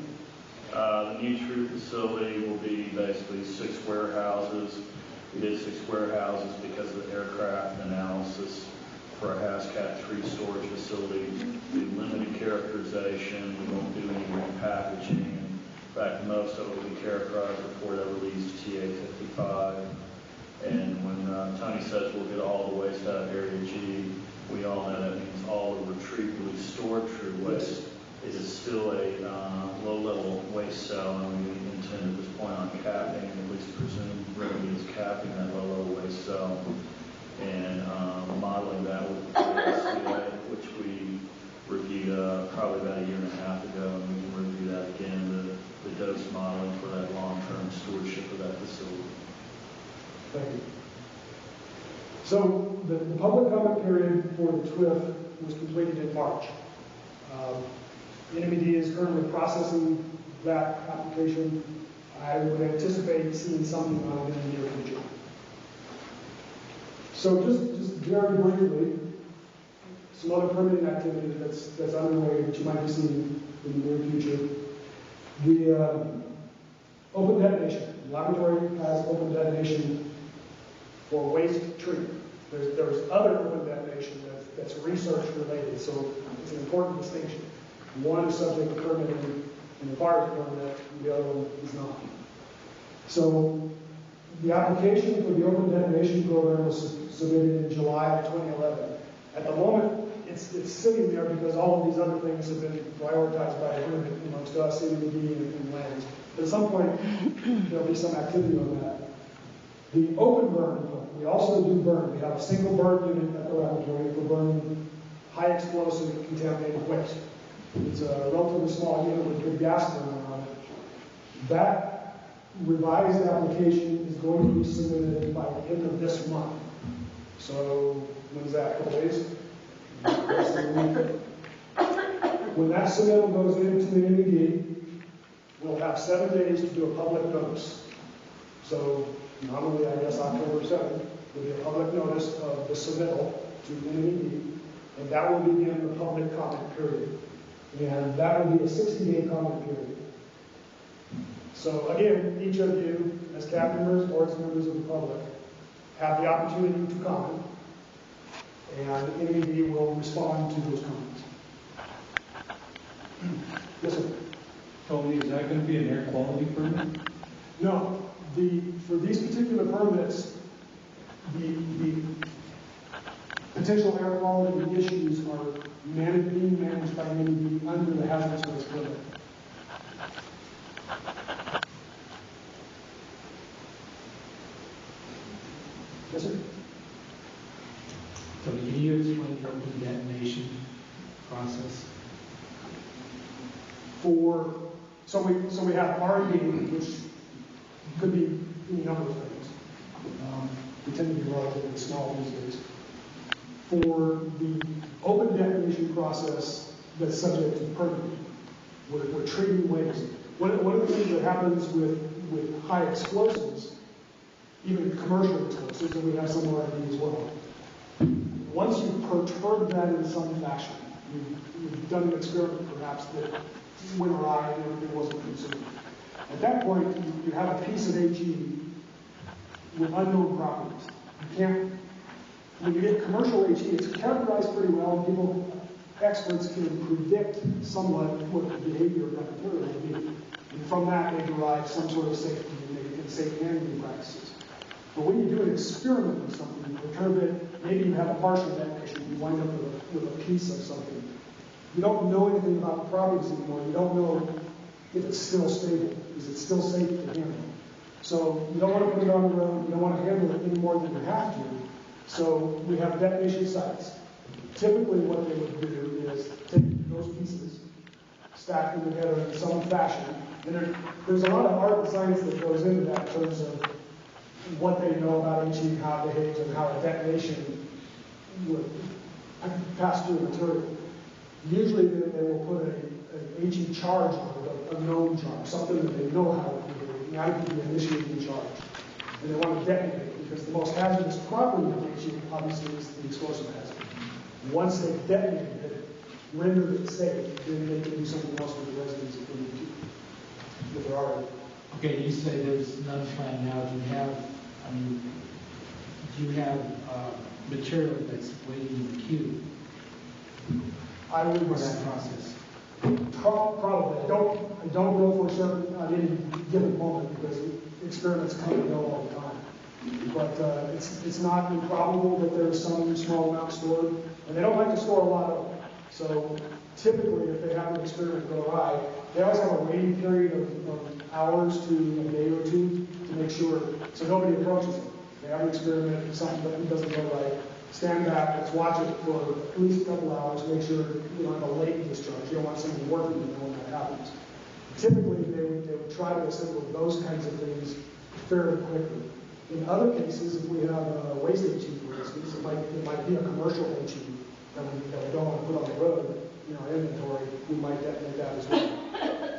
The new true facility will be basically 6 warehouses. We did 6 warehouses because of the aircraft analysis for a HAZCAT tree storage facility. We limited characterization. We won't do any repackaging. In fact, most of it will be characterized before it ever leaves TA55. And when Tony says we'll get all the waste out of Area G, we all know that means all the retrievably stored true waste is it still a low-level waste cell, and we intend at this point on capping, at least presume revenue is capping that low-level waste cell, and modeling that with the SCA, which we reviewed probably about a year and a half ago, and we can review that again, the dose modeling for that long-term stewardship of that facility. Thank you. So the public comment period for the TWIF was completed in March. NMED is currently processing that application. I would anticipate seeing something on it in the near future. So just very briefly, some other permitting activity that's underway that you might be seeing in the near future. The open detonation. The laboratory has open detonation for waste treatment. There's other open detonation that's research related, so it's an important distinction. One is subject to permitting and requires a permit, and the other one is not. So the application for the open detonation program was submitted in July of 2011. At the moment, it's sitting there because all of these other things have been prioritized by agreement amongst us, NMED, and lands. But at some point, there'll be some activity on that. The open burn, we also do burn. We have a single burn unit at the laboratory for burning high explosive contaminated waste. It's a relatively small unit with a good gas burner on it. That revised application is going to be submitted by the end of this month. So when's that? A couple days? When that submittal goes into the NMED, we'll have 7 days to do a public notice. So normally, I guess October 7th will be a public notice of the submittal to NNMCAB, and that will begin the public comment period. And that will be a 60-day comment period. So again, each of you, as CAB members or as members of the public, have the opportunity to comment, and NNMCAB will respond to those comments. Yes, sir. Tony, is that going to be an air quality permit? No. For these particular permits, the potential air quality issues are being managed by NMED under the hazardous waste permit. Yes, sir. So can you explain the open detonation process? So we have R&D, which could be any number of things. We tend to be relatively small these days. For the open detonation process that's subject to permitting, we're treating waste. One of the things that happens with high explosives, even commercial explosives, and we have some R&D as well, once you perturb that in some fashion, you've done an experiment perhaps that went awry and everything wasn't consumed. At that point, you have a piece of HE with unknown properties. You can't, when you get commercial HE, it's characterized pretty well, and experts can predict somewhat what the behavior of that material will be. And from that, they derive some sort of safety and safe handling practices. But when you do an experiment with something, you perturb it, maybe you have a partial detonation, you wind up with a piece of something. You don't know anything about the properties anymore. You don't know if it's still stable. Is it still safe to handle? So you don't want to put it on the road. You don't want to handle it any more than you have to. So we have detonation sites. Typically what they would do is take those pieces, stack them together in some fashion. And there's a lot of art and science that goes into that in terms of what they know about HE, how it behaves, and how a detonation would pass through the material. Usually they will put an HE charge on it, a known charge, something that they know how to behave, not to be initiating charge. And they want to detonate it because the most hazardous property of HE obviously is the explosive hazard. Once they've detonated it, rendered it safe, then they can do something else with the residents if they need to, with their art. Okay, you say there's none planned now. Do you have material that's waiting in the queue? I would for that process. Probably. I don't know for certain at any given moment because experiments come and go all the time. But it's not improbable that there's some small amount stored, and they don't like to store a lot of it. So typically, if they have an experiment go awry, they always have a waiting period of hours to a day or two to make sure, so nobody approaches them. They have an experiment, if something doesn't go right, stand back, let's watch it for at least a couple hours, make sure you don't have a late discharge. You don't want somebody working when that happens. Typically, they would try to assemble those kinds of things fairly quickly. In other cases, if we have a waste HE, for instance, it might be a commercial HE that we don't want to put on the road in our inventory, we might detonate that as well.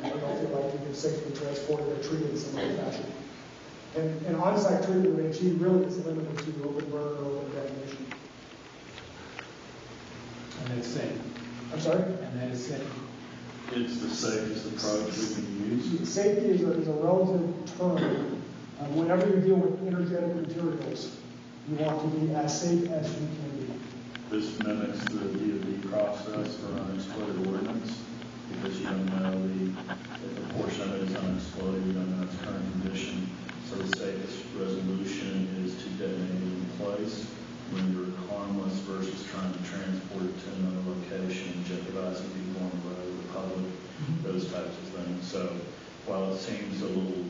We don't feel like we can safely transport it or treat it in some other fashion. And on-site treatment of HE really is limited to open burn or open detonation. And that's safe. I'm sorry? And that is safe. It's the safest approach we can use. Safety is a relative term. Whenever you deal with energetic materials, you want to be as safe as you can be. This mimics the DOD process for unexploded ordnance, because you don't know if a portion of it is unexploded, you don't know its current condition. So the safest resolution is to detonate it in place when you're harmless versus trying to transport it to another location, jeopardizing people on the road, the public, those types of things. So while it seems a little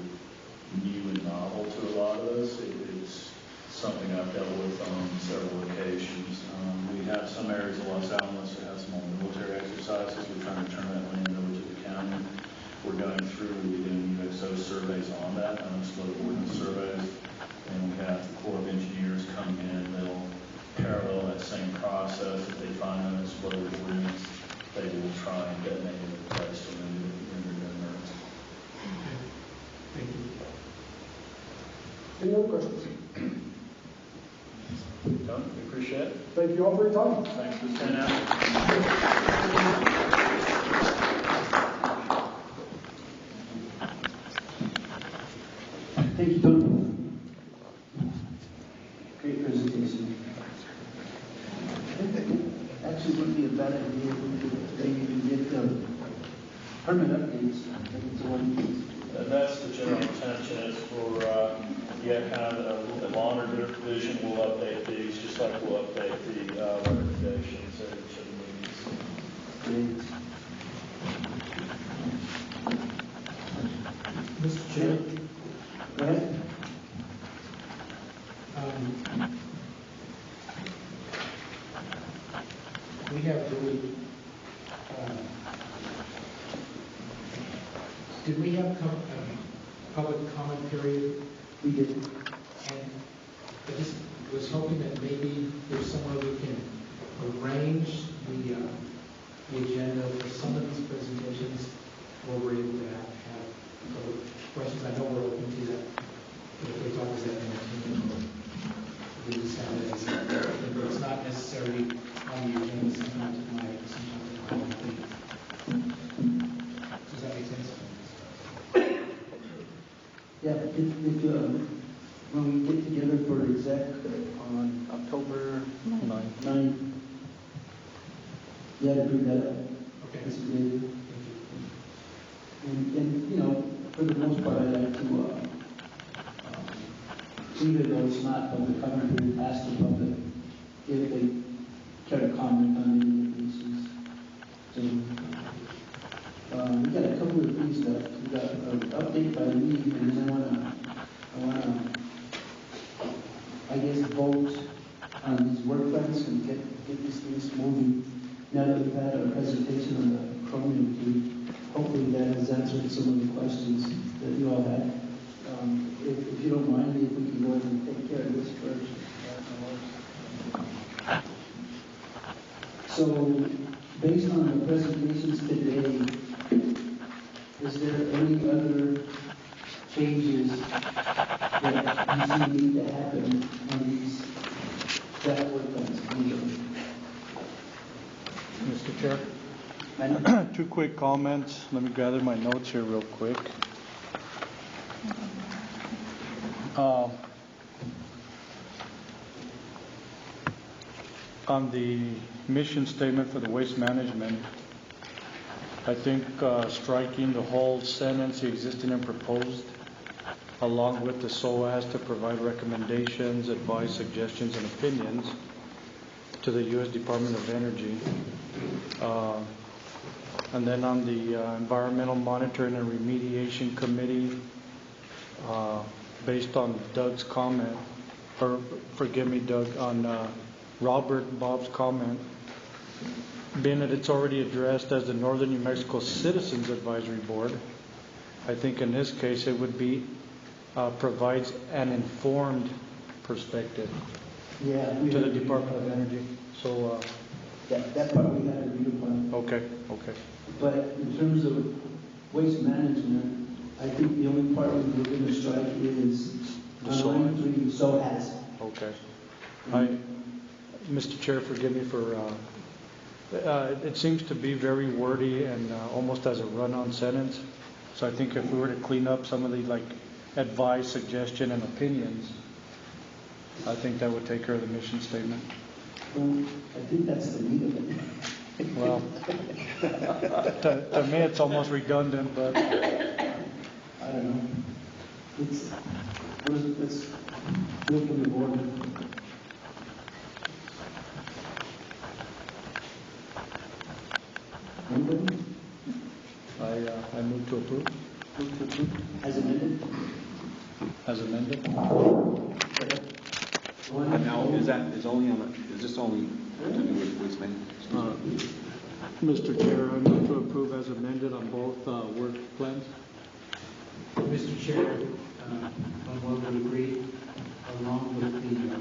new and novel to a lot of us, it's something I've dealt with on several occasions. We have some areas of Los Alamos that have some more military exercises. We're trying to turn that land over to the county. We're going through, we're doing UXO surveys on that, unexploded ordnance surveys, and we have the Corps of Engineers come in. They'll parallel that same process. If they find unexploded ordnance, they will try and detonate it in place to render it inert. Thank you. Any other questions? Done. We appreciate it. Thank you all for your time. Thanks for staying out. Thank you, Tony. Great presentation. Actually, it wouldn't be a bad idea if we could maybe even get permit updates. I think it's one. That's the general intention is for, kind of a little bit longer division. We'll update these just like we'll update the recommendations at each of the meetings. Great. Mr. Chair. Go ahead. We have really, did we have a public comment period? We did. And I just was hoping that maybe there's somewhere we can arrange the agenda for some of these presentations where we're able to have public questions. I know we're open to that. If there's always that entertainment, we just have it as it's not necessarily on the agenda. Sometimes it might, sometimes it might not be. Does that make sense? Yeah, when we get together for exec on October 9th, yeah, to bring that up. Okay. That's good. And for the most part, I like to, even though it's not public comment, we ask the public if they care to comment on any of these issues. So, we got a couple of things left. We got an update by me, and then I wanna, I guess, vote on these work plans and get these things moving. Now that we've had our presentation on the chromium key, hopefully that has answered some of the questions that you all had. If you don't mind, if we can go ahead and take care of this first. So, based on the presentations today, is there any other changes that you see need to happen on these that work plans? Mr. Chair, 2 quick comments. Let me gather my notes here real quick. On the mission statement for the waste management, I think striking the whole sentence, the existing and proposed, along with the SOAS to provide recommendations, advice, suggestions, and opinions to the U.S. Department of Energy And then on the Environmental Monitoring and Remediation Committee, based on Doug's comment, or forgive me, Doug, on Robert and Bob's comment, being that it's already addressed as the Northern New Mexico Citizens Advisory Board, I think in this case it would be provides an informed perspective to the Department of Energy. So that part we had to read upon. okay. But in terms of waste management, I think the only part we're going to strike is line 3, so as. Okay. Mr. Chair, forgive me for, it seems to be very wordy and almost as a run-on sentence. So I think if we were to clean up some of the like advice, suggestion, and opinions, I think that would take care of the mission statement. Well, I think that's the meat of it. Well, to me it's almost redundant, but I don't know. Let's go from the board. Anybody? I move to approve. Move to approve as amended. As amended. And now, is this only to do with waste management? Mr. Chair, I move to approve as amended on both work plans. Mr. Chair, I will agree along with the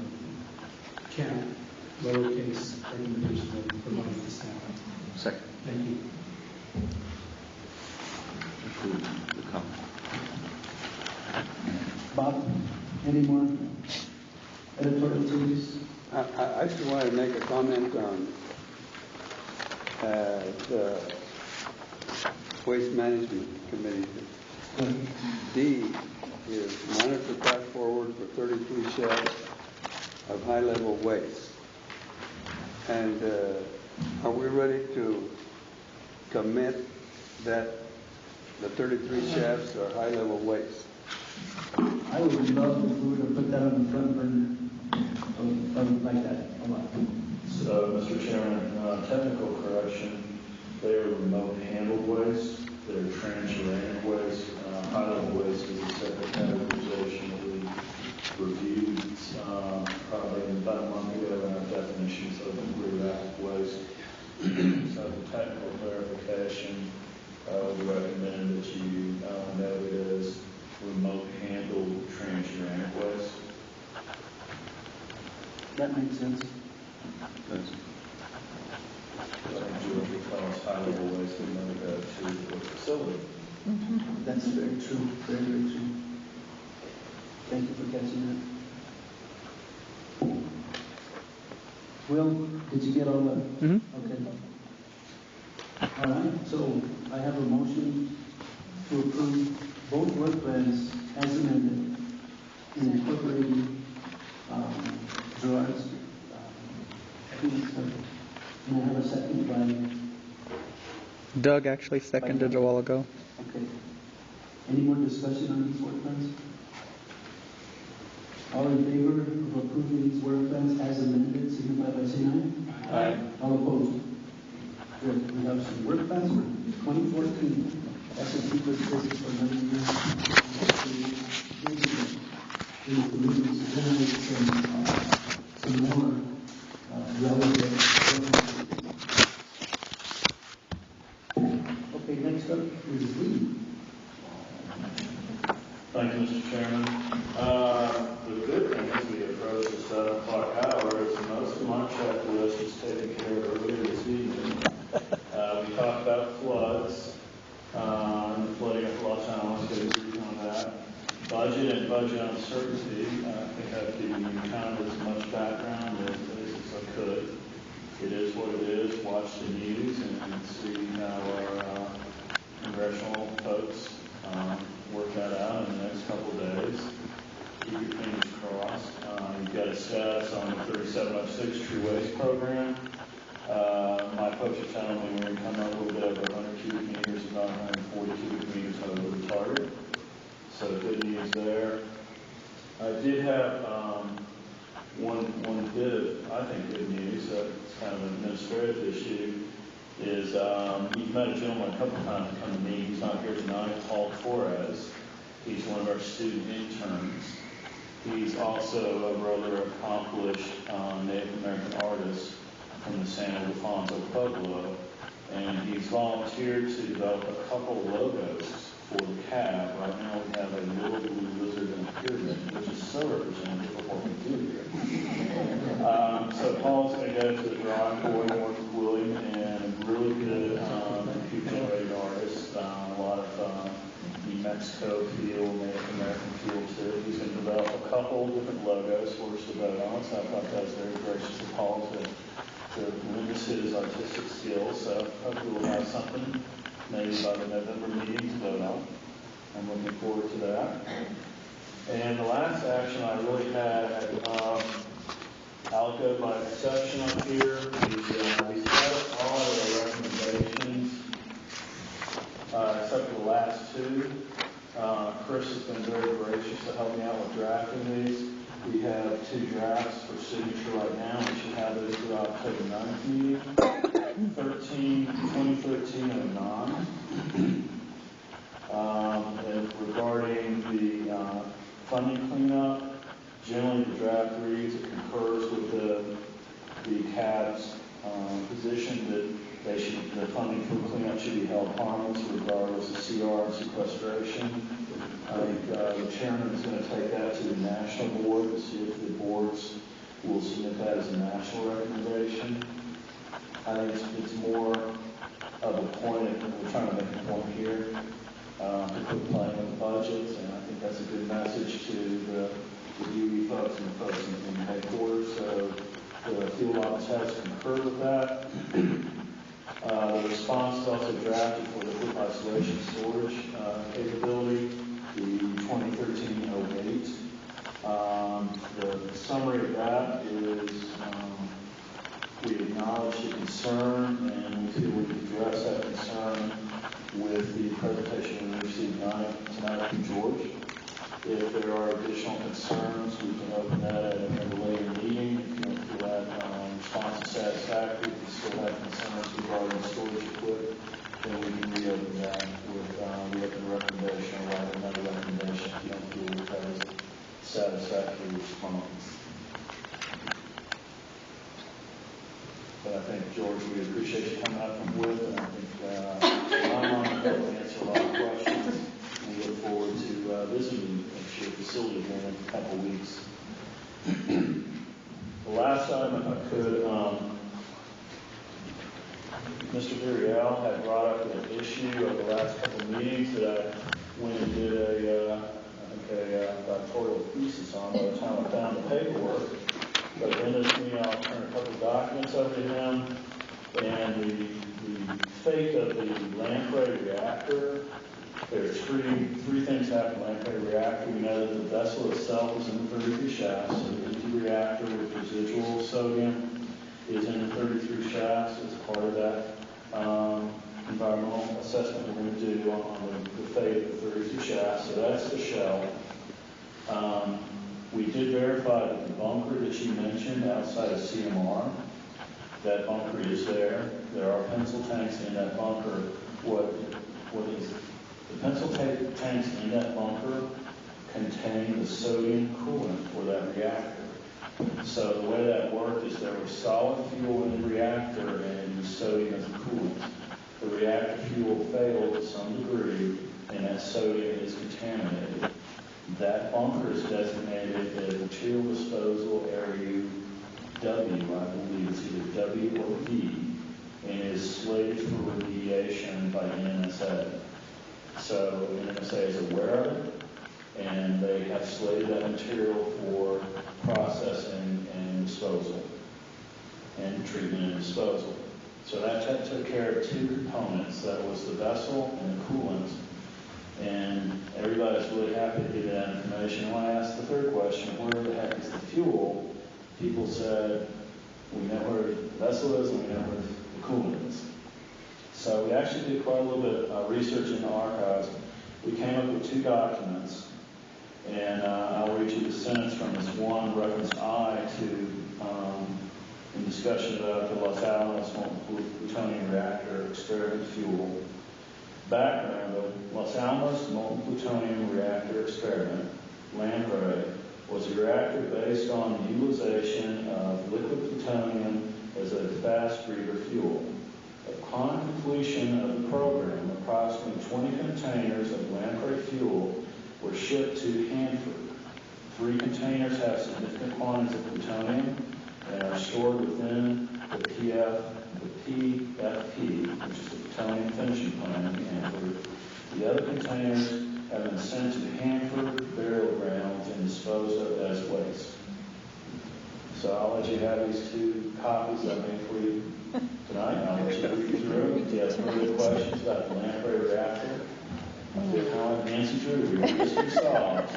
CAP lowercase recommendation that we provided to staff. Second. Thank you. Approve the comment. Bob, any more editorial changes? I actually wanted to make a comment on the Waste Management Committee. D is monitor path forward for 33 sheds of high-level waste. And are we ready to commit that the 33 shafts are high-level waste? I would love if we were to put that on the front burner. I would like that a lot. So, Mr. Chairman, technical correction, they are remote handled waste, they're transuranic waste. High-level waste is a separate categorization that we reviewed probably about a month ago in our definitions of radioactive waste. So for technical clarification, I would recommend that you note it as remote handled transuranic waste. That makes sense. I think George would tell us high-level waste would never go to the facility. That's very true. Very, very true. Thank you for catching that. Will, did you get all that? Okay. All right. So I have a motion to approve both work plans as amended in incorporating Gerard's. And I have a second by Doug actually seconded a while ago. Okay. Any more discussion on these work plans? All in favor of approving these work plans as amended, signify by saying aye. Aye. All opposed? Good. We have some work plans for 2014. That's what people business for another year. Some more relevant. Okay, next up is Lee. Thank you, Mr. Chairman. The good thing is we approach the 7 o'clock hour is most of my checklist is taken care of earlier this evening. We talked about floods, and the flooding of Los Angeles, get a brief on that. Budget and budget uncertainty. I think I've given you kind of as much background as I could. It is what it is. Watch the news and see how our congressional folks work that out in the next couple of days. Keep your fingers crossed. You've got a status on the 3706 True Waste Program. My folks are telling me we're going to come out a little bit over 100 cubic meters, about 140 cubic meters over the target. So good news there. I did have one bit of, I think, good news. It's kind of an administrative issue. is, you've met a gentleman a couple times come to me, he's not here tonight, Paul Torres. He's one of our student interns. He's also a rather accomplished Native American artist from the San Ildefonso Pueblo, and he's volunteered to develop a couple logos for the cab. Right now we have a little blue lizard and a pyramid, which is so representative of what we do here. So Paul's going to go to the drawing board and work with William, and really good computer-generated artist, a lot of New Mexico feel, Native American feel too. He's going to develop a couple different logos for us to vote on, so I thought that was very gracious of Paul to lend us his artistic skills. So hopefully we'll have something maybe by the November meeting to vote on. I'm looking forward to that. And the last action I really had, I'll go by exception up here. We set all of our recommendations, except for the last two. Chris has been very gracious to help me out with drafting these. We have two drafts for signature right now. We should have those for the October 9th meeting. 2013 09. And regarding the funding cleanup, generally the draft reads, it concurs with the CAB's position that the funding for cleanup should be held harmless regardless of CR and sequestration. I think the chairman is going to take that to the national board to see if the boards will submit that as a national recommendation. I think it's more of a point, we're trying to make a point here, to quit playing with the budgets, and I think that's a good message to the DOE folks and the folks in headquarters. So the field office has concurred with that. The response is also drafted for the group isolation storage capability, the 2013-08. The summary of that is we acknowledge the concern and we feel we can address that concern with the presentation we received tonight from George. If there are additional concerns, we can open that at a later meeting. If you don't feel that response is satisfactory, if you still have concerns regarding storage equipment, then we can reopen that with a recommendation or write another recommendation if you don't feel that is a satisfactory response. But I think, George, we appreciate you coming up with, and I think I'm on to answer a lot of questions. We look forward to visiting your facility again in a couple of weeks. The last item, if I could, Mr. Virial had brought up an issue of the last couple of meetings that I went and did a doctoral thesis on by the time I found the paperwork. But in this meeting, I'll turn a couple of documents over to him, and the fate of the lamprey reactor. There's three things happen in the lamprey reactor. We know that the vessel itself is in the 33 shafts, so the empty reactor with residual sodium is in the 33 shafts as part of that environmental assessment we're going to do on the fate of the 33 shafts. So that's the shell. We did verify that the bunker that you mentioned outside of CMR, that bunker is there. There are pencil tanks in that bunker. What is the pencil tanks in that bunker contain the sodium coolant for that reactor. So the way that worked is there was solid fuel in the reactor and the sodium as the coolant. The reactor fuel failed to some degree, and that sodium is contaminated. That bunker is designated as Material Disposal Area W, I believe it's either W or V, and is slated for remediation by NNMCAB. So NNMCAB is aware of it, and they have slated that material for processing and disposal, and treatment and disposal. So that took care of two components. That was the vessel and the coolant. And everybody's really happy to get that information. When I asked the third question, where the heck is the fuel? People said, we know where the vessel is and we know where the coolant is. So we actually did quite a little bit of research in the archives. We came up with two documents, and I'll read you the sentence from this one, reference I, to in discussion about the Los Alamos molten plutonium reactor experiment fuel. Background of Los Alamos molten plutonium reactor experiment, Lamprey, was a reactor based on the utilization of liquid plutonium as a fast breeder fuel. Upon completion of the program, approximately 20 containers of lamprey fuel were shipped to Hanford. 3 containers have significant quantities of plutonium and are stored within the PFP, which is the plutonium finishing plant in Hanford. The other containers have been sent to Hanford burial grounds and disposed of as waste. So I'll let you have these 2 copies I made for you tonight. I'll let you read through. If you have further questions about the lamprey reactor, I feel kind of like Nancy Drew, your mystery solved.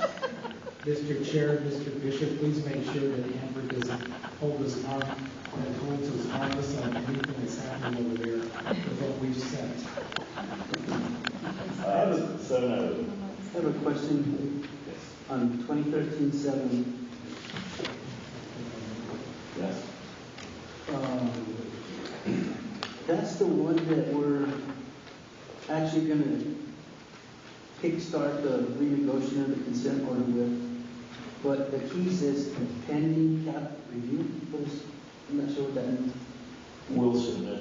Mr. Chair, Mr. Bishop, please make sure that Hanford doesn't hold us harmless on anything that's happening over there with what we've sent. So noted. I have a question on 2013-7. Yes. That's the one that we're actually going to kickstart the renegotiation of the consent order with. But the key says pending cap review. I'm not sure what that means. We'll submit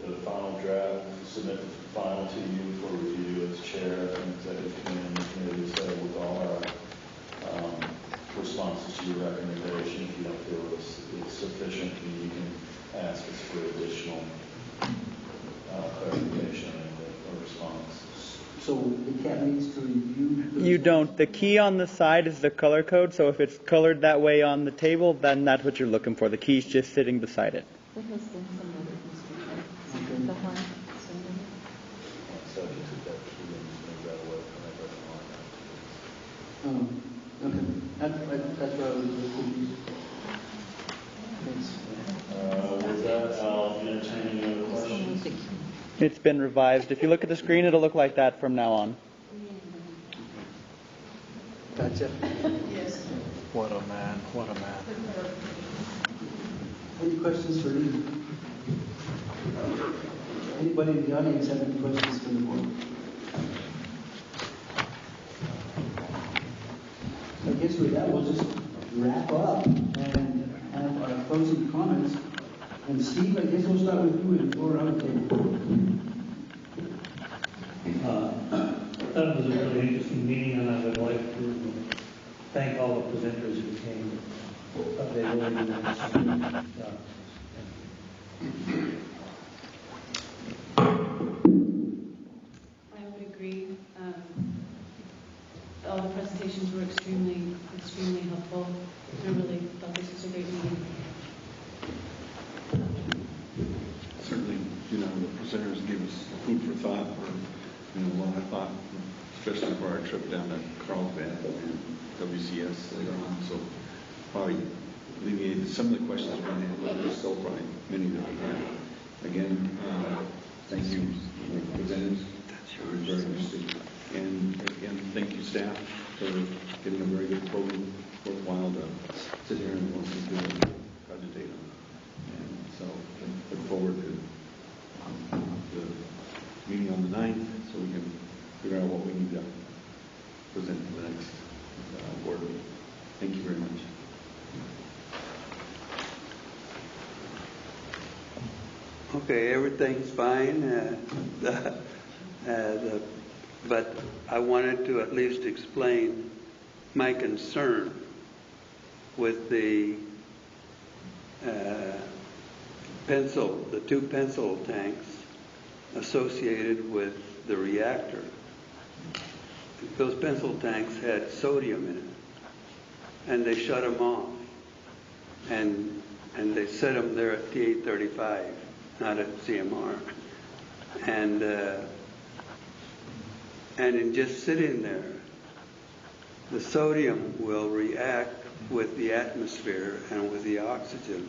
the final draft, submit the final to you for review as chair and executive committee, so with all our responses to your recommendation. If you don't feel it's sufficient, you can ask us for additional clarification or response. So the cap needs to review? You don't. The key on the side is the color code, so if it's colored that way on the table, then that's what you're looking for. The key's just sitting beside it. So you took that key and moved that away from that Okay. That's where I was confused. Thanks. With that, I'll entertain any other questions. It's been revised. If you look at the screen, it'll look like that from now on. Gotcha. Yes. What a man, what a man. Any questions for Lee? Anybody in the audience have any questions for the board? I guess with that, we'll just wrap up and have our closing comments. And Steve, I guess we'll start with you and go around the table. I thought it was a really interesting meeting, and I would like to thank all the presenters who came. They really did an excellent job. I would agree. All the presentations were extremely helpful. I really thought this was a great meeting. Certainly, the presenters gave us food for thought, or, a lot of thought, especially for our trip down to Carlsbad and WCS later on. So probably alleviated some of the questions we're going to have, but there's still probably many that we have. Again, thank you, presenters. Very interesting. And again, thank you, staff, for getting a very good program, worthwhile to sit here and listen to the project data. And so look forward to the meeting on the 9th so we can figure out what we need to present to the next board meeting. Thank you very much. Okay, everything's fine, but I wanted to at least explain my concern with the two pencil tanks associated with the reactor. Those pencil tanks had sodium in it, and they shut them off, and they set them there at T835, not at CMR, and in just sitting there, the sodium will react with the atmosphere and with the oxygen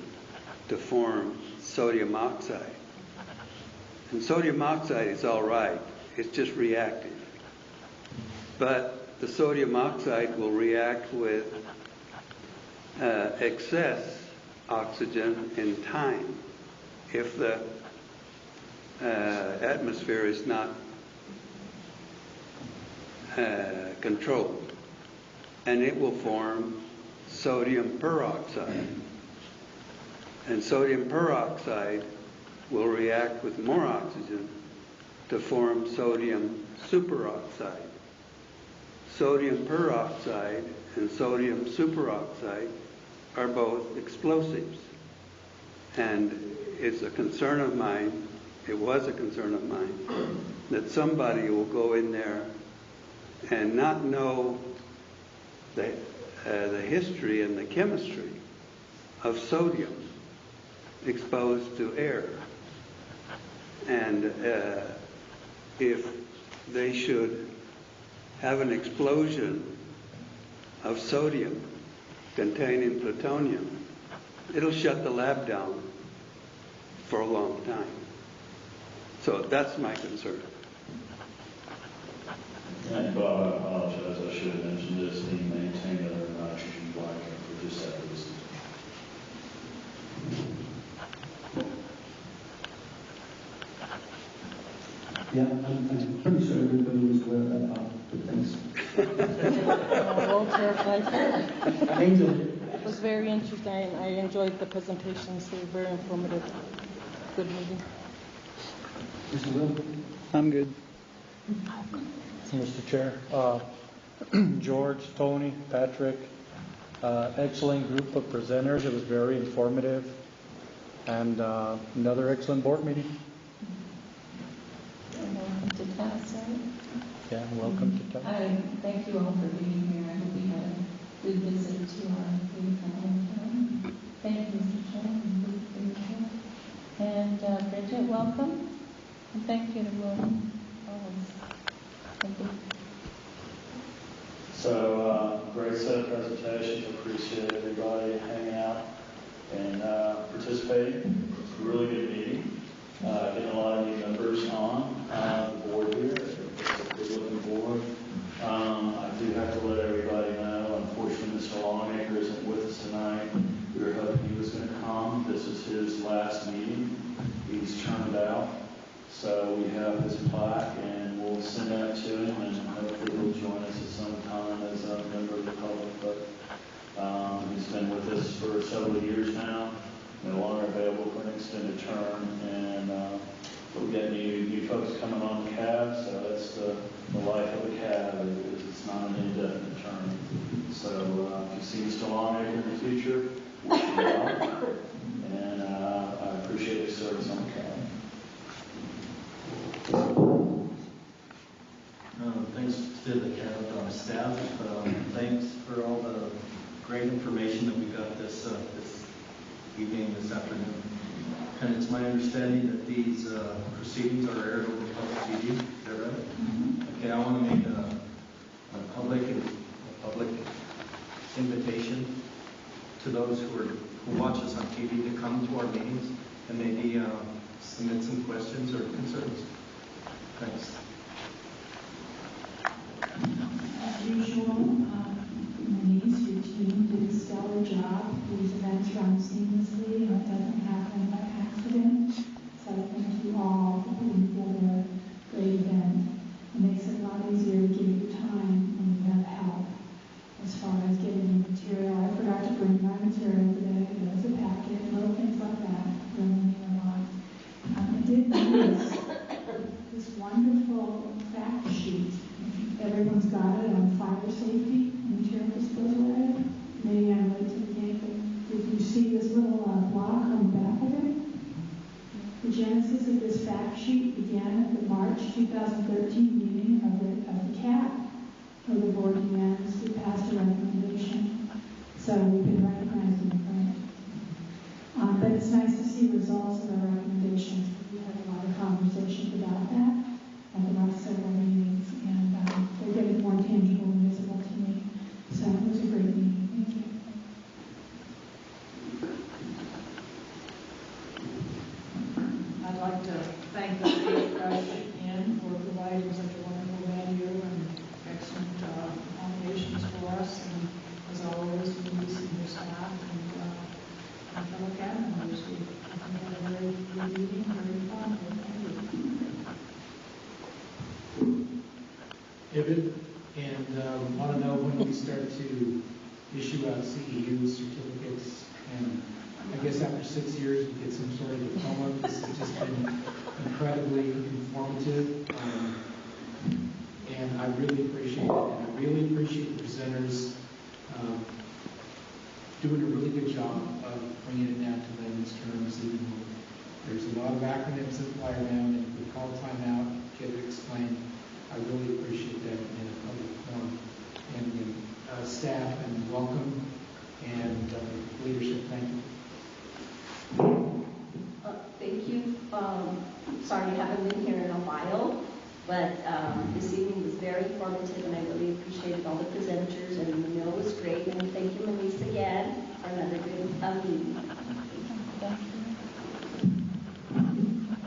to form sodium oxide. And sodium oxide is all right, it's just reactive. But the sodium oxide will react with excess oxygen in time if the atmosphere is not controlled. And it will form sodium peroxide. And sodium peroxide will react with more oxygen to form sodium superoxide. Sodium peroxide and sodium superoxide are both explosives. And it's a concern of mine, it was a concern of mine, that somebody will go in there and not know the history and the chemistry of sodium exposed to air. And if they should have an explosion of sodium containing plutonium, it'll shut the lab down for a long time. So that's my concern. And Bob, I apologize, I should have mentioned this, the maintain other nitrogen glycan for just that reason. Yeah, I'm pretty sure everybody was aware of that, but thanks. Angel. It was very interesting. I enjoyed the presentations. They were very informative. Good meeting. Mr. Will? I'm good. Mr. Chair, George, Tony, Patrick, excellent group of presenters. It was very informative, and another excellent board meeting. To Taos, right? Yeah, welcome to Taos. I thank you all for being here. I hope we had a good visit to our beautiful hometown. Thank you, Mr. Chairman. And Bridget, welcome. And thank you to William. Always. Thank you. So, great set of presentations. Appreciate everybody hanging out and participating. It's a really good meeting. Getting a lot of new members on the board here. It's a good looking board. I do have to let everybody know, unfortunately, Mr. Longacre isn't with us tonight. We were hoping he was going to come. This is his last meeting. He's turned out. So we have his plaque, and we'll send that to him, and hopefully he'll join us at some time as a member of the public. But he's been with us for several years now, no longer available for an extended term, and we'll get new folks coming on the cab. So that's the life of a cab. It's not an indefinite term. So if you see Mr. Longacre in the future, wish him well, and I appreciate his service on the cab. Thanks to the CAB staff. Thanks for all the great information that we got this evening, this afternoon. And it's my understanding that these proceedings are aired over public TV. Is that right? Mm-hmm. Okay, I want to make a public invitation to those who watch us on TV to come to our meetings and maybe submit some questions or concerns. Thanks. As usual, Denise, your team did a stellar job. These events run seamlessly, and it doesn't happen by accident. So thank you all for putting together a great event. It makes it a lot easier to give you time when you have help. As far as getting your material, I forgot to bring my material today. There's a packet, little things like that really mean a lot. I did notice this wonderful fact sheet. Everyone's got it on fire safety and material disposal area. Maybe I'm late to the game, but did you see this little block on the back of it? The genesis of this fact sheet began at the March 2013 meeting of the CAB, where the board unanimously passed a recommendation. So we've been recognized in print. But it's nice to see results of our recommendations. We had a lot of conversations about that at the last several meetings, and they're getting more tangible and visible to me. So it was a great meeting. Thank you. I'd like to thank the State Fresh Inn for providing such a wonderful venue and excellent accommodations for us. And as always, Denise and your staff and fellow prohibited, and want to know when we start to issue out CEU certificates. And I guess after 6 years, we get some sort of diploma. This has just been incredibly informative, and I really appreciate it. And I really appreciate the presenters doing a really good job of bringing it down to layman's terms. Even though there's a lot of acronyms that fly around, and if we call timeout, get it explained. I really appreciate that in a public forum. And staff, and welcome, and leadership, thank you. Thank you. Sorry, I haven't been here in a while, but this evening was very informative, and I really appreciated all the presenters, and the meal was great. And thank you, Melissa, again, for another good meeting.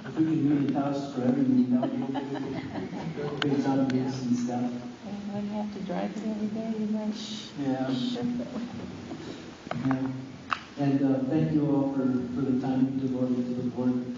If we could meet in Taos for every meeting, that would be okay. Big job of this and stuff. When you have to drive to every day, you might Yeah. Yeah. And thank you all for the time you devoted to the board.